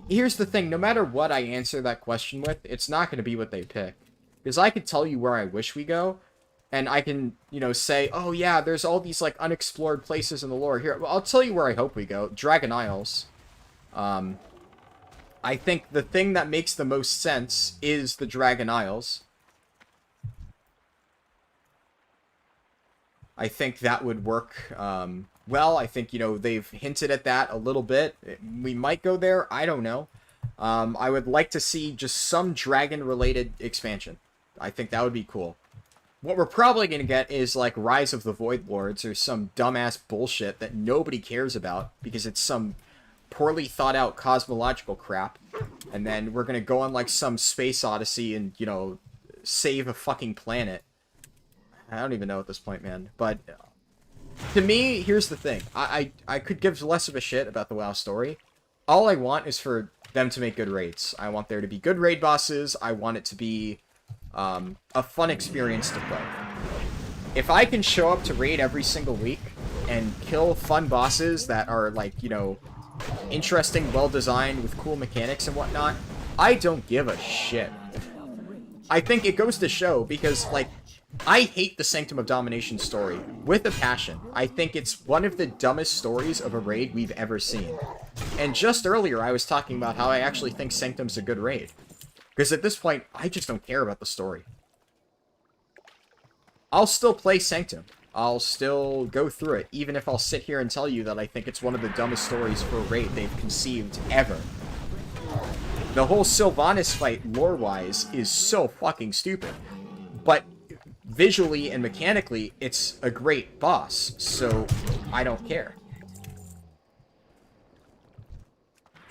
Here's the thing: no matter what I answer that question with, it's not gonna be what they pick, because I could tell you where I wish we go. And I can, you know, say, oh yeah, there's all these, like, unexplored places in the lore. Here, well, I'll tell you where I hope we go. Dragon Isles. I think the thing that makes the most sense is the Dragon Isles. I think that would work, well. I think, you know, they've hinted at that a little bit. We might go there. I don't know. I would like to see just some dragon-related expansion. I think that would be cool. What we're probably going to get is, like, Rise of the Void Lords or some dumbass bullshit that nobody cares about because it's some poorly thought out cosmological crap. And then we're going to go on, like, some space odyssey and, you know, save a fucking planet. I don't even know at this point, man. But to me, here's the thing. I could give less of a shit about the WoW story. All I want is for them to make good raids. I want there to be good raid bosses. I want it to be a fun experience to play. If I can show up to raid every single week and kill fun bosses that are, like, you know, interesting, well-designed, with cool mechanics and whatnot, I don't give a shit. I think it goes to show because, like, I hate the Sanctum of Domination story with a passion. I think it's one of the dumbest stories of a raid we've ever seen. And just earlier I was talking about how I actually think Sanctum's a good raid. Because at this point, I just don't care about the story. I'll still play Sanctum. I'll still go through it, even if I'll sit here and tell you that I think it's one of the dumbest stories for a raid they've conceived ever. The whole Sylvanas fight, lore-wise, is so fucking stupid. But visually and mechanically, it's a great boss, so I don't care.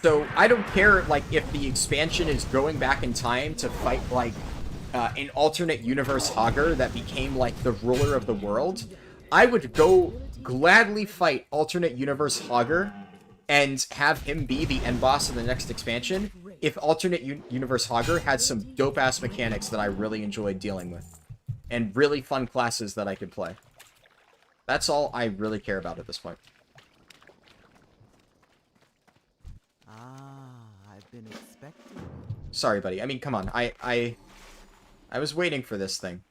So, I don't care, like, if the expansion is going back in time to fight, like, an alternate universe Hogger that became, like, the ruler of the world. I would go gladly fight alternate universe Hogger and have him be the end boss of the next expansion if alternate universe Hogger had some dope-ass mechanics that I really enjoyed dealing with. And really fun classes that I could play. That's all I really care about at this point. I've been expecting. Sorry, buddy. I mean, come on. I was waiting for this thing.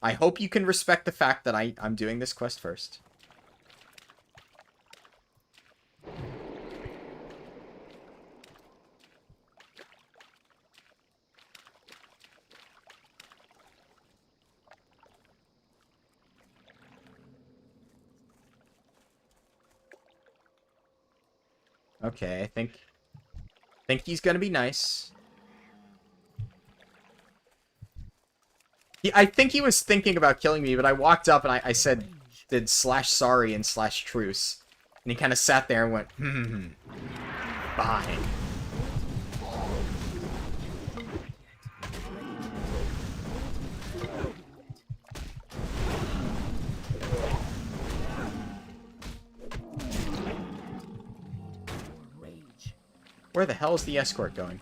I hope you can respect the fact that I'm doing this quest first. Okay, I think he's gonna be nice. I think he was thinking about killing me, but I walked up and I said, did /sorry and /truce. And he kind of sat there and went, fine. Where the hell is the escort going?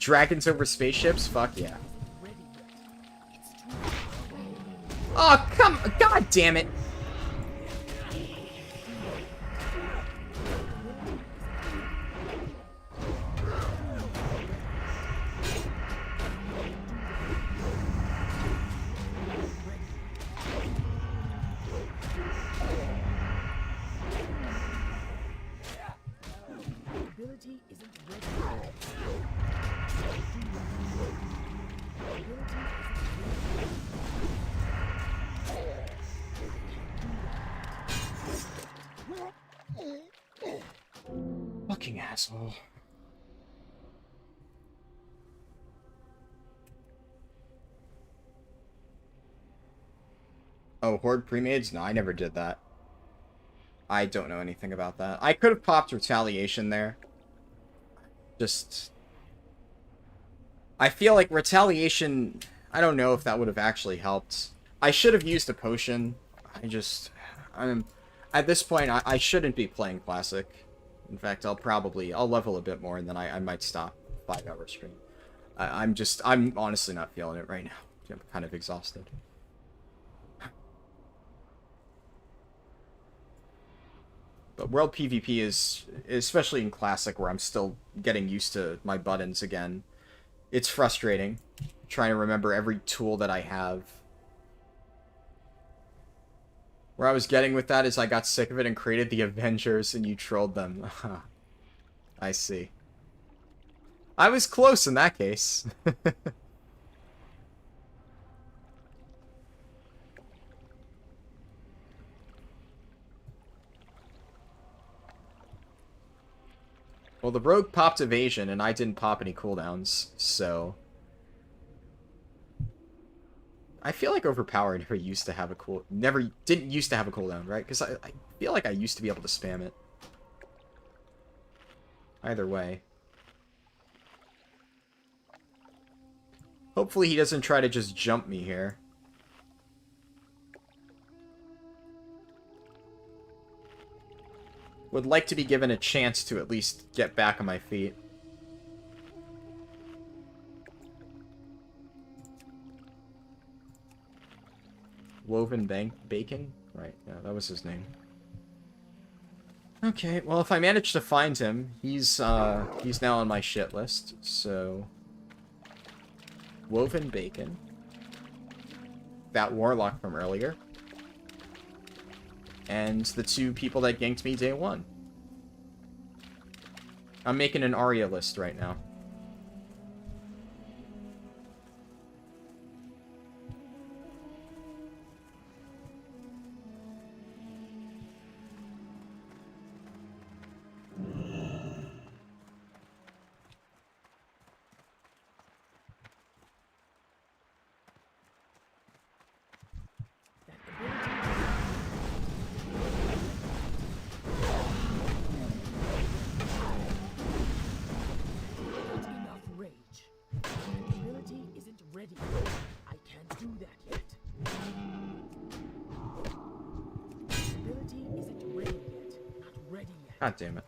Dragons over spaceships? Fuck yeah. Oh, come... God damn it! Fucking asshole. Oh, Horde pre-mades? No, I never did that. I don't know anything about that. I could have popped Retaliation there. Just... I feel like Retaliation... I don't know if that would have actually helped. I should have used a potion. At this point, I shouldn't be playing Classic. In fact, I'll level a bit more and then I might stop 5-hour stream. I'm honestly not feeling it right now. I'm kind of exhausted. But World PvP is, especially in Classic, where I'm still getting used to my buttons again, it's frustrating trying to remember every tool that I have. Where I was getting with that is I got sick of it and created the Avengers and you trolled them. I see. I was close in that case. Well, the rogue popped evasion, and I didn't pop any cooldowns, so... I feel like Overpower never used to have a didn't used to have a cooldown, right? Because I feel like I used to be able to spam it. Either way. Hopefully he doesn't try to just jump me here. Would like to be given a chance to at least get back on my feet. Woven Bacon? Right, yeah, that was his name. Okay, well, if I manage to find him, he's now on my shit list, so... Woven Bacon. That Warlock from earlier. And the 2 people that ganked me day 1. I'm making an Arya list right now. God damn it.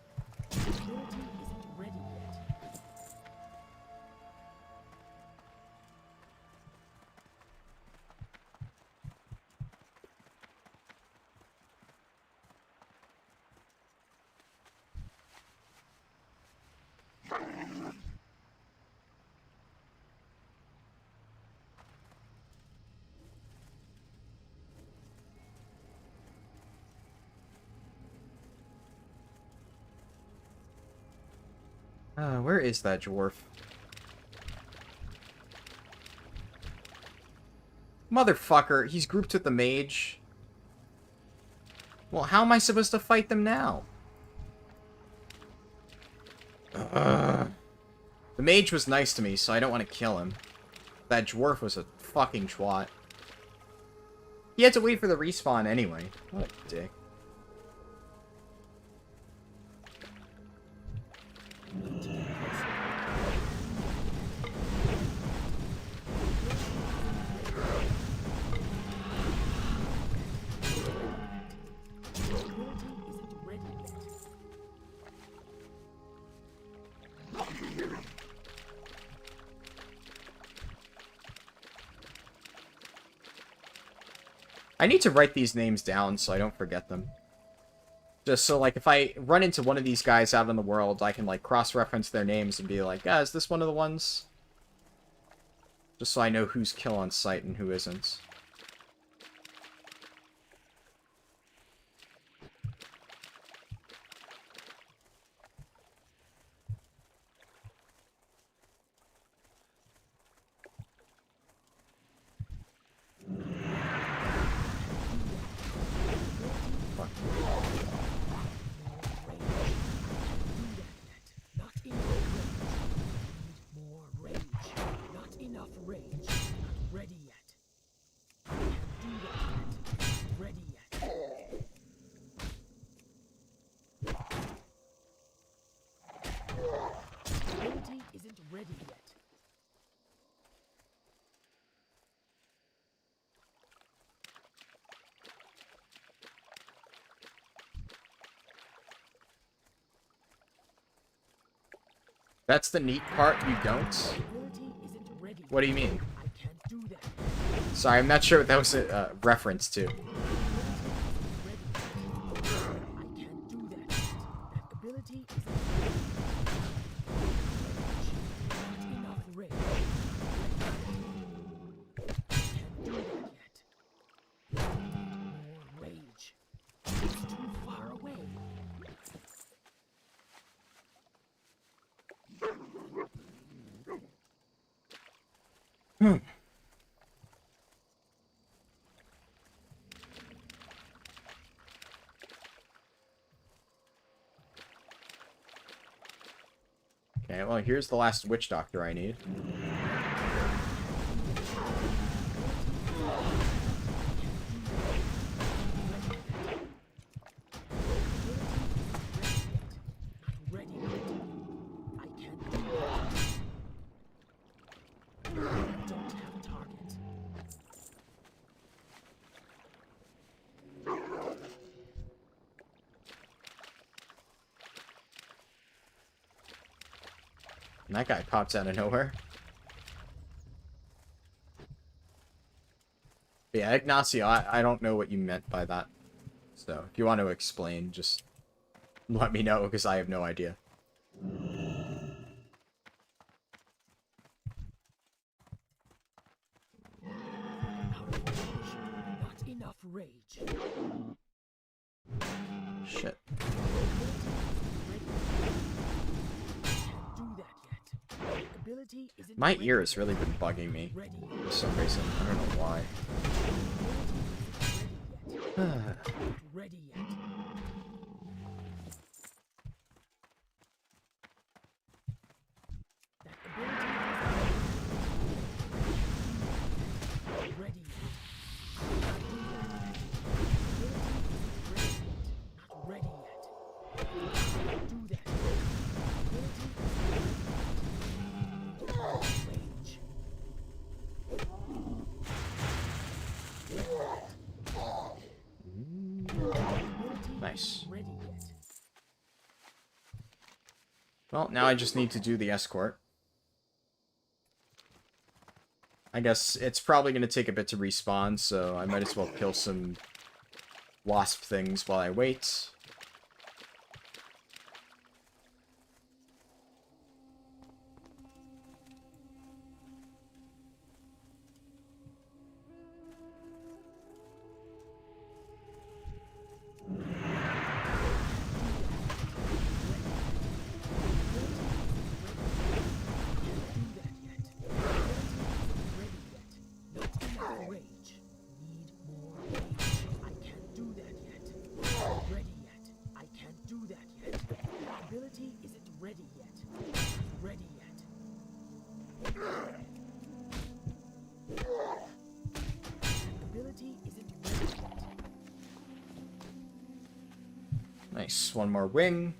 Where is that dwarf? Motherfucker, he's grouped with the mage. Well, how am I supposed to fight them now? The mage was nice to me, so I don't want to kill him. That dwarf was a fucking twat. He had to wait for the respawn anyway. What a dick. I need to write these names down so I don't forget them. Just so, like, if I run into one of these guys out in the world, I can, like, cross-reference their names and be like, is this one of the ones? Just so I know who's kill on sight and who isn't. That's the neat part, you don't? Ability isn't ready. What do you mean? I can't do that. Sorry, I'm not sure what that was a reference to. I can't do that. That ability isn't ready. Not enough rage. Can't do that yet. More rage. It's too far away. Okay, well, here's the last witch doctor I need. Ready yet. I can't do that. I don't have a target. And that guy pops out of nowhere. But yeah, Ignacio, I don't know what you meant by that. So, if you want to explain, just let me know, because I have no idea. Not enough rage. Shit. Can't do that yet. Ability isn't My ready ear has yet. really been bugging me Ready. for some reason. I don't know why. Ready yet. That ability isn't ready yet. Not ready yet. Do that. Rage. Nice. Ready yet. Well, now I just need to do the escort. I guess it's probably going to take a bit to respawn, so I might as well kill some wasp things while I wait. Nice. One more wing.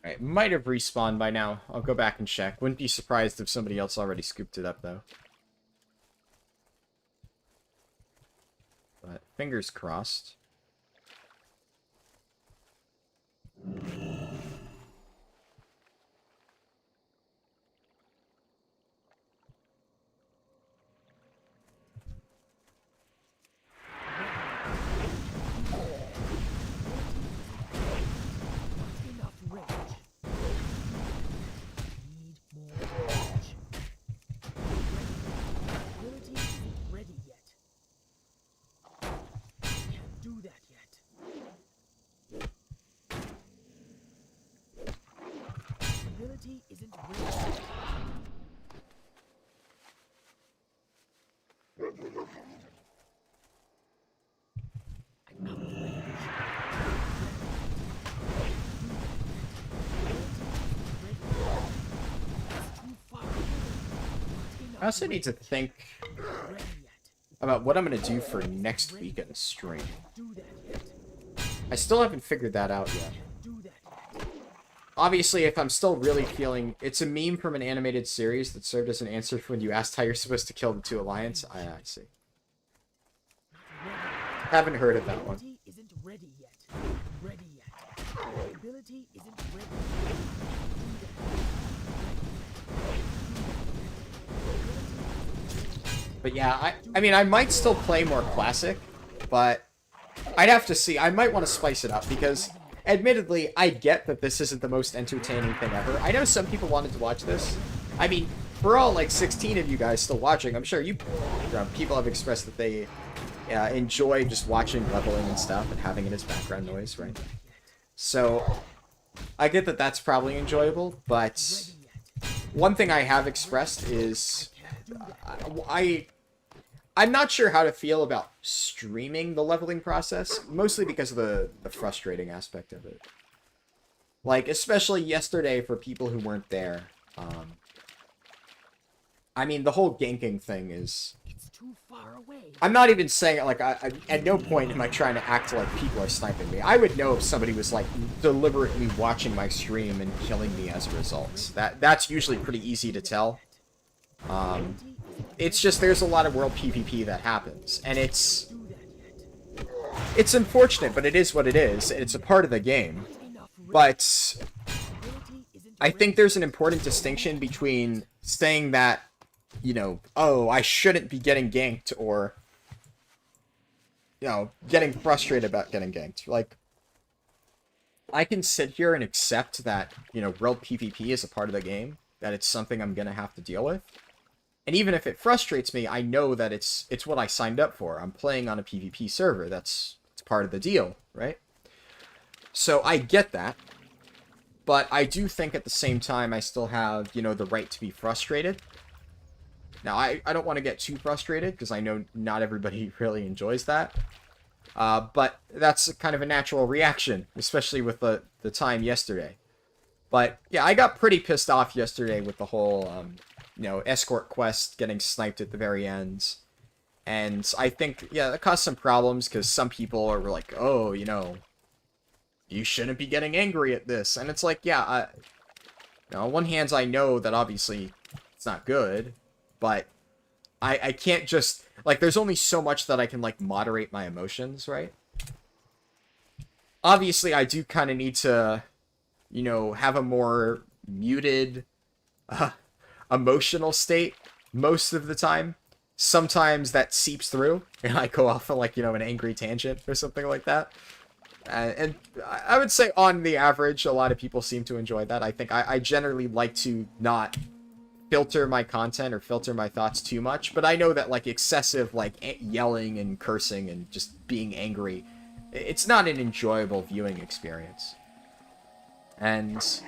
Alright, might have respawned by now. I'll go back and check. Wouldn't be surprised if somebody else already scooped it up, though. But fingers crossed. Do I also need to think about what I'm going to do for next weekend's stream. I still haven't figured that out yet. Obviously, if I'm still really feeling... It's a meme from an animated series that served as an answer for when you asked how you're supposed to kill the two Alliance. I see. Haven't heard of that one. Isn't ready yet. Ready yet. Ability isn't ready. But yeah, I mean, I might still play more Classic, but I'd have to see. I might want to spice it up, because admittedly, I get that this isn't the most entertaining thing ever. I know some people wanted to watch this. I mean, for all, like, 16 of you guys still watching, I'm sure people have expressed that they enjoy just watching leveling and stuff and having it as background noise, right? So, I get that that's probably enjoyable, but one thing I have expressed is I'm not sure how to feel about streaming the leveling process, mostly because of the frustrating aspect of it. Like, especially yesterday for people who weren't there. I mean, the whole ganking thing is... It's too far away. I'm not even saying, like, at no point am I trying to act like people are sniping me. I would know if somebody was, like, deliberately watching my stream and killing me as a result. That's usually pretty easy to tell. It's just there's a lot of world PvP that happens, and it's unfortunate, but it is what it is. It's a part of the game. But I think there's an important distinction between saying that, you know, oh, I shouldn't be getting ganked, or, you know, getting frustrated about getting ganked. Like, I can sit here and accept that, you know, world PvP is a part of the game, that it's something I'm gonna have to deal with. And even if it frustrates me, I know that it's what I signed up for. I'm playing on a PvP server. It's part of the deal, right? So I get that. But I do think at the same time I still have, you know, the right to be frustrated. Now, I don't want to get too frustrated, because I know not everybody really enjoys that. But that's kind of a natural reaction, especially with the time yesterday. But, yeah, I got pretty pissed off yesterday with the whole... you know, escort quest getting sniped at the very end. And I think, yeah, it caused some problems, because some people are like, oh, you know, you shouldn't be getting angry at this. And it's like, yeah, you know, on one hand, I know that obviously it's not good, but I can't just, like, there's only so much that I can, like, moderate my emotions, right? Obviously, I do kind of need to, you know, have a more muted, emotional state most of the time. Sometimes that seeps through, and I go off on, like, you know, an angry tangent or something like that. And I would say on the average, a lot of people seem to enjoy that. I think I generally like to not filter my content or filter my thoughts too much, but I know that, like, excessive, like, yelling and cursing and just being angry, it's not an enjoyable viewing experience. And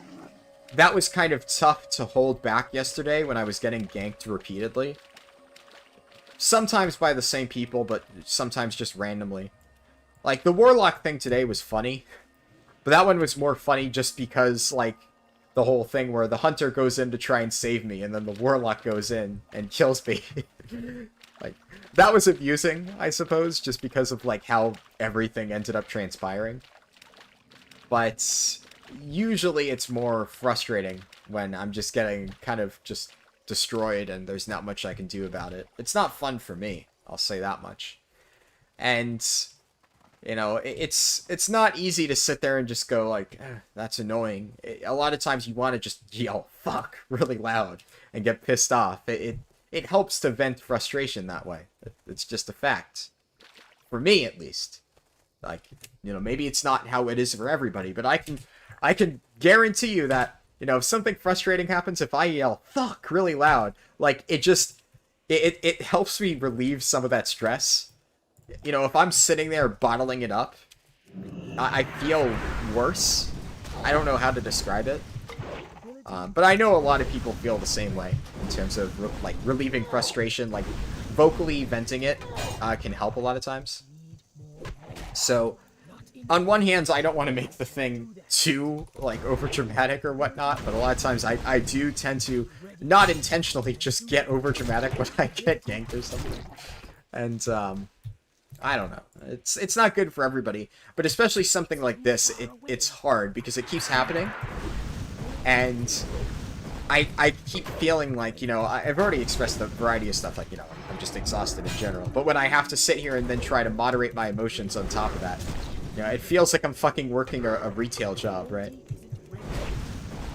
that was kind of tough to hold back yesterday when I was getting ganked repeatedly. Sometimes by the same people, but sometimes just randomly. Like, the Warlock thing today was funny, but that one was more funny just because, like, the whole thing where the Hunter goes in to try and save me, and then the Warlock goes in and kills me. Like, that was amusing, I suppose, just because of, like, how everything ended up transpiring. But usually it's more frustrating when I'm just getting kind of just destroyed and there's not much I can do about it. It's not fun for me, I'll say that much. And, you know, it's not easy to sit there and just go like, that's annoying. A lot of times you want to just yell, fuck, really loud and get pissed off. It helps to vent frustration that way. It's just a fact. For me, at least. Like, you know, maybe it's not how it is for everybody, but I can guarantee you that, you know, if something frustrating happens, if I yell, fuck, really loud, like, it helps me relieve some of that stress. You know, if I'm sitting there bottling it up, I feel worse. I don't know how to describe it. But I know a lot of people feel the same way in terms of, like, relieving frustration. Like, vocally venting it can help a lot of times. So, on one hand, I don't want to make the thing too, like, over dramatic or whatnot, but a lot of times I do tend to not intentionally just get over dramatic when I get ganked or something. And, I don't know. It's not good for everybody, but especially something like this, it's hard because it keeps happening. And I keep feeling like, you know, I've already expressed the variety of stuff, like, you know, I'm just exhausted in general. But when I have to sit here and then try to moderate my emotions on top of that, you know, it feels like I'm fucking working a retail job, right?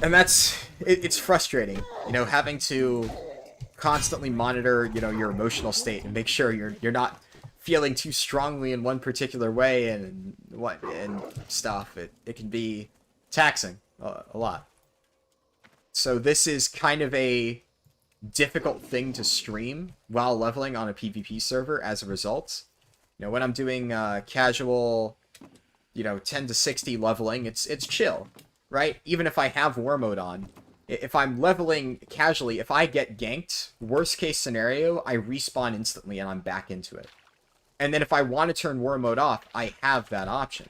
And it's frustrating, you know, having to constantly monitor, you know, your emotional state and make sure you're not feeling too strongly in one particular way and stuff. It can be taxing a lot. So this is kind of a difficult thing to stream while leveling on a PvP server as a result. You know, when I'm doing casual, you know, 10 to 60 leveling, it's chill, right? Even if I have war mode on. If I'm leveling casually, if I get ganked, worst case scenario, I respawn instantly and I'm back into it. And then if I want to turn war mode off, I have that option.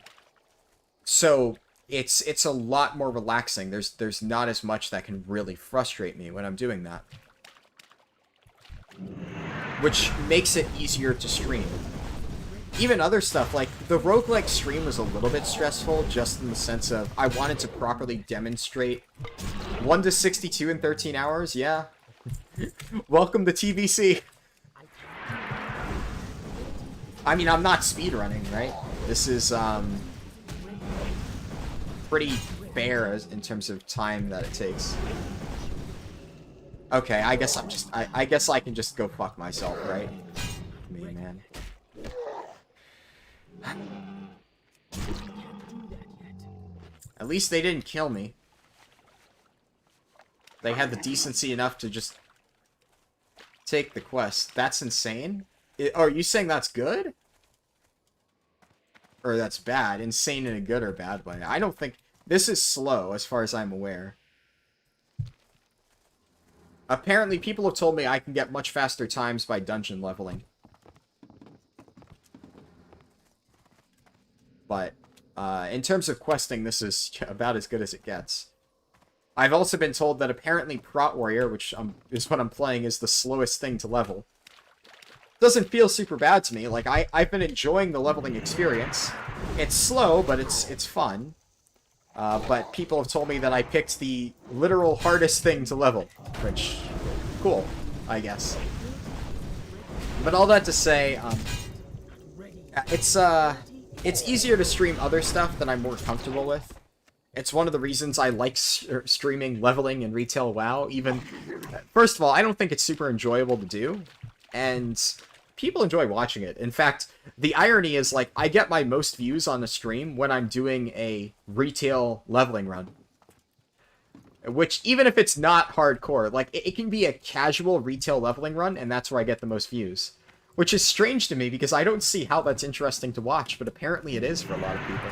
So it's a lot more relaxing. There's not as much that can really frustrate me when I'm doing that. Which makes it easier to stream. Even other stuff, like the roguelike stream was a little bit stressful, just in the sense of I wanted to properly demonstrate 1 to 62 in 13 hours, yeah. Welcome to TBC. I mean, I'm not speedrunning, right? This is, pretty fair in terms of time that it takes. Okay, I guess I guess I can just go fuck myself, right? Me, man. At least they didn't kill me. They had the decency enough to just take the quest. That's insane. Are you saying that's good? Or that's bad? Insane in a good or bad way? I don't think... This is slow, as far as I'm aware. Apparently, people have told me I can get much faster times by dungeon leveling. But, in terms of questing, this is about as good as it gets. I've also been told that apparently Prot Warrior, which is what I'm playing, is the slowest thing to level. Doesn't feel super bad to me. Like, I've been enjoying the leveling experience. It's slow, but it's fun. But people have told me that I picked the literal hardest thing to level. Which, cool, I guess. But all that to say, it's easier to stream other stuff that I'm more comfortable with. It's one of the reasons I like streaming leveling in retail WoW. Even, first of all, I don't think it's super enjoyable to do. And people enjoy watching it. In fact, the irony is, like, I get my most views on the stream when I'm doing a retail leveling run. Which, even if it's not hardcore, like, it can be a casual retail leveling run, and that's where I get the most views. Which is strange to me, because I don't see how that's interesting to watch, but apparently it is for a lot of people.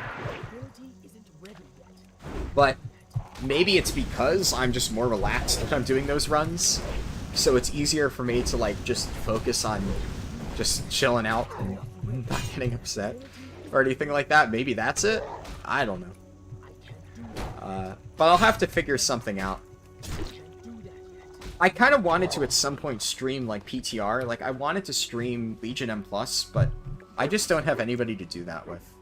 But maybe it's because I'm just more relaxed when I'm doing those runs. So it's easier for me to, like, just focus on just chilling out and not getting upset or anything like that. Maybe that's it? I don't know. But I'll have to figure something out. I kind of wanted to at some point stream, like, PTR. Like, I wanted to stream Legion M+, but I just don't have anybody to do that with.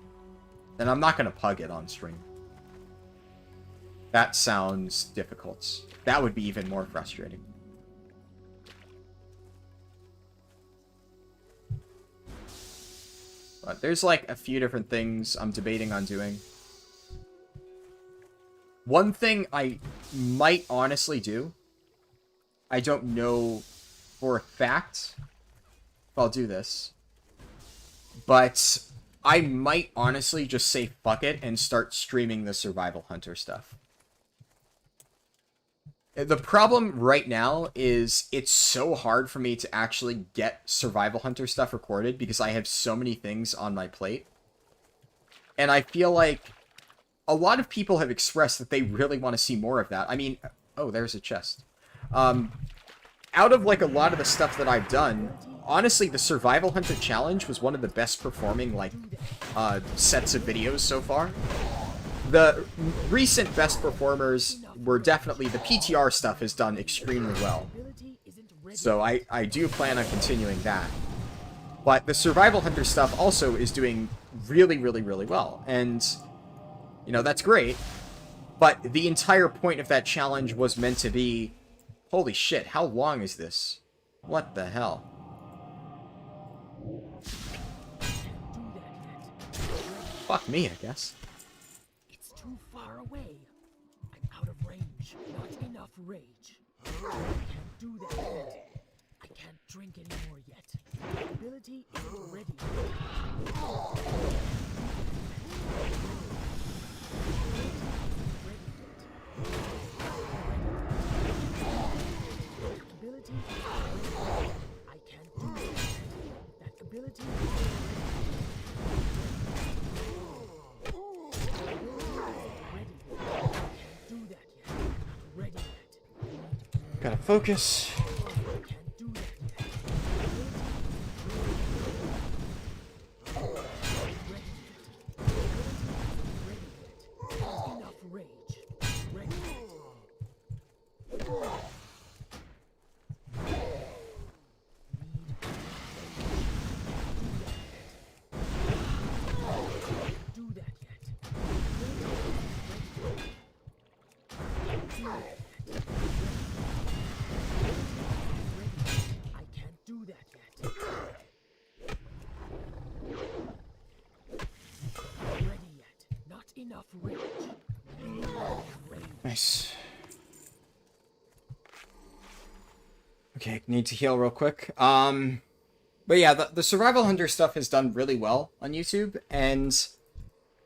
And I'm not going to pug it on stream. That sounds difficult. That would be even more frustrating. But there's, like, a few different things I'm debating on doing. One thing I might honestly do, I don't know for a fact if I'll do this, but I might honestly just say fuck it and start streaming the Survival Hunter stuff. The problem right now is it's so hard for me to actually get Survival Hunter stuff recorded because I have so many things on my plate. And I feel like a lot of people have expressed that they really want to see more of that. I mean, oh, there's a chest. Out of, like, a lot of the stuff that I've done, honestly, the Survival Hunter Challenge was one of the best performing, like, sets of videos so far. The recent best performers were definitely... The PTR stuff has done extremely well. So I do plan on continuing that. But the Survival Hunter stuff also is doing really, really, really well. And, you know, that's great. But the entire point of that challenge was meant to be... Holy shit, how long is this? What the hell? Fuck me, I guess. It's too far away. I'm out of range. Not enough rage. I can't do that yet. I can't drink anymore yet. My ability isn't ready. Ability is ready. I can't do that. That ability is Gotta focus. Nice. Okay, need to heal real quick. But yeah, the Survival Hunter stuff has done really well on YouTube, and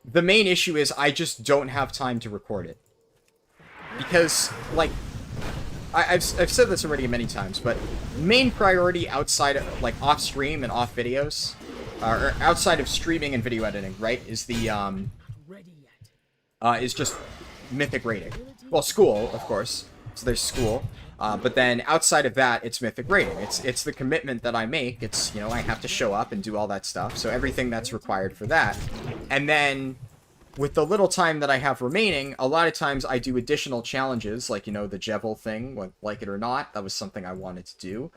the main issue is I just don't have time to record it. Because, like, I've said this already many times, but main priority outside of, like, off-stream and off videos, or outside of streaming and video editing, right, is the, is just Mythic rating. Well, school, of course. So there's school. But then outside of that, it's Mythic rating. It's the commitment that I make. It's, you know, I have to show up and do all that stuff. So everything that's required for that. And then with the little time that I have remaining, a lot of times I do additional challenges, like, you know, the Jevil thing, like it or not. That was something I wanted to do.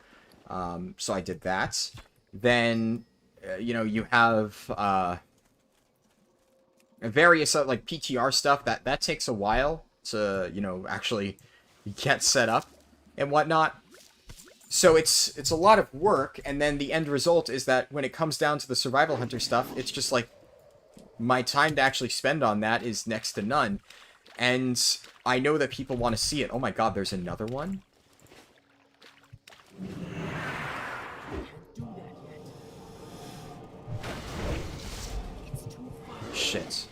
So I did that. Then, you know, you have various, like, PTR stuff. That takes a while to, you know, actually get set up and whatnot. So it's a lot of work, and then the end result is that when it comes down to the Survival Hunter stuff, it's just like my time to actually spend on that is next to none. And I know that people want to see it. Oh my god, there's another one? Shit.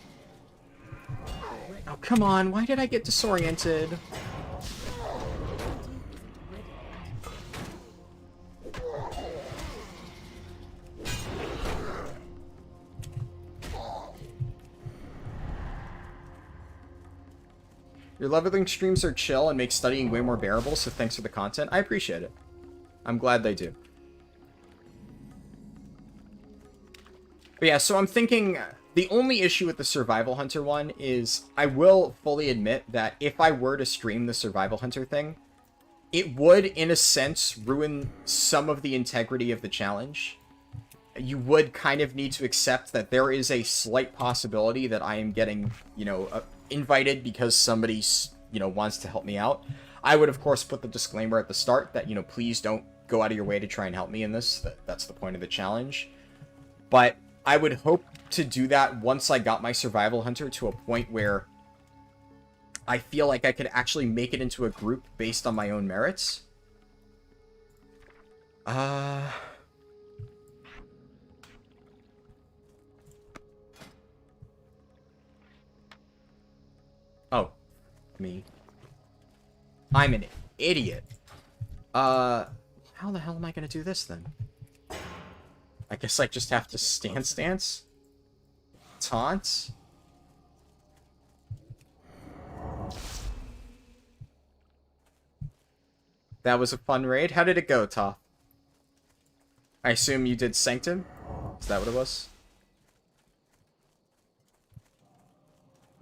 Oh, come on. Why did I get disoriented? Your leveling streams are chill and make studying way more bearable, so thanks for the content. I appreciate it. I'm glad they do. But yeah, so I'm thinking the only issue with the Survival Hunter one is I will fully admit that if I were to stream the Survival Hunter thing, it would, in a sense, ruin some of the integrity of the challenge. You would kind of need to accept that there is a slight possibility that I am getting, you know, invited because somebody, you know, wants to help me out. I would, of course, put the disclaimer at the start that, you know, please don't go out of your way to try and help me in this. That's the point of the challenge. But I would hope to do that once I got my Survival Hunter to a point where I feel like I could actually make it into a group based on my own merits. Oh, me. I'm an idiot. How the hell am I gonna do this then? I guess I just have to stance? Taunt? That was a fun raid. How did it go, Toph? I assume you did Sanctum? Is that what it was?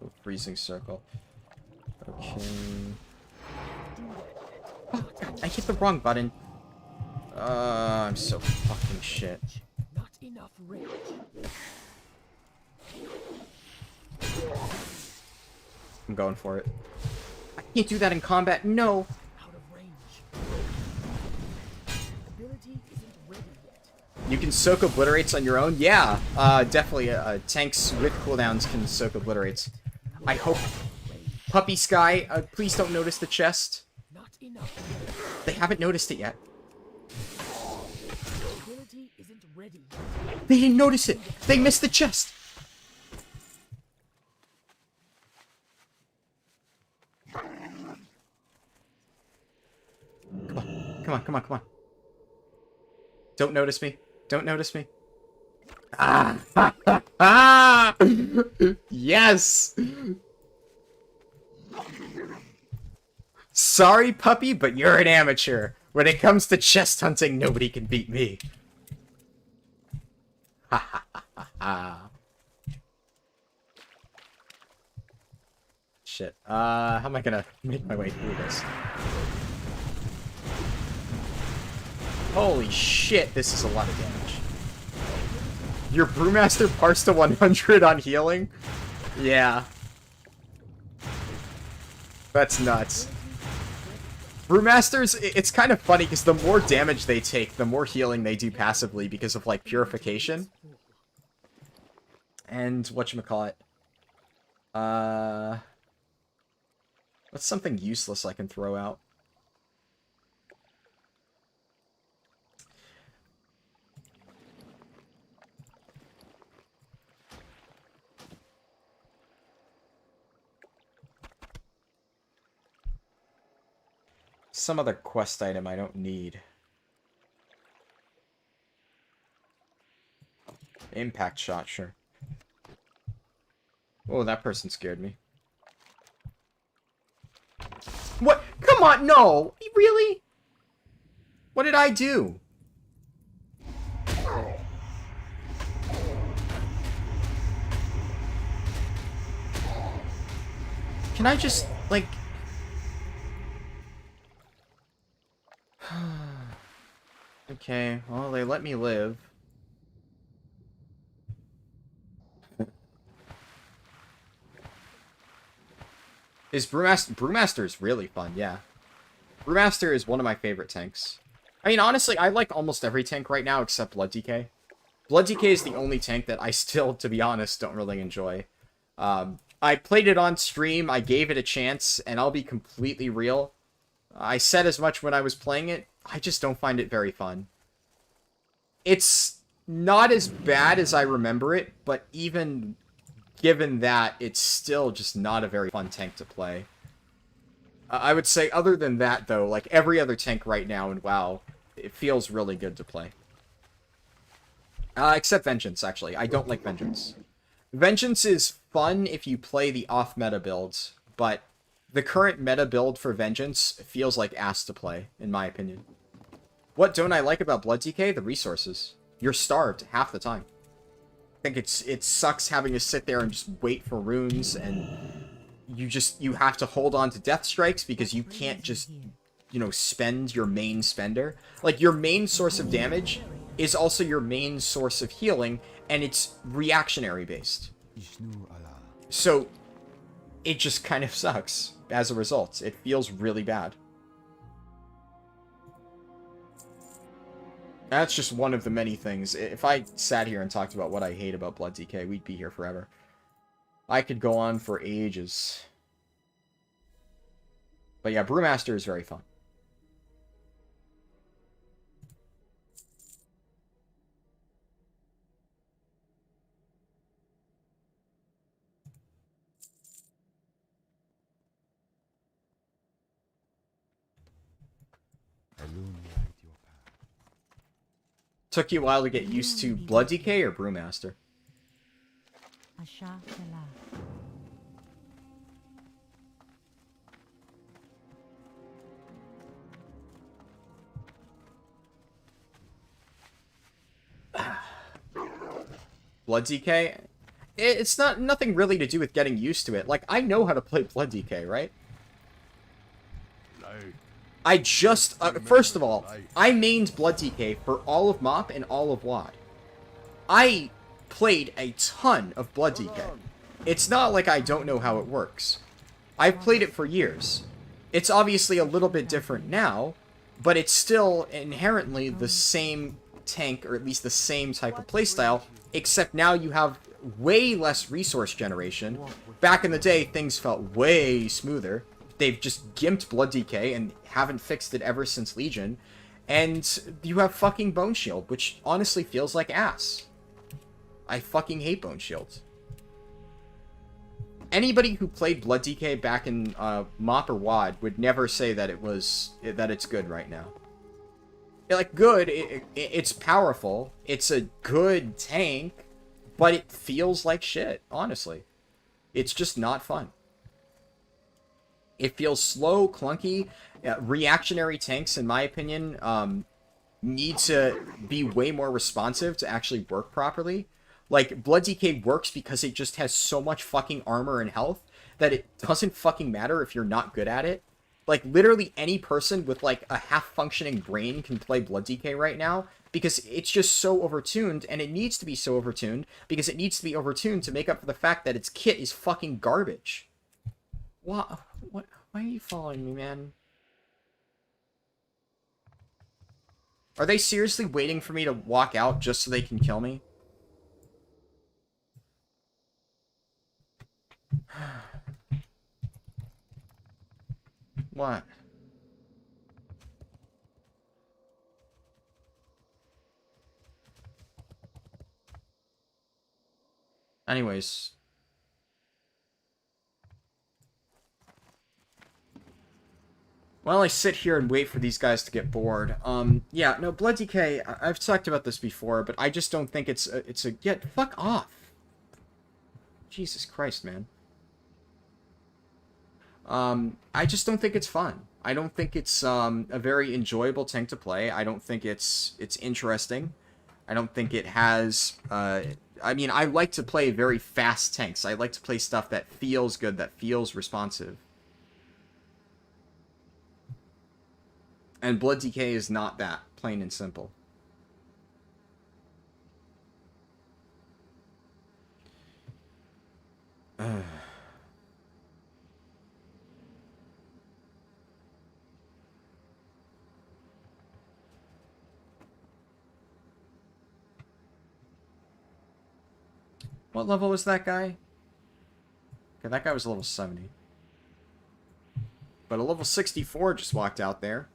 Oh, freezing circle. Okay. Oh, God, I hit the wrong button. I'm so fucking shit. Not enough rage. I'm going for it. I can't do that in combat. No. Out of range. Ability isn't ready yet. You can soak obliterates on your own? Yeah, definitely. Tanks with cooldowns can soak obliterates. I hope... Puppy Sky, please don't notice the chest. Not enough rage. They haven't noticed it yet. Ability isn't ready. They didn't notice it. They missed the chest. Come on. Come on, come on, come on. Don't notice me. Don't notice me. Ah! Ah! Yes! Sorry, puppy, but you're an amateur. When it comes to chest hunting, nobody can beat me. Ha ha ha ha ha. Shit. How am I gonna make my way through this? Holy shit, this is a lot of damage. Your Brewmaster parsed to 100 on healing? Yeah. That's nuts. Brewmasters, it's kind of funny because the more damage they take, the more healing they do passively because of, like, purification. And whatchamacallit. What's something useless I can throw out? Some other quest item I don't need. Impact shot, sure. Oh, that person scared me. What? Come on, no! Really? What did I do? Can I just, like... Okay, well, they let me live. Brewmaster is really fun, yeah. Brewmaster is one of my favorite tanks. I mean, honestly, I like almost every tank right now except Blood DK. Blood DK is the only tank that I still, to be honest, don't really enjoy. I played it on stream, I gave it a chance, and I'll be completely real. I said as much when I was playing it, I just don't find it very fun. It's not as bad as I remember it, but even given that, it's still just not a very fun tank to play. I would say other than that, though, like every other tank right now in WoW, it feels really good to play. Except Vengeance, actually. I don't like Vengeance. Vengeance is fun if you play the off-meta builds, but the current meta build for Vengeance feels like ass to play, in my opinion. What don't I like about Blood DK? The resources. You're starved half the time. I think it sucks having to sit there and just wait for runes, and you have to hold on to death strikes because you can't just, you know, spend your main spender. Like, your main source of damage is also your main source of healing, and it's reactionary based. So, it just kind of sucks as a result. It feels really bad. That's just one of the many things. If I sat here and talked about what I hate about Blood DK, we'd be here forever. I could go on for ages. But yeah, Brewmaster is very fun. Took you a while to get used to Blood DK or Brewmaster? Blood DK, it's nothing really to do with getting used to it. Like, I know how to play Blood DK, right? I just, first of all, I mained Blood DK for all of MOP and all of WAD. I played a ton of Blood DK. It's not like I don't know how it works. I've played it for years. It's obviously a little bit different now, but it's still inherently the same tank, or at least the same type of playstyle, except now you have way less resource generation. Back in the day, things felt way smoother. They've just gimped Blood DK and haven't fixed it ever since Legion. And you have fucking Bone Shield, which honestly feels like ass. I fucking hate Bone Shield. Anybody who played Blood DK back in MOP or WAD would never say that it's good right now. Like, good, it's powerful, it's a good tank, but it feels like shit, honestly. It's just not fun. It feels slow, clunky. Reactionary tanks, in my opinion, need to be way more responsive to actually work properly. Like, Blood DK works because it just has so much fucking armor and health that it doesn't fucking matter if you're not good at it. Like, literally any person with, like, a half-functioning brain can play Blood DK right now because it's just so overtuned, and it needs to be so overtuned because it needs to be overtuned to make up for the fact that its kit is fucking garbage. What? Why are you following me, man? Are they seriously waiting for me to walk out just so they can kill me? What? Anyways. While I sit here and wait for these guys to get bored, yeah, no, Blood DK, I've talked about this before, but I just don't think it's a get fuck off. Jesus Christ, man. I just don't think it's fun. I don't think it's a very enjoyable tank to play. I don't think it's interesting. I don't think it has I mean, I like to play very fast tanks. I like to play stuff that feels good, that feels responsive. And Blood DK is not that, plain and simple. What level was that guy? Okay, that guy was a level 70. But a level 64 just walked out there.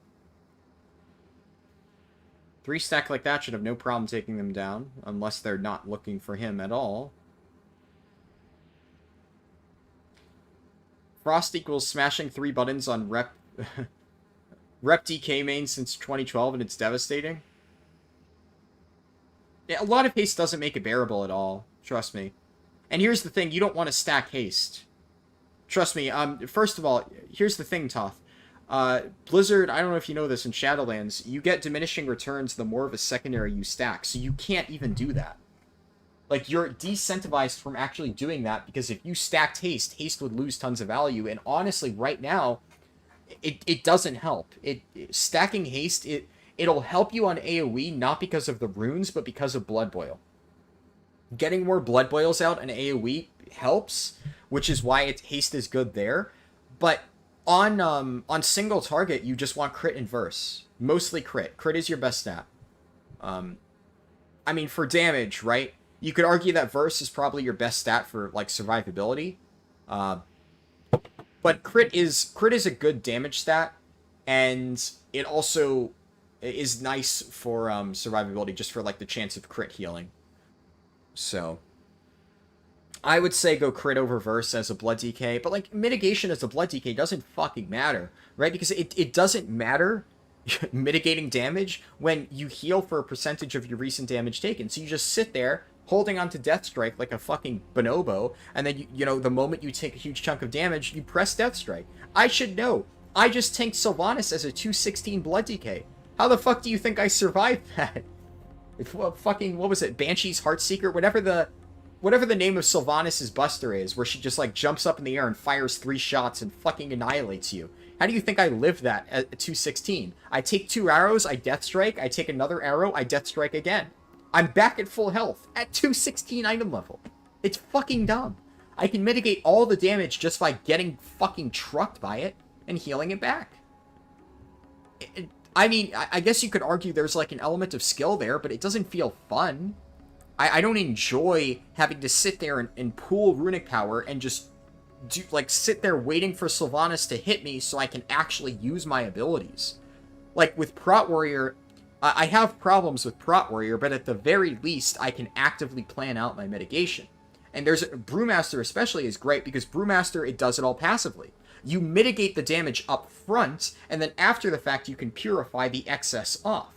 3 stack like that should have no problem taking them down, unless they're not looking for him at all. Frost equals smashing 3 buttons on rep DK main since 2012, and it's devastating. Yeah, a lot of haste doesn't make it bearable at all. Trust me. And here's the thing, you don't want to stack haste. Trust me, first of all, here's the thing, Toth. Blizzard, I don't know if you know this, in Shadowlands, you get diminishing returns the more of a secondary you stack, so you can't even do that. Like, you're decentivized from actually doing that, because if you stacked haste, haste would lose tons of value, and honestly, right now, it doesn't help. Stacking haste, it'll help you on AoE, not because of the runes, but because of Blood Boil. Getting more Blood Boils out in AoE helps, which is why haste is good there, but on single target, you just want crit and verse. Mostly crit. Crit is your best stat. I mean, for damage, right? You could argue that verse is probably your best stat for, like, survivability. But crit is a good damage stat, and it also is nice for survivability, just for, like, the chance of crit healing. So I would say go crit over verse as a Blood DK, but, like, mitigation as a Blood DK doesn't fucking matter, right? Because it doesn't matter mitigating damage when you heal for a percentage of your recent damage taken. So you just sit there holding onto Death Strike like a fucking bonobo, and then, you know, the moment you take a huge chunk of damage, you press Death Strike. I should know. I just tanked Sylvanas as a 216 Blood DK. How the fuck do you think I survived that? What was it? Banshee's Heartseeker? Whatever the whatever the name of Sylvanas' Buster is, where she just like jumps up in the air and fires 3 shots and fucking annihilates you. How do you think I live that at 216? I take 2 arrows, I death strike, I take another arrow, I death strike again. I'm back at full health at 216 item level. It's fucking dumb. I can mitigate all the damage just by getting fucking trucked by it and healing it back. I mean, I guess you could argue there's like an element of skill there, but it doesn't feel fun. I don't enjoy having to sit there and pool runic power and just sit there waiting for Sylvanas to hit me so I can actually use my abilities. Like with Prot Warrior, I have problems with Prot Warrior, but at the very least, I can actively plan out my mitigation. And Brewmaster especially is great because Brewmaster, it does it all passively. You mitigate the damage up front, and then after the fact, you can purify the excess off.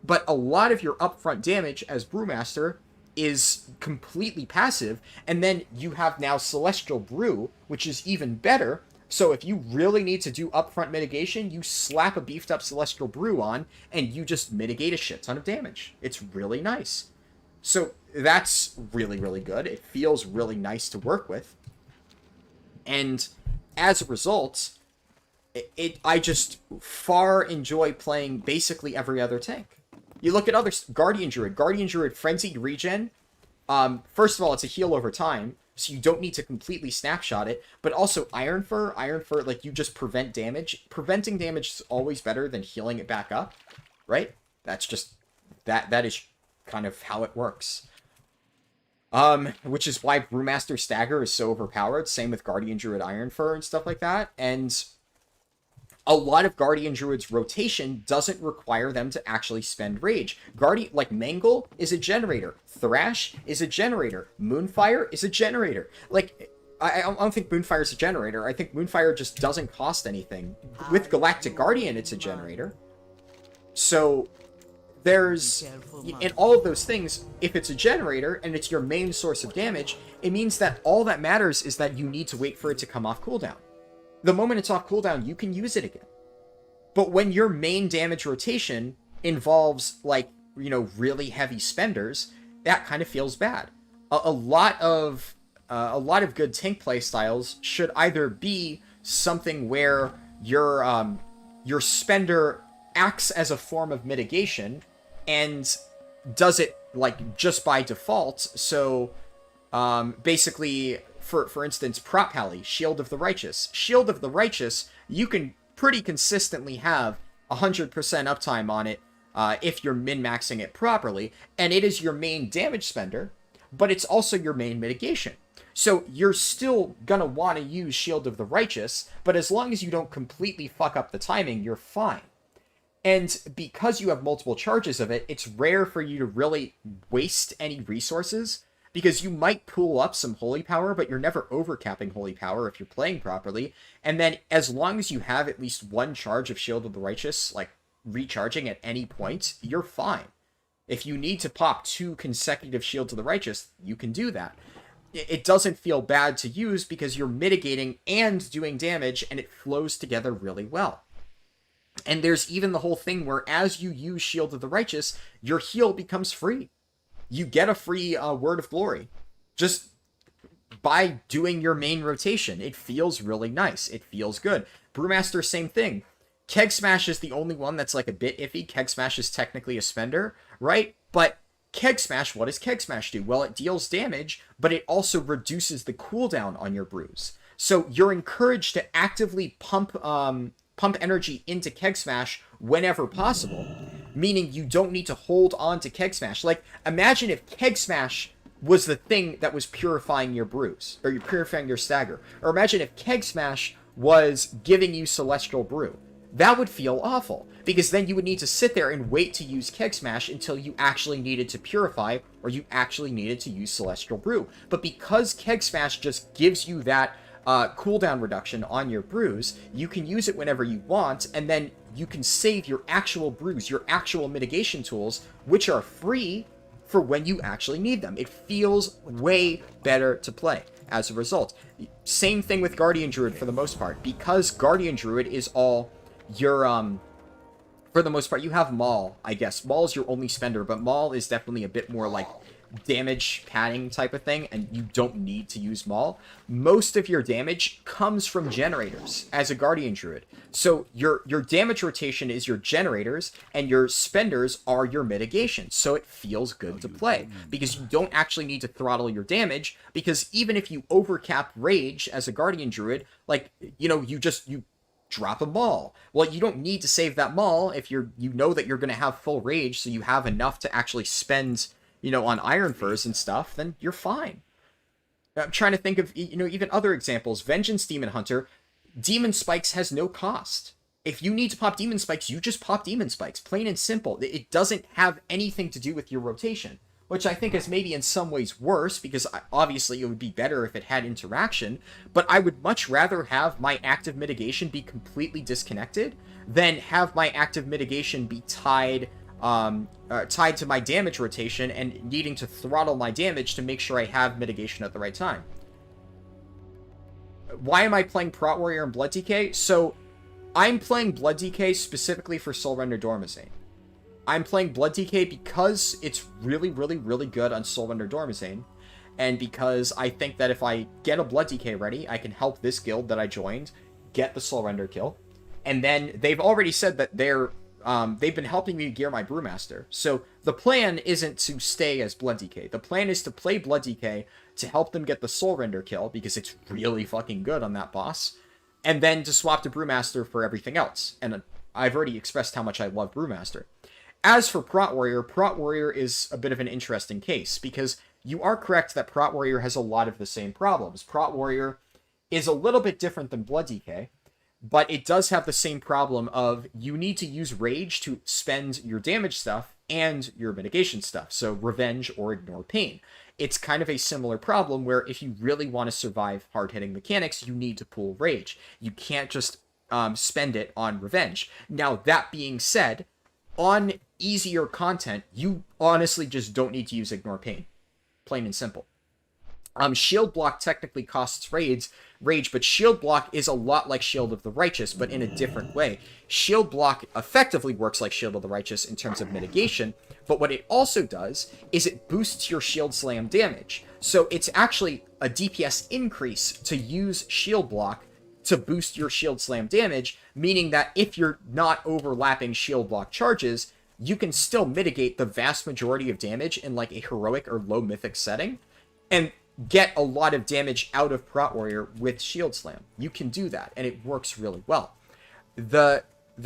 But a lot of your upfront damage as Brewmaster is completely passive, and then you have now Celestial Brew, which is even better. So if you really need to do upfront mitigation, you slap a beefed up Celestial Brew on, and you just mitigate a shit ton of damage. It's really nice. So that's really, really good. It feels really nice to work with. And as a result, I just far enjoy playing basically every other tank. You look at other Guardian Druid Frenzied Regen. First of all, it's a heal over time, so you don't need to completely snapshot it. But also Iron Fur, like you just prevent damage. Preventing damage is always better than healing it back up, right? That's just that is kind of how it works. Which is why Brewmaster Stagger is so overpowered. Same with Guardian Druid Iron Fur and stuff like that. And a lot of Guardian Druids' rotation doesn't require them to actually spend rage. Like Mangle is a generator. Thrash is a generator. Moonfire is a generator. Like, I don't think Moonfire is a generator. I think Moonfire just doesn't cost anything. With Galactic Guardian, it's a generator. So there's, in all of those things, if it's a generator and it's your main source of damage, it means that all that matters is that you need to wait for it to come off cooldown. The moment it's off cooldown, you can use it again. But when your main damage rotation involves, like, you know, really heavy spenders, that kind of feels bad. A lot of good tank play styles should either be something where your spender acts as a form of mitigation and does it like just by default. So basically, for instance, Prop Pally, Shield of the Righteous. Shield of the Righteous, you can pretty consistently have 100% uptime on it if you're min-maxing it properly, and it is your main damage spender, but it's also your main mitigation. So you're still gonna want to use Shield of the Righteous, but as long as you don't completely fuck up the timing, you're fine. And because you have multiple charges of it, it's rare for you to really waste any resources, because you might pull up some holy power, but you're never overcapping holy power if you're playing properly. And then as long as you have at least one charge of Shield of the Righteous, like recharging at any point, you're fine. If you need to pop 2 consecutive Shields of the Righteous, you can do that. It doesn't feel bad to use because you're mitigating and doing damage, and it flows together really well. And there's even the whole thing where as you use Shield of the Righteous, your heal becomes free. You get a free Word of Glory just by doing your main rotation. It feels really nice. It feels good. Brewmaster, same thing. Keg Smash is the only one that's like a bit iffy. Keg Smash is technically a spender, right? But Keg Smash, what does Keg Smash do? Well, it deals damage, but it also reduces the cooldown on your brews. So you're encouraged to actively pump energy into Keg Smash whenever possible, meaning you don't need to hold on to Keg Smash. Like, imagine if Keg Smash was the thing that was purifying your brews, or you're purifying your stagger. Or imagine if Keg Smash was giving you Celestial Brew. That would feel awful, because then you would need to sit there and wait to use Keg Smash until you actually needed to purify, or you actually needed to use Celestial Brew. But because Keg Smash just gives you that cooldown reduction on your brews, you can use it whenever you want, and then you can save your actual brews, your actual mitigation tools, which are free, for when you actually need them. It feels way better to play as a result. Same thing with Guardian Druid for the most part. Because Guardian Druid is all your, for the most part, you have Maul, I guess. Maul is your only spender, but Maul is definitely a bit more, like, damage padding type of thing, and you don't need to use Maul, most of your damage comes from generators as a Guardian Druid. So your damage rotation is your generators, and your spenders are your mitigation. So it feels good to play, because you don't actually need to throttle your damage, because even if you overcap Rage as a Guardian Druid, like, you know, you drop a Maul. Well, you don't need to save that Maul if you know that you're going to have full Rage, so you have enough to actually spend, you know, on Iron Furs and stuff, then you're fine. I'm trying to think of, you know, even other examples. Vengeance Demon Hunter, Demon Spikes has no cost. If you need to pop Demon Spikes, you just pop Demon Spikes, plain and simple. It doesn't have anything to do with your rotation, which I think is maybe in some ways worse, because obviously it would be better if it had interaction, but I would much rather have my active mitigation be completely disconnected than have my active mitigation be tied to my damage rotation and needing to throttle my damage to make sure I have mitigation at the right time. Why am I playing Prot Warrior and Blood DK? So, I'm playing Blood DK specifically for Soul Render Dormazane. I'm playing Blood DK because it's really, really, really good on Soul Render Dormazane, and because I think that if I get a Blood DK ready, I can help this guild that I joined get the Soul Render kill. And then they've already said that they've been helping me gear my Brewmaster. So the plan isn't to stay as Blood DK. The plan is to play Blood DK to help them get the Soul Render kill, because it's really fucking good on that boss, and then to swap to Brewmaster for everything else. And I've already expressed how much I love Brewmaster. As for Prot Warrior is a bit of an interesting case, because you are correct that Prot Warrior has a lot of the same problems. Prot Warrior is a little bit different than Blood DK, but it does have the same problem of you need to use Rage to spend your damage stuff and your mitigation stuff, so Revenge or Ignore Pain. It's kind of a similar problem where if you really want to survive hard-hitting mechanics, you need to pull Rage. You can't just spend it on Revenge. Now, that being said, on easier content, you honestly just don't need to use Ignore Pain. Plain and simple. Shield Block technically costs Rage, but Shield Block is a lot like Shield of the Righteous, but in a different way. Shield Block effectively works like Shield of the Righteous in terms of mitigation, but what it also does is it boosts your Shield Slam damage. So it's actually a DPS increase to use Shield Block to boost your Shield Slam damage, meaning that if you're not overlapping Shield Block charges, you can still mitigate the vast majority of damage in like a heroic or low mythic setting, and get a lot of damage out of Prot Warrior with Shield Slam. You can do that, and it works really well. The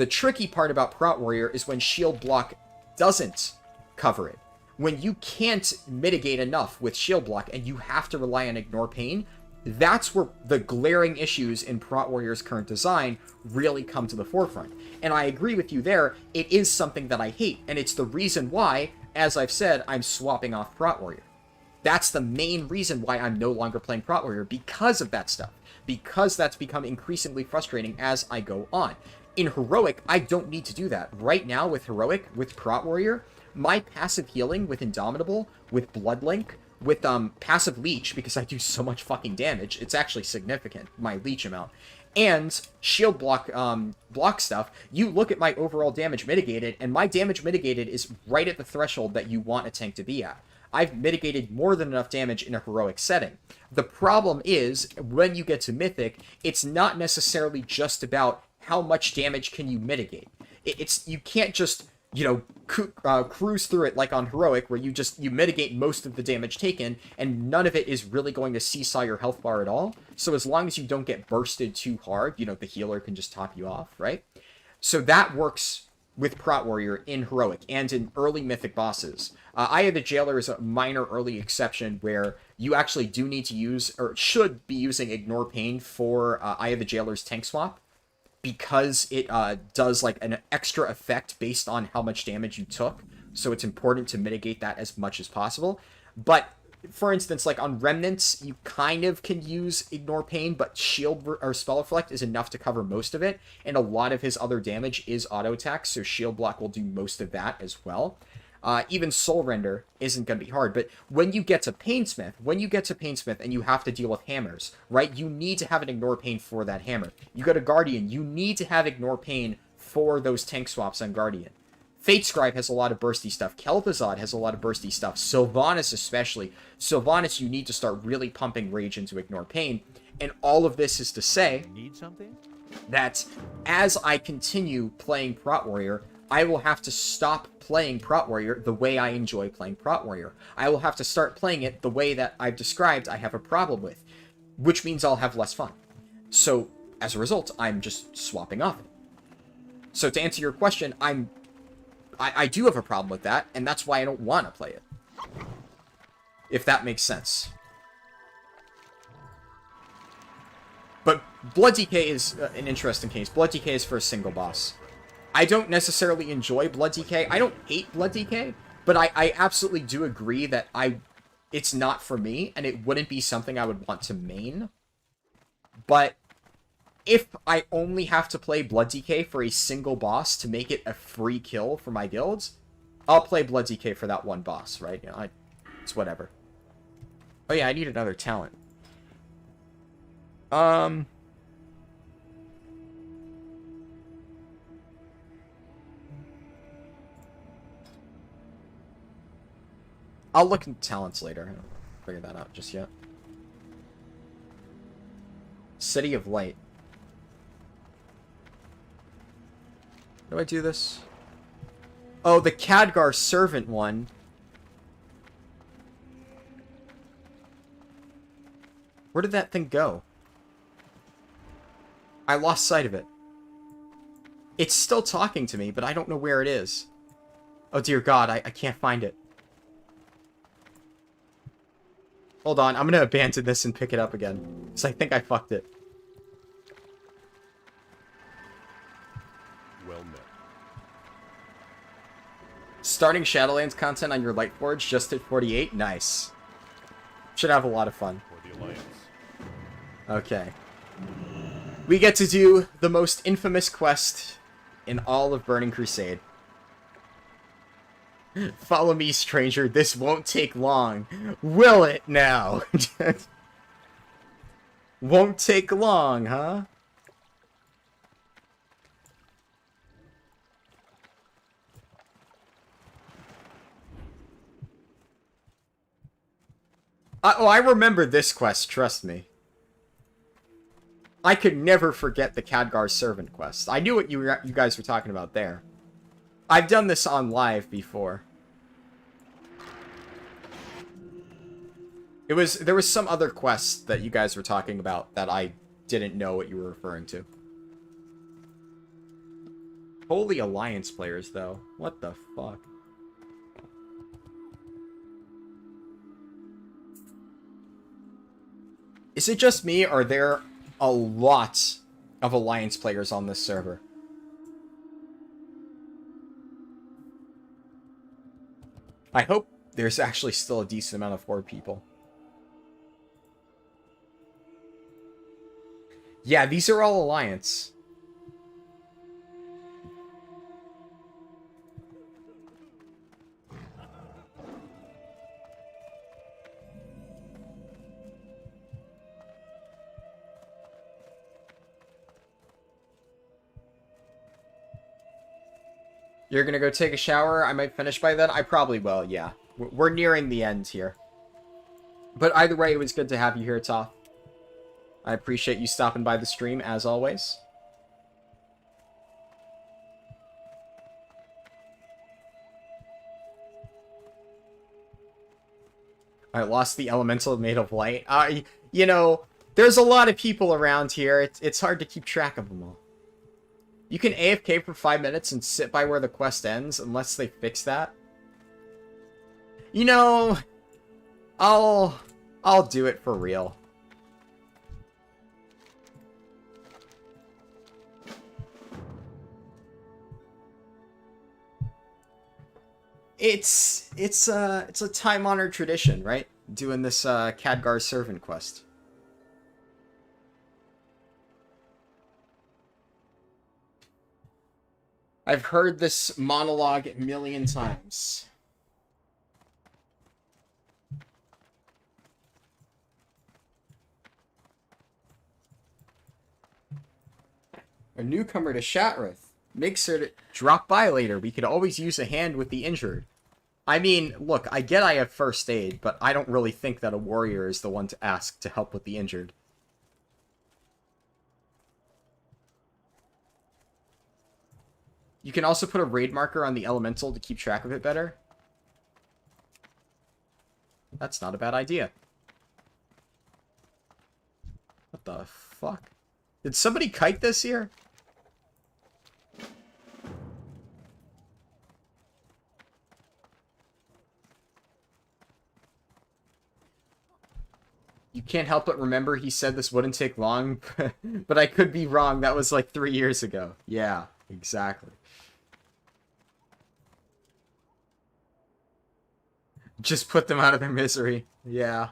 tricky part about Prot Warrior is when Shield Block doesn't cover it. When you can't mitigate enough with Shield Block and you have to rely on Ignore Pain, that's where the glaring issues in Prot Warrior's current design really come to the forefront. And I agree with you there, it is something that I hate, and it's the reason why, as I've said, I'm swapping off Prot Warrior. That's the main reason why I'm no longer playing Prot Warrior, because of that stuff. Because that's become increasingly frustrating as I go on. In Heroic, I don't need to do that. Right now with Heroic, with Prot Warrior, my passive healing with Indomitable, with Bloodlink, with passive Leech, because I do so much fucking damage, it's actually significant, my Leech amount, and Shield Block block stuff, you look at my overall damage mitigated, and my damage mitigated is right at the threshold that you want a tank to be at. I've mitigated more than enough damage in a heroic setting. The problem is, when you get to Mythic, it's not necessarily just about how much damage can you mitigate. You can't just, you know, cruise through it like on Heroic, where you mitigate most of the damage taken, and none of it is really going to seesaw your health bar at all. So as long as you don't get bursted too hard, you know, the healer can just top you off, right? So that works with Prot Warrior in Heroic and in early Mythic bosses. Eye of the Jailer is a minor early exception where you actually do need to use, or should be using, Ignore Pain for Eye of the Jailer's tank swap, because it does like an extra effect based on how much damage you took, so it's important to mitigate that as much as possible. But for instance, like on Remnants, you kind of can use Ignore Pain, but Shield or Spell Reflect is enough to cover most of it, and a lot of his other damage is auto attack, so Shield Block will do most of that as well. Even Soul Render isn't going to be hard, but when you get to Painsmith, and you have to deal with hammers, right, you need to have an Ignore Pain for that hammer. You go to Guardian, you need to have Ignore Pain for those tank swaps on Guardian. Fate Scribe has a lot of bursty stuff. Kel'Thuzad has a lot of bursty stuff. Sylvanas especially. Sylvanas, you need to start really pumping Rage into Ignore Pain. And all of this is to say Need something? that as I continue playing Prot Warrior, I will have to stop playing Prot Warrior the way I enjoy playing Prot Warrior. I will have to start playing it the way that I've described I have a problem with, which means I'll have less fun. So, as a result, I'm just swapping off it. So to answer your question, I do have a problem with that, and that's why I don't want to play it. If that makes sense. But Blood DK is an interesting case. Blood DK is for a single boss. I don't necessarily enjoy Blood DK. I don't hate Blood DK, but I absolutely do agree that it's not for me, and it wouldn't be something I would want to main. But if I only have to play Blood DK for a single boss to make it a free kill for my guilds, I'll play Blood DK for that one boss, right? You know, it's whatever. Oh yeah, I need another talent. I'll look into talents later. I don't figure that out just yet. City of Light. How do I do this? Oh, the Khadgar servant one. Where did that thing go? I lost sight of it. It's still talking to me, but I don't know where it is. Oh dear God, I can't find it. Hold on, I'm gonna abandon this and pick it up again. Because I think I fucked it. Well met. Starting Shadowlands content on your Lightforge just at 48? Nice. Should have a lot of fun. For the Alliance. Okay. We get to do the most infamous quest in all of Burning Crusade. Follow me, stranger. This won't take long. Will it now? Won't take long, huh? I remember this quest, trust me. I could never forget the Khadgar Servant quest. I knew what you guys were talking about there. I've done this on live before. There was some other quest that you guys were talking about that I didn't know what you were referring to. Holy Alliance players, though. What the fuck? Is it just me, or are there a lot of Alliance players on this server? I hope there's actually still a decent amount of Horde people. Yeah, these are all Alliance. You're gonna go take a shower? I might finish by then? I probably will, yeah. We're nearing the end here. But either way, it was good to have you here, Toph. I appreciate you stopping by the stream, as always. I lost the elemental made of light. You know, there's a lot of people around here. It's hard to keep track of them all. You can AFK for 5 minutes and sit by where the quest ends, unless they fix that. You know, I'll do it for real. It's a time-honored tradition, right? Doing this Khadgar servant quest. I've heard this monologue a million times. A newcomer to Shatrith. make sure to drop by later. We could always use a hand with the injured. I mean, look, I get I have first aid, but I don't really think that a warrior is the one to ask to help with the injured. You can also put a raid marker on the elemental to keep track of it better. That's not a bad idea. What the fuck? Did somebody kite this here? You can't help but remember he said this wouldn't take long, but I could be wrong. That was like 3 years ago. Yeah, exactly. Just put them out of their misery. Yeah.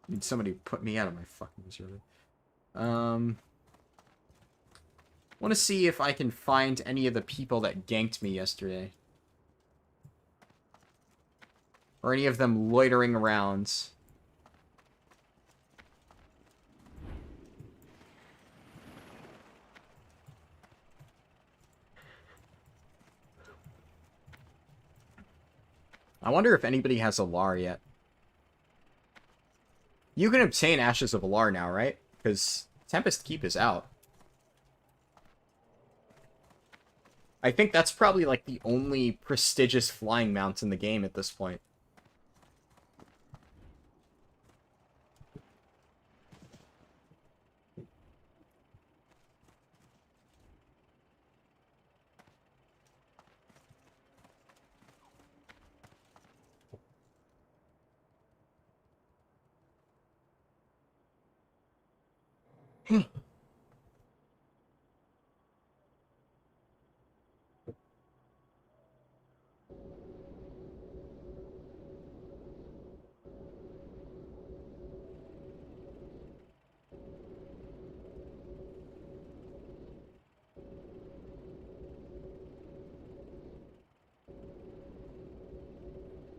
Need somebody to put me out of my fucking misery. Want to see if I can find any of the people that ganked me yesterday. Or any of them loitering around. I wonder if anybody has Alar yet. You can obtain Ashes of Alar now, right? Because Tempest Keep is out. I think that's probably like the only prestigious flying mount in the game at this point.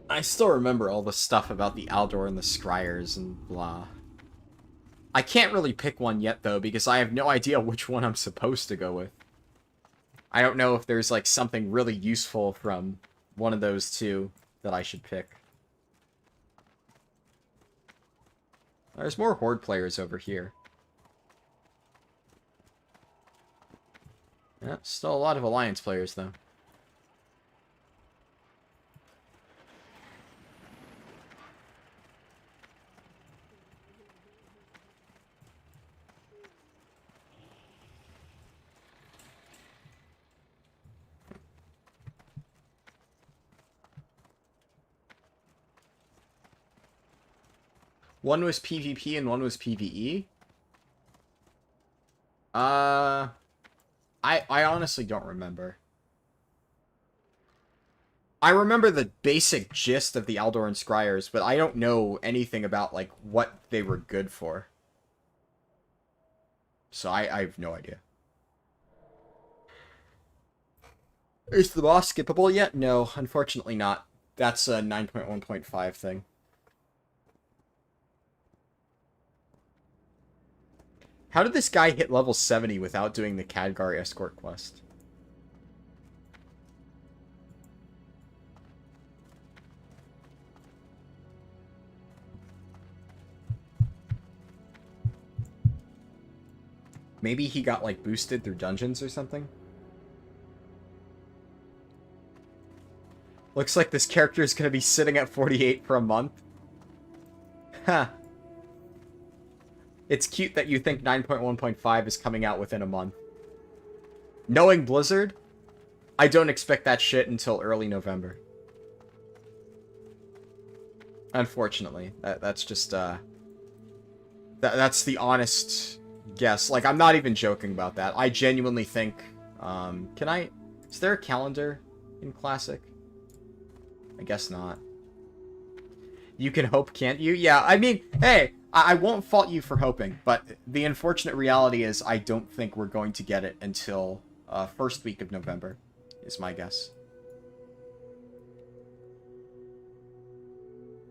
I still remember all the stuff about the Aldor and the Scryers and blah. I can't really pick one yet, though, because I have no idea which one I'm supposed to go with. I don't know if there's, like, something really useful from one of those two that I should pick. There's more Horde players over here. Yeah, still a lot of Alliance players, though. One was PvP and one was PvE. I honestly don't remember. I remember the basic gist of the Aldor and Scryers, but I don't know anything about, like, what they were good for. So I have no idea. Is the boss skippable yet? No, unfortunately not. That's a 9.1.5 thing. How did this guy hit level 70 without doing the Khadgar escort quest? Maybe he got, like, boosted through dungeons or something? Looks like this character is going to be sitting at 48 for a month. Huh. It's cute that you think 9.1.5 is coming out within a month. Knowing Blizzard, I don't expect that shit until early November. Unfortunately. That's just, that's the honest guess. Like, I'm not even joking about that. I genuinely think, is there a calendar in Classic? I guess not. You can hope, can't you? Yeah, I mean, hey, I won't fault you for hoping, but the unfortunate reality is I don't think we're going to get it until first week of November, is my guess.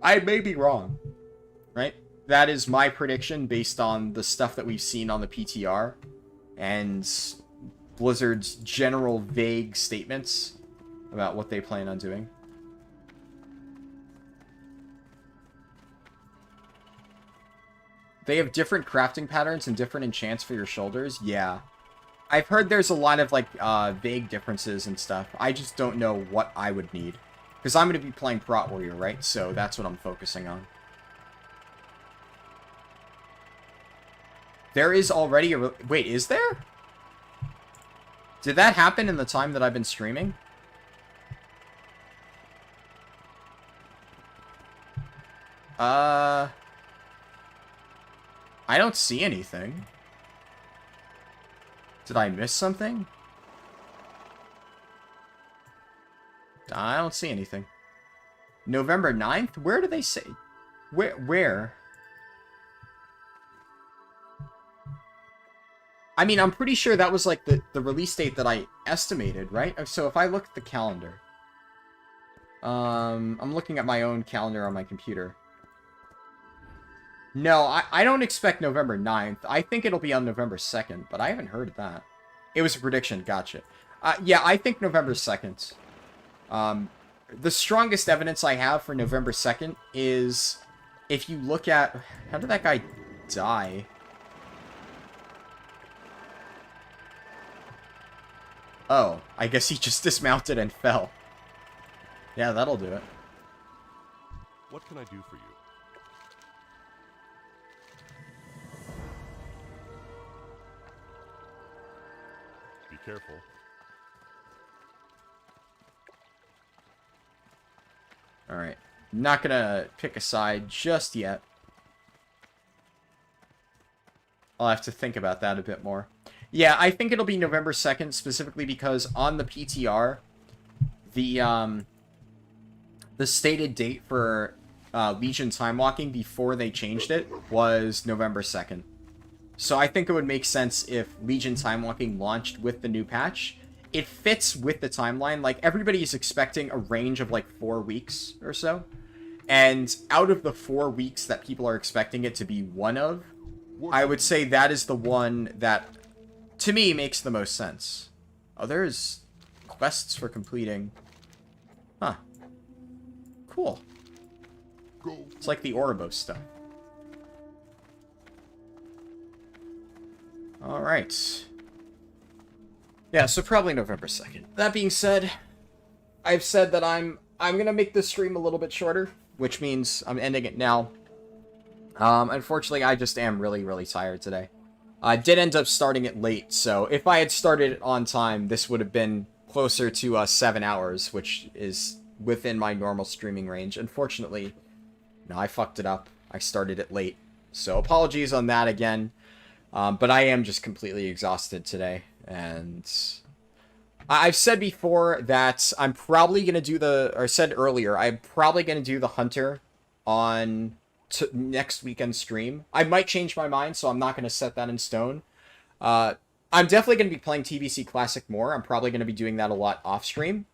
I may be wrong, right? that is my prediction based on the stuff that we've seen on the PTR and Blizzard's general vague statements about what they plan on doing. They have different crafting patterns and different enchants for your shoulders. Yeah. I've heard there's a lot of, like, vague differences and stuff. I just don't know what I would need. Because I'm going to be playing Prot Warrior, right? So that's what I'm focusing on. There is already a... Wait, is there? Did that happen in the time that I've been streaming? I don't see anything. Did I miss something? I don't see anything. November 9th? Where do they say? Where? I mean, I'm pretty sure that was like the release date that I estimated, right? So if I look at the calendar. I'm looking at my own calendar on my computer. No, I don't expect November 9th. I think it'll be on November 2nd, but I haven't heard of that. It was a prediction, gotcha. Yeah, I think November 2nd. The strongest evidence I have for November 2nd is if you look at... How did that guy die? Oh, I guess he just dismounted and fell. Yeah, that'll do it. What can I do for you? Be careful. Alright. Not gonna pick a side just yet. I'll have to think about that a bit more. Yeah, I think it'll be November 2nd, specifically because on the PTR, the stated date for Legion Time Walking before they changed it was November 2nd. So I think it would make sense if Legion Time Walking launched with the new patch. It fits with the timeline. Like, everybody is expecting a range of, like, 4 weeks or so. And out of the 4 weeks that people are expecting it to be one of, I would say that is the one that, to me, makes the most sense. Oh, there's quests for completing. Huh. Cool. It's like the Ouroboros stuff. Alright. Yeah, so probably November 2nd. That being said, I've said that I'm gonna make this stream a little bit shorter, which means I'm ending it now. Unfortunately, I just am really, really tired today. I did end up starting it late, so if I had started it on time, this would have been closer to 7 hours, which is within my normal streaming range. Unfortunately, no, I fucked it up. I started it late. So apologies on that again. But I am just completely exhausted today. And I've said before that I'm probably going to do or said earlier, I'm probably going to do the Hunter on next weekend stream. I might change my mind, so I'm not going to set that in stone. I'm definitely going to be playing TBC Classic more. I'm probably going to be doing that a lot off stream.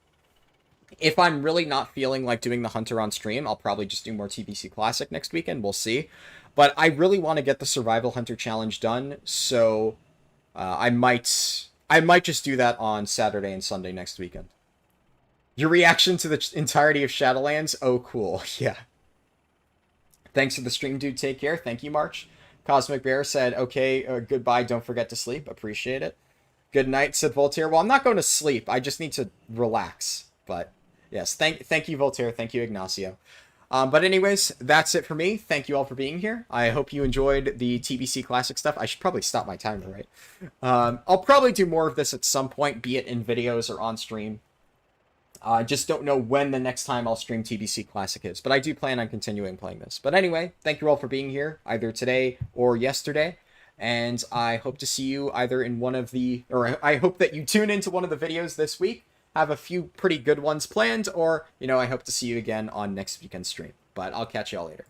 If I'm really not feeling like doing the Hunter on stream, I'll probably just do more TBC Classic next weekend. We'll see. But I really want to get the Survival Hunter Challenge done, so I might just do that on Saturday and Sunday next weekend. Your reaction to the entirety of Shadowlands? Oh, cool. Yeah. Thanks for the stream, dude. Take care. Thank you, March. Cosmic Bear said, okay, goodbye. Don't forget to sleep. Appreciate it. Good night, said Voltaire. Well, I'm not going to sleep. I just need to relax. But yes, thank you, Voltaire. Thank you, Ignacio. But anyways, that's it for me. Thank you all for being here. I hope you enjoyed the TBC Classic stuff. I should probably stop my timer, right? I'll probably do more of this at some point, be it in videos or on stream. I just don't know when the next time I'll stream TBC Classic is. But I do plan on continuing playing this. But anyway, thank you all for being here, either today or yesterday. And I hope to see you either in one of the... Or I hope that you tune into one of the videos this week. Have a few pretty good ones planned, or, you know, I hope to see you again on next weekend's stream. But I'll catch you all later.